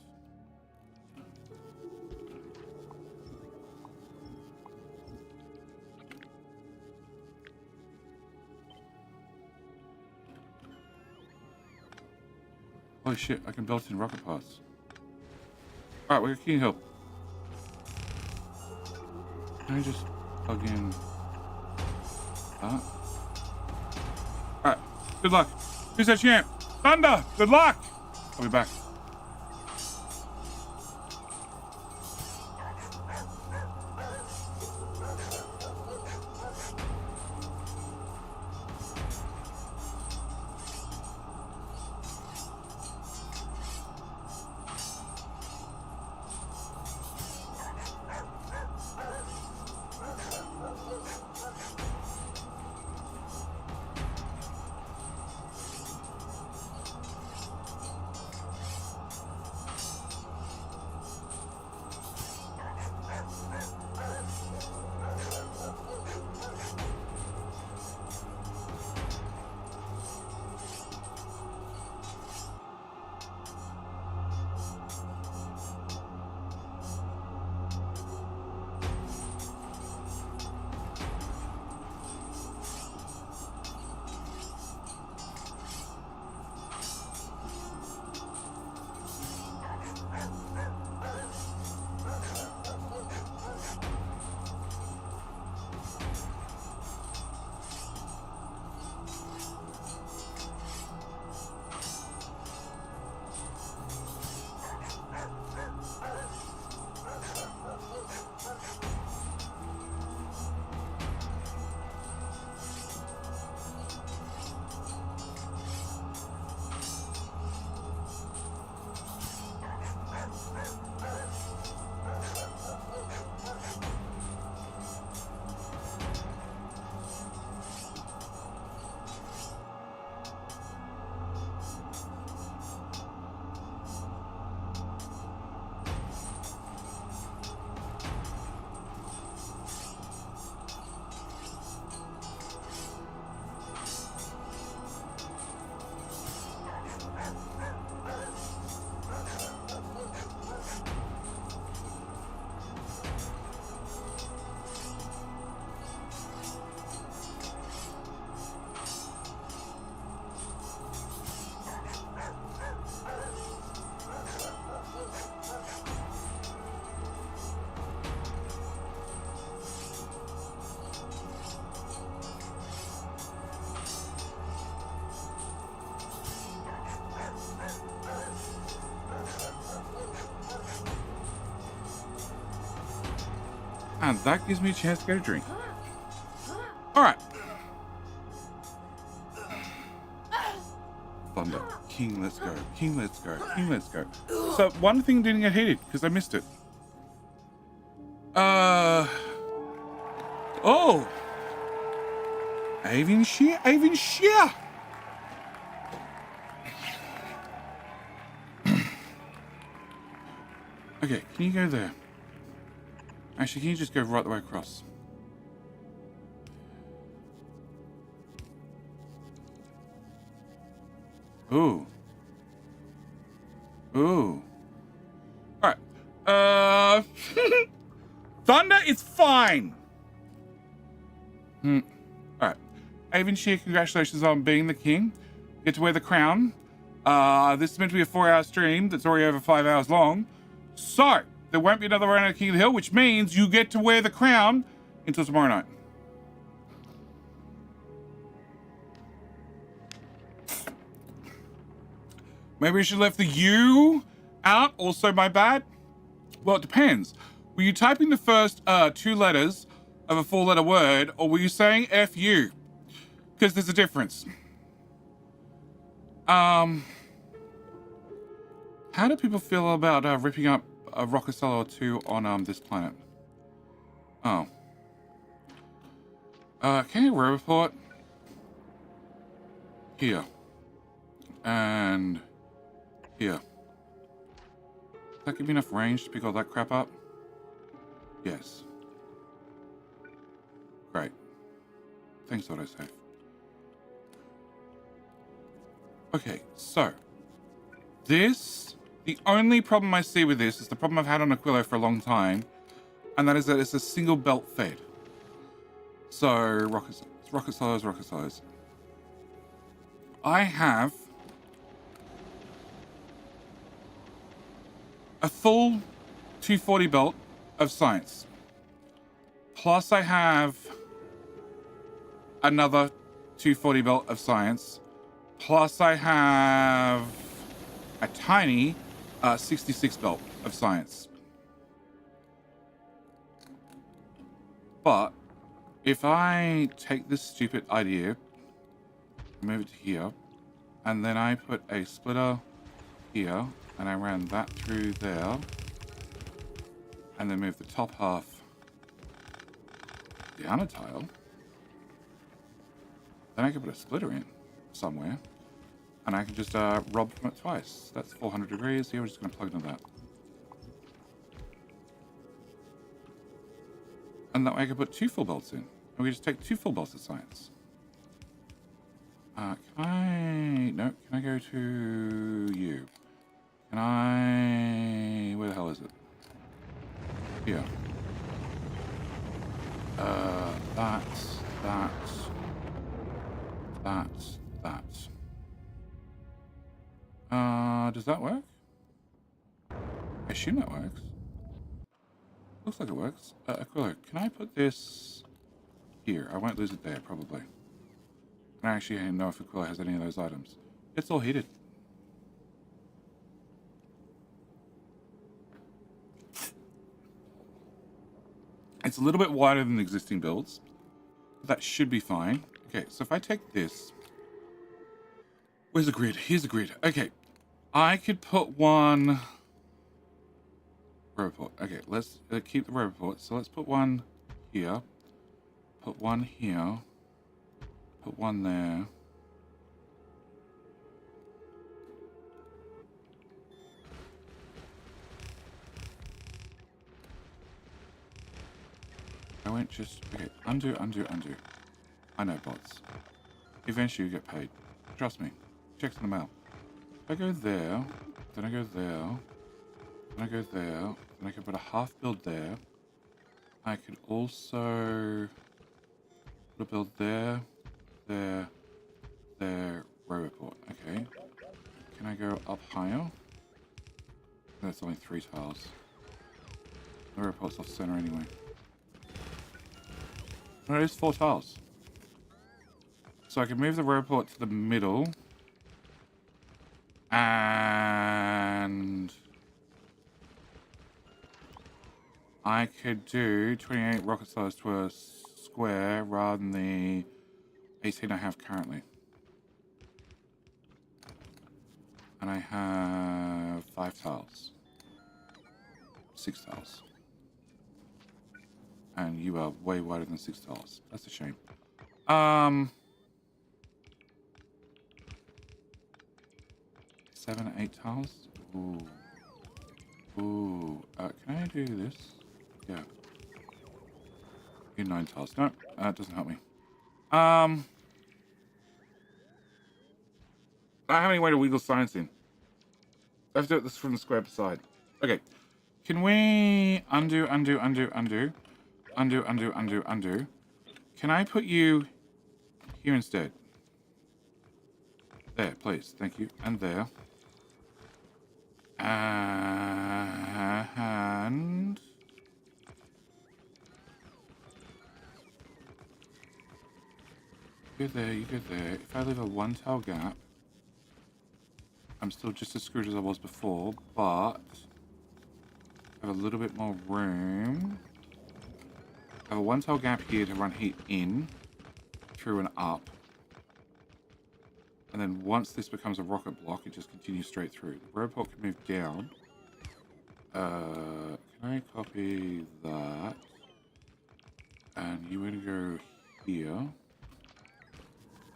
Holy shit, I can build in rocket parts. Alright, we're King Hill. Can I just plug in that? Alright, good luck. Who's that champ? Thunder, good luck! I'll be back. And that gives me a chance to get a drink. Alright. Thunder. King, let's go. King, let's go. King, let's go. So, one thing didn't get heated, because I missed it. Oh! Avian shear? Avian shear! Okay, can you go there? Actually, can you just go right the way across? Ooh. Ooh. Alright. Thunder is fine! Alright. Avian Shear, congratulations on being the king. You get to wear the crown. This is meant to be a 4-hour stream that's already over 5 hours long. So, there won't be another round of King of the Hill, which means you get to wear the crown until tomorrow night. Maybe we should have left the U out. Also, my bad. Well, it depends. Were you typing the first 2 letters of a 4-letter word, or were you saying F-U? Because there's a difference. How do people feel about ripping up a rocket cell or 2 on this planet? Oh. Can you report? Here. And here. Does that give me enough range to pick all that crap up? Yes. Great. Thanks, autosave. Okay, so this, the only problem I see with this is the problem I've had on Aquillo for a long time, and that is that it's a single belt fed. So rocket size. I have a full 240 belt of science. Plus I have another 240 belt of science. Plus I have a tiny 66 belt of science. But if I take this stupid idea, move it to here, and then I put a splitter here, and I ran that through there, and then move the top half down a tile, then I can put a splitter in somewhere, and I can just rob from it twice. That's 400 degrees. Here, we're just going to plug into that. And that way I can put 2 full belts in. And we just take 2 full belts of science. Can I go to you? Can I... Where the hell is it? Here. That. Does that work? I assume that works. Looks like it works. Aquillo, can I put this here? I won't lose it there, probably. I actually don't know if Aquillo has any of those items. It's all heated. It's a little bit wider than the existing builds. But that should be fine. Okay, so if I take this... Where's the grid? Here's the grid. Okay. I could put one... Roboport. Okay, let's keep the Roboport. So let's put one here. Put one here. Put one there. I won't just... Okay, undo. I know bots. Eventually you get paid. Trust me. Checks in the mail. If I go there, then I go there, then I go there, then I can put a half build there. I could also put a build there, Roboport. Okay. Can I go up higher? That's only 3 tiles. The Roboport's off center anyway. No, it is 4 tiles. So I can move the Roboport to the middle. And I could do 28 rocket size to a square rather than the 18 I have currently. And I have 5 tiles. 6 tiles. And you are way wider than 6 tiles. That's a shame. 7, 8 tiles? Ooh. Ooh. Can I do this? Yeah. Do 9 tiles. No, it doesn't help me. I don't have any way to wiggle science in. I have to do this from the square side. Okay. Can we undo? Can I put you here instead? There, please. Thank you. And there. You go there, you go there. If I leave a 1 tile gap, I'm still just as screwed as I was before, but I have a little bit more room. I have a 1 tile gap here to run heat in, through and up. And then once this becomes a rocket block, it just continues straight through. The robot can move down. Can I copy that? And you want to go here.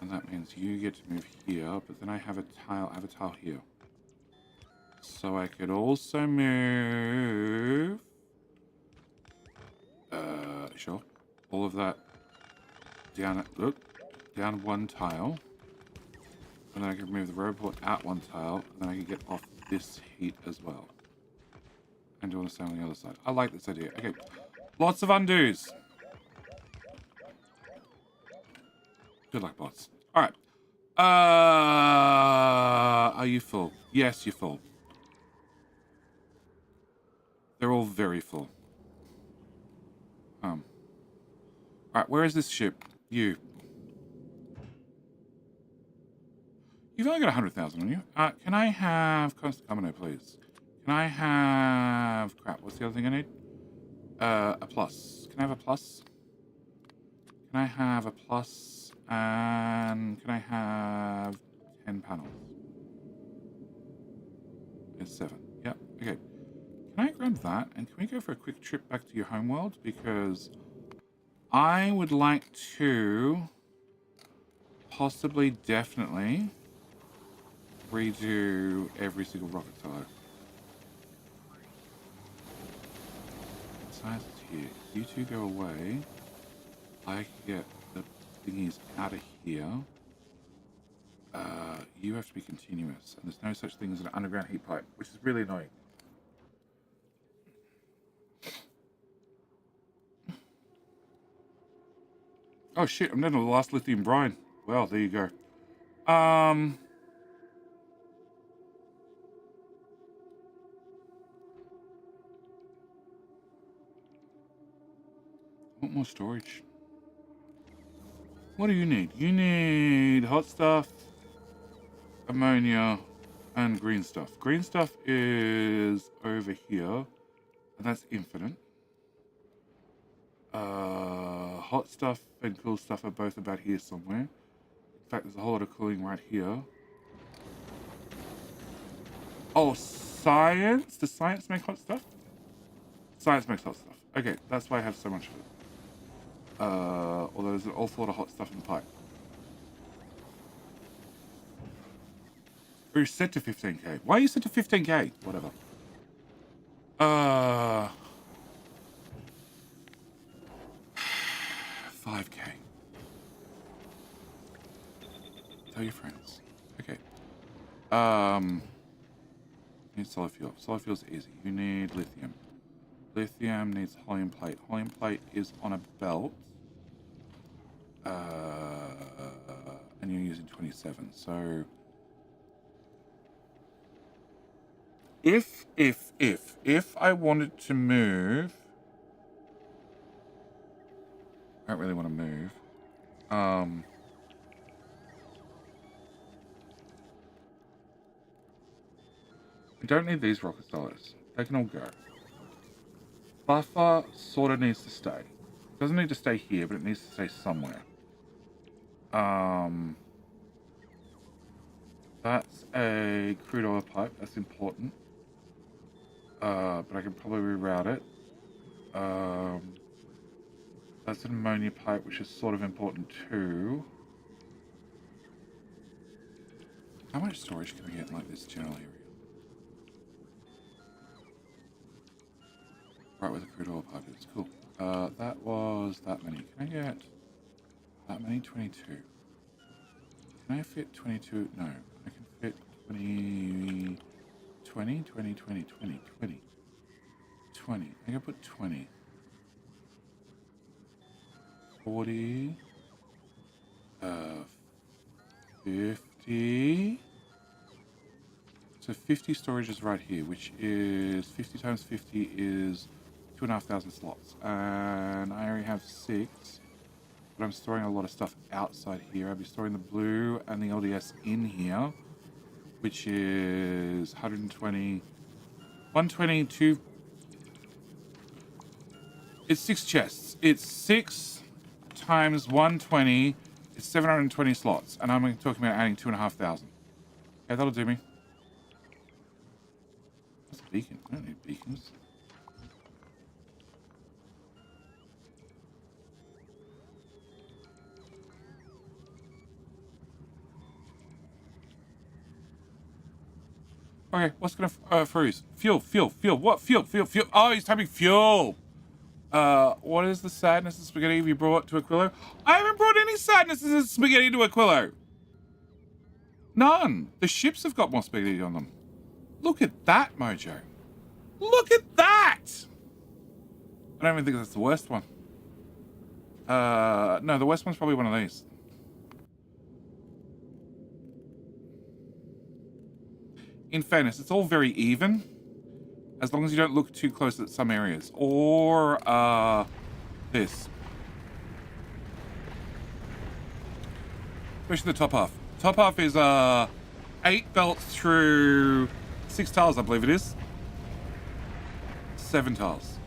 And that means you get to move here, but then I have a tile here. So I could also move... sure. All of that down, down 1 tile. And then I can move the robot out 1 tile, and then I can get off this heat as well. And do the same on the other side. I like this idea. Okay, lots of undos. Good luck, bots. All right. Are you full? Yes, you're full. They're all very full. All right, where is this ship? You. You've only got 100,000 on you. Can I have constant commando, please? Can I have... Crap, what's the other thing I need? A plus. Can I have a plus? Can I have a plus? And can I have 10 panels? It's 7. Yep, okay. Can I grab that? And can we go for a quick trip back to your homeworld? Because I would like to possibly, definitely redo every single rocket silo. Science is here. You two go away. I can get the thingies out of here. You have to be continuous. And there's no such thing as an underground heat pipe, which is really annoying. Oh shit, I'm down to the last lithium brine. Well, there you go. I want more storage. What do you need? You need hot stuff, ammonia, and green stuff. Green stuff is over here, and that's infinite. Hot stuff and cool stuff are both about here somewhere. In fact, there's a whole lot of cooling right here. Oh, science? Does science make hot stuff? Science makes hot stuff. Okay, that's why I have so much of it. Although there's an awful lot of hot stuff in the pipe. We're set to 15k. Why are you set to 15k? Whatever. 5k. Tell your friends. Okay. Need solar fuel. Solar fuel's easy. You need lithium. Lithium needs helium plate. Helium plate is on a belt. And you're using 27. So if I wanted to move, I don't really want to move. I don't need these rocket stars. They can all go. Buffer sort of needs to stay. It doesn't need to stay here, but it needs to stay somewhere. That's a crude oil pipe. That's important. But I can probably reroute it. That's an ammonia pipe, which is sort of important too. How much storage can we get in like this general area? Right where the crude oil pipe is. Cool. That was that many. Can I get that many? 22. Can I fit 22? No. I can fit 20, 20, 20, 20, 20, 20. 20. I can put 20. 40. 50. So 50 storage is right here, which is 50 times 50 is 2,500 slots. And I already have 6. but I'm storing a lot of stuff outside here. I'll be storing the blue and the LDS in here, which is 120, 122. It's 6 chests. It's 6 times 120. It's 720 slots, and I'm talking about adding 2,500. Okay, that'll do me. That's a beacon. I don't need beacons. Okay, what's gonna freeze? Fuel. What? Fuel. Oh, he's typing fuel. What is the sadness of spaghetti you brought to Aquillo? I haven't brought any sadness of spaghetti to Aquillo. None. The ships have got more spaghetti on them. Look at that, Mojo. Look at that! I don't even think that's the worst one. No, the worst one's probably one of these. In fairness, it's all very even, as long as you don't look too close at some areas. Or, this. Especially the top half. Top half is, 8 belts through 6 tiles, I believe it is. 7 tiles.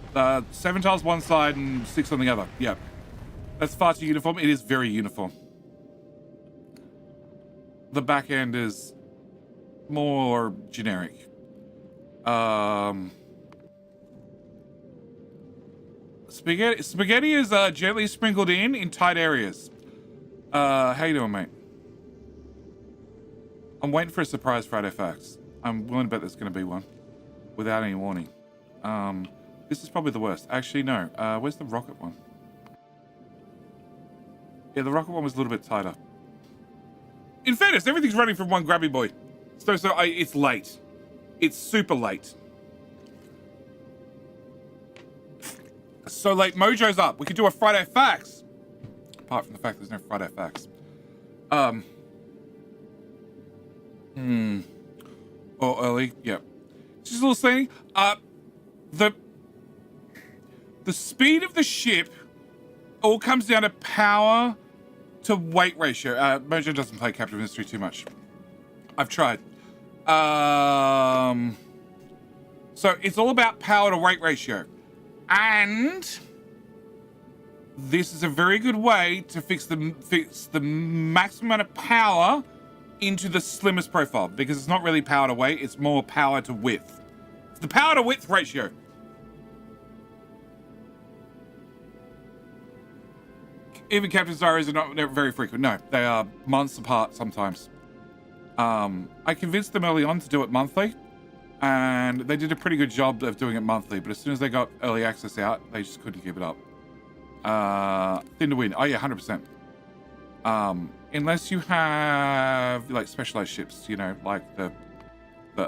7 tiles one side and 6 on the other. Yeah. That's far too uniform. It is very uniform. The back end is more generic. Spaghetti is gently sprinkled in tight areas. How you doing, mate? I'm waiting for a surprise Friday facts. I'm willing to bet there's going to be one without any warning. This is probably the worst. Actually, no. Where's the rocket one? Yeah, the rocket one was a little bit tighter. In fairness, everything's running from one grabby boy. So it's late. It's super late. So late, Mojo's up. We could do a Friday facts. Apart from the fact there's no Friday facts. Or early, yep. Just a little thing. The speed of the ship all comes down to power to weight ratio. Mojo doesn't play Captive Industry too much. I've tried. So it's all about power to weight ratio. And this is a very good way to fix the maximum amount of power into the slimmest profile, because it's not really power to weight, it's more power to width. It's the power to width ratio. Even Captain Zyros are not very frequent. No, they are months apart sometimes. I convinced them early on to do it monthly, and they did a pretty good job of doing it monthly, but as soon as they got early access out, they just couldn't keep it up. Thin to win. Oh yeah, 100%. Unless you have like specialized ships, you know, like the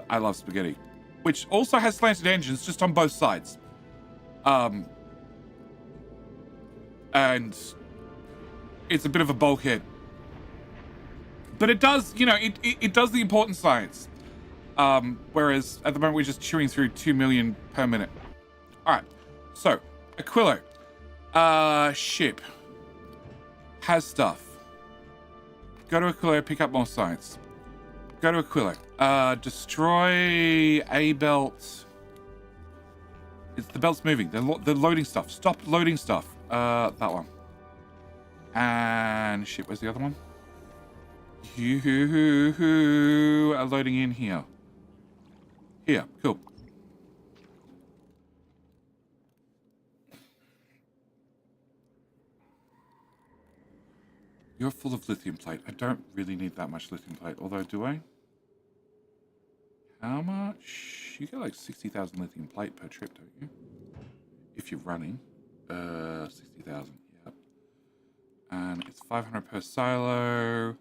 I Love Spaghetti, which also has slanted engines just on both sides. And it's a bit of a bulkhead, but it does, you know, it does the important science. Whereas at the moment we're just chewing through 2 million per minute. All right, so Aquillo, ship has stuff. Go to Aquillo, pick up more science. Go to Aquillo. Destroy a belt. It's the belt's moving. They're loading stuff. Stop loading stuff. That one. And shit, where's the other one? You are loading in here. Here, cool. You're full of lithium plate. I don't really need that much lithium plate, although do I? How much? You get like 60,000 lithium plate per trip, don't you? If you're running. 60,000, yep. And it's 500 per silo.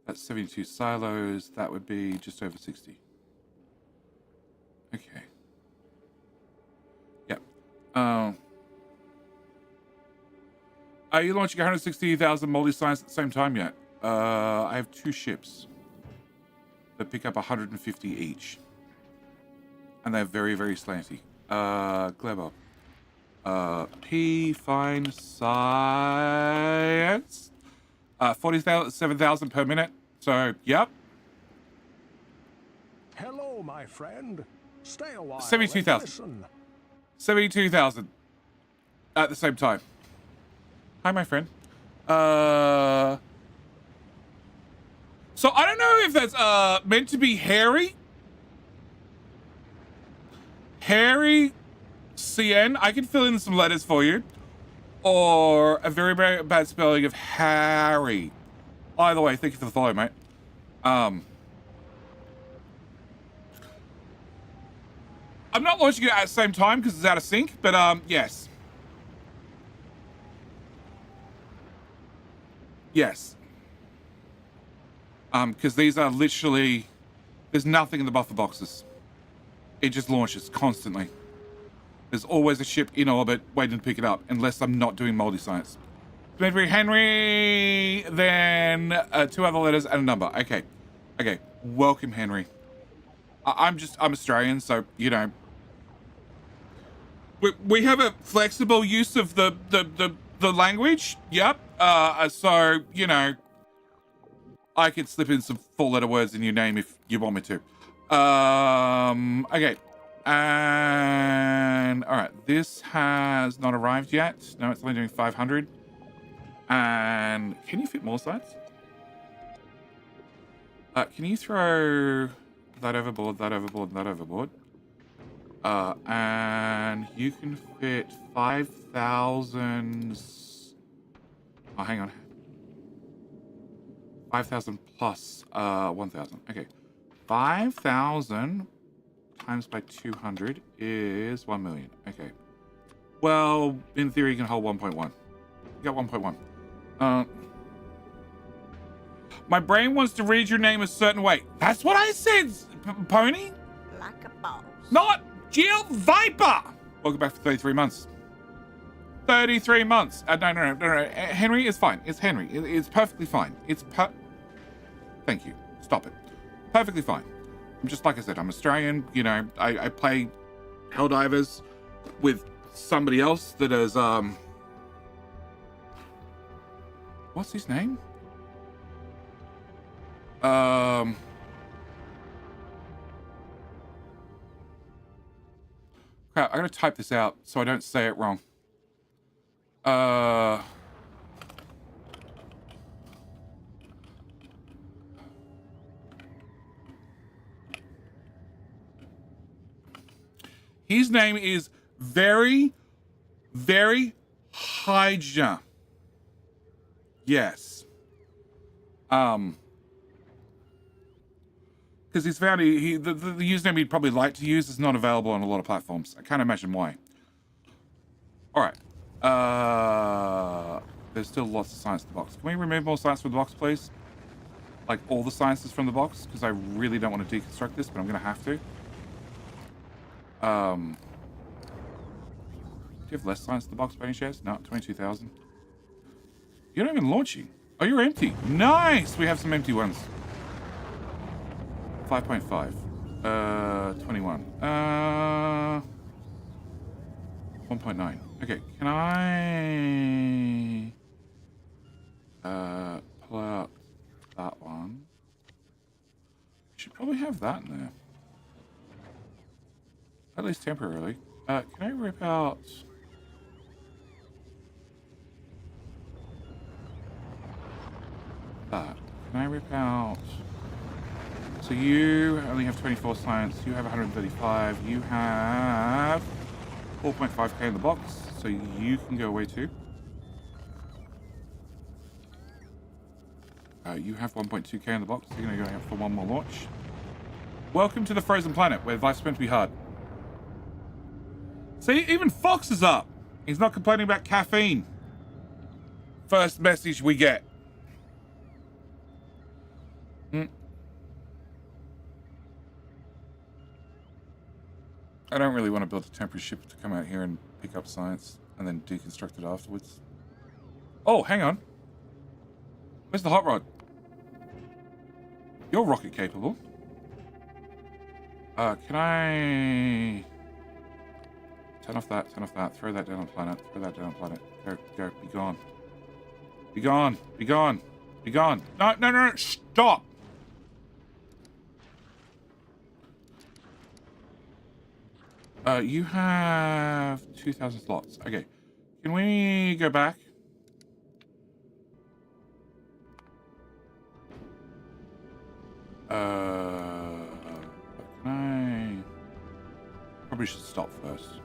That's 72 silos. That would be just over 60. Okay. Yep. Are you launching 160,000 multi-science at the same time yet? I have 2 ships that pick up 150 each. And they're very, very slanty. Glebo. P fine science. 47,000 per minute. So, yep. Hello, my friend. Stay a while. 72,000. Listen. 72,000 at the same time. Hi, my friend. So I don't know if that's meant to be Harry. Harry CN. I can fill in some letters for you. Or a very bad spelling of Harry. Either way, thank you for the follow, mate. I'm not launching it at the same time because it's out of sync, but yes. Yes. Because these are literally, there's nothing in the buffer boxes. It just launches constantly. There's always a ship in orbit waiting to pick it up, unless I'm not doing multi-science. Planetary Henry, then 2 other letters and a number. Okay. Okay. Welcome, Henry. I'm Australian, so, you know. We have a flexible use of the language. Yep. So, you know, I could slip in some 4-letter words in your name if you want me to. Okay. And all right, this has not arrived yet. No, it's only doing 500. And can you fit more sites? Can you throw that overboard, that overboard, that overboard? And you can fit 5,000. Oh, hang on. 5,000 plus 1,000. Okay, 5,000 times by 200 is 1 million. Okay. Well, in theory, you can hold 1.1. You got 1.1. My brain wants to read your name a certain way. That's what I said, Pony. Like a boss. Not Jill Viper. Welcome back for 33 months. 33 months. No. Henry is fine. It's Henry. It's perfectly fine. Thank you. Stop it. Perfectly fine. Just like I said, I'm Australian. You know, I play Helldivers with somebody else that is, what's his name? Crap, I gotta type this out so I don't say it wrong. His name is very Hyja. Yes. Because he's found the username he'd probably like to use is not available on a lot of platforms. I can't imagine why. All right. There's still lots of science in the box. Can we remove more science from the box, please? Like all the sciences from the box? Because I really don't want to deconstruct this, but I'm going to have to. Do you have less science in the box by any chance? No, 22,000. You're not even launching. Oh, you're empty. Nice! We have some empty ones. 5.5. 21. 1.9. Okay, can I pull out that one? Should probably have that in there. At least temporarily. Can I rip out that? Can I rip out? So you only have 24 science. You have 135. You have 4.5k in the box. So you can go away too. You have 1.2k in the box. So you're going to go out for one more launch. Welcome to the frozen planet where life's meant to be hard. See, even Fox is up. He's not complaining about caffeine. First message we get. I don't really want to build a temporary ship to come out here and pick up science and then deconstruct it afterwards. Oh, hang on. Where's the hot rod? You're rocket capable. Can I Turn off that, throw that down on planet, Go, go, be gone. Be gone, be gone, be gone. No, no, no, no, stop! You have 2,000 slots. Okay. Can we go back? Can I... Probably should stop first.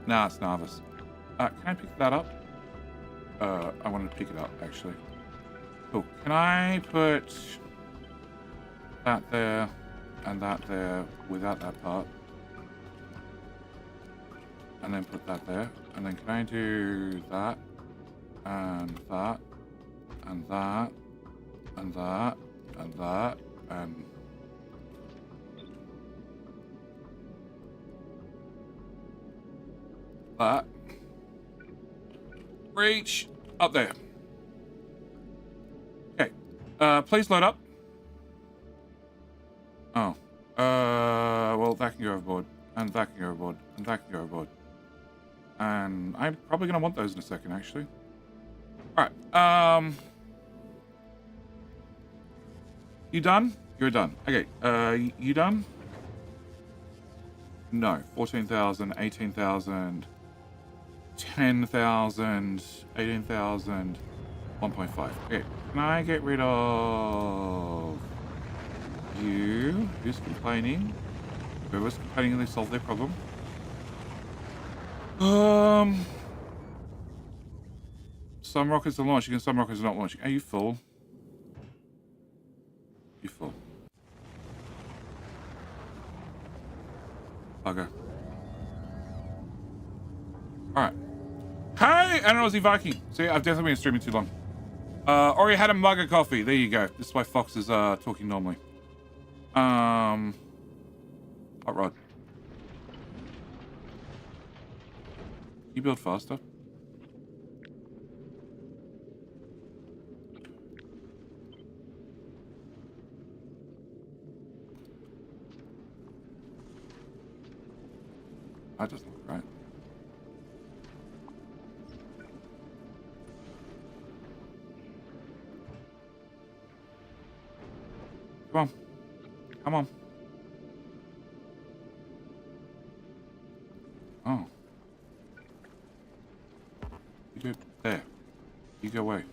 Nah, it's Nauvis. Can I pick that up? I wanted to pick it up, actually. Cool. Can I put that there and that there without that part? And then put that there. And then can I do that and that and that and that and that and... that. Reach up there. Okay. Please load up. Oh. Well, that can go overboard. And that can go overboard. And that can go overboard. And I'm probably going to want those in a second, actually. Alright. You done? You're done. Okay. You done? No. 14,000, 18,000... 10,000, 18,000, 1.5. Okay, can I get rid of you? Who's complaining? Whoever's complaining, they solve their problem. Some rockets are launching and some rockets are not launching. Are you full? You full. Bugger. Alright. Hey, Aussie Viking. See, I've definitely been streaming too long. Or you had a mug of coffee. There you go. This is why Fox is talking normally. Hot rod. Can you build faster? That doesn't look right. Come on. Come on. Oh. You do it there. You go away.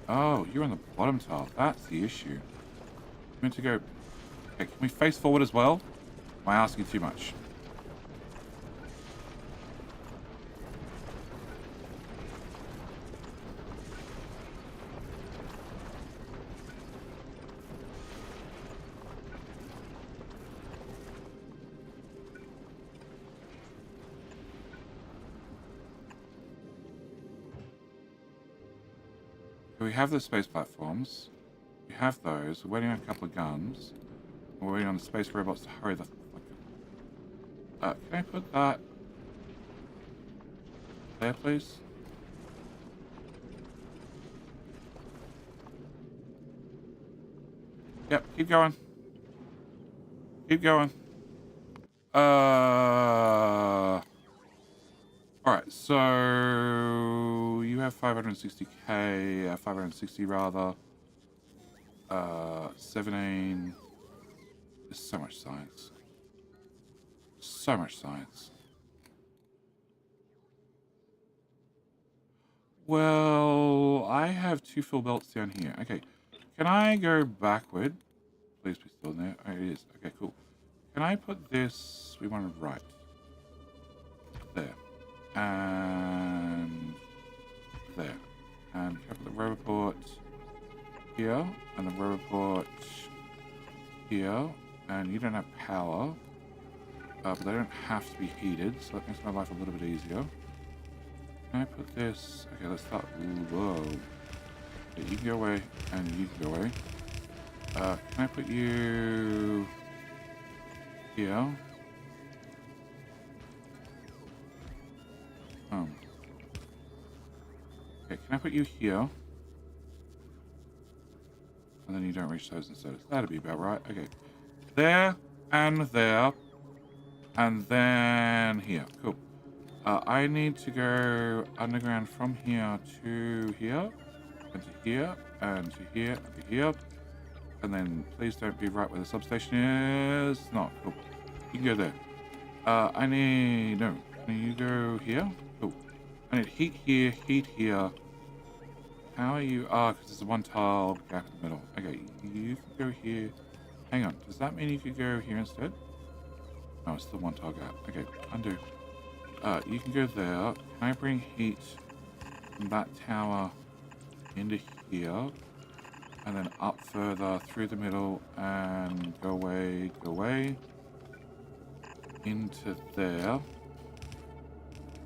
Oh, you're on the bottom tile. That's the issue. You meant to go... Okay, can we face forward as well? Am I asking too much? We have the space platforms. We have those. We're waiting on a couple of guns. We're waiting on the space robots to hurry the fuck up. Can I put that there, please? Yep, keep going. Keep going. Alright, so you have 560k, 560 rather. 17. There's so much science. So much science. Well, I have 2 full belts down here. Okay, can I go backward? Please be still in there. Oh, it is. Okay, cool. Can I put this? We want to right. There. And there. And can I put the roboport here? And the roboport here. And you don't have power. But they don't have to be heated, so that makes my life a little bit easier. Can I put this? Okay, let's start. Whoa. Okay, you can go away, and you can go away. Can I put you here? Okay, can I put you here? And then you don't reach those instead. That'd be about right. Okay. There, and there, And then here. Cool. I need to go underground from here to here, and to here, and to here, and to here. And then please don't be right where the substation is. No, cool. You can go there. I need... No. Can you go here? Cool. I need heat here, heat here. How are you? Ah, because there's a one tile gap in the middle. Okay, you can go here. Hang on. Does that mean you could go here instead? No, it's the one tile gap. Okay, undo. You can go there. Can I bring heat from that tower into here? And then up further through the middle and go away. Into there.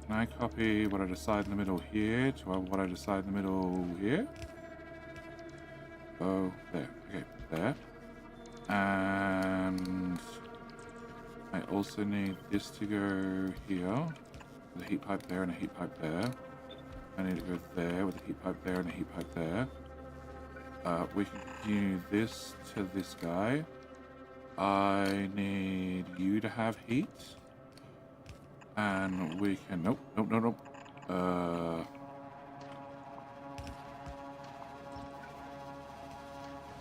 Can I copy what I decide in the middle here to what I decide in the middle here? Oh, there. Okay, there. And I also need this to go here. With a heat pipe there and a heat pipe there. I need to go there with a heat pipe there and a heat pipe there. We can continue this to this guy. I need you to have heat. And we can... Nope.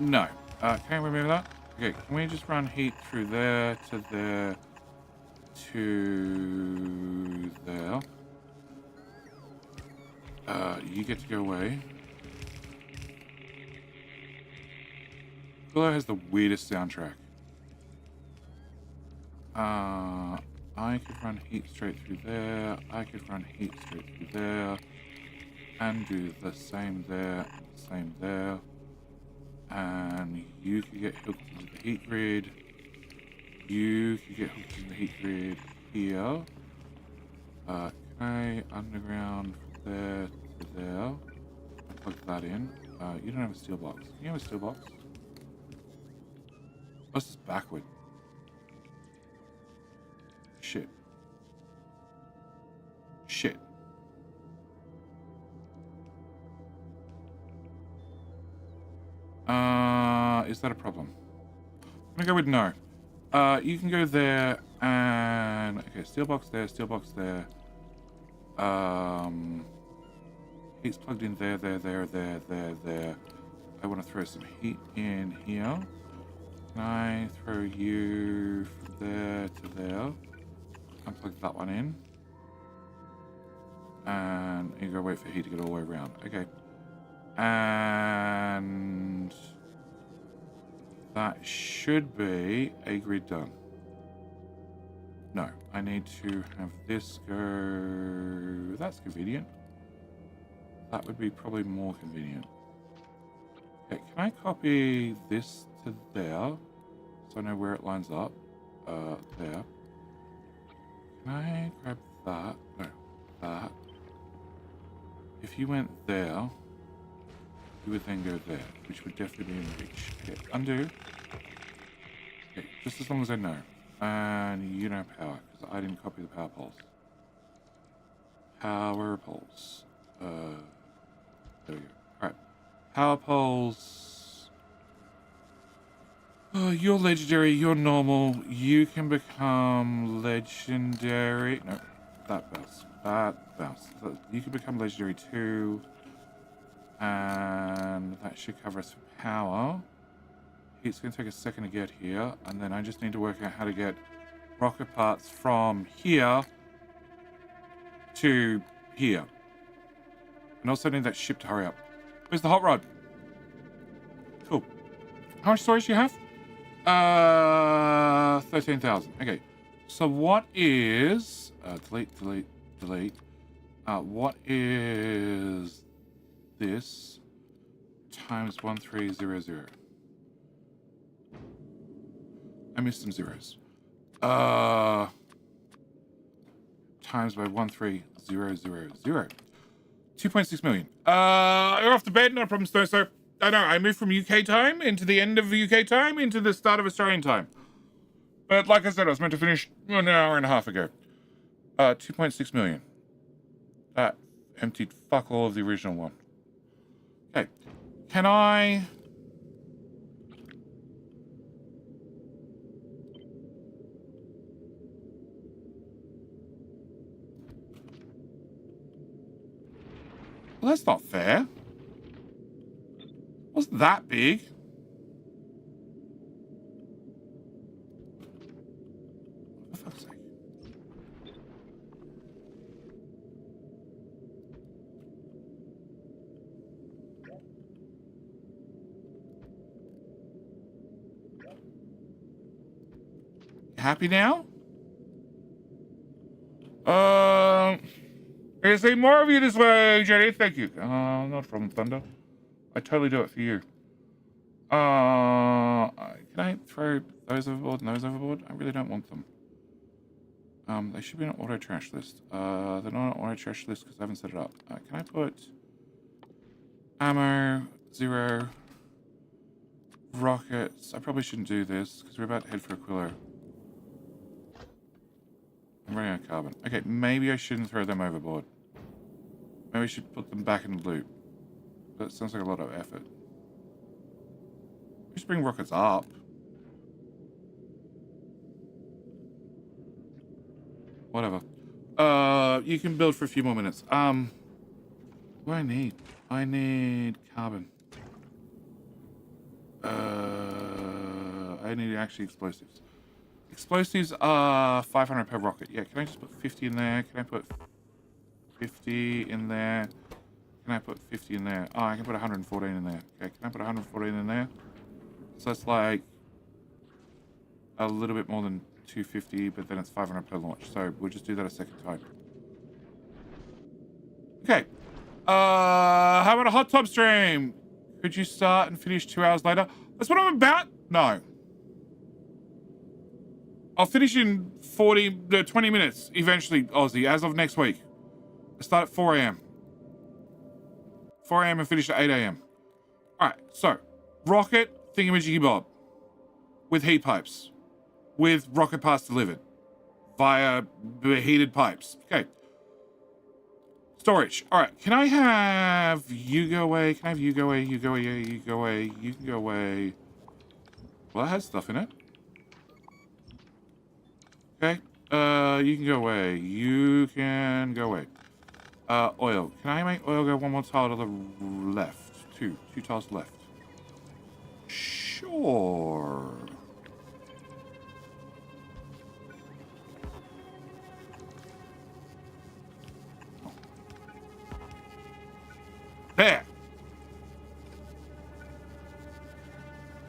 No. Can I remove that? Okay, can we just run heat through there to there to there? You get to go away. Aquillo has the weirdest soundtrack. I could run heat straight through there. I could run heat straight through there. And do the same there, same there. And you could get hooked into the heat grid. You could get hooked into the heat grid here. Can I underground from there to there? I plug that in. You don't have a steel box. You have a steel box? Oh, this is backward. Shit. Is that a problem? I'm gonna go with no. You can go there and... Okay, steel box there, steel box there. Heat's plugged in there. I want to throw some heat in here. Can I throw you from there to there? Unplug that one in. And you gotta wait for heat to get all the way around. Okay. And that should be a grid done. No, I need to have this go... That's convenient. That would be probably more convenient. Okay, can I copy this to there? So I know where it lines up. There. Can I grab that? No, that. If you went there, you would then go there, which would definitely be in reach. Okay, undo. Okay, just as long as I know. And you know power, because I didn't copy the power poles. Power poles. There we go. Alright. Power poles. Oh, you're legendary, you're normal. You can become legendary. No, that bounce. That bounce. You can become legendary too. And that should cover us for power. It's going to take a second to get here. And then I just need to work out how to get rocket parts from here to here. And also need that ship to hurry up. Where's the hot rod? Cool. How much storage do you have? 13,000. Okay. So what is... delete. What is this times 1300? I missed some zeros. Times by 13000. 2.6 million. You're off to bed, no problem, so I know I moved from UK time into the end of UK time into the start of Australian time. But like I said, I was meant to finish an hour and a half ago. 2.6 million. That emptied fuck all of the original one. Okay. Can I... Well, that's not fair. Wasn't that big? For fuck's sake. Happy now? I see more of you this way, Jenny. Thank you. Not from Thunder. I totally do it for you. Can I throw those overboard and those overboard? I really don't want them. They should be on an auto trash list. They're not on an auto trash list because I haven't set it up. Can I put ammo, 0, rockets? I probably shouldn't do this because we're about to head for Aquillo. I'm running out of carbon. Okay, maybe I shouldn't throw them overboard. Maybe I should put them back in the loop. But it sounds like a lot of effort. Just bring rockets up. Whatever. You can build for a few more minutes. What do I need? I need carbon. I need actually explosives. Explosives are 500 per rocket. Yeah, can I just put 50 in there? Can I put 50 in there? Can I put 50 in there? Oh, I can put 114 in there. Okay, can I put 114 in there? So that's like a little bit more than 250, but then it's 500 per launch. So we'll just do that a second time. Okay. How about a hot tub stream? Could you start and finish 2 hours later? That's what I'm about? No. I'll finish in 20 minutes eventually, Aussie, as of next week. I start at 4 a.m. 4 a.m. and finish at 8 a.m. Alright, so rocket thingamajiggy bob with heat pipes, with rocket parts delivered via heated pipes. Okay. Storage. Alright, can I have you go away? Can I have you go away? You go away, you go away, you can go away. Well, that has stuff in it. Okay, you can go away. You can go away. Oil. Can I make oil go one more tile to the left? Two tiles left. Sure. There.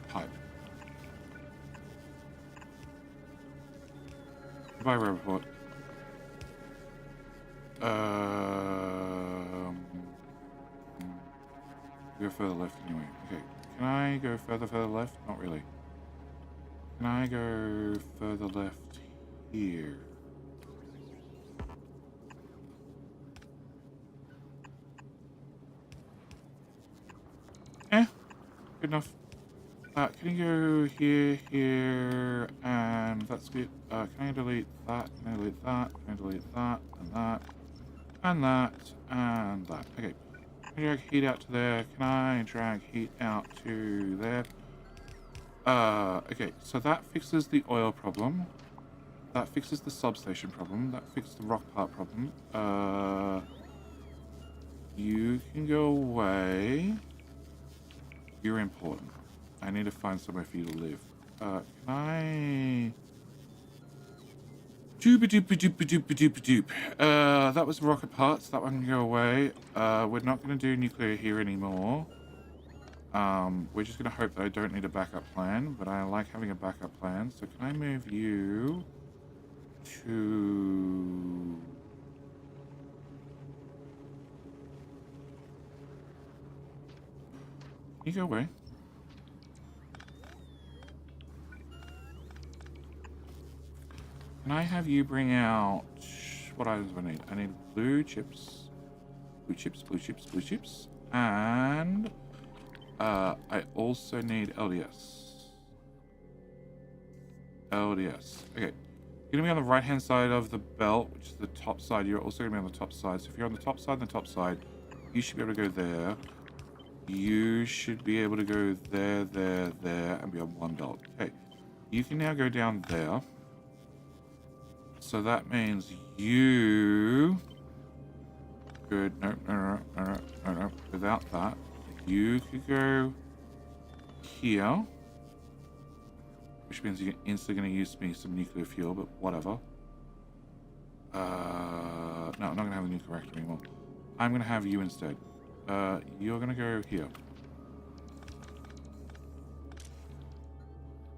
Pipe. Goodbye, robot. Go further left anyway. Okay. Can I go further left? Not really. Can I go further left here? Good enough. Can you go here, and that's good. Can I delete that? Can I delete that? Can I delete that? And that? And that? And that. Okay. Can I drag heat out to there? Can I drag heat out to there? Okay, so that fixes the oil problem. That fixes the substation problem. That fixes the rock part problem. You can go away. You're important. I need to find somewhere for you to live. Can I... Doop-a-doop-a-doop-a-doop-a-doop-a-doop. That was rocket parts. That one can go away. We're not going to do nuclear here anymore. We're just going to hope that I don't need a backup plan, but I like having a backup plan. So can I move you to... You go away. Can I have you bring out... What items do I need? I need blue chips. Blue chips, blue chips, blue chips. And... I also need LDS. LDS. Okay. You're going to be on the right-hand side of the belt, which is the top side. You're also going to be on the top side. So if you're on the top side and the top side, you should be able to go there. You should be able to go there, there, there, and be on one belt. Okay. You can now go down there. So that means you Good. No, no, no, no, no, no, no. Without that, you could go here, which means you're instantly going to use me some nuclear fuel, but whatever. No, I'm not going to have a nuclear reactor anymore. I'm going to have you instead. You're going to go here.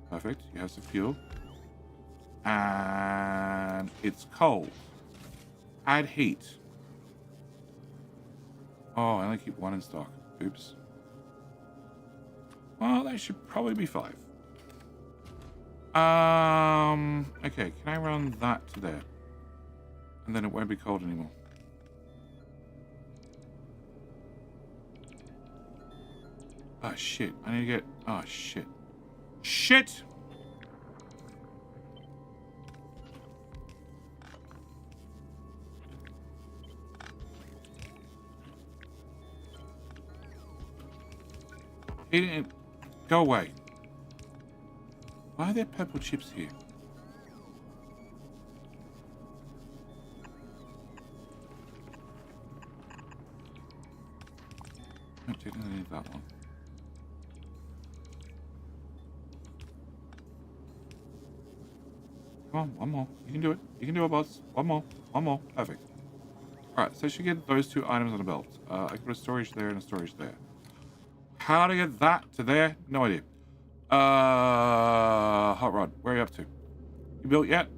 Perfect. You have some fuel. And it's cold. Add heat. Oh, I only keep one in stock. Oops. Well, that should probably be 5. Okay, can I run that to there? And then it won't be cold anymore. Oh, shit. I need to get... Oh, shit. Shit! Go away. Why are there purple chips here? No, technically I need that one. Come on, one more. You can do it. You can do it, boss. One more. One more. Perfect. Alright, so I should get those 2 items on the belt. I can put a storage there and a storage there. How to get that to there? No idea. Hot rod, where are you up to? You built yet?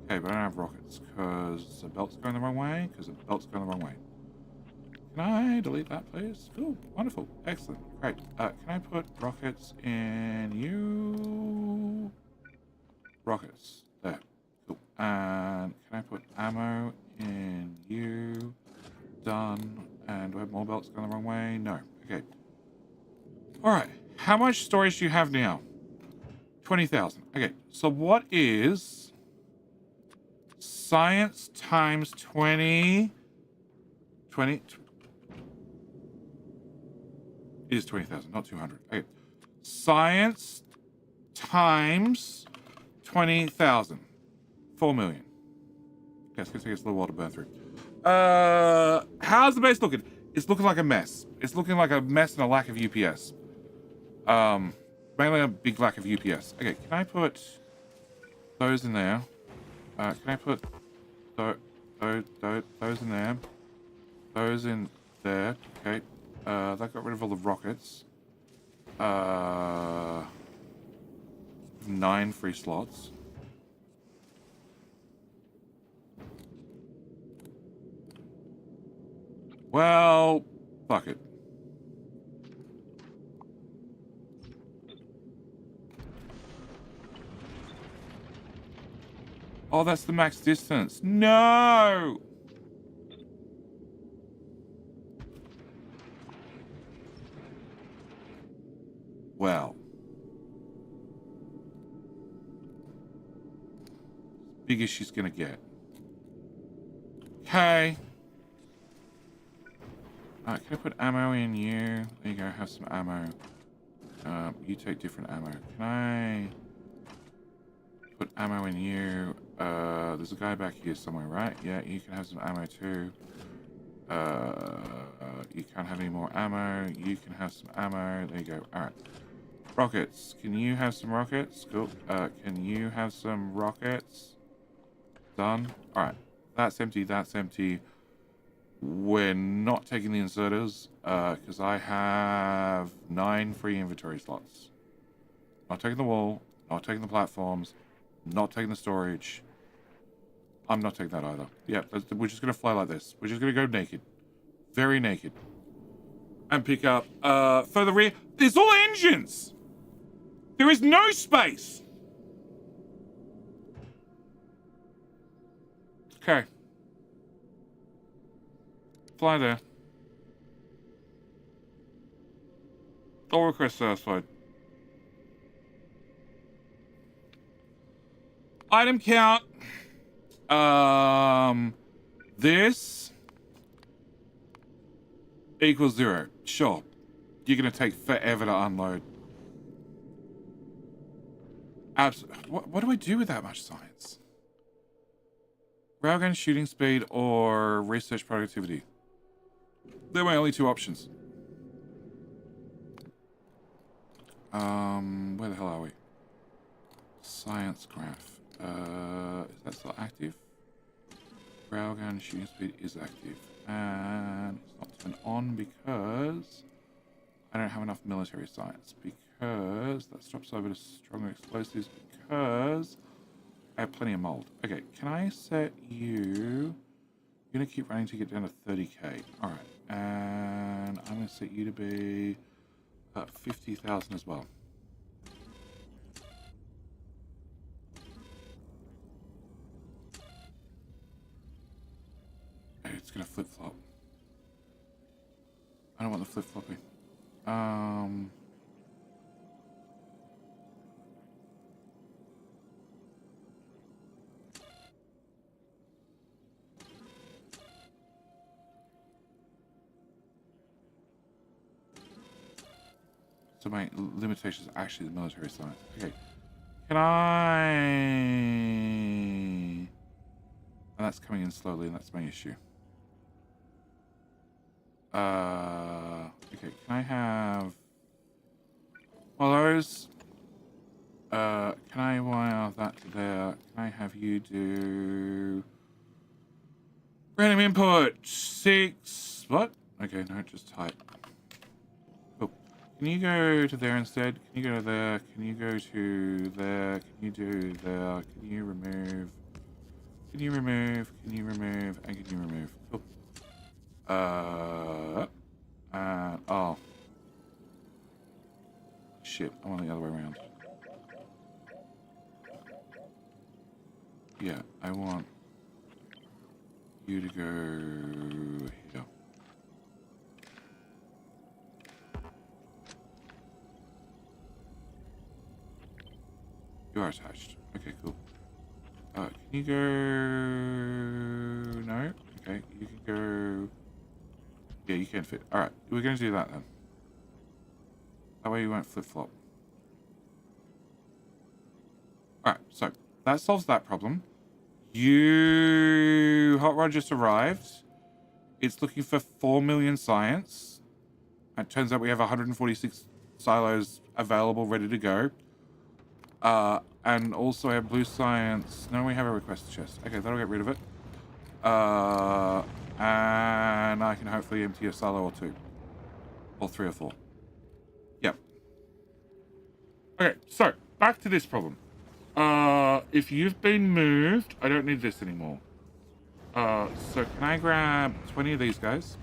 Okay, but I don't have rockets because the belt's going the wrong way. Can I delete that, please? Cool, wonderful, excellent, great. Can I put rockets in you? Rockets, there, cool. And can I put ammo in you? Done. And do I have more belts going the wrong way? No. Okay. Alright. How much storage do you have now? 20,000. Okay. So what is science times 20? 20? It is 20,000, not 200. Okay. Science times 20,000. 4 million. Okay, it's going to take us a little while to burn through. How's the base looking? It's looking like a mess. It's looking like a mess and a lack of UPS. Mainly a big lack of UPS. Okay, can I put those in there? Can I put those in there? Those in there. Okay. That got rid of all the rockets. 9 free slots. Well, fuck it. Oh, that's the max distance. No! Well. Big as she's gonna get. Okay. Alright, can I put ammo in you? There you go, have some ammo. You take different ammo. Can I put ammo in you? There's a guy back here somewhere, right? Yeah, you can have some ammo too. You can't have any more ammo. You can have some ammo. There you go. Alright. Rockets. Can you have some rockets? Cool. Can you have some rockets? Done. Alright. That's empty. That's empty. We're not taking the inserters, because I have 9 free inventory slots. Not taking the wall, not taking the platforms, not taking the storage. I'm not taking that either. Yeah, we're just going to fly like this. We're just going to go naked. Very naked. And pick up, further rear. There's all engines! There is no space! Okay. Fly there. All requests satisfied. Item count. This equals 0. Sure. You're gonna take forever to unload. What do I do with that much science? Railgun shooting speed or research productivity. They're my only two options. Where the hell are we? Science graph. Is that still active? Railgun shooting speed is active. And it's not turned on because I don't have enough military science. Because that stops over to stronger explosives. Because I have plenty of mold. Okay, can I set you... You're going to keep running to get down to 30k. Alright, and I'm going to set you to be 50,000 as well. Okay, it's going to flip-flop. I don't want the flip-flopping. So my limitation is actually the military science. Okay. Can I... And that's coming in slowly, and that's my issue. Okay, can I have... Well, those... can I wire that to there? Can I have you do... Random input! 6... What? Okay, no, just type. Can you go to there instead? Can you go to there? Can you go to there? Can you do there? Can you remove? Can you remove? Can you remove? And can you remove? Cool. Oh. Shit, I want the other way around. Yeah, I want you to go here. You are attached. Okay, cool. Can you go... No? Okay, you can go... Yeah, you can fit. Alright, we're going to do that then. That way you won't flip-flop. Alright, so that solves that problem. Hot Rod just arrived. It's looking for 4 million science. It turns out we have 146 silos available, ready to go. And also I have blue science. No, we have a request chest. Okay, that'll get rid of it. And I can hopefully empty a silo or two. Or 3 or 4. Yep. Okay, so, back to this problem. If you've been moved, I don't need this anymore. So can I grab 20 of these guys?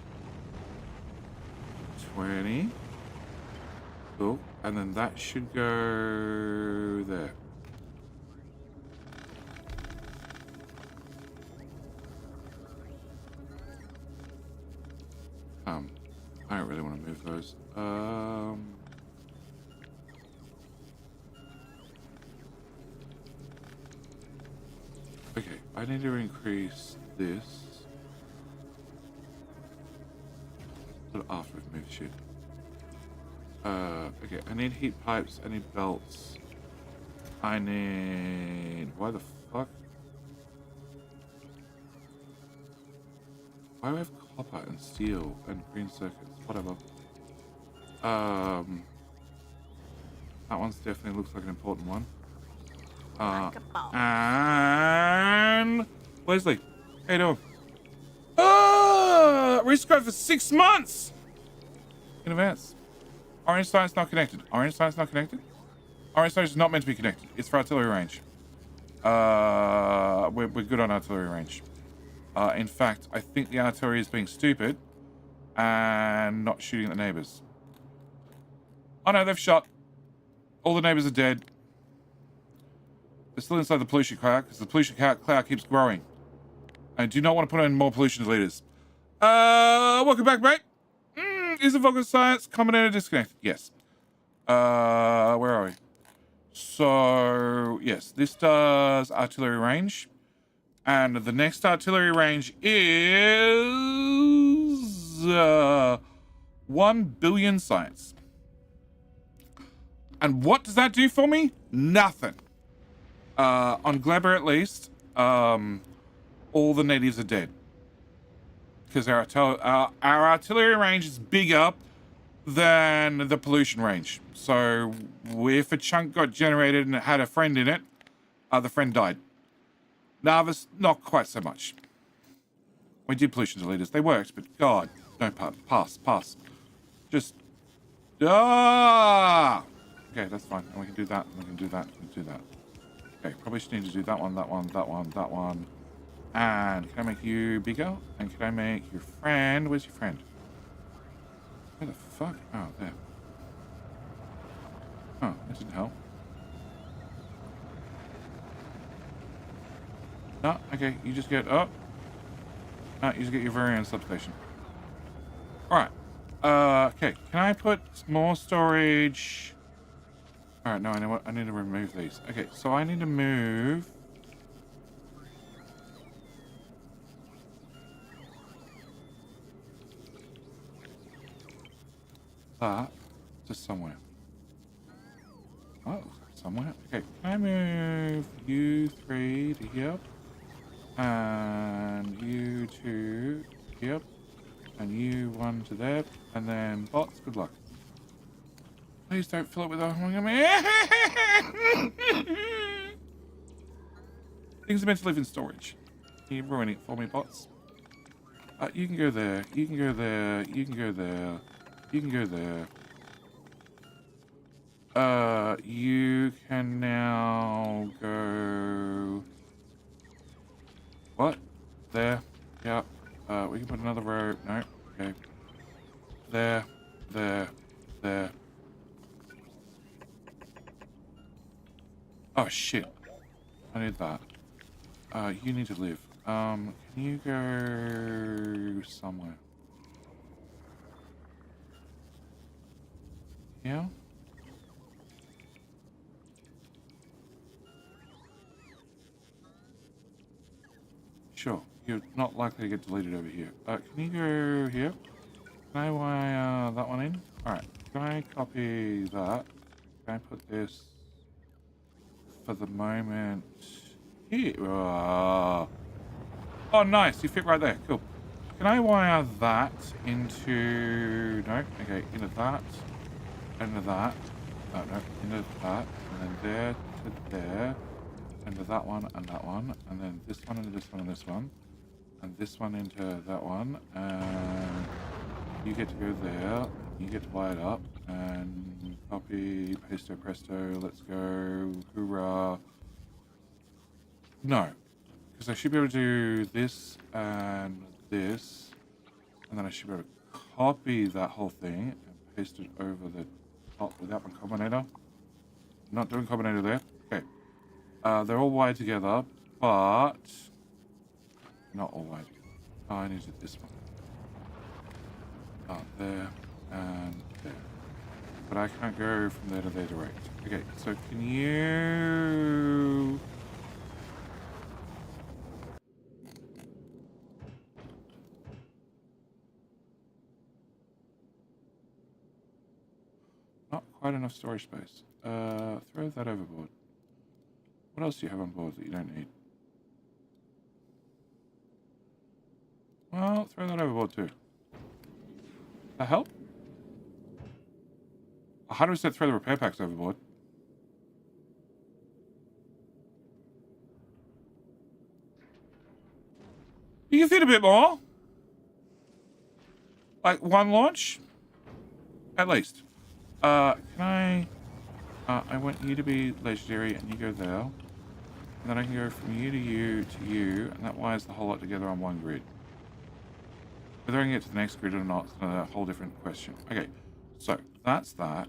20. Cool. And then that should go there. I don't really want to move those. Okay, I need to increase this. But after we've moved shit. Okay, I need heat pipes, I need belts. I need... Why the fuck? Why do I have copper and steel and green circuits? Whatever. That one's definitely looks like an important one. And... Leslie, how you doing? Resubscribe for 6 months! In advance. Orange science not connected. Orange science not connected? Orange science is not meant to be connected. It's for artillery range. We're good on artillery range. In fact, I think the artillery is being stupid and not shooting at the neighbors. Oh no, they've shot. All the neighbors are dead. They're still inside the pollution cloud because the pollution cloud keeps growing. I do not want to put in more pollution leaders. Welcome back, mate. Is the Vulcan science combinator disconnected? Yes. Where are we? So, yes, this does artillery range. And the next artillery range is 1 billion science. And what does that do for me? Nothing. On Gleber at least, all the natives are dead. Because our artillery range is bigger than the pollution range. So if a chunk got generated and it had a friend in it, the friend died. Nauvis, not quite so much. We did pollution deleters. They worked, but God, no, pass. Just, Okay, that's fine. And we can do that, and we can do that, and we can do that. Okay, probably just need to do that one. And can I make you bigger? And can I make your friend? Where's your friend? Where the fuck? Oh, there. Oh, that didn't help. No, okay, you just get up. No, you just get your very own substation. Alright. Okay, can I put more storage? Alright, no, I know what I need to remove these. Okay, so I need to move that to somewhere. Oh, somewhere. Okay, can I move you 3 to here? And you 2 here? And you 1 to there? And then bots, good luck. Please don't fill it with a Things are meant to live in storage. You're ruining it for me, bots. You can go there. You can go there. You can go there. You can go there. You can now go... What? There. Yeah. We can put another row. No. Okay. There. Oh, shit. I need that. You need to live. Can you go somewhere? Yeah? Sure. You're not likely to get deleted over here. Can you go here? Can I wire that one in? Alright. Can I copy that? Can I put this for the moment here? Oh, nice. You fit right there. Cool. Can I wire that into... No. Okay. Into that. Into that. No. Into that. And then there to there. Into that one and that one. And then this one into this one and this one. And this one into that one. And you get to go there. You get to wire it up. And copy, pasto, presto. Let's go. Hoorah. No. Because I should be able to do this and this. And then I should be able to copy that whole thing and paste it over the top without my combinator. Not doing combinator there. Okay. They're all wired together, but not all wired. Oh, I need to do this one. There and there. But I can't go from there to there direct. Okay, so can you... Not quite enough storage space. Throw that overboard. What else do you have on board that you don't need? Well, throw that overboard too. That help? 100% throw the repair packs overboard. You can fit a bit more. Like one launch? At least. Can I want you to be legendary and you go there. And then I can go from you to you to you, and that wires the whole lot together on one grid. Whether I can get to the next grid or not is a whole different question. Okay, so that's that.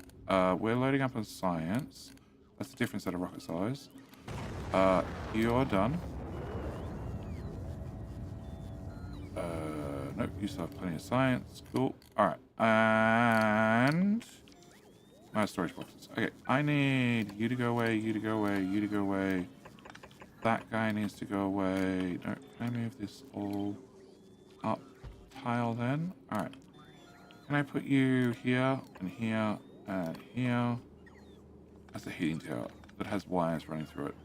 We're loading up on science. That's a different set of rocket size. You're done. Nope, you still have plenty of science. Cool. Alright, and... my storage boxes. Okay, I need you to go away, you to go away, you to go away. That guy needs to go away. No, can I move this all up tile then? Alright. Can I put you here and here and here? That's a heating tower that has wires running through it.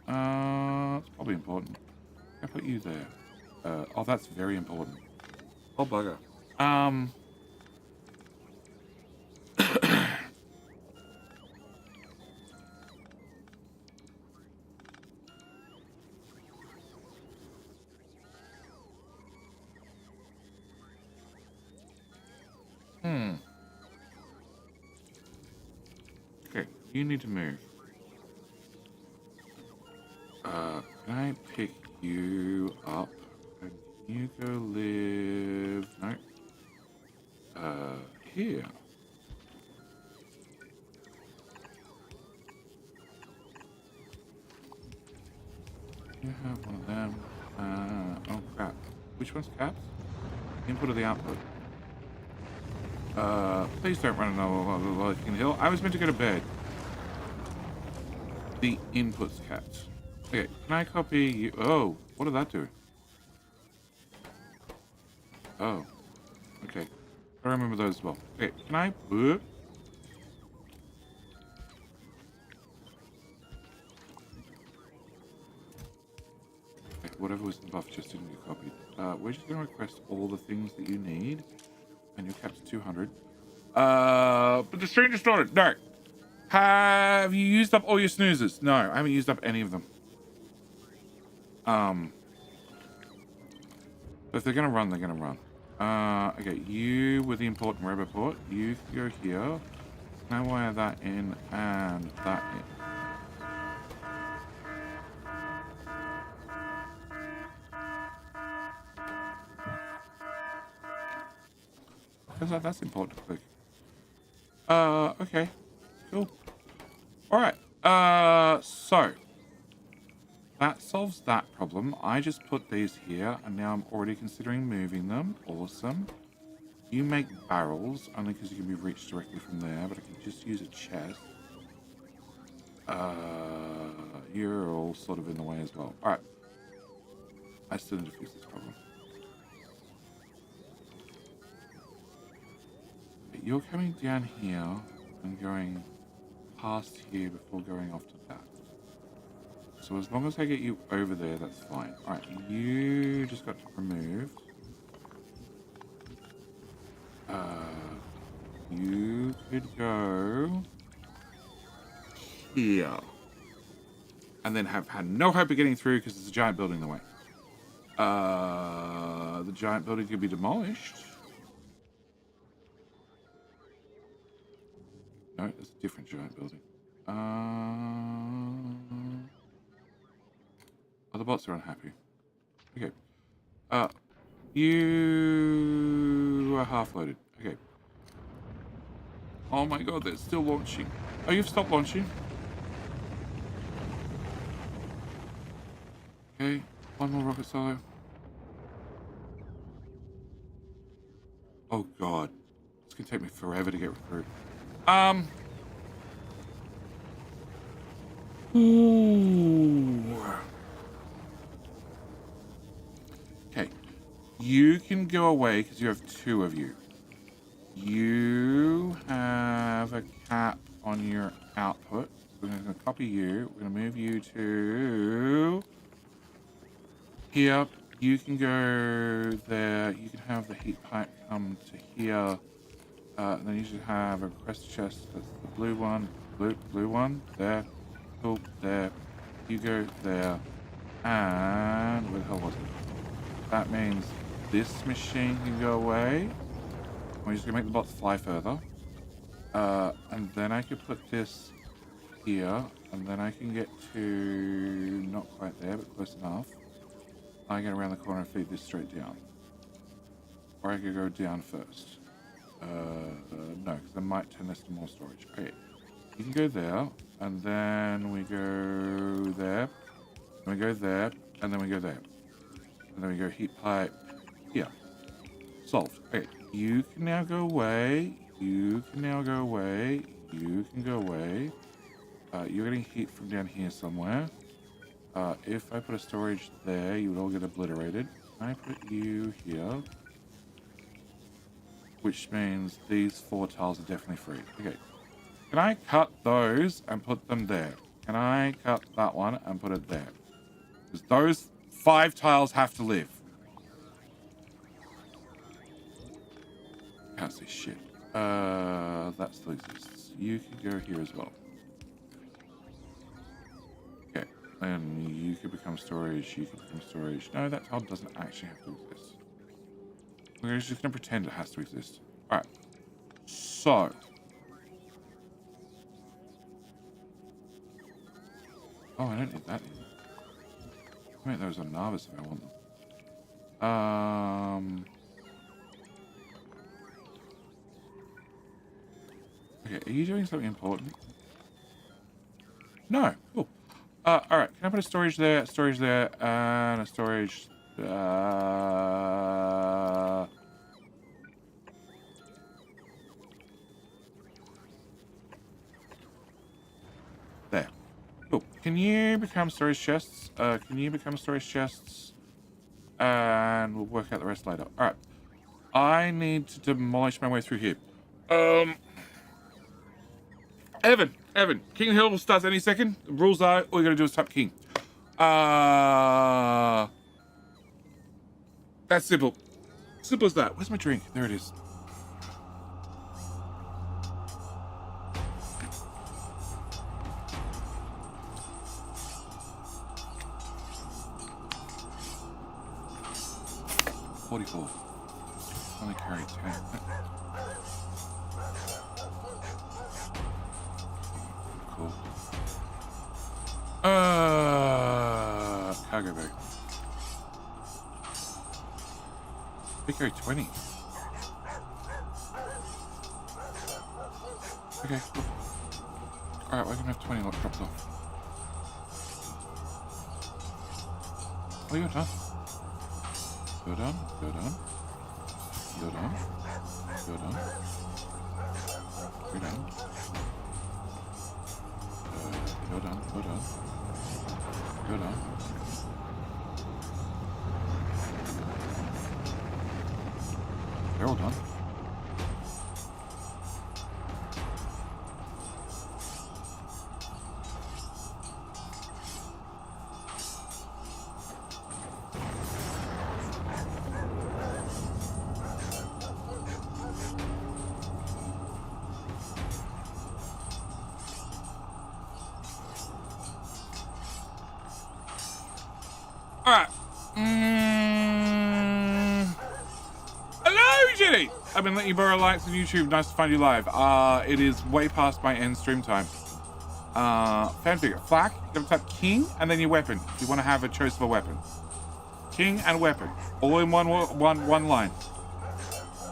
It's probably important. I put you there. Oh, that's very important. Oh, bugger. Okay, you need to move. Can I pick you up? And you go live... No. Here. You have one of them. Oh crap. Which one's caps? Input or the output? Please don't run another loading hill. I was meant to go to bed. The input's capped. Okay, can I copy you? Oh, what did that do? Oh, okay. I remember those as well. Okay, can I? Okay, whatever was above just didn't get copied. We're just going to request all the things that you need, and you're capped to 200. But the stream just started. No. Have you used up all your snoozes? No, I haven't used up any of them. But if they're gonna run, they're gonna run. Okay, you with the important rubber port, you go here. Can I wire that in and that in? Because that's important to click. Okay. Cool. Alright. So that solves that problem. I just put these here, and now I'm already considering moving them. Awesome. You make barrels, only because you can be reached directly from there, but I can just use a chest. You're all sort of in the way as well. Alright. I still need to fix this problem. You're coming down here and going past here before going off to that. So as long as I get you over there, that's fine. Alright, you just got removed. You could go here. And then have had no hope of getting through because there's a giant building in the way. The giant building could be demolished. No, it's a different giant building. Oh, the bots are unhappy. Okay. You are half loaded. Okay. Oh my god, they're still launching. Oh, you've stopped launching. Okay, one more rocket silo. Oh god. It's gonna take me forever to get through. Ooh. Okay. You can go away because you have two of you. You have a cap on your output. We're going to copy you. We're going to move you to here. You can go there. You can have the heat pipe come to here. And then you should have a request chest. That's the blue one. Blue one. There. Cool. There. You go there. And where the hell was it? That means this machine can go away. We're just gonna make the bots fly further. And then I could put this here. And then I can get to not quite there, but close enough. I get around the corner and feed this straight down. Or I could go down first. No, because I might turn this to more storage. Okay, you can go there, and then we go there, and we go there, and then we go there. And then we go heat pipe here. Solved. Okay, you can now go away. You can now go away. You can go away. You're getting heat from down here somewhere. If I put a storage there, you would all get obliterated. I put you here. Which means these 4 tiles are definitely free. Okay. Can I cut those and put them there? Can I cut that one and put it there? Because those 5 tiles have to live. Can't see shit. That still exists. You can go here as well. Okay. And you could become storage. You could become storage. No, that tile doesn't actually have to exist. We're just going to pretend it has to exist. Alright. So. Oh, I don't need that either. I'll make those on Nauvis if I want them. Okay, are you doing something important? No. Cool. Alright, can I put a storage there, and a storage... there. Cool. Can you become storage chests? And we'll work out the rest later. Alright. I need to demolish my way through here. Evan, King Hill starts any second. The rules are all you gotta do is type King. That's simple. Simple as that. Where's my drink? There it is. $44. Only carry 10. Cool. Cargo bag. We carry 20. Okay, cool. Alright, we're gonna have 20 dropped off. Oh, you're done. Go down. Go down. Go down. Go down. Go down. Go down. Go down. Go down. They're all done. Alright. Hello, Jenny! I've been letting you borrow likes on YouTube. Nice to find you live. It is way past my end stream time. Fan figure. Flak, you gotta type King and then your weapon. If you want to have a choice of a weapon. King and weapon. All in one line.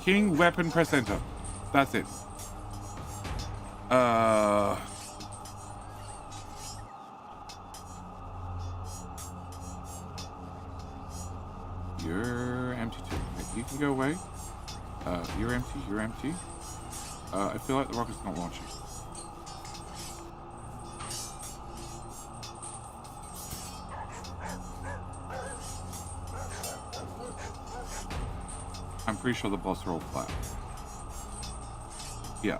King, weapon, press enter. That's it. You're empty too. Okay, you can go away. You're empty. You're empty. I feel like the rocket's not launching. I'm pretty sure the boss are all flat. Yeah.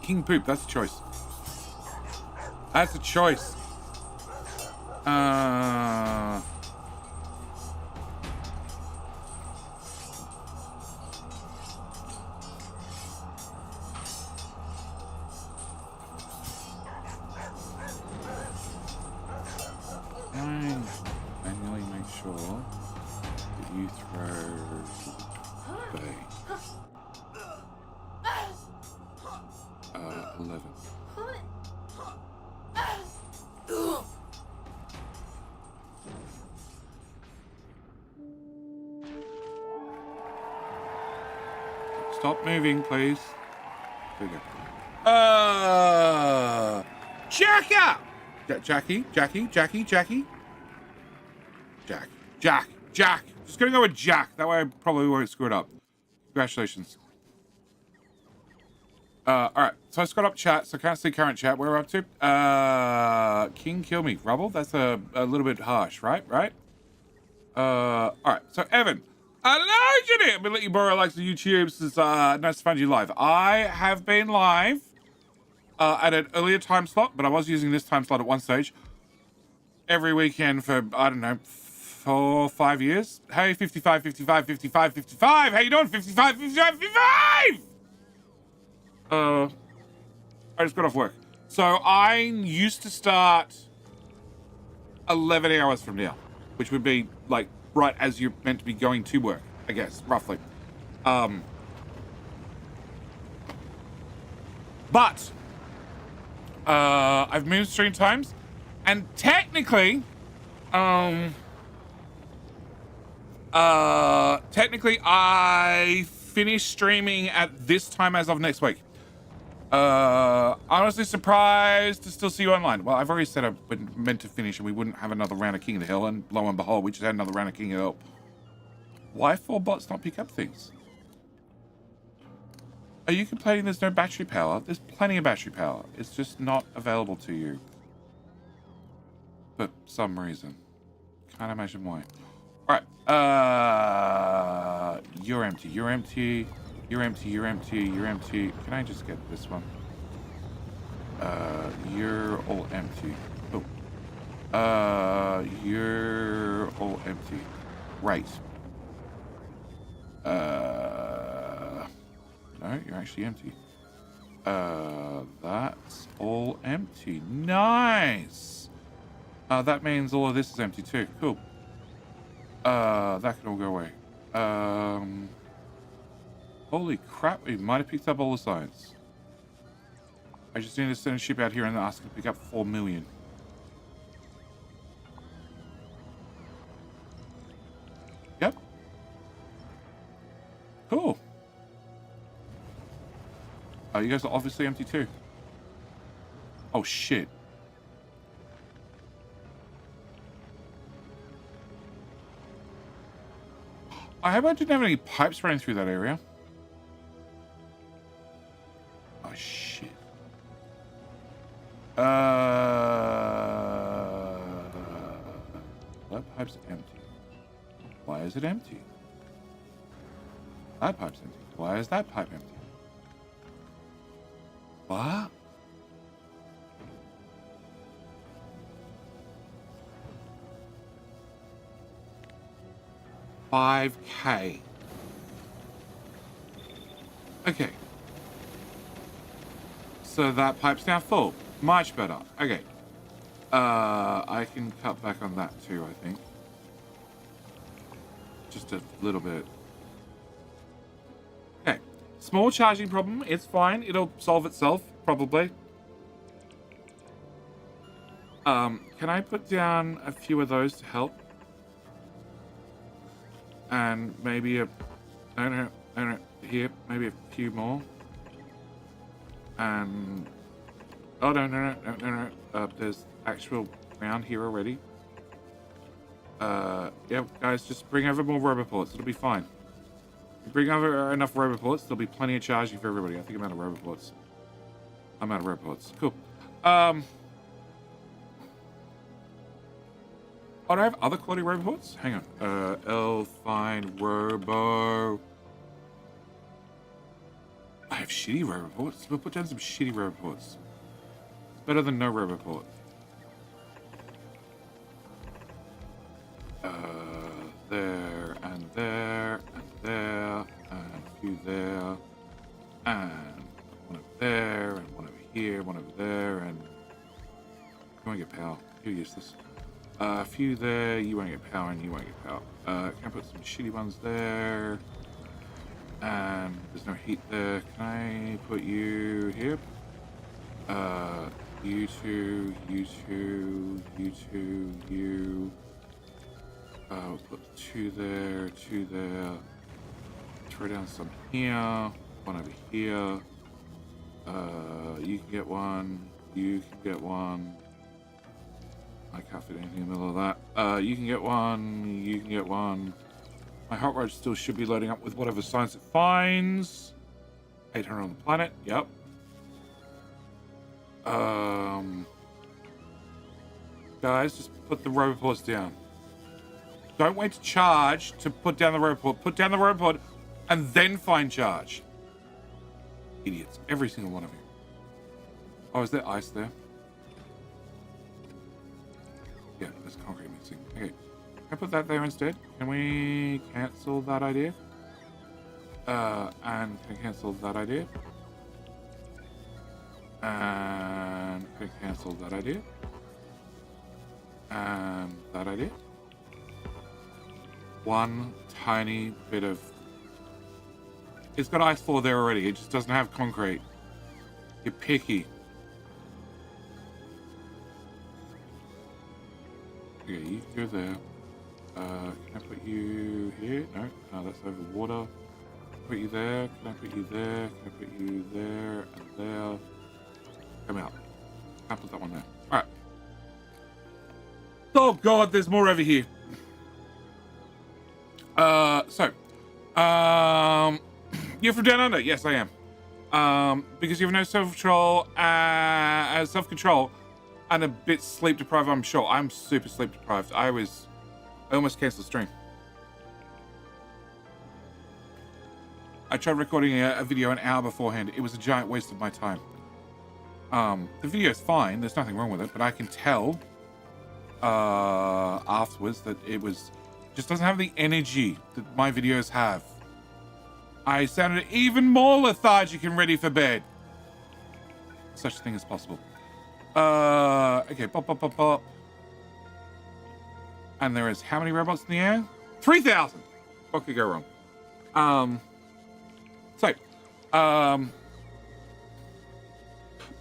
King poop. That's a choice. That's a choice. Manually make sure that you throw bay. 11. Stop moving, please. There we go. Jacka! Jackie. Jack. Just gonna go with Jack. That way I probably won't screw it up. Congratulations. Alright. So I just got up chat, so I can't see current chat. Where we're up to? King kill me. Rubble? That's a little bit harsh, right? Alright. So Evan. Hello, Jenny! I'm gonna let you borrow likes on YouTube. It's nice to find you live. I have been live at an earlier time slot, but I was using this time slot at one stage every weekend for, I don't know, 4 or 5 years. Hey, 55, 55, 55, 55. How you doing? 55, 55, 55! I just got off work. So I used to start 11 hours from now, which would be like right as you're meant to be going to work, I guess, roughly. But I've moved stream times, and technically I finish streaming at this time as of next week. Honestly surprised to still see you online. Well, I've already said I've been meant to finish and we wouldn't have another round of King of the Hill, and lo and behold, we just had another round of King of the Hill. Why 4 bots not pick up things? Are you complaining there's no battery power? There's plenty of battery power. It's just not available to you. For some reason. Can't imagine why. Alright, you're empty, you're empty. You're empty, you're empty, you're empty. Can I just get this one? You're all empty. Oh. You're all empty. Right. No, you're actually empty. That's all empty. Nice! That means all of this is empty too. Cool. That can all go away. Holy crap, we might have picked up all the science. I just need to send a ship out here and ask them to pick up 4 million. Yep. Cool. Oh, you guys are obviously empty too. Oh, shit. I hope I didn't have any pipes running through that area. Oh, shit. That pipe's empty. Why is it empty? That pipe's empty. Why is that pipe empty? What? $5K. Okay. So that pipe's now full. Much better. Okay. I can cut back on that too, I think. Just a little bit. Okay. Small charging problem. It's fine. It'll solve itself, probably. Can I put down a few of those to help? And maybe a... No, here. Maybe a few more. And... Oh, no. There's actual ground here already. Yeah, guys, just bring over more roboports. It'll be fine. Bring over enough roboports. There'll be plenty of charging for everybody. I think I'm out of roboports. I'm out of roboports. Cool. Oh, do I have other quality roboports? Hang on. L, find, robo. I have shitty roboports. We'll put down some shitty roboports. It's better than no roboport. There, and there, and there, and a few there, and one over there, and one over here, one over there, and... You won't get power. You're useless. A few there, you won't get power, and you won't get power. Can I put some shitty ones there? And there's no heat there. Can I put you here? You two, you two, you two, you... we'll put 2 there, 2 there. Throw down some here, one over here. You can get one, you can get one. I can't fit anything in the middle of that. You can get one, you can get one. My hot rod still should be loading up with whatever science it finds. 800 on the planet, yep. Guys, just put the roboports down. Don't wait to charge to put down the roboport. Put down the roboport and then find charge. Idiots. Every single one of you. Oh, is there ice there? Yeah, there's concrete mixing. Okay. Can I put that there instead? Can we cancel that idea? And can I cancel that idea? And can I cancel that idea? And that idea? One tiny bit of... It's got ice floor there already. It just doesn't have concrete. You're picky. Okay, you go there. Can I put you here? No, that's over water. Put you there. Can I put you there? Can I put you there and there? Come out. Can't put that one there. Alright. Oh god, there's more over here. You're from down under? Yes, I am. Because you have no self-control, and a bit sleep deprived, I'm sure. I'm super sleep deprived. I almost canceled the stream. I tried recording a video an hour beforehand. It was a giant waste of my time. The video's fine. There's nothing wrong with it, but I can tell afterwards that it just doesn't have the energy that my videos have. I sounded even more lethargic and ready for bed. Such a thing as possible. Okay, pop. And there is how many robots in the air? 3,000. What could go wrong?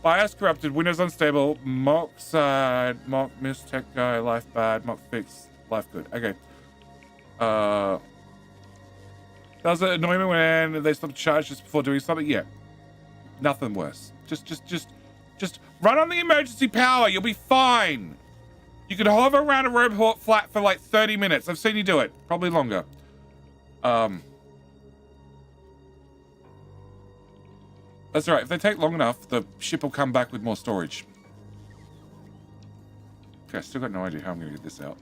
BIOS corrupted, Windows unstable, mock side, mock miss tech guy, life bad, mock fix, life good. Okay. Does it annoy me when they stop charge just before doing something? Yeah. Nothing worse. Just run on the emergency power. You'll be fine. You can hover around a robot flat for like 30 minutes. I've seen you do it. Probably longer. That's all right. If they take long enough, the ship will come back with more storage. Okay, I still got no idea how I'm going to get this out.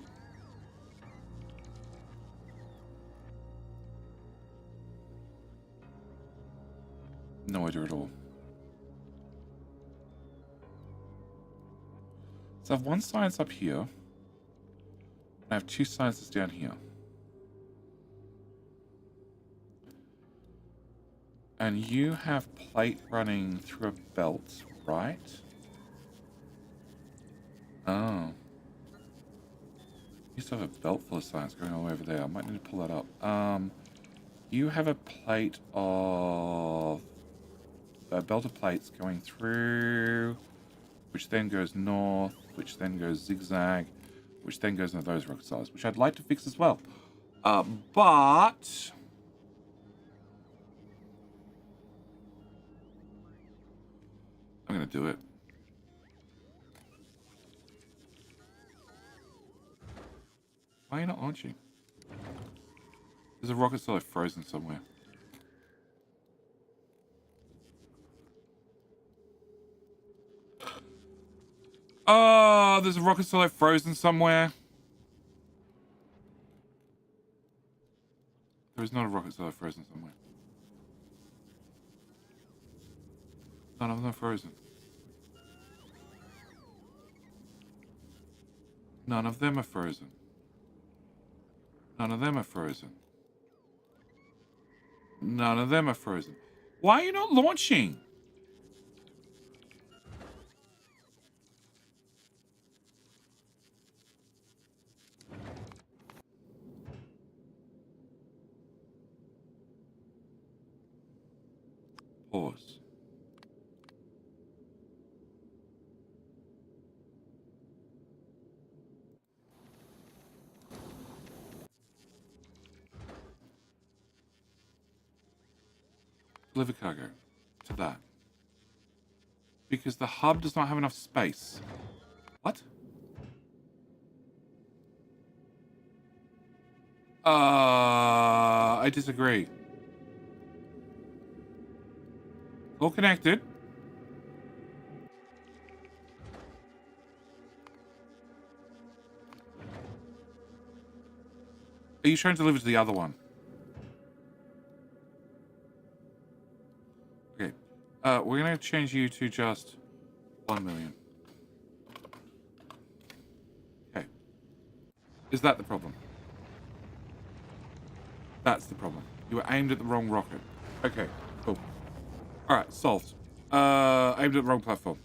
No idea at all. So I have one science up here. And I have two sciences down here. And you have plate running through a belt, right? Oh. You still have a belt full of science going all over there. I might need to pull that up. You have a plate of... a belt of plates going through, which then goes north, which then goes zigzag, which then goes into those rock stars, which I'd like to fix as well. But... I'm going to do it. Why are you not launching? There's a rocket still frozen somewhere. Oh, there's a rocket still frozen somewhere. There is not a rocket still frozen somewhere. None of them are frozen. None of them are frozen. None of them are frozen. None of them are frozen. Why are you not launching? Pause. Deliver cargo to that. Because the hub does not have enough space. What? I disagree. All connected. Are you trying to deliver to the other one? Okay. We're going to change you to just 1 million. Okay. Is that the problem? That's the problem. You were aimed at the wrong rocket. Okay, cool. Alright, solved. Aimed at the wrong platform.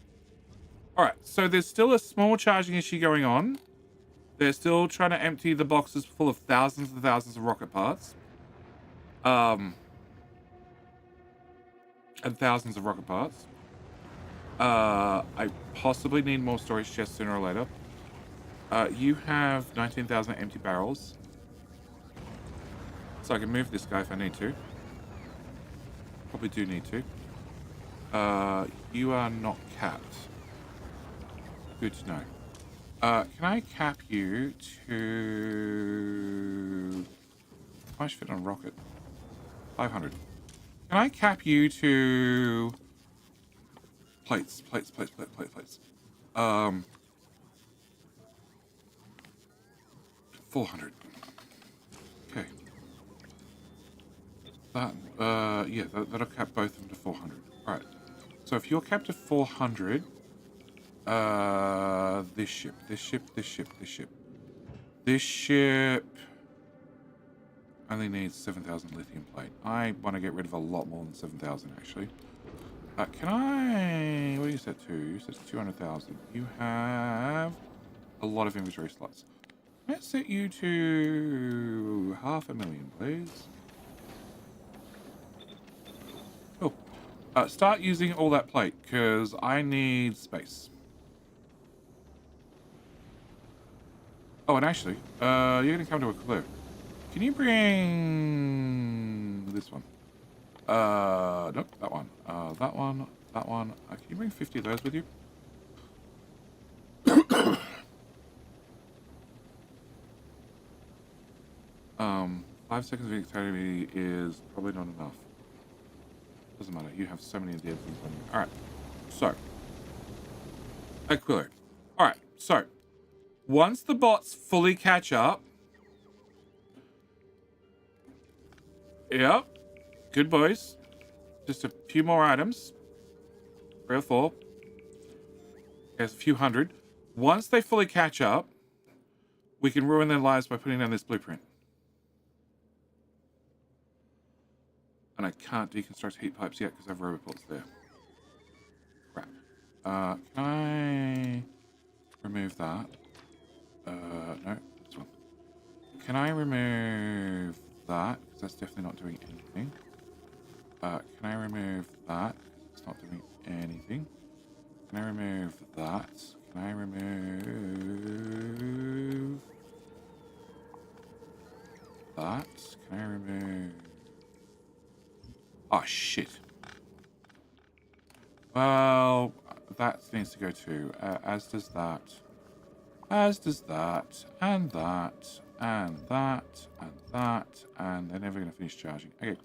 Alright, so there's still a small charging issue going on. They're still trying to empty the boxes full of thousands and thousands of rocket parts. And thousands of rocket parts. I possibly need more storage chests sooner or later. You have 19,000 empty barrels. So I can move this guy if I need to. Probably do need to. You are not capped. Good to know. Can I cap you to... How much fit on a rocket? 500. Can I cap you to... Plates. 400. Okay. That, yeah, that'll cap both of them to 400. Alright. So if you're capped to 400, this ship only needs 7,000 lithium plate. I want to get rid of a lot more than 7,000, actually. Can I... What do you set to? You set to 200,000. You have a lot of inventory slots. Let's set you to 500,000, please. Cool. Start using all that plate, because I need space. Oh, and actually, you're going to come to Aquillo. Can you bring this one? Nope, that one. That one. Can you bring 50 of those with you? 5 seconds of activity is probably not enough. Doesn't matter. You have so many dead things on you. Alright. So. Aquillo. Alright. So. Once the bots fully catch up. Yep. Good boys. Just a few more items. 3 or 4. There's a few hundred. Once they fully catch up, we can ruin their lives by putting down this blueprint. And I can't deconstruct heat pipes yet because I have roboports there. Crap. Can I remove that? No, this one. Can I remove that? Because that's definitely not doing anything. Can I remove that? It's not doing anything. Can I remove that? Can I remove that? Can I remove... Oh, shit. Well, that needs to go too. As does that. As does that. And that. And that. And that. And they're never going to finish charging. Okay.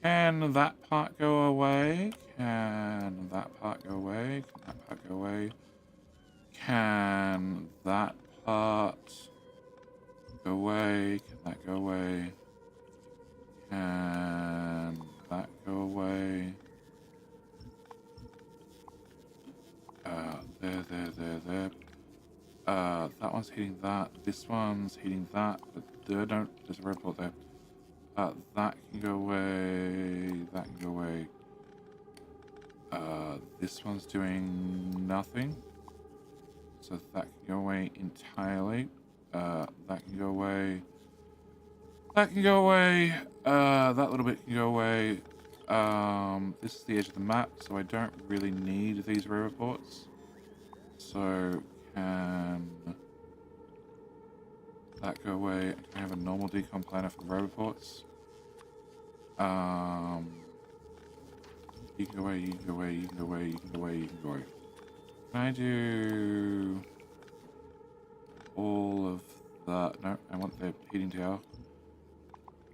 Can that part go away? Can that part go away? Can that part go away? Can that part go away? Can that go away? Can that go away? There. That one's hitting that. This one's hitting that. But there's a robot there. That can go away. That can go away. This one's doing nothing. So that can go away entirely. That can go away. That can go away. That little bit can go away. This is the edge of the map, so I don't really need these roboports. So can that go away? Can I have a normal decom planner for the roboports? You can go away, you can go away, you can go away, you can go away, you can go away. Can I do all of that? No, I want the heating tower.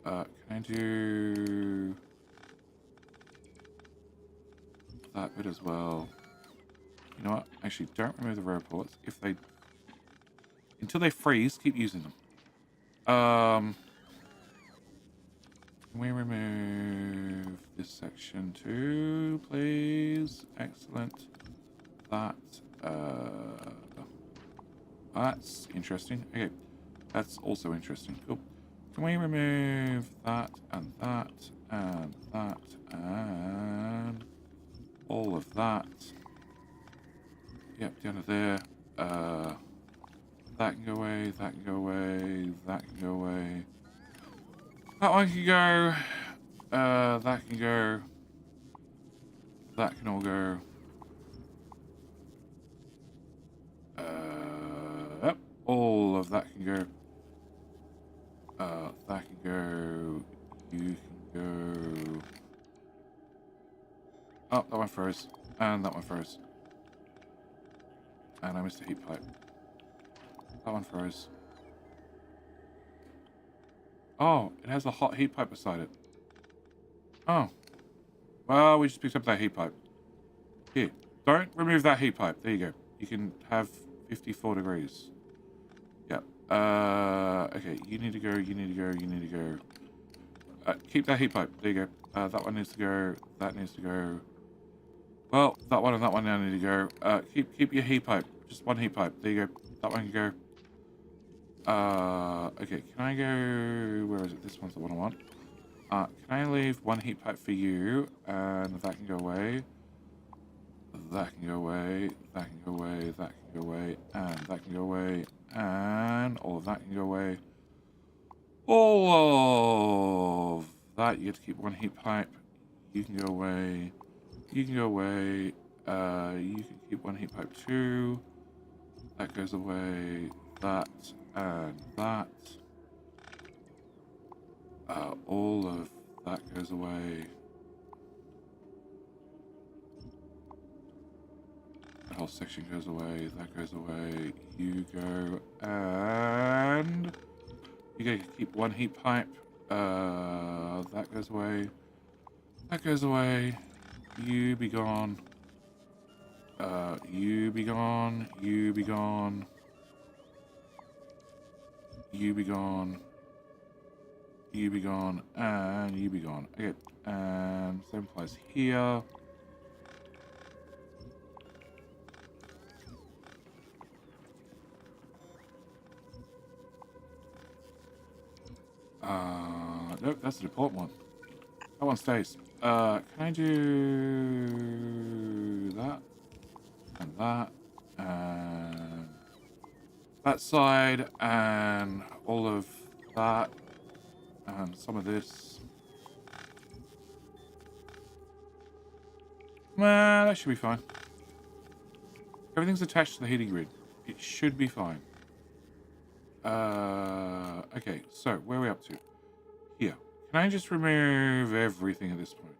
Can I do that bit as well? You know what? Actually, don't remove the roboports. If they... Until they freeze, keep using them. Can we remove this section too, please? Excellent. that. That's interesting. Okay, that's also interesting. Cool. Can we remove that and that and that and all of that? Yep, down to there. That can go away, that can go away, that can go away. That one can go. That can go. That can all go. Yep, all of that can go. That can go. You can go. Oh, that one froze. And that one froze. And I missed a heat pipe. That one froze. Oh, it has a hot heat pipe beside it. Oh. Well, we just picked up that heat pipe. Here. Don't remove that heat pipe. There you go. You can have 54 degrees. Yep. Okay. You need to go. You need to go. You need to go. Keep that heat pipe. There you go. That one needs to go. That needs to go. Well, that one and that one now need to go. Keep your heat pipe. Just one heat pipe. There you go. That one can go. Okay. Can I go? Where is it? This one's the one I want. Can I leave one heat pipe for you? And that can go away. That can go away. That can go away. That can go away. And that can go away. And all of that can go away. All of that. You get to keep one heat pipe. You can go away. You can go away. You can keep one heat pipe too. That goes away. That and that. All of that goes away. That whole section goes away. That goes away. You go and you get to keep one heat pipe. That goes away. That goes away. You be gone. You be gone. You be gone. You be gone. You be gone, and you be gone. Okay, and same place here. Nope, that's the important one. That one stays. Can I do that? And that, and that side, and all of that. And some of this. Well, that should be fine. Everything's attached to the heating grid. It should be fine. Okay, so where are we up to? Here. Can I just remove everything at this point?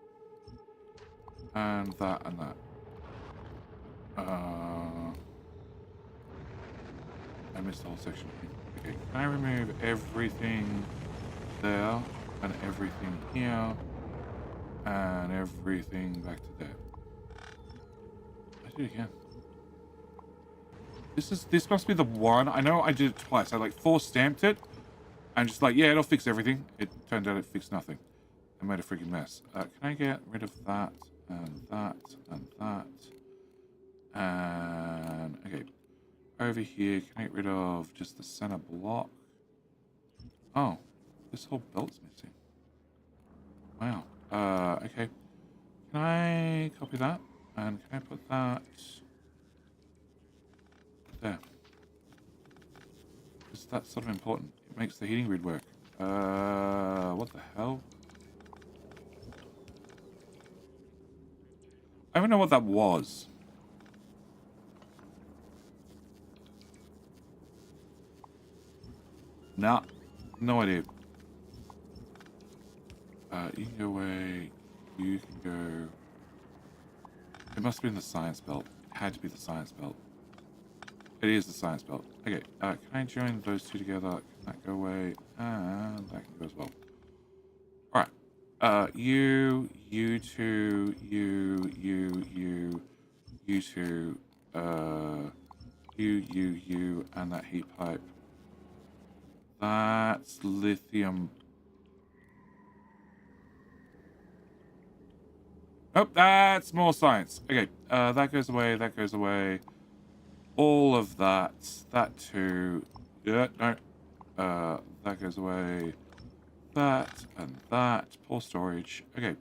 And that and that. I missed the whole section. Okay, can I remove everything there and everything here and everything back to there? I did it again. This must be the one. I know I did it twice. I like force stamped it and just like, yeah, it'll fix everything. It turned out it fixed nothing. I made a freaking mess. Can I get rid of that and that and that? And okay, over here, can I get rid of just the center block? Oh, this whole belt's missing. Wow. Okay. Can I copy that? And can I put that there? Because that's sort of important. It makes the heating grid work. What the hell? I don't know what that was. Nah, no idea. You can go away. You can go. It must have been the science belt. It had to be the science belt. It is the science belt. Okay, can I join those two together? Can that go away? And that can go as well. Alright. You two, you two, you, and that heat pipe. That's lithium. Oh, that's more science. Okay, that goes away, that goes away. All of that. That too. Yeah, no. That goes away. That and that. Poor storage. Okay.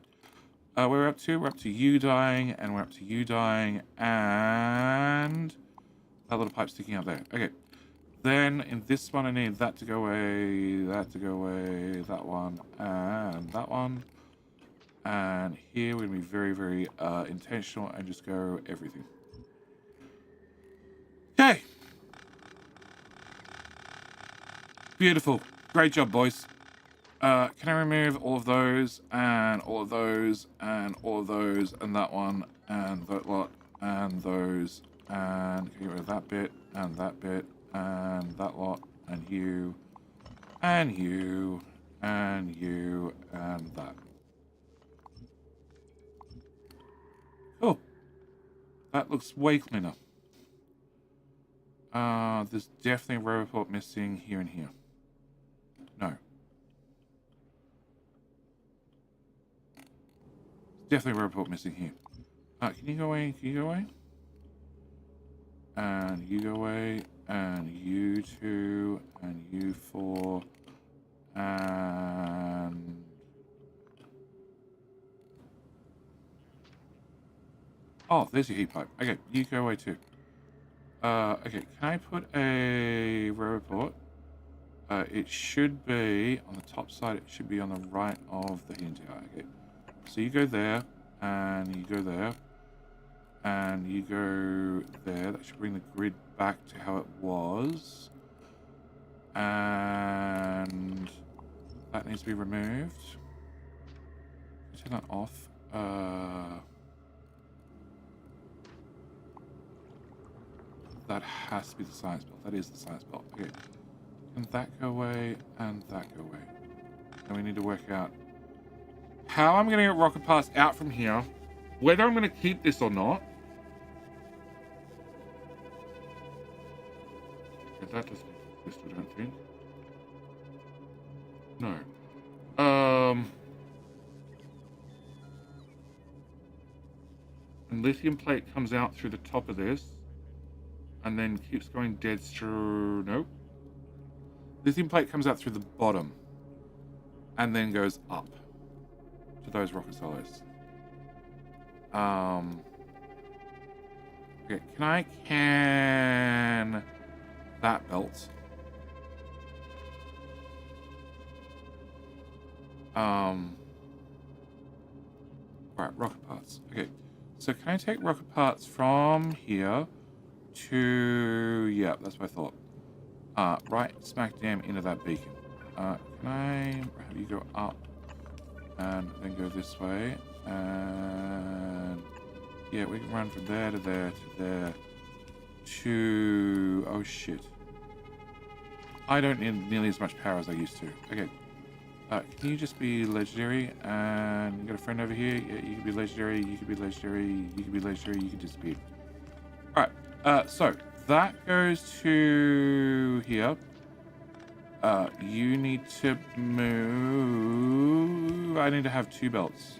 Where we're up to? We're up to you dying, and we're up to you dying, and that little pipe sticking out there. Okay. Then in this one, I need that to go away, that to go away, that one, and that one. And here we're going to be very, very intentional and just go everything. Okay. Beautiful. Great job, boys. Can I remove all of those, and all of those, and all of those, and that one, and that lot, and those, and get rid of that bit, and that bit, and that lot, and you, and you, and you, and that. Cool. That looks way cleaner. There's definitely a row report missing here and here. No. Definitely a row report missing here. Can you go away? Can you go away? And you go away. And you two. And you four. And... oh, there's your heat pipe. Okay, you go away too. Okay, can I put a row report? It should be on the top side. It should be on the right of the heating tower. Okay, so you go there, and you go there, and you go there. That should bring the grid back to how it was. And that needs to be removed. Turn that off. That has to be the science belt. That is the science belt. Okay. And that go away, and that go away. And we need to work out how I'm going to get rocket parts out from here, whether I'm going to keep this or not. Okay, that doesn't exist, I don't think. No. And lithium plate comes out through the top of this, and then keeps going dead through. Nope. Lithium plate comes out through the bottom and then goes up to those rocket silos. Okay, can that belt? Right, rocket parts. Okay, so can I take rocket parts from here to... yeah, that's what I thought. Right smack damn into that beacon. Can I have you go up and then go this way? And yeah, we can run from there to there to there to... oh shit. I don't need nearly as much power as I used to. Okay. Can you just be legendary? And you got a friend over here? Yeah, you can be legendary, you can be legendary, you can be legendary, you can disappear. Alright, so that goes to here. You need to move... I need to have 2 belts.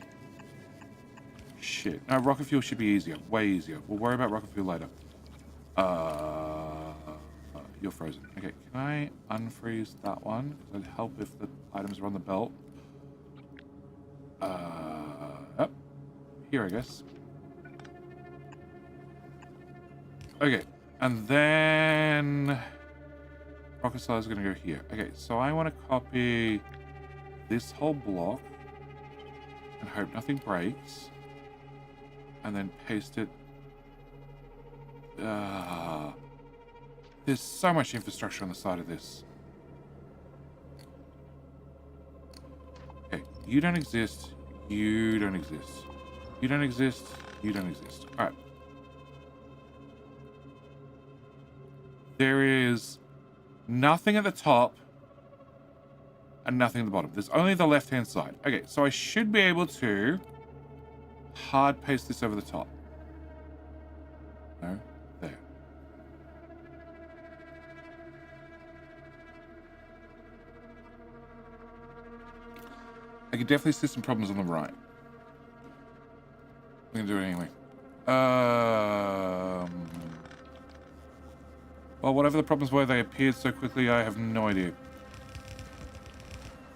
Shit. No, rocket fuel should be easier. Way easier. We'll worry about rocket fuel later. You're frozen. Okay, can I unfreeze that one? Because it'd help if the items are on the belt. Yep. Here, I guess. Okay, and then... rocket silo is going to go here. Okay, so I want to copy this whole block and hope nothing breaks. And then paste it. There's so much infrastructure on the side of this. Okay, you don't exist. You don't exist. You don't exist. You don't exist. All right. There is nothing at the top and nothing at the bottom. There's only the left-hand side. Okay, so I should be able to hard paste this over the top. No, there. I can definitely see some problems on the right. We're gonna do it anyway. Well, whatever the problems were, they appeared so quickly, I have no idea.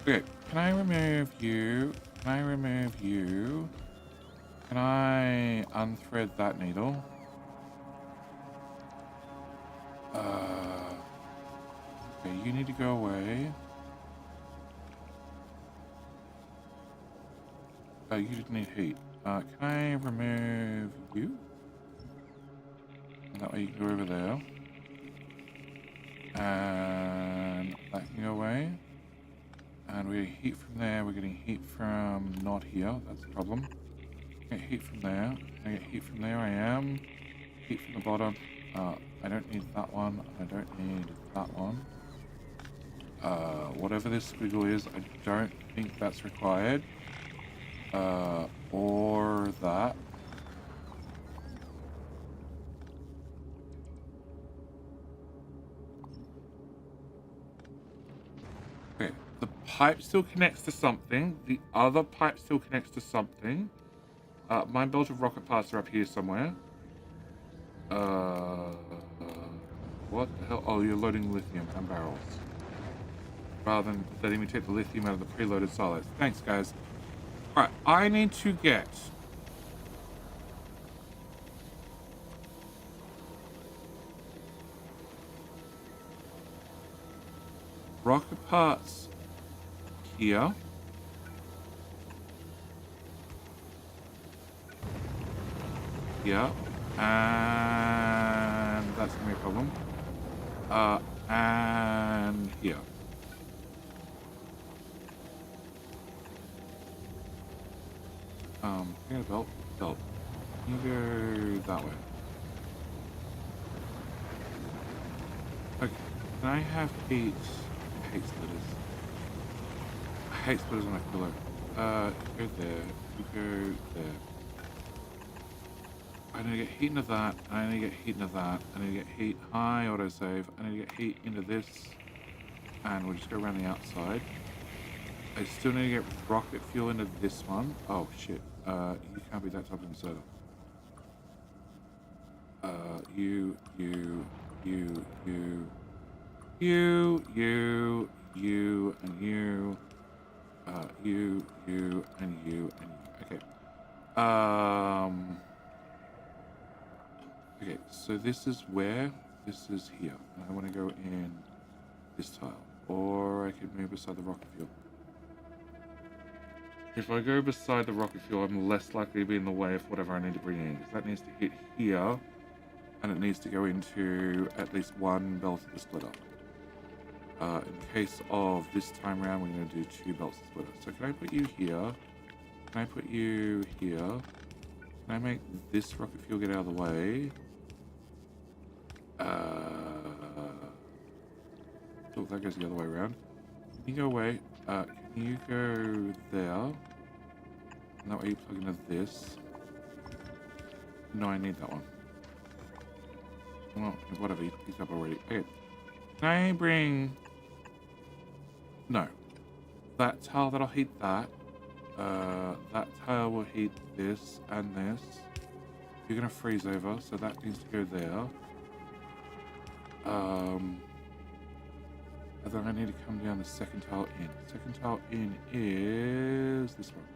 Okay, can I remove you? Can I remove you? Can I unthread that needle? Okay, you need to go away. You didn't need heat. Can I remove you? And that way you can go over there. And that can go away. And we're getting heat from there. We're getting heat from not here. That's the problem. Get heat from there. I get heat from there. I am. Heat from the bottom. I don't need that one. I don't need that one. Whatever this squiggle is, I don't think that's required. Or that. Okay, the pipe still connects to something. The other pipe still connects to something. My belt of rocket parts are up here somewhere. What the hell? Oh, you're loading lithium and barrels. Rather than letting me take the lithium out of the preloaded silos. Thanks, guys. Alright, I need to get... rocket parts here. Here. And that's gonna be a problem. And here. Yeah, belt. You go that way. Okay, can I have heat? I hate splitters. I hate splitters on Aquillo. Go there. You go there. I need to get heat into that. I need to get heat into that. I need to get heat. High autosave. I need to get heat into this. And we'll just go around the outside. I still need to get rocket fuel into this one. Oh, shit. You can't be that type of inserter. You, and you. You, and you, and you. Okay. Okay, so this is where? This is here. And I want to go in this tile. Or I could move beside the rocket fuel. If I go beside the rocket fuel, I'm less likely to be in the way of whatever I need to bring in. Because that needs to hit here, and it needs to go into at least one belt of the splitter. In case of this time round, we're going to do 2 belts of splitter. So can I put you here? Can I put you here? Can I make this rocket fuel get out of the way? Oh, that goes the other way around. Can you go away? Can you go there? And that way you plug into this. No, I need that one. Well, whatever, he's up already. Okay. Can I bring... No. That tile, that'll heat that. That tile will heat this and this. You're gonna freeze over, so that needs to go there. And then I need to come down the second tile in. Second tile in is this one.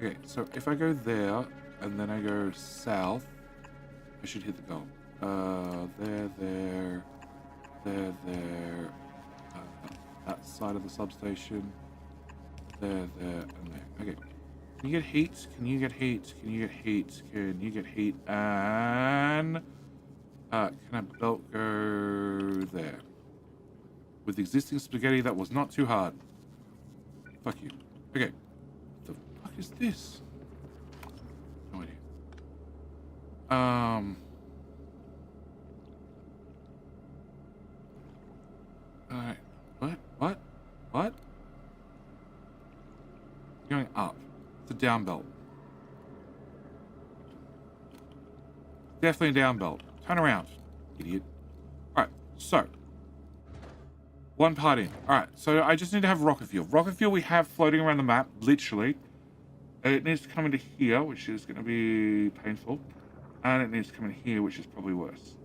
Okay, so if I go there and then I go south, I should hit the goal. There. That side of the substation. There, and there. Okay. Can you get heat? Can you get heat? Can you get heat? Can you get heat? And can a belt go there? With existing spaghetti, that was not too hard. Fuck you. Okay. What the fuck is this? No idea. Alright. What? Going up. It's a down belt. Definitely a down belt. Turn around, idiot. Alright, so. One part in. Alright, so I just need to have rocket fuel. Rocket fuel we have floating around the map, literally. It needs to come into here, which is going to be painful. And it needs to come in here, which is probably worse.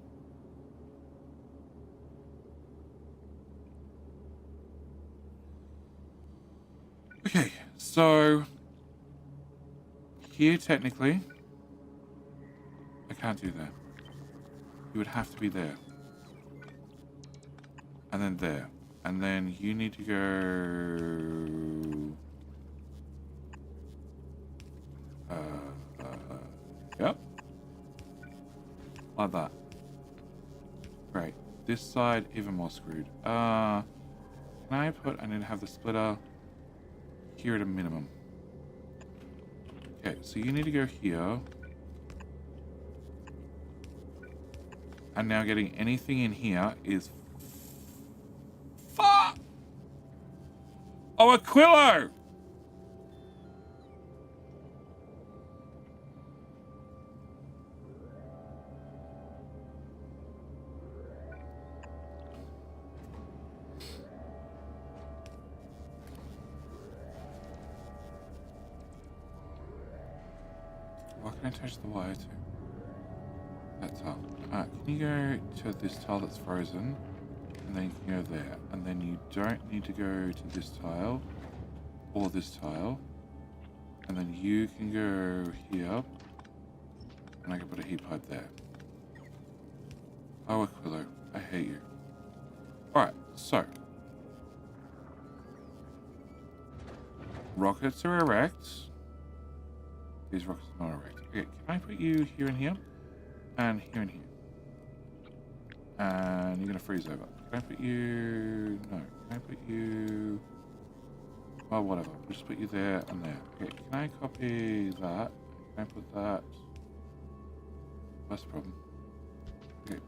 Okay, so here technically, I can't do that. You would have to be there. And then there. And then you need to go... yep. Like that. Great. This side, even more screwed. Can I need to have the splitter here at a minimum. Okay, so you need to go here. And now getting anything in here is... Fuck! Oh, Aquillo! Why can I touch the wire to? That tile. Can you go to this tile that's frozen? And then you can go there. And then you don't need to go to this tile. Or this tile. And then you can go here. And I can put a heat pipe there. Oh, Aquillo. I hate you. Alright, so. Rockets are erect. These rockets are not erect. Okay, can I put you here and here? And here and here. And you're going to freeze over. Can I put you... No. Can I put you... Oh, whatever. We'll just put you there and there. Okay, can I copy that? Can I put that... That's the problem. Okay.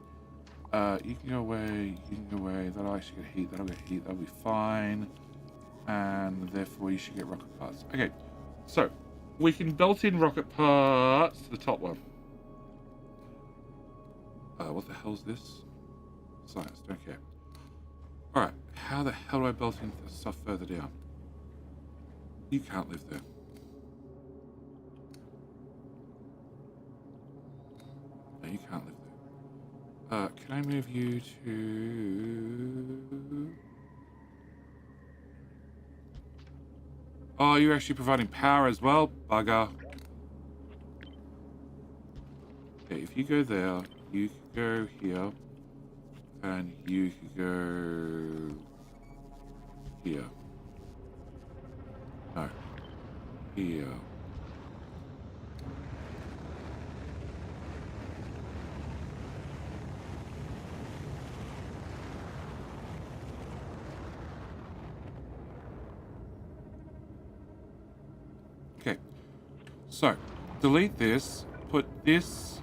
You can go away. You can go away. That'll actually get heat. That'll get heat. That'll be fine. And therefore you should get rocket parts. Okay. So, we can build in rocket parts to the top one. What the hell is this? Science, don't care. Alright, how the hell do I build in the stuff further down? You can't live there. No, you can't live there. Can I move you to... Oh, you're actually providing power as well? Bugger. Okay, if you go there, you can go here. And you can go... here. No. Here. Okay. So, delete this. Put this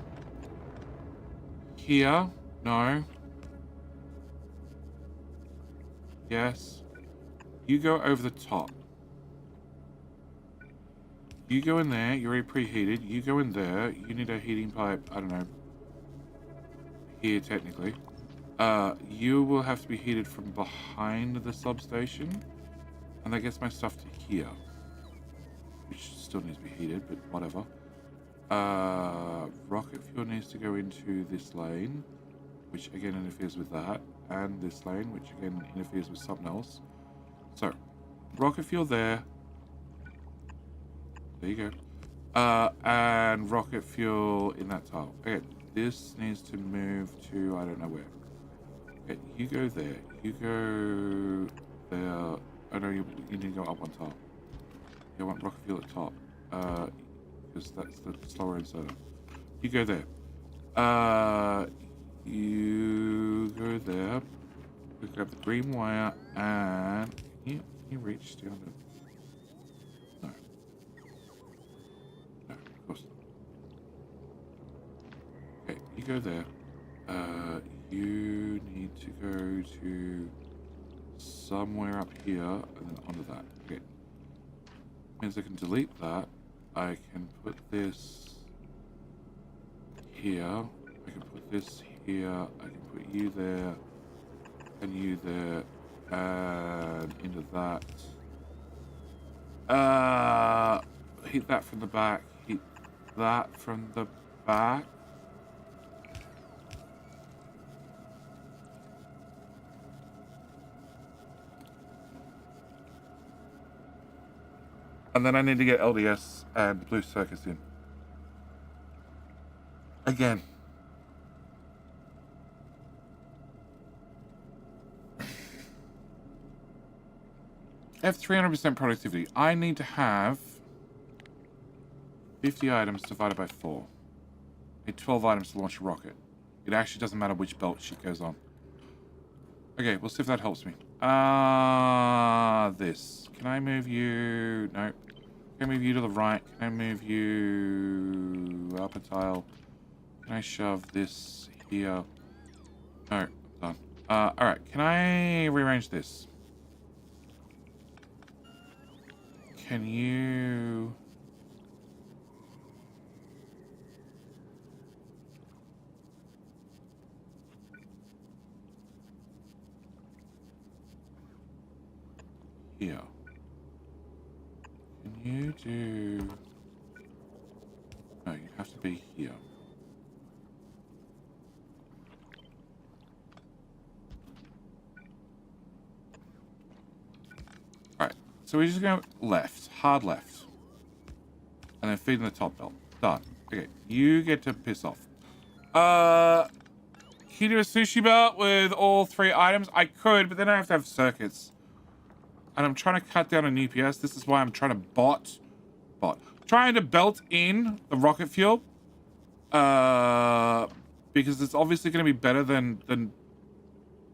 here. No. Yes. You go over the top. You go in there. You're already preheated. You go in there. You need a heating pipe. I don't know. Here, technically. You will have to be heated from behind the substation. And that gets my stuff to here. Which still needs to be heated, but whatever. Rocket fuel needs to go into this lane. Which again interferes with that. And this lane, which again interferes with something else. So, rocket fuel there. There you go. And rocket fuel in that tile. Okay, this needs to move to I don't know where. Okay, you go there. You go there. Oh no, you need to go up one tile. You want rocket fuel at top. Because that's the slower inserter. You go there. You go there. You grab the green wire and can you reach down the... No. No, of course not. Okay, you go there. You need to go to somewhere up here and then onto that. Okay. Means I can delete that. I can put this here. I can put this here. I can put you there. And you there. And into that. heat that from the back. Heat that from the back. And then I need to get LDS and blue circuits in. Again. I have 300% productivity. I need to have 50 items divided by 4. I need 12 items to launch a rocket. It actually doesn't matter which belt she goes on. Okay, we'll see if that helps me. This. Can I move you? No. Can I move you to the right? Can I move you up a tile? Can I shove this here? No, done. Alright, can I rearrange this? Can you... Here. Can you do... No, you have to be here. Alright, so we're just going left, hard left. And then feeding the top belt. Done. Okay, you get to piss off. Can you do a sushi belt with all 3 items? I could, but then I have to have circuits. And I'm trying to cut down on UPS. This is why I'm trying to trying to belt in the rocket fuel. Because it's obviously going to be better than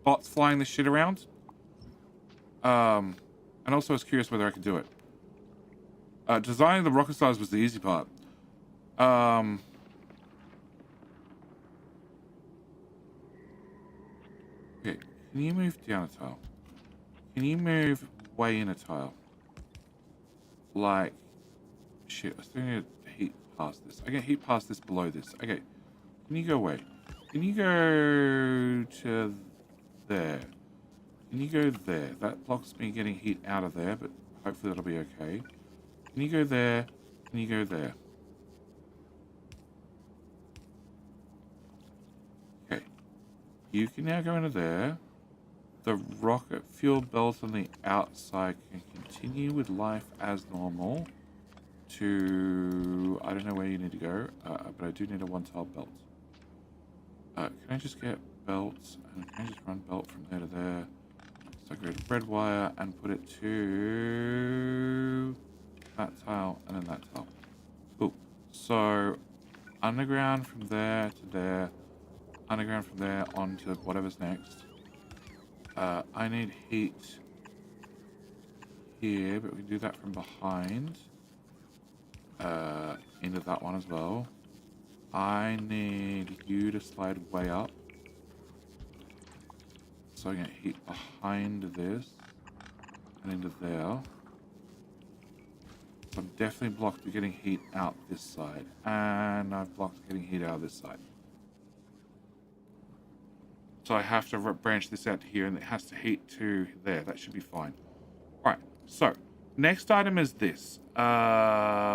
bots flying this shit around. And also I was curious whether I could do it. Designing the rocket stars was the easy part. Okay, can you move down a tile? Can you move way in a tile? Like, shit, I still need to heat past this. I can heat past this below this. Okay, can you go away? Can you go to there? Can you go there? That blocks me getting heat out of there, but hopefully that'll be okay. Can you go there? Can you go there? Okay. You can now go into there. The rocket fuel belt on the outside can continue with life as normal to... I don't know where you need to go, but I do need a 1-tile belt. Can I just get belts? And can I just run belt from there to there? So I go to red wire and put it to that tile and then that tile. Cool. So underground from there to there. Underground from there on to whatever's next. I need heat here, but we can do that from behind. Into that one as well. I need you to slide way up. So I get heat behind this and into there. So I'm definitely blocked to getting heat out this side. And I've blocked getting heat out this side. So I have to branch this out to here, and it has to heat to there. That should be fine. All right. So next item is this,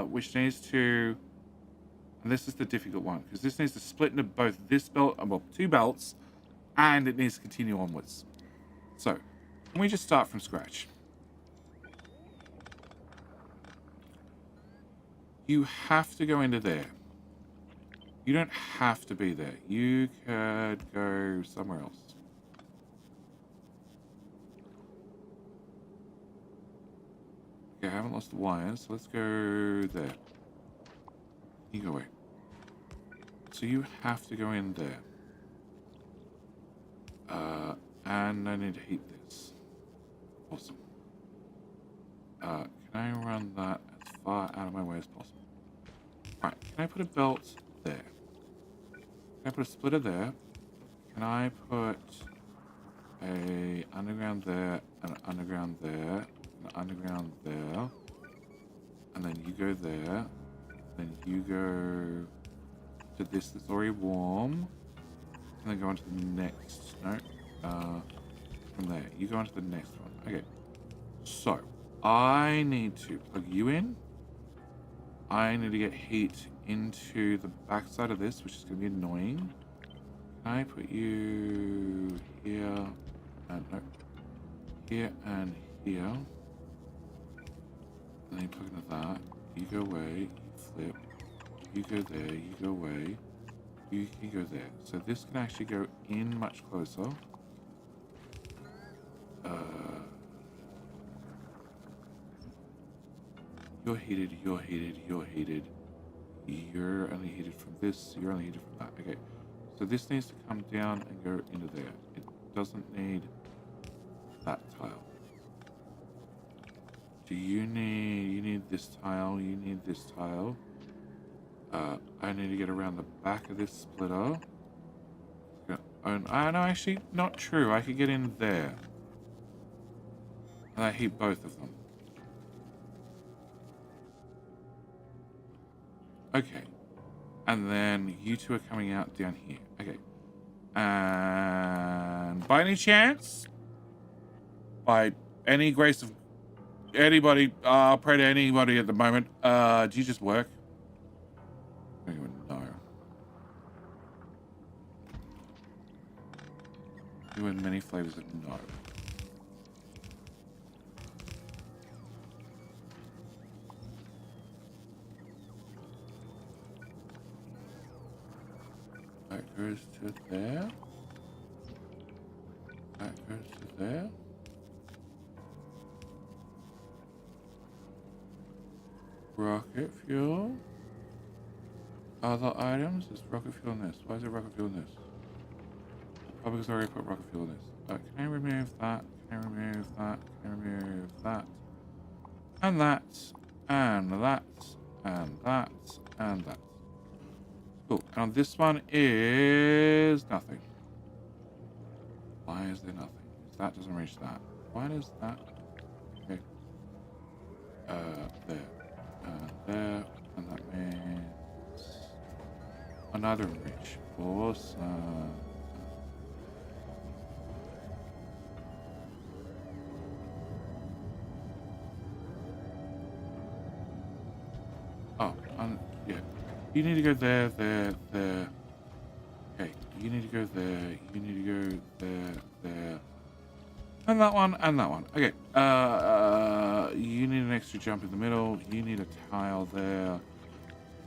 which needs to, and this is the difficult one because this needs to split into both this belt, well, 2 belts, and it needs to continue onwards. So can we just start from scratch? You have to go into there. You don't have to be there. You could go somewhere else. Okay, I haven't lost the wires, so let's go there. You go away. So you have to go in there. And I need to heat this. Awesome. Can I run that as far out of my way as possible? Right, can I put a belt there? Can I put a splitter there? Can I put a underground there, and an underground there, an underground there, and then you go there, then you go to this that's already warm, and then go on to the next, no, from there, you go on to the next one. Okay, so I need to plug you in, I need to get heat into the backside of this, which is going to be annoying. Can I put you here? No. Here and here. And then you plug into that. You go away. You flip. You go there. You go away. You can go there. So this can actually go in much closer. You're heated, you're heated, you're heated. You're only heated from this, you're only heated from that. Okay. So this needs to come down and go into there. It doesn't need that tile. Do you need this tile, you need this tile. I need to get around the back of this splitter. Oh, no, actually, not true. I could get in there. And I heat both of them. Okay. And then you two are coming out down here. Okay. And by any chance, by any grace of anybody, I'll pray to anybody at the moment, do you just work? I don't even know. You in many flavors of no. That goes to there. That goes to there. Rocket fuel. Other items. There's rocket fuel in this. Why is there rocket fuel in this? Probably because I already put rocket fuel in this. Can I remove that? Can I remove that? Can I remove that? And that. And that. And that. And that. Cool. And on this one is nothing. Why is there nothing? That doesn't reach that. Why does that? Okay. There. There. And that means another reach. Awesome. Oh, yeah. You need to go there, there, there. Okay, you need to go there. You need to go there, there. And that one, and that one. Okay, you need an extra jump in the middle. You need a tile there.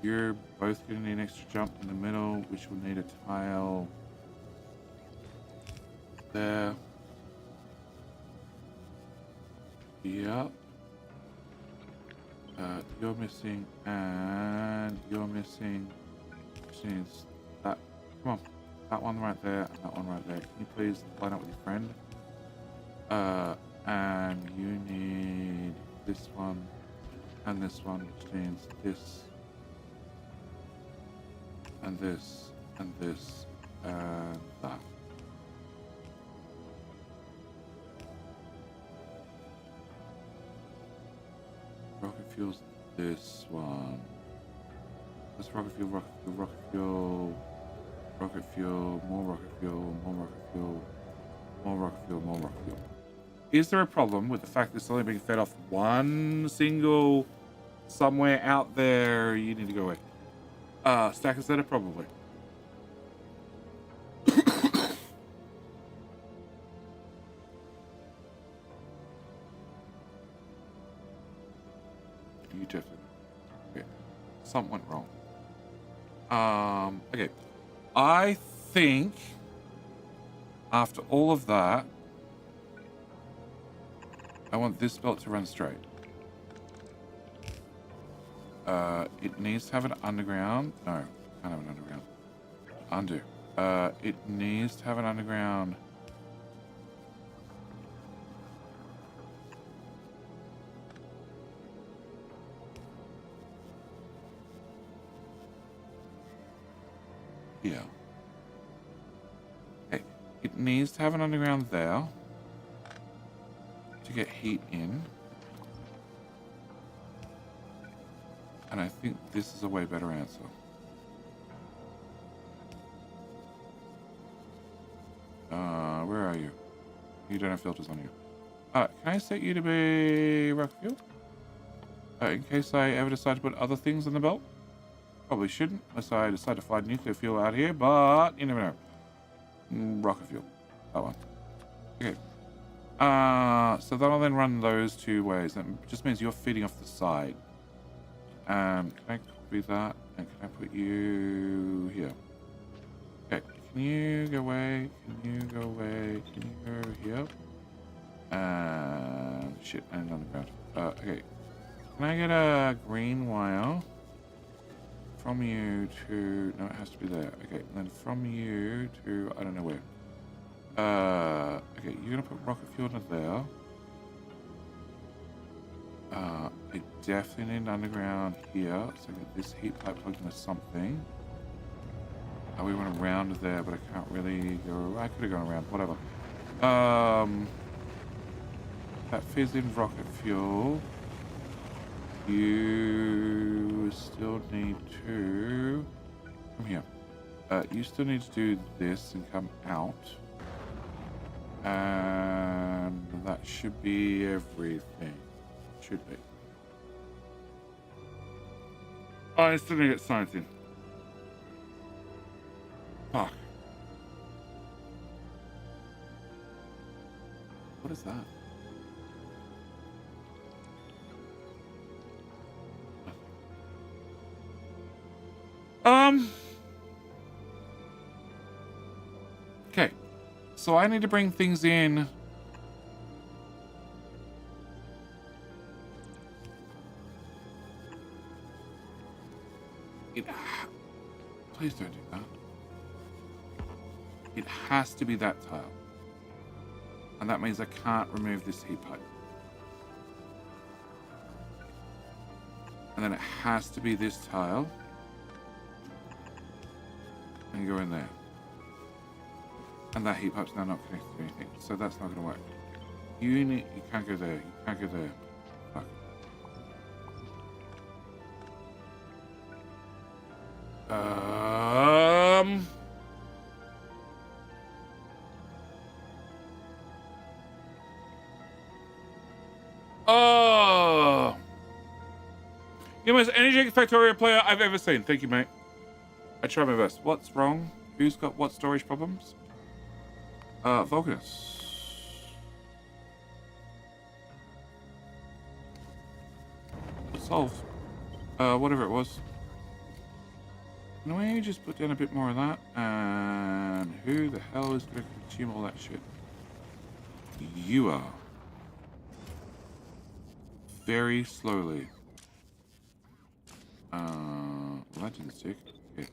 You're both going to need an extra jump in the middle, which will need a tile there. Yep. You're missing, and you're missing. Which needs that. Come on, that one right there, and that one right there. Can you please line up with your friend? And you need this one, and this one, which means this, and this, and this, and that. Rocket fuel's this one. That's rocket fuel, rocket fuel, rocket fuel, rocket fuel, more rocket fuel, more rocket fuel, more rocket fuel, more rocket fuel. Is there a problem with the fact that it's only being fed off one single somewhere out there? You need to go away. Stack is that a probably? You definitely. Okay. Something went wrong. Okay. I think after all of that, I want this belt to run straight. It needs to have an underground. No, can't have an underground. Undo. It needs to have an underground. Yeah. Okay. It needs to have an underground there to get heat in. And I think this is a way better answer. Where are you? You don't have filters on you. Can I set you to be rocket fuel? In case I ever decide to put other things in the belt. Probably shouldn't, unless I decide to find nuclear fuel out here, but you never know. Rocket fuel. That one. Okay. So that'll then run those two ways. That just means you're feeding off the side. Can I copy that? And can I put you here? Okay. Can you go away? Can you go away? Can you go here? Shit, I'm on the ground. Okay. Can I get a green wire from you to... No, it has to be there. Okay, and then from you to... I don't know where. Okay, you're going to put rocket fuel in there. I definitely need an underground here. So I get this heat pipe plugged into something. We went around there, but I can't really go... I could have gone around, whatever. That feeds in rocket fuel. You still need to... Come here. You still need to do this and come out. And that should be everything. Should be. Oh, I still need to get science in. Fuck. What is that? Okay. So I need to bring things in. Please don't do that. It has to be that tile. And that means I can't remove this heat pipe. And then it has to be this tile. And go in there. And that heat pipe's now not connected to anything. So that's not going to work. You can't go there. You can't go there. Fuck. Oh! You're the most energetic Factorio player I've ever seen. Thank you, mate. I try my best. What's wrong? Who's got what storage problems? Vulcanus. Solved. Whatever it was. Can we just put down a bit more of that? And who the hell is going to consume all that shit? You are. Very slowly. Well, that didn't stick. Okay.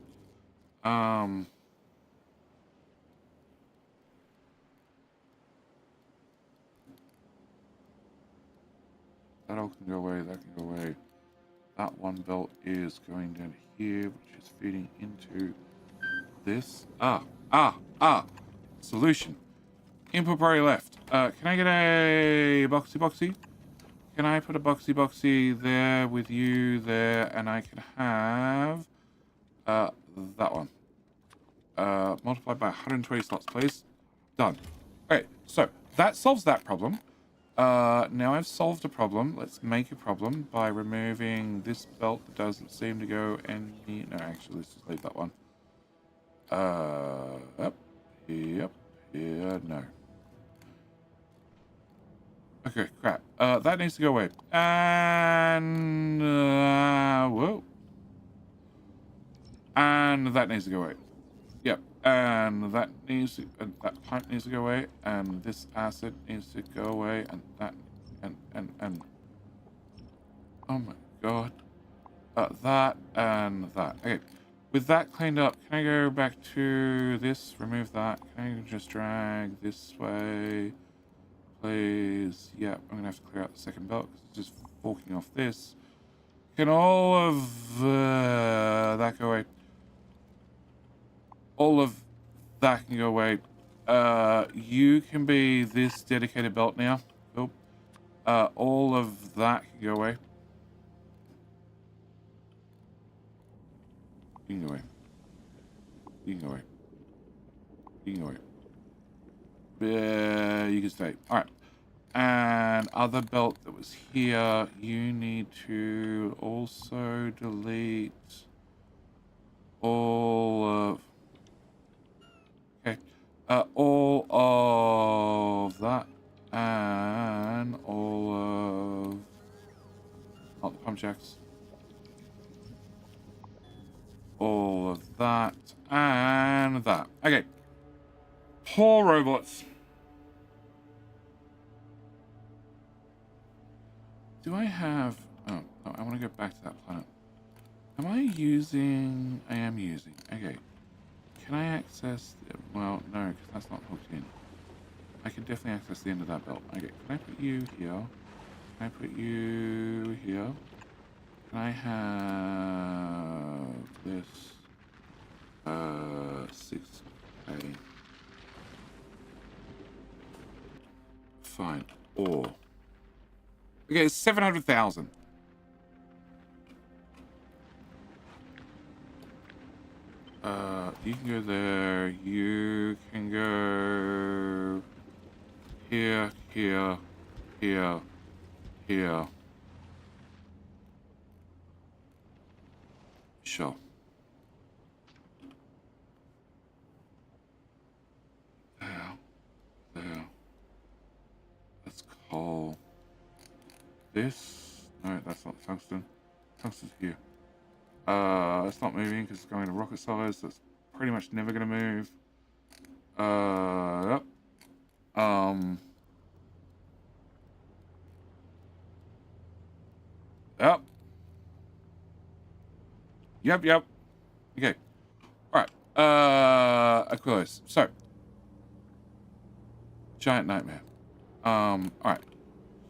That all can go away, that can go away. That one belt is going down here, which is feeding into this. Solution. Input priority left. Can I get a boxy? Can I put a boxy there with you there, and I can have that one. Multiplied by 120 slots, please. Done. Okay, so that solves that problem. Now I've solved a problem. Let's make a problem by removing this belt that doesn't seem to go any... No, actually, let's just leave that one. Yep, no. Okay, crap. That needs to go away. And... whoa. And that needs to go away. Yep. And that needs to... And that pipe needs to go away. And this acid needs to go away. And that... And... Oh my god. That and that. Okay. With that cleaned up, can I go back to this? Remove that. Can I just drag this way? Please. Yeah, I'm going to have to clear out the second belt because it's just forking off this. Can all of that go away? All of that can go away. You can be this dedicated belt now. Cool. All of that can go away. You can go away. You can go away. You can go away. You can stay. All right. And other belt that was here, you need to also delete all of... Okay. All of that. And all of... Not the pump jacks. All of that. And that. Okay. Poor robots. Do I have... Oh, no, I want to go back to that planet. Am I using... I am using. Okay. Can I access... Well, no, because that's not hooked in. I can definitely access the end of that belt. Okay, can I put you here? Can I put you here? Can I have this? 6K. Fine. Or... Okay, it's 700,000. You can go there. You can go here, here, here, here. Sure. There. That's coal. This? No, that's not tungsten. Tungsten's here. It's not moving because it's going to rocket size. So it's pretty much never going to move. Yep. Yep. Okay. Alright. Aquillo. So. Giant nightmare. Alright.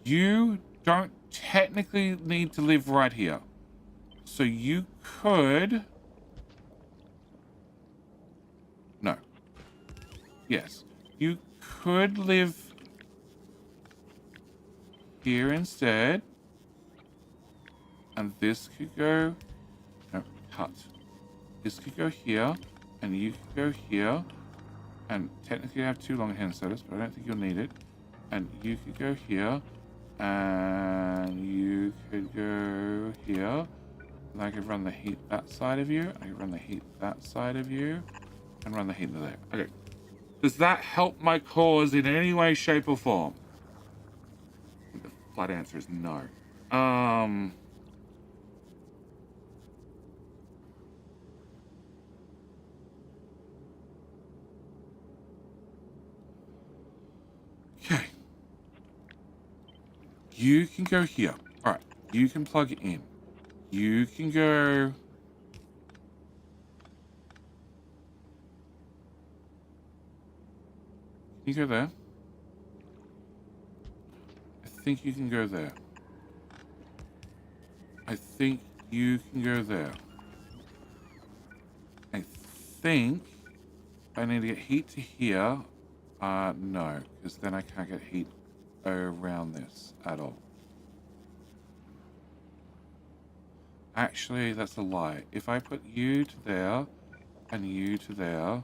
You don't technically need to live right here. So you could... No. Yes. You could live here instead. And this could go... No, cut. This could go here. And you could go here. And technically I have 2 long hand setters, but I don't think you'll need it. And you could go here. And you could go here. And I could run the heat that side of you. I could run the heat that side of you. And run the heat there. Okay. Does that help my cause in any way, shape, or form? The flat answer is no. Okay. You can go here. All right. You can plug it in. You can go... Can you go there? I think you can go there. I think you can go there. I think I need to get heat to here. No, because then I can't get heat around this at all. Actually, that's a lie. If I put you to there and you to there,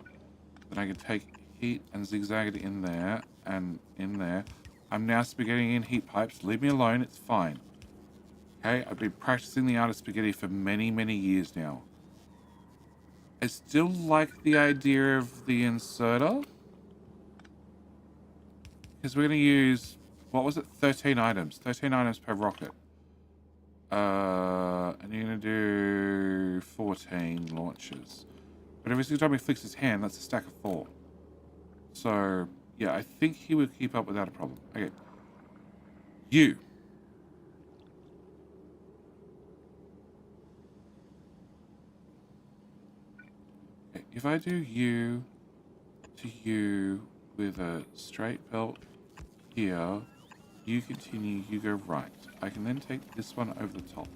then I can take heat and zigzag it in there and in there. I'm now spaghettiing in heat pipes. Leave me alone. It's fine. Okay? I've been practicing the art of spaghetti for many, many years now. I still like the idea of the inserter. Because we're going to use, what was it? 13 items. 13 items per rocket. And you're going to do 14 launches. But every single time he flicks his hand, that's a stack of 4. So, yeah, I think he would keep up without a problem. Okay. You. Okay, if I do you to you with a straight belt here, you continue, you go right. I can then take this one over the top.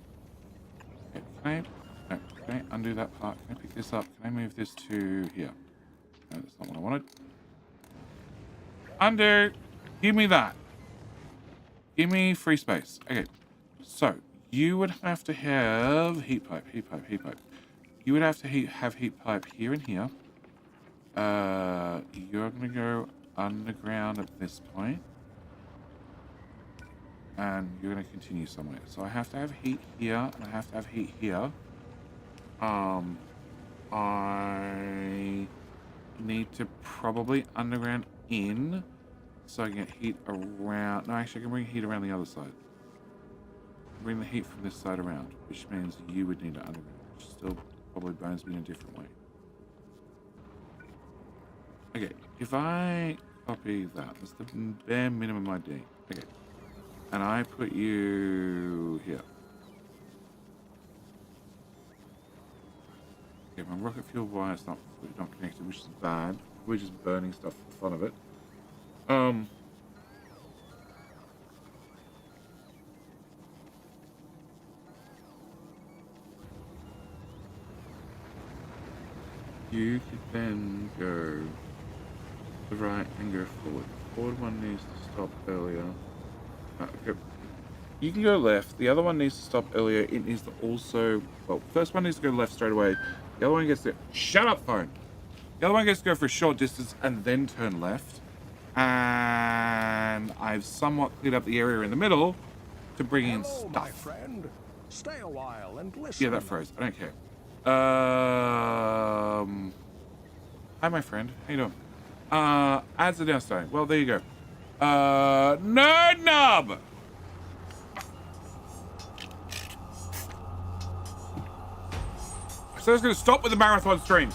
Okay, can I undo that part? Can I pick this up? Can I move this to here? No, that's not what I wanted. Undo! Give me that. Give me free space. Okay, so you would have to have heat pipe. You would have to have heat pipe here and here. You're going to go underground at this point. and you're going to continue somewhere. So I have to have heat here, and I have to have heat here. I need to probably underground in, so I can get heat around. No, actually, I can bring heat around the other side. Bring the heat from this side around, which means you would need to underground, which still probably burns me in a different way. Okay, if I copy that, that's the bare minimum I need. Okay, and I put you here. Okay, my rocket fuel wire is not connected, which is bad. We're just burning stuff for the fun of it. You could then go to the right and go forward. The forward one needs to stop earlier. Okay. You can go left. The other one needs to stop earlier. It needs to also... Well, first one needs to go left straight away. The other one gets to... Shut up, phone! The other one gets to go for a short distance and then turn left. And I've somewhat cleared up the area in the middle to bring in stuff. My friend. Stay a while and listen. Yeah, that froze. I don't care. Hi, my friend. How you doing? Ads are now starting. Well, there you go. Nerd Knob! So I was going to stop with the marathon streams.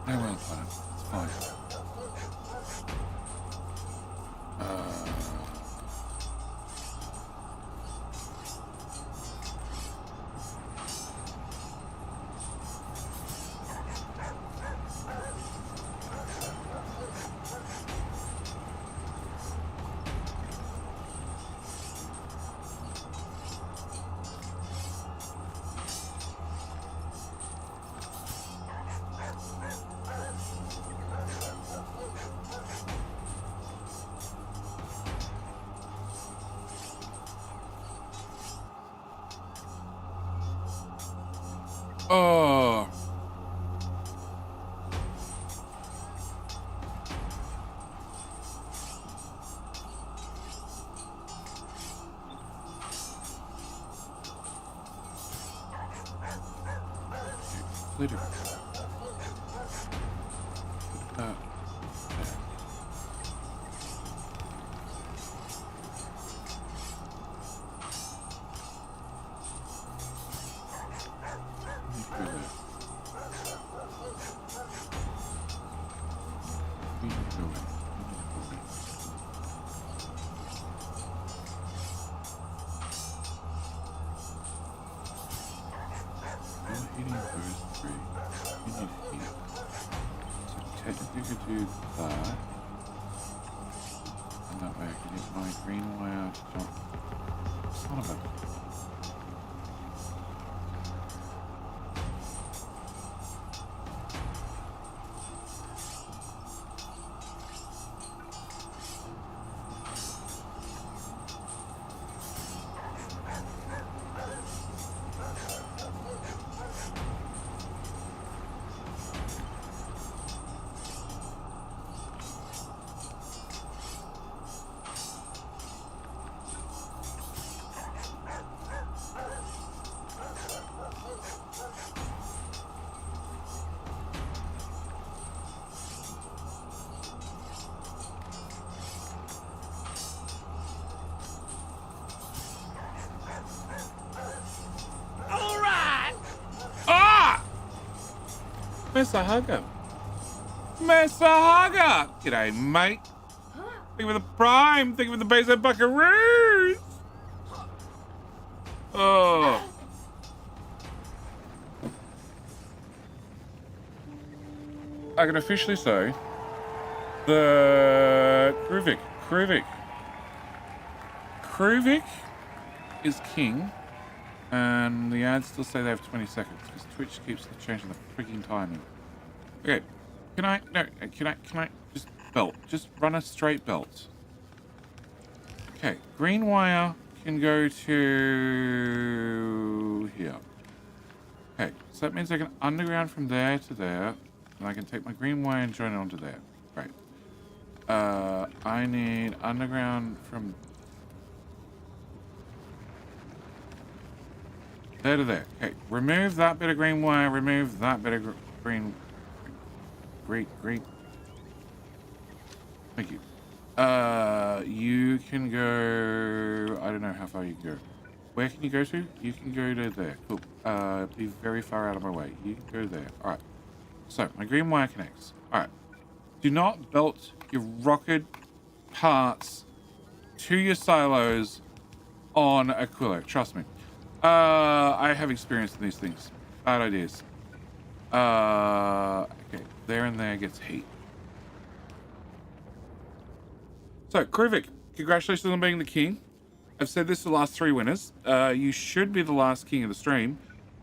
No, well, it's fine. Oh. Later. Mr. Hugger. Mr. Hugger! G'day, mate. Thank you for the prime. Thank you for the base of buckaroos. Oh. I can officially say the Kruvik is king. And the ads still say they have 20 seconds because Twitch keeps changing the freaking timing. Okay, can I just belt? Just run a straight belt. Okay, green wire can go to here. Okay, So that means I can underground from there to there, and I can take my green wire and join it onto there. Right. I need underground from there to there. Okay, remove that bit of green wire, remove that bit of green. Great. Thank you. You can go, I don't know how far you can go. Where can you go to? You can go to there. Cool. Be very far out of my way. You can go there. All right. So my green wire connects. All right. Do not belt your rocket parts to your silos on Aquillo. Trust me. I have experience in these things. Bad ideas. Okay. There and there gets heat. So, Kruvik, congratulations on being the king. I've said this to the last 3 winners. You should be the last king of the stream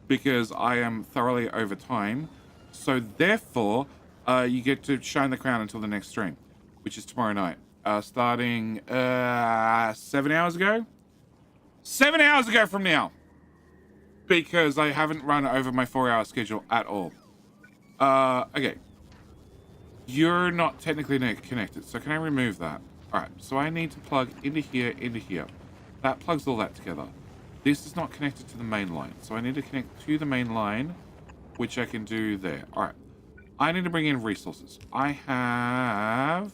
because I am thoroughly over time. So, therefore, you get to shine the crown until the next stream, which is tomorrow night. Starting 7 hours ago? 7 hours ago from now. Because I haven't run over my 4-hour schedule at all. Okay. You're not technically connected, so can I remove that? Alright, so I need to plug into here, into here. That plugs all that together. This is not connected to the main line, so I need to connect to the main line, which I can do there. Alright, I need to bring in resources. I have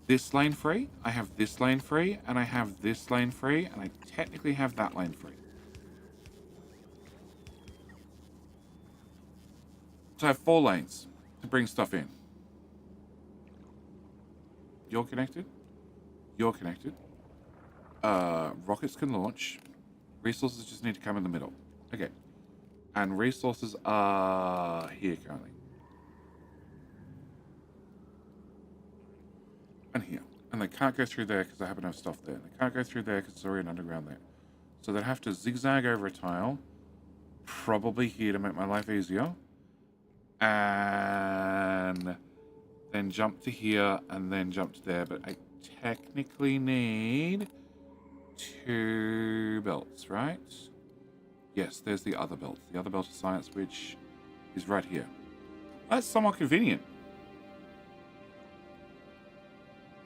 this lane free, I have this lane free, and I have this lane free, and I technically have that lane free. So I have 4 lanes to bring stuff in. You're connected. You're connected. Rockets can launch. Resources just need to come in the middle. Okay. And resources are here currently. And here. And they can't go through there because I have enough stuff there. They can't go through there because there's already an underground there. So they'd have to zigzag over a tile. Probably here to make my life easier. And then jump to here and then jump to there. But I technically need 2 belts, right? Yes, there's the other belt. The other belt of science, which is right here. That's somewhat convenient.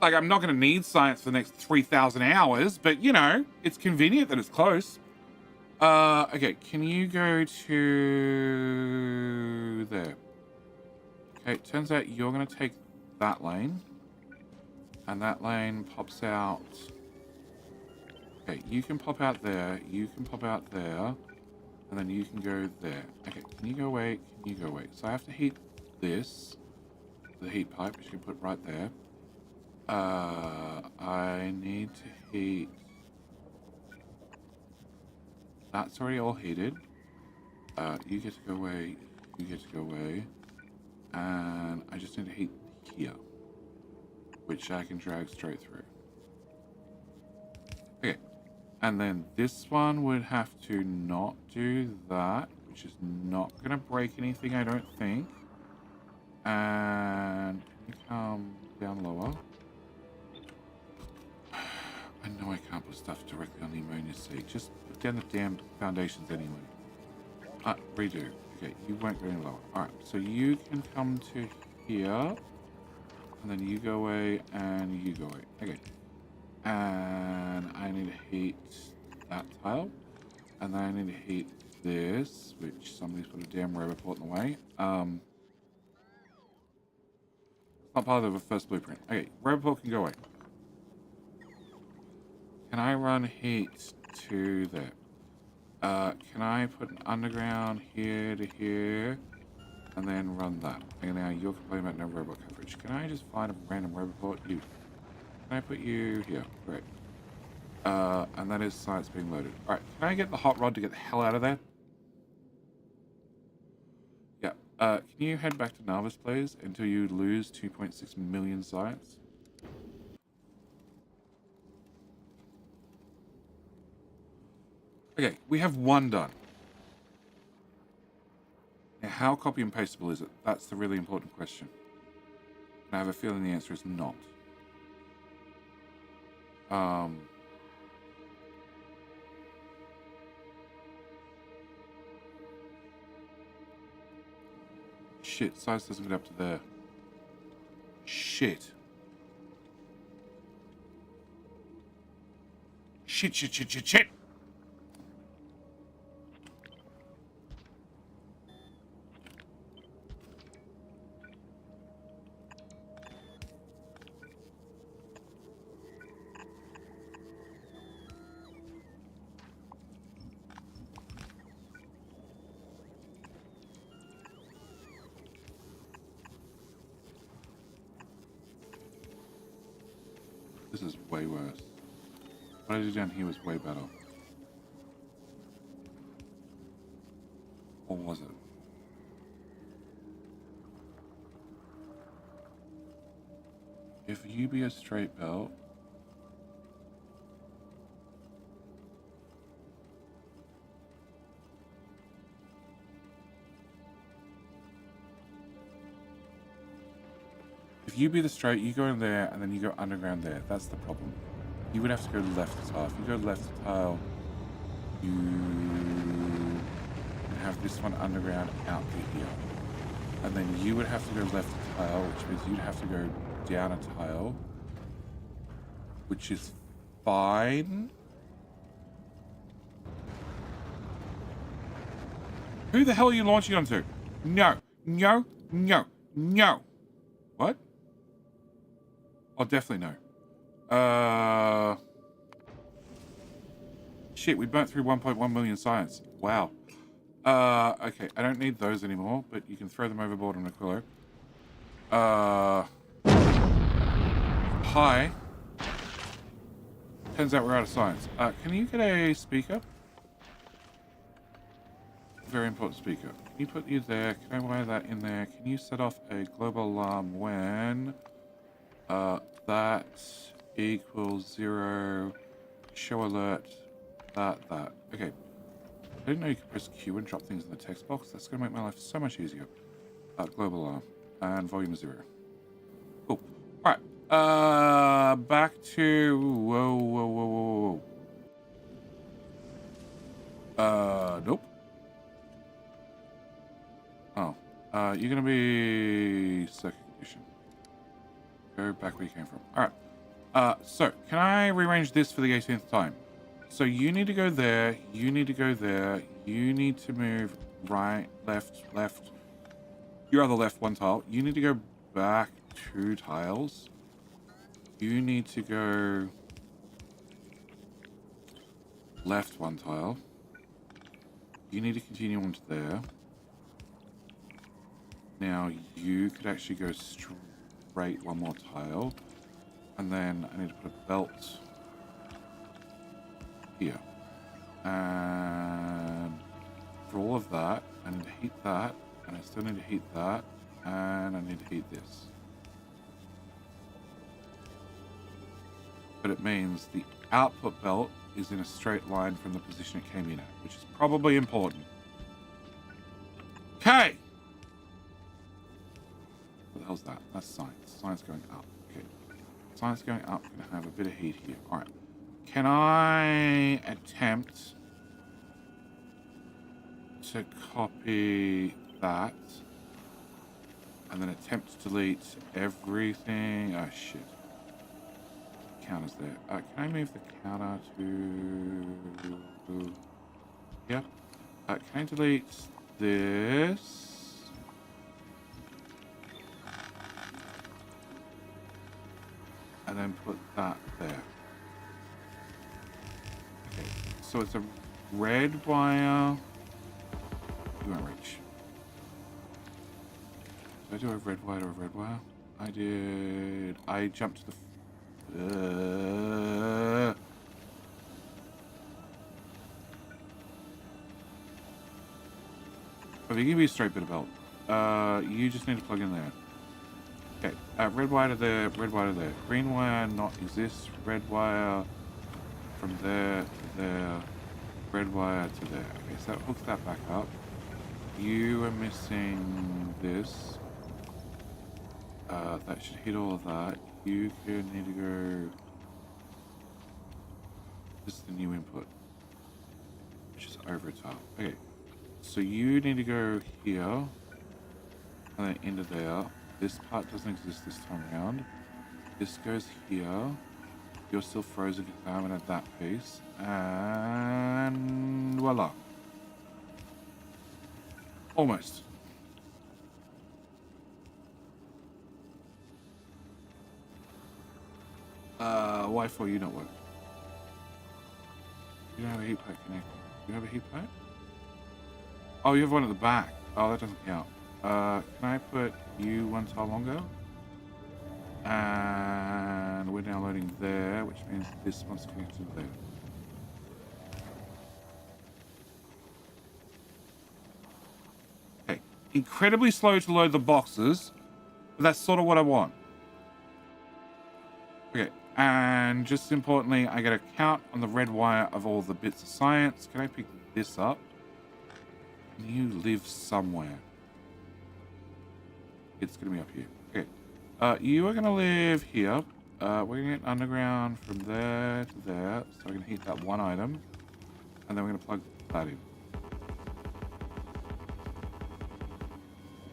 Like, I'm not going to need science for the next 3,000 hours, but, you know, it's convenient that it's close. Okay, can you go to there? Okay, it turns out you're going to take that lane. And that lane pops out. Okay, you can pop out there. You can pop out there. And then you can go there. Okay, can you go away? Can you go away? So I have to heat this. The heat pipe, which you can put right there. I need to heat. That's already all heated. You get to go away. You get to go away. And I just need to heat here, which I can drag straight through. Okay. And then this one would have to not do that, which is not going to break anything, I don't think. And can you come down lower? I know I can't put stuff directly on the ammonia sea. Just put down the damn foundations anyway. Redo. Okay, you won't go any lower. Alright, so you can come to here. And then you go away and you go away. Okay. And I need to heat that tile. And then I need to heat this, which somebody's put a damn robot port in the way. It's not part of the first blueprint. Okay, robot port can go away. Can I run heat to there? Can I put an underground here to here? And then run that. And now you're complaining about no robot coverage. Can I just find a random robot port? You. Can I put you here? Great. And that is science being loaded. Alright, can I get the hot rod to get the hell out of there? Yeah. Can you head back to Nauvis, please, until you lose 2.6 million science? Okay, we have 1 done. Now, how copy and pasteable is it? That's the really important question. And I have a feeling the answer is not. shit, science doesn't get up to there. Shit. Shit. This is way worse. What I did down here was way better. Or was it? If you be a straight belt, if you be the straight, you go in there and then you go underground there. That's the problem. You would have to go left tile. If you go left tile, you have this one underground out to here. And then you would have to go left tile, which means you'd have to go down a tile, which is fine. Who the hell are you launching onto? No. What? Oh, definitely no. Shit, we burnt through 1.1 million science. Wow. Okay, I don't need those anymore, but you can throw them overboard on Aquillo. Hi. Turns out we're out of science. Can you get a speaker? Very important speaker. Can you put you there? Can I wire that in there? Can you set off a global alarm when that equals 0, show alert, that. Okay. I didn't know you could press Q and drop things in the text box. That's going to make my life so much easier. Global alarm. And volume 0. Cool. Alright. Back to... Whoa. Nope. Oh. You're going to be... second condition. Go back where you came from. Alright. So, can I rearrange this for the 18th time? So you need to go there, you need to go there, you need to move right, left, your other left 1 tile. You need to go back 2 tiles. You need to go left 1 tile. You need to continue on to there. Now you could actually go straight 1 more tile. And then I need to put a belt here. And for all of that, I need to heat that, and I still need to heat that, and I need to heat this. But it means the output belt is in a straight line from the position it came in at, which is probably important. Okay! What the hell's that? That's science. Science going up. Okay. Science going up. Gonna have a bit of heat here. Alright. Can I attempt to copy that and then attempt to delete everything? Oh shit. Counter's there. Can I move the counter to... Yep. Can I delete this? And then put that there. Okay, so it's a red wire. You won't reach. Did I do a red wire to a red wire? I did. I jumped to the... If you give me a straight bit of belt, you just need to plug in there. Okay, red wire to there, red wire to there. Green wire not exist. Red wire from there to there. Red wire to there. Okay, so that hooks that back up. You are missing this. That should hit all of that. You could need to go... This is the new input, which is over top. Okay, so you need to go here. And then into there. This part doesn't exist this time around. This goes here. You're still frozen because I haven't had that piece. And voila. Almost. Why for you not work? You don't have a heat pipe connected. You have a heat pipe? Oh, you have one at the back. Oh, that doesn't count. Can I put you one tile longer? And we're now loading there, which means this one's connected there. Okay, incredibly slow to load the boxes, but that's sort of what I want. Okay, and just as importantly, I get a count on the red wire of all the bits of science. Can I pick this up? You live somewhere. It's going to be up here. Okay. You are going to live here. We're going to get underground from there to there. So we're going to heat that one item. And then we're going to plug that in.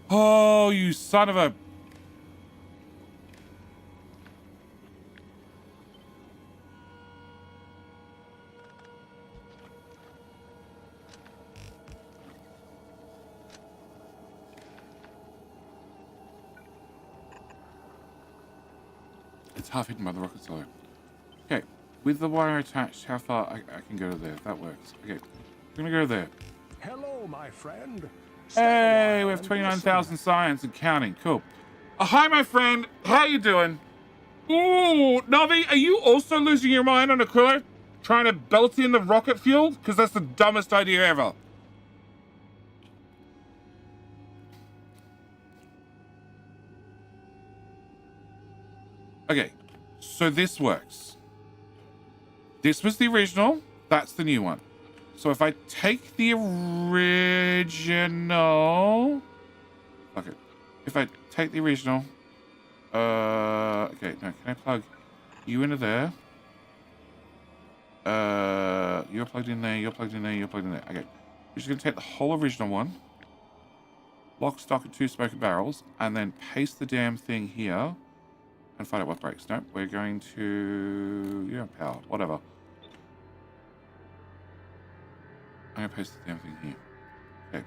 Oh, you son of a... It's half hidden by the rocket silo. Okay, with the wire attached, how far I can go to there? That works. Okay, we're gonna go there. Hello, my friend. Hey, we have 29,000 science and counting. Cool. Hi, my friend. How you doing? Ooh, Navi, are you also losing your mind on Aquillo? Trying to belt in the rocket fuel? Because that's the dumbest idea ever. Okay, so this works. This was the original. That's the new one. So if I take the original... Okay. If I take the original... Okay, now can I plug you into there? You're plugged in there, you're plugged in there, you're plugged in there. Okay. We're just going to take the whole original one. Lock, stock, and 2 smoking barrels. And then paste the damn thing here. And find out what breaks. Nope, we're going to... You have power. Whatever. I'm going to paste the damn thing here. Okay.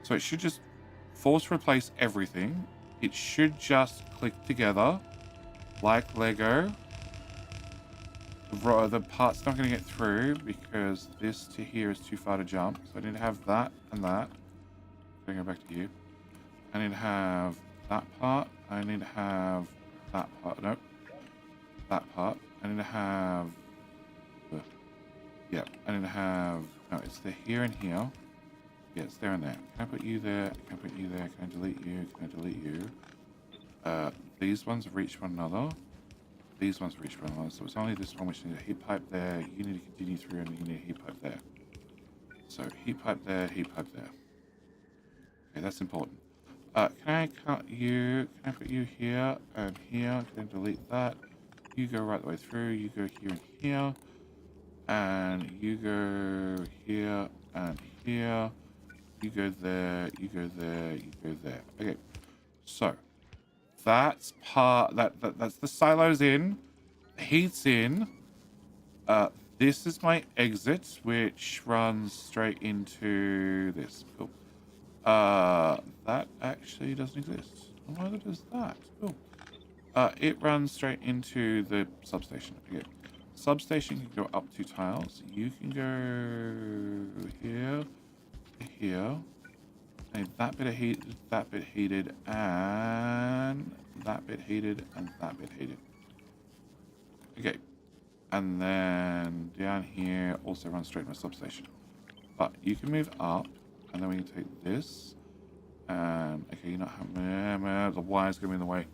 So it should just force replace everything. It should just click together like Lego. The part's not going to get through because this to here is too far to jump. So I need to have that and that. I'm going to go back to you. I need to have that part. I need to have that part. Nope. That part. I need to have... Yeah, I need to have... No, it's the here and here. Yeah, it's there and there. Can I put you there? Can I put you there? Can I delete you? Can I delete you? These ones reach one another. These ones reach one another. So it's only this one which needs a heat pipe there. You need to continue through and you need a heat pipe there. So heat pipe there, heat pipe there. Okay, that's important. Can I cut you? Can I put you here and here? Can I delete that? You go right the way through. You go here and here. And you go here and here. You go there. You go there. You go there. Okay. So that's that's the silos in. The heat's in. This is my exit, which runs straight into this. Cool. That actually doesn't exist. Neither does that. Cool. It runs straight into the substation. Okay. Substation can go up 2 tiles. You can go here, here. And that bit of heat, that bit heated, and that bit heated, and that bit heated. Okay. And then down here also runs straight to my substation. But you can move up, and then we can take this. And okay, you're not having the wire's gonna be in the way.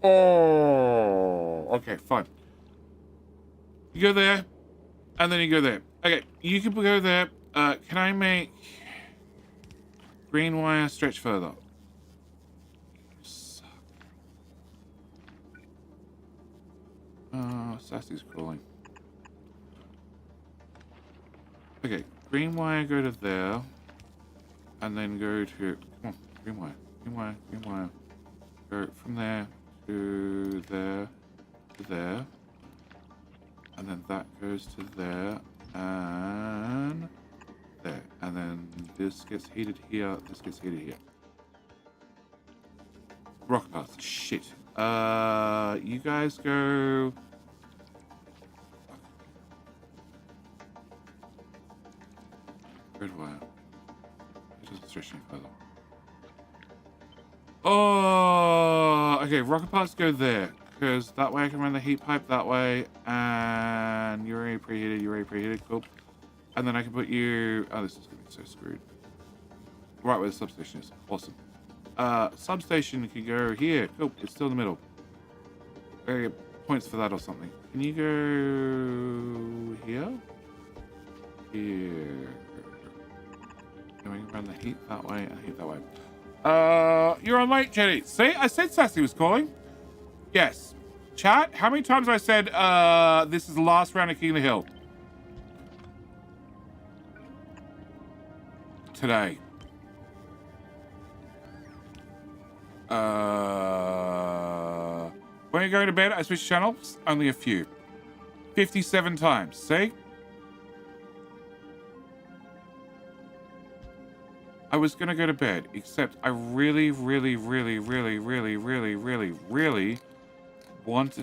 Oh, okay, fine. You go there, and then you go there. Okay, you can go there. Can I make green wire stretch further? Sassy's crawling. Okay, green wire go to there, and then go to... Come on, green wire. green wire. Go from there to there to there. And then that goes to there and there. And then this gets heated here, this gets heated here. Rocket path. Shit. You guys go. Red wire. It doesn't stretch any further. Oh, okay. Rocket paths go there because that way I can run the heat pipe that way, and you're already preheated. You're already preheated. Cool. And then I can put you. Oh, this is gonna be so screwed. Right where the substation is. Awesome. Substation can go here. Cool. It's still in the middle. Very points for that or something. Can you go here? Here. And we can run the heat that way and heat that way. You're on late, Jenny. See, I said Sassy was calling. Yes. Chat, how many times I said this is the last round of King of the Hill? Today. When you go to bed, I switch channels. Only a few. 57 times. See? I was going to go to bed, except I really wanted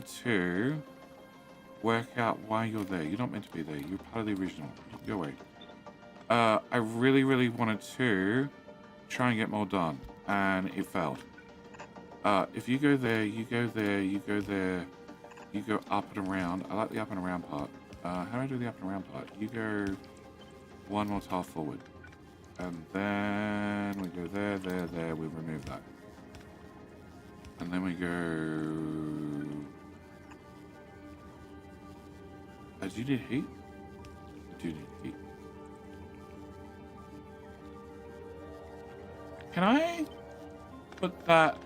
to work out why you're there. You're not meant to be there. You're part of the original. Go away. I really wanted to try and get more done, and it failed. If you go there, you go there, you go there, you go up and around. I like the up and around part. How do I do the up and around part? You go one more tile forward. And then we go there, we remove that. And then we go... do you need heat? I do need heat. Can I put that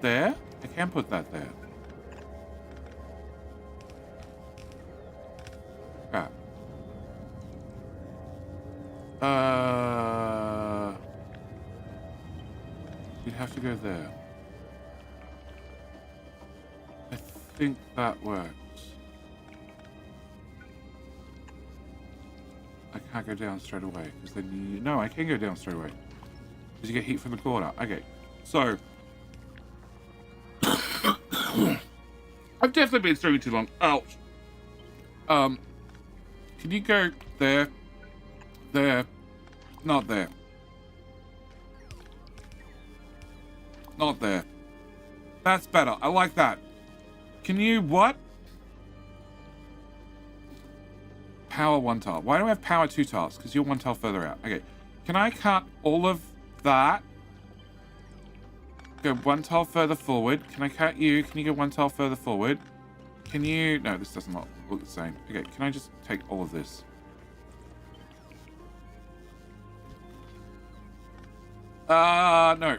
there? I can put that there. Crap. You'd have to go there. I think that works. I can't go down straight away because then you... No, I can go down straight away because you get heat from the corner. Okay, so I've definitely been streaming too long. Ouch. Can you go there? There. Not there. Not there. That's better. I like that. Can you what? Power one tile. Why do I have power two tiles? Because you're one tile further out. Okay. Can I cut all of that? Go one tile further forward. Can I cut you? Can you go one tile further forward? Can you... No, this does not look the same. Okay, can I just take all of this? No.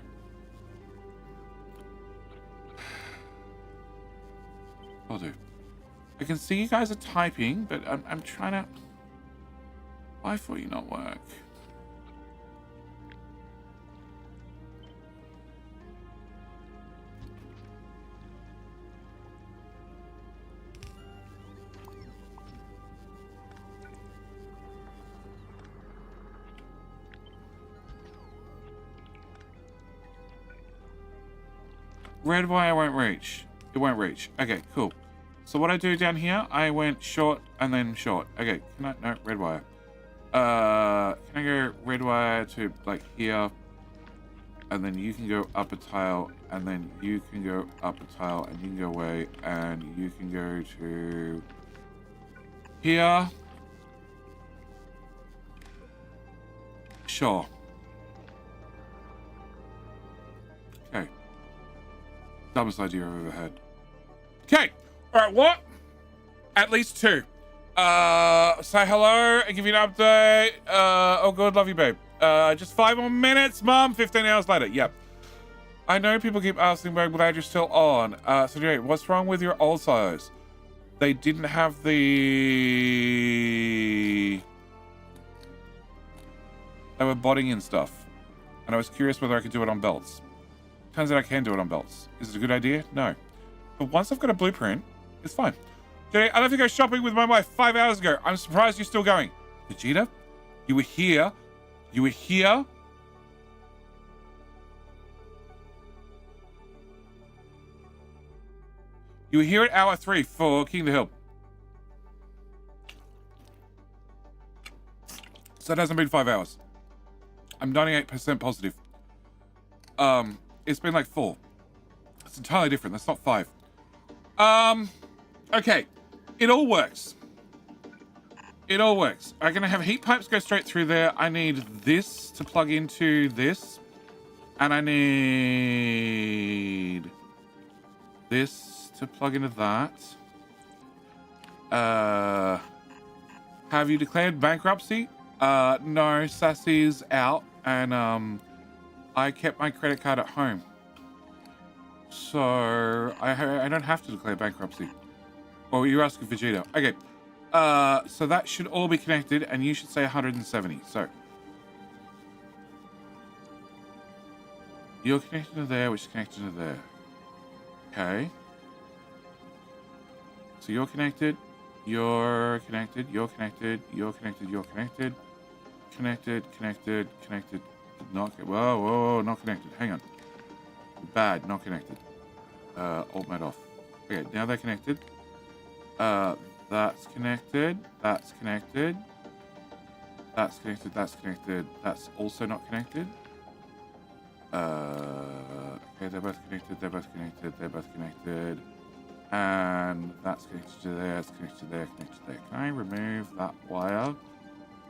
I'll do. I can see you guys are typing, but I'm trying to... Why for you not work? Red wire won't reach. It won't reach. Okay, cool. So what I do down here, I went short and then short. Okay, can I... No, red wire. Can I go red wire to, like, here? And then you can go up a tile. And then you can go up a tile. And you can go away. And you can go to... here. Sure. Okay. Dumbest idea I've ever had. Okay. All right, what? At least two. Say hello and give you an update. Oh, good. Love you, babe. Just 5 more minutes, Mom. 15 hours later. Yep. I know people keep asking, but I'm glad you're still on. So, Jay, what's wrong with your old silos? They didn't have the... They were botting in stuff. And I was curious whether I could do it on belts. Turns out I can do it on belts. Is it a good idea? No. But once I've got a blueprint, it's fine. Jenny, I left to go shopping with my wife 5 hours ago. I'm surprised you're still going. Vegeta, you were here. You were here. You were here at hour 3 for King of the Hill. So it hasn't been 5 hours. I'm 98% positive. It's been like 4. It's entirely different. That's not 5. Okay. It all works. It all works. I'm going to have heat pipes go straight through there. I need this to plug into this. And I need this to plug into that. Have you declared bankruptcy? No, Sassy's out. And, I kept my credit card at home. So, I don't have to declare bankruptcy. Well, you're asking Vegeta. Okay. So that should all be connected, and you should say 170. So, you're connected to there, which is connected to there. Okay. So you're connected, you're connected, you're connected, you're connected, you're connected. Connected, connected, connected. Not, whoa, whoa, not connected. Hang on. Bad, not connected. Alt mode off. Okay, now they're connected. That's connected. That's connected. That's connected. That's connected. That's also not connected. Okay, they're both connected. They're both connected. They're both connected. And that's connected to there. It's connected to there. Connected to there. Can I remove that wire?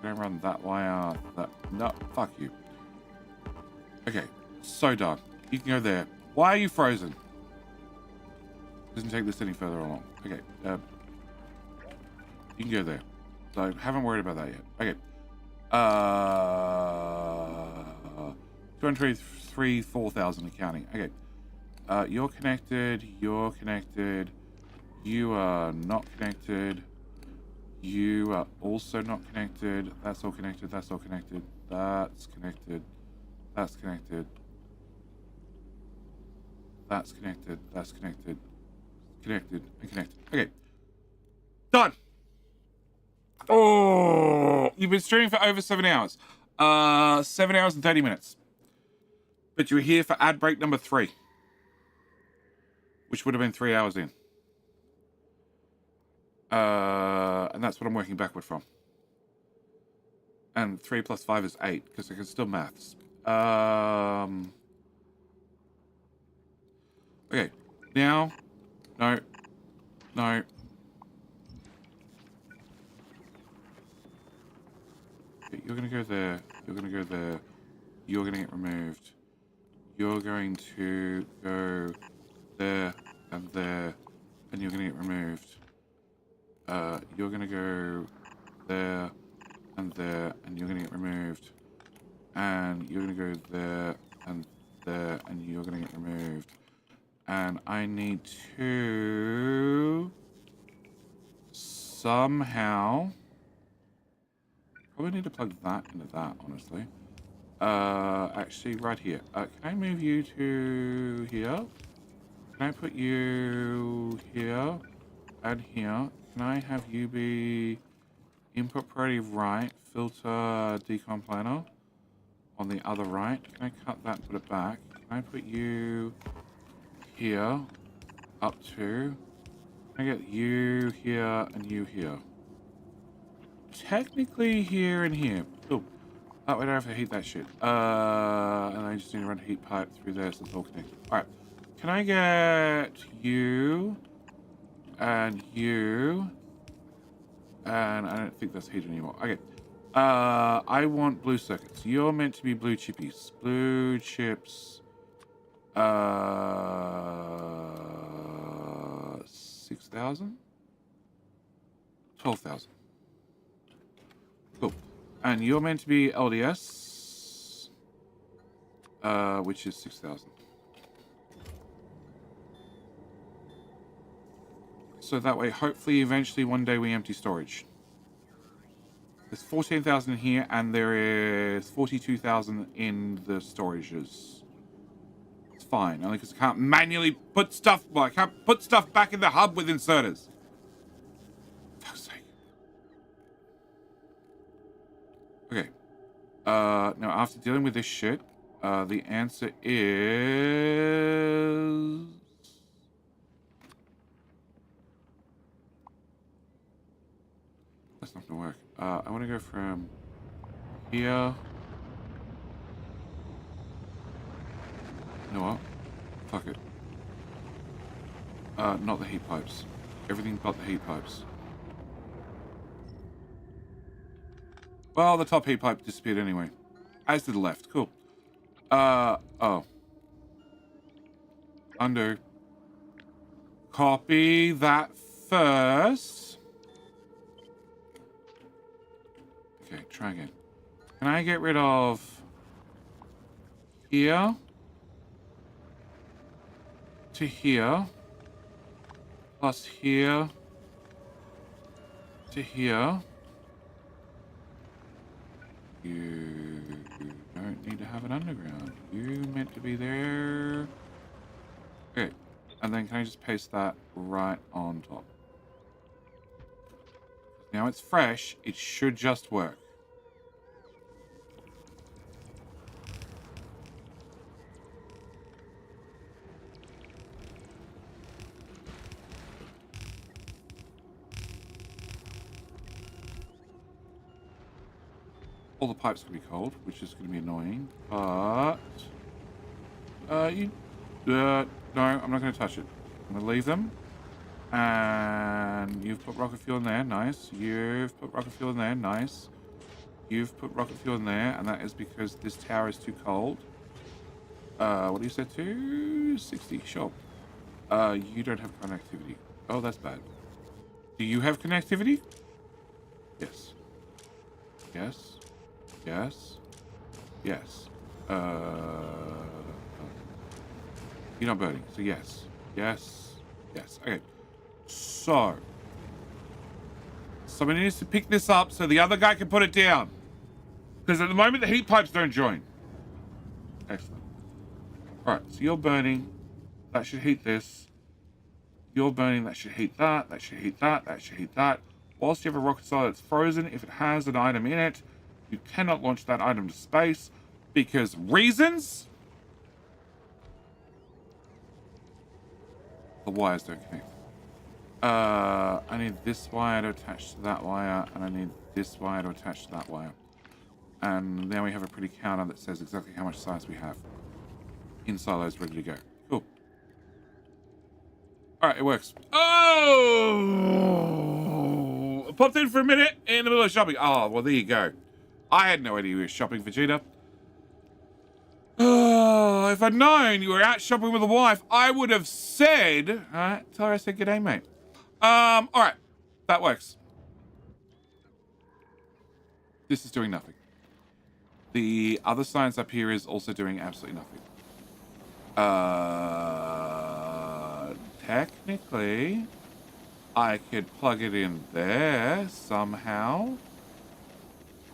Can I run that wire? That no. Fuck you. Okay, so done. You can go there. Why are you frozen? Doesn't take this any further along. Okay, you can go there. So haven't worried about that yet. Okay. 223, 4,000 accounting. Okay. You're connected. You're connected. You are not connected. You are also not connected. That's all connected. That's all connected. That's connected. That's connected. That's connected. That's connected. Connected and connected. Okay. Done. Oh, you've been streaming for over 7 hours. 7 hours and 30 minutes. But you were here for ad break number 3. Which would have been 3 hours in. And that's what I'm working backward from. And 3 plus 5 is 8, because I can still maths. Okay. Now. No. No. Okay, you're going to go there. You're going to go there. You're going to get removed. You're going to go there and there. And you're going to get removed. You're going to go there and there. And you're going to get removed. And you're going to go there and there. And you're going to get removed. And I need to somehow, probably need to plug that into that, honestly. Actually, right here. Can I move you to here? Can I put you here and here? Can I have you be input priority right, filter decom planner on the other right? Can I cut that and put it back? Can I put you here up to, can I get you here and you here? Technically here and here. Oh, that way I don't have to heat that shit. And I just need to run a heat pipe through there so it's all connected. Alright. Can I get you and you? And I don't think that's heated anymore. Okay. I want blue circuits. You're meant to be blue chippies. Blue chips. 6,000? 12,000. Cool. And you're meant to be LDS, which is 6,000. So that way, hopefully, eventually, one day we empty storage. There's 14,000 here, and there is 42,000 in the storages. It's fine, only because I can't manually put stuff, well, I can't put stuff back in the hub with inserters. For fuck's sake. Okay. Now after dealing with this shit, the answer is... That's not gonna work. I want to go from here. You know what? Fuck it. Not the heat pipes. Everything but the heat pipes. Well, the top heat pipe disappeared anyway. As did the left. Cool. Oh. Undo. Copy that first. Okay, try again. Can I get rid of here to here plus here to here? You don't need to have it underground. You meant to be there. Okay, and then can I just paste that right on top? Now it's fresh. It should just work. All the pipes can be cold, which is going to be annoying, but no, I'm not going to touch it. I'm going to leave them. And you've put rocket fuel in there, nice. You've put rocket fuel in there, nice. You've put rocket fuel in there, and that is because this tower is too cold. What do you set to? 60, sure. You don't have connectivity. Oh, that's bad. Do you have connectivity? Yes. Yes. Yes. Yes. You're not burning, so yes. Yes. Yes. Okay. So. Somebody needs to pick this up so the other guy can put it down. Because at the moment, the heat pipes don't join. Excellent. Alright, so you're burning. That should heat this. You're burning. That should heat that. That should heat that. That should heat that. Whilst you have a rocket silo that's frozen, if it has an item in it, you cannot launch that item to space because reasons. The wires don't connect. I need this wire to attach to that wire, and I need this wire to attach to that wire. And now we have a pretty counter that says exactly how much size we have. In silos, ready to go. Cool. Alright, it works. Oh! Popped in for a minute in the middle of shopping. Oh, well, there you go. I had no idea you were shopping, Vegeta. Oh, if I'd known you were out shopping with a wife, I would have said... Alright, tell her I said good day, mate. Alright. That works. This is doing nothing. The other science up here is also doing absolutely nothing. Technically, I could plug it in there somehow.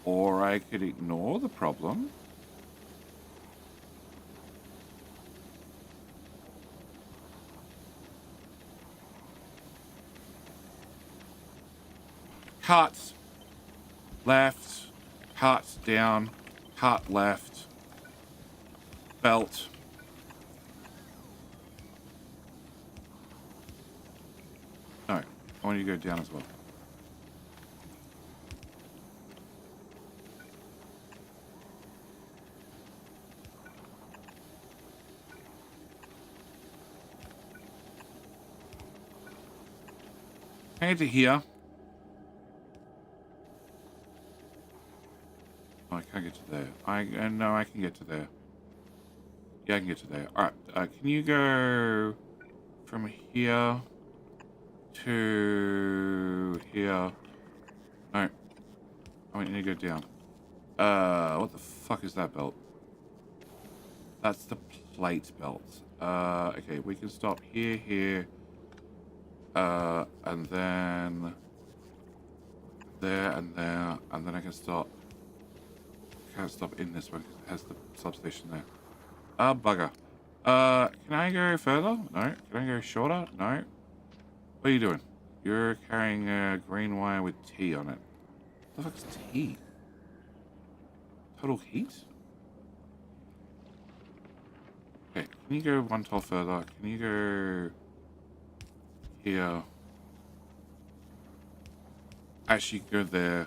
Or I could ignore the problem. Cut. Left. Cut down. Cut left. Belt. No, I want you to go down as well. Can I get to here? Oh, I can't get to there. No, I can get to there. Yeah, I can get to there. All right. Can you go from here to here? No. I want you to go down. What the fuck is that belt? That's the plate belt. Okay, we can stop here. And then there and there, and then I can stop. Can't stop in this one because it has the substation there. Ah, bugger. Can I go further? No. Can I go shorter? No. What are you doing? You're carrying a green wire with T on it. What the fuck's T? Total heat? Okay, can you go one tile further? Can you go here? Actually, go there,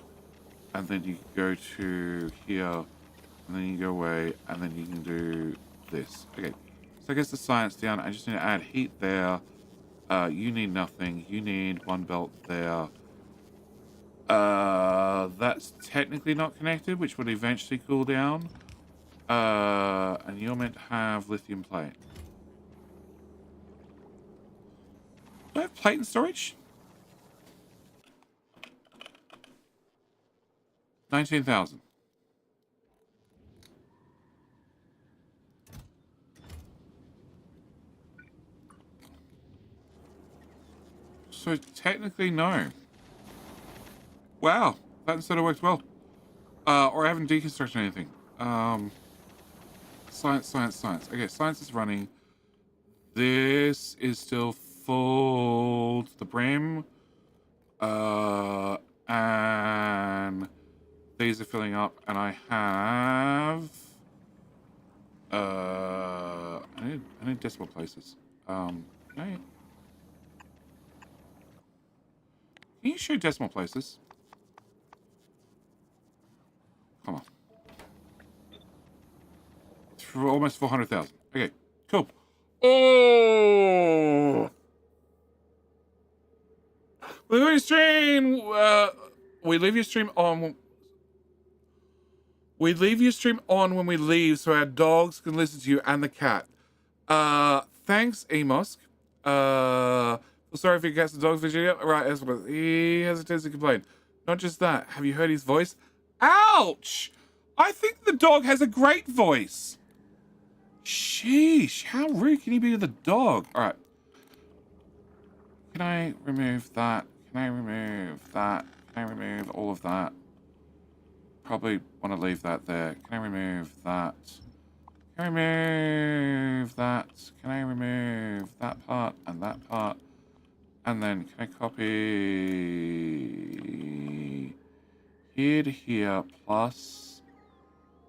and then you can go to here, and then you go away, and then you can do this. Okay, so I guess the science down. I just need to add heat there. You need nothing. You need one belt there. That's technically not connected, which would eventually cool down. And you're meant to have lithium plate. Do I have plate in storage? 19,000. So technically, no. Wow, that instead of worked well. Or I haven't deconstructed anything. Science. Okay, science is running. This is still full to the brim. And these are filling up, and I have. I need decimal places. Okay. Can you show decimal places? Come on. For almost 400,000. Okay, cool. Oh! We leave your stream. We leave your stream on. We leave your stream on when we leave, so our dogs can listen to you and the cat. Thanks, Amos. Sorry if he gets the dogs, Virginia. Right, he hesitates to complain. Not just that. Have you heard his voice? Ouch! I think the dog has a great voice. Sheesh, how rude can you be to the dog? All right. Can I remove that? Can I remove that? Can I remove all of that? Probably want to leave that there. Can I remove that? Can I remove that? Can I remove that part and that part? And then can I copy here to here plus...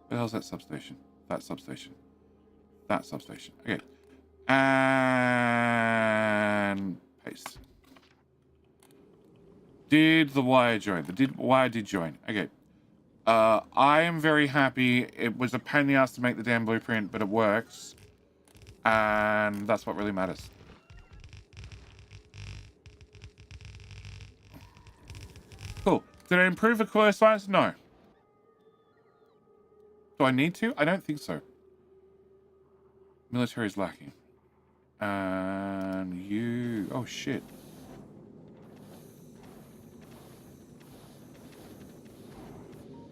Where the hell's that substation? That substation. That substation. Okay. And paste. Did the wire join? The wire did join. Okay. I am very happy. It was a pain in the ass to make the damn blueprint, but it works. And that's what really matters. Cool. Did I improve the core science? No. Do I need to? I don't think so. Military is lacking. And you... Oh, shit.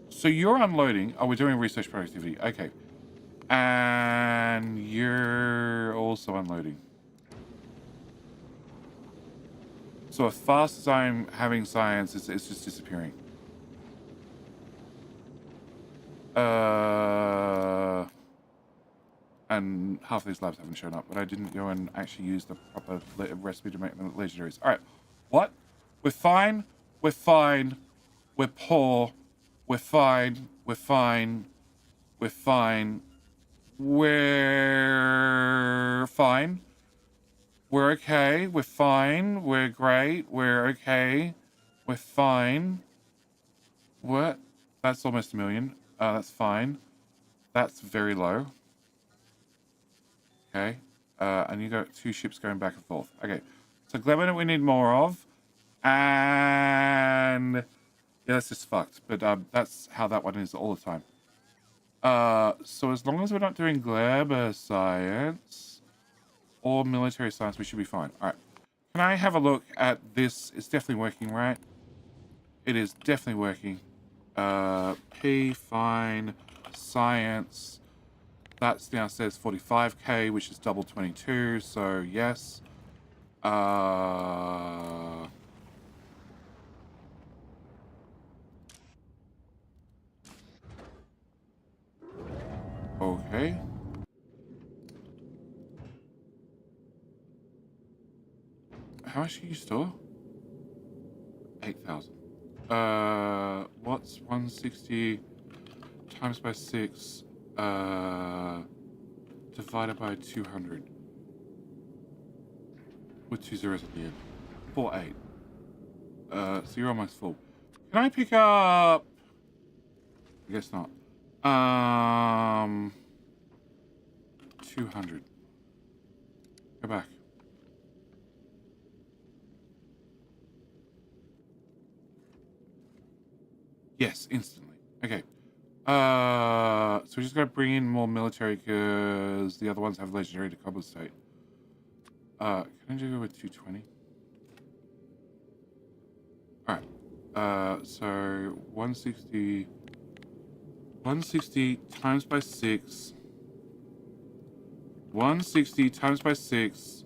So you're unloading. Oh, we're doing research productivity. Okay. And you're also unloading. So as fast as I'm having science, it's just disappearing. And half of these labs haven't shown up, but I didn't go and actually use the proper recipe to make them legendaries. All right. What? We're fine. We're fine. We're poor. We're fine. We're fine. We're fine. We're fine. We're okay. We're fine. We're great. We're okay. We're fine. What? That's almost 1 million. That's fine. That's very low. Okay. And you got 2 ships going back and forth. Okay. So Glebanon we need more of. And yeah, that's just fucked. But that's how that one is all the time. So as long as we're not doing Gleber science or military science, we should be fine. All right. Can I have a look at this? It's definitely working, right? It is definitely working. P, fine. Science. That's downstairs 45k, which is double 22, so yes. Okay. How much do you store? 8,000. What's 160 times by 6 divided by 200 with 2 zeros at the end? 48. So you're almost full. Can I pick up? I guess not. 200. Go back. Yes, instantly. Okay. So we just gotta bring in more military because the other ones have legendary to compensate. Can I do it with 220? Alright. So 160 times by 6. 160 times by 6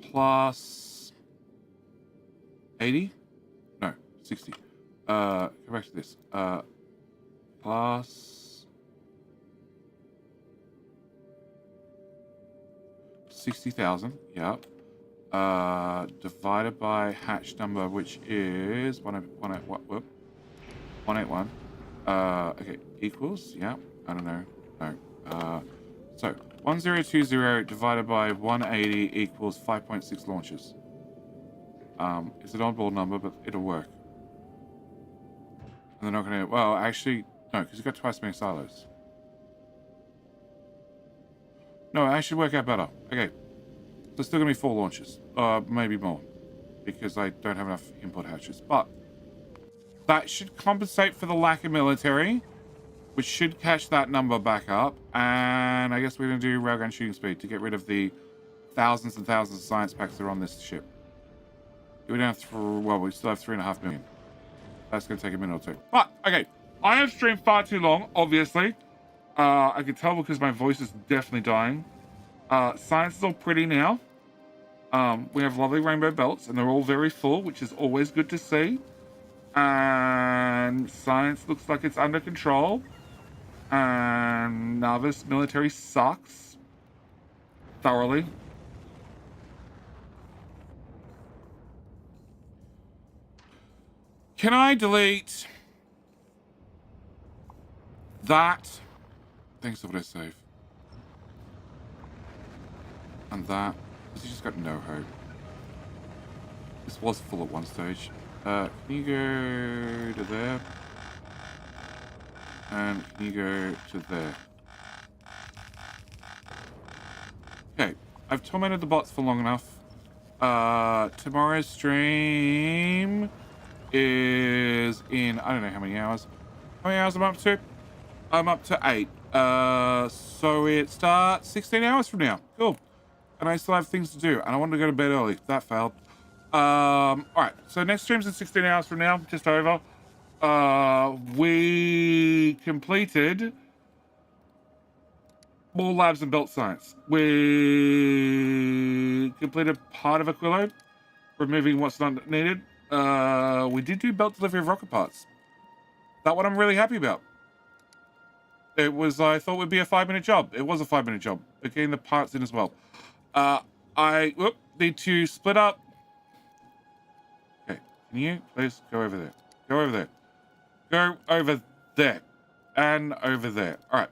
plus 80? No, 60. Go back to this. Plus 60,000. Yeah. Divided by hatch number, which is 181. Okay, equals. Yeah. I don't know. No. So 1020 divided by 180 equals 5.6 launches. It's an oddball number, but it'll work. And they're not going to... Well, actually, no, because you've got twice as many silos. No, it should work out better. Okay. There's still going to be 4 launches. Maybe more. Because I don't have enough input hatches. But that should compensate for the lack of military, which should catch that number back up. And I guess we're going to do railgun shooting speed to get rid of the thousands and thousands of science packs that are on this ship. We don't have well, we still have 3.5 million. That's going to take a minute or two. But, okay. I have streamed far too long, obviously. I can tell because my voice is definitely dying. Science is all pretty now. We have lovely rainbow belts, and they're all very full, which is always good to see. And science looks like it's under control. And Nauvis military sucks. Thoroughly. Can I delete that? Thanks for what I save. And that. Because he just got no hope. This was full at one stage. Can you go to there? And can you go to there? Okay. I've tormented the bots for long enough. Tomorrow's stream is in, I don't know how many hours. How many hours am I up to? I'm up to 8. So it starts 16 hours from now. Cool. And I still have things to do. And I wanted to go to bed early. That failed. Alright. So next stream's in 16 hours from now. Just over. We completed more labs and belt science. We completed part of Aquillo, removing what's not needed. We did do belt delivery of rocket parts. That one I'm really happy about. It was, I thought would be a 5-minute job. It was a 5-minute job. But getting the parts in as well. I need to split up. Okay, can you please go over there? Go over there. Go over there. And over there. All right.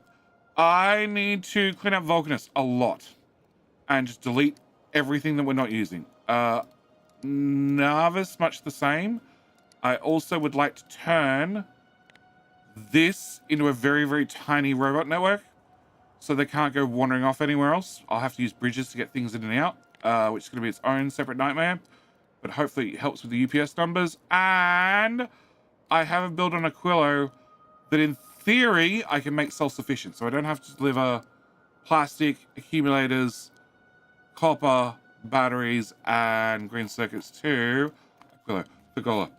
I need to clean up Vulcanus a lot. And just delete everything that we're not using. Nauvis, much the same. I also would like to turn this into a very, very tiny robot network. So they can't go wandering off anywhere else. I'll have to use bridges to get things in and out. Which is going to be its own separate nightmare. But hopefully it helps with the UPS numbers. And I have a build on Aquillo that in theory I can make self-sufficient. So I don't have to deliver plastic, accumulators, copper, batteries, and green circuits to Aquillo, Fagola.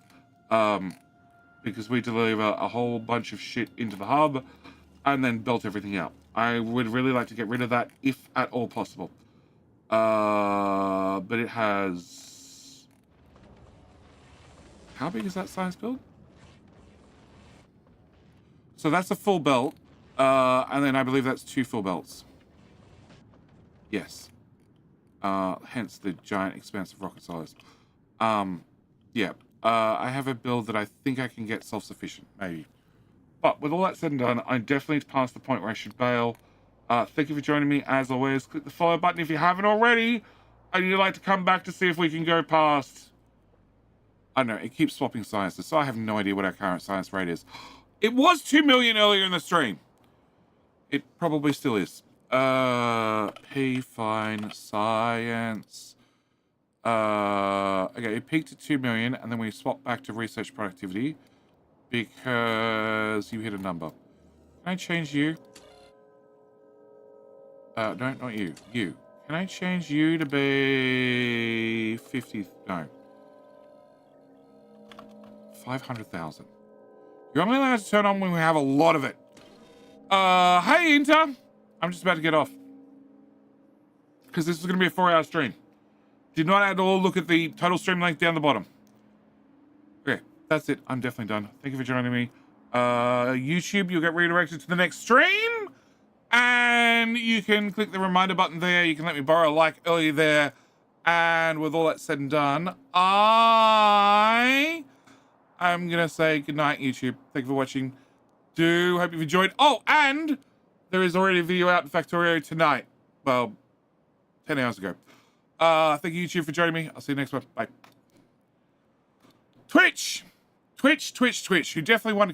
Because we deliver a whole bunch of shit into the hub and then belt everything out. I would really like to get rid of that if at all possible. But it has... How big is that science build? So that's a full belt. And then I believe that's 2 full belts. Yes. Hence the giant expansive rocket silos. Yeah. I have a build that I think I can get self-sufficient, maybe. But with all that said and done, I definitely passed the point where I should bail. Thank you for joining me, as always. Click the follow button if you haven't already, and you'd like to come back to see if we can go past... I don't know, it keeps swapping sciences, so I have no idea what our current science rate is. It was 2 million earlier in the stream. It probably still is. P, fine, science. Okay, it peaked at 2 million, and then we swapped back to research productivity because you hit a number. Can I change you? No, not you. You. Can I change you to be 50? No. 500,000. You're only allowed to turn on when we have a lot of it. Hey, Inter. I'm just about to get off. Because this is going to be a 4-hour stream. Did not at all look at the total stream length down the bottom. Okay, that's it. I'm definitely done. Thank you for joining me. YouTube, you'll get redirected to the next stream. And you can click the reminder button there. You can let me borrow a like earlier there. And with all that said and done, I'm going to say goodnight, YouTube. Thank you for watching. Hope you've enjoyed. Oh, and there is already a video out in Factorio tonight. Well, 10 hours ago. Thank you, YouTube, for joining me. I'll see you next one. Bye. Twitch. You definitely want to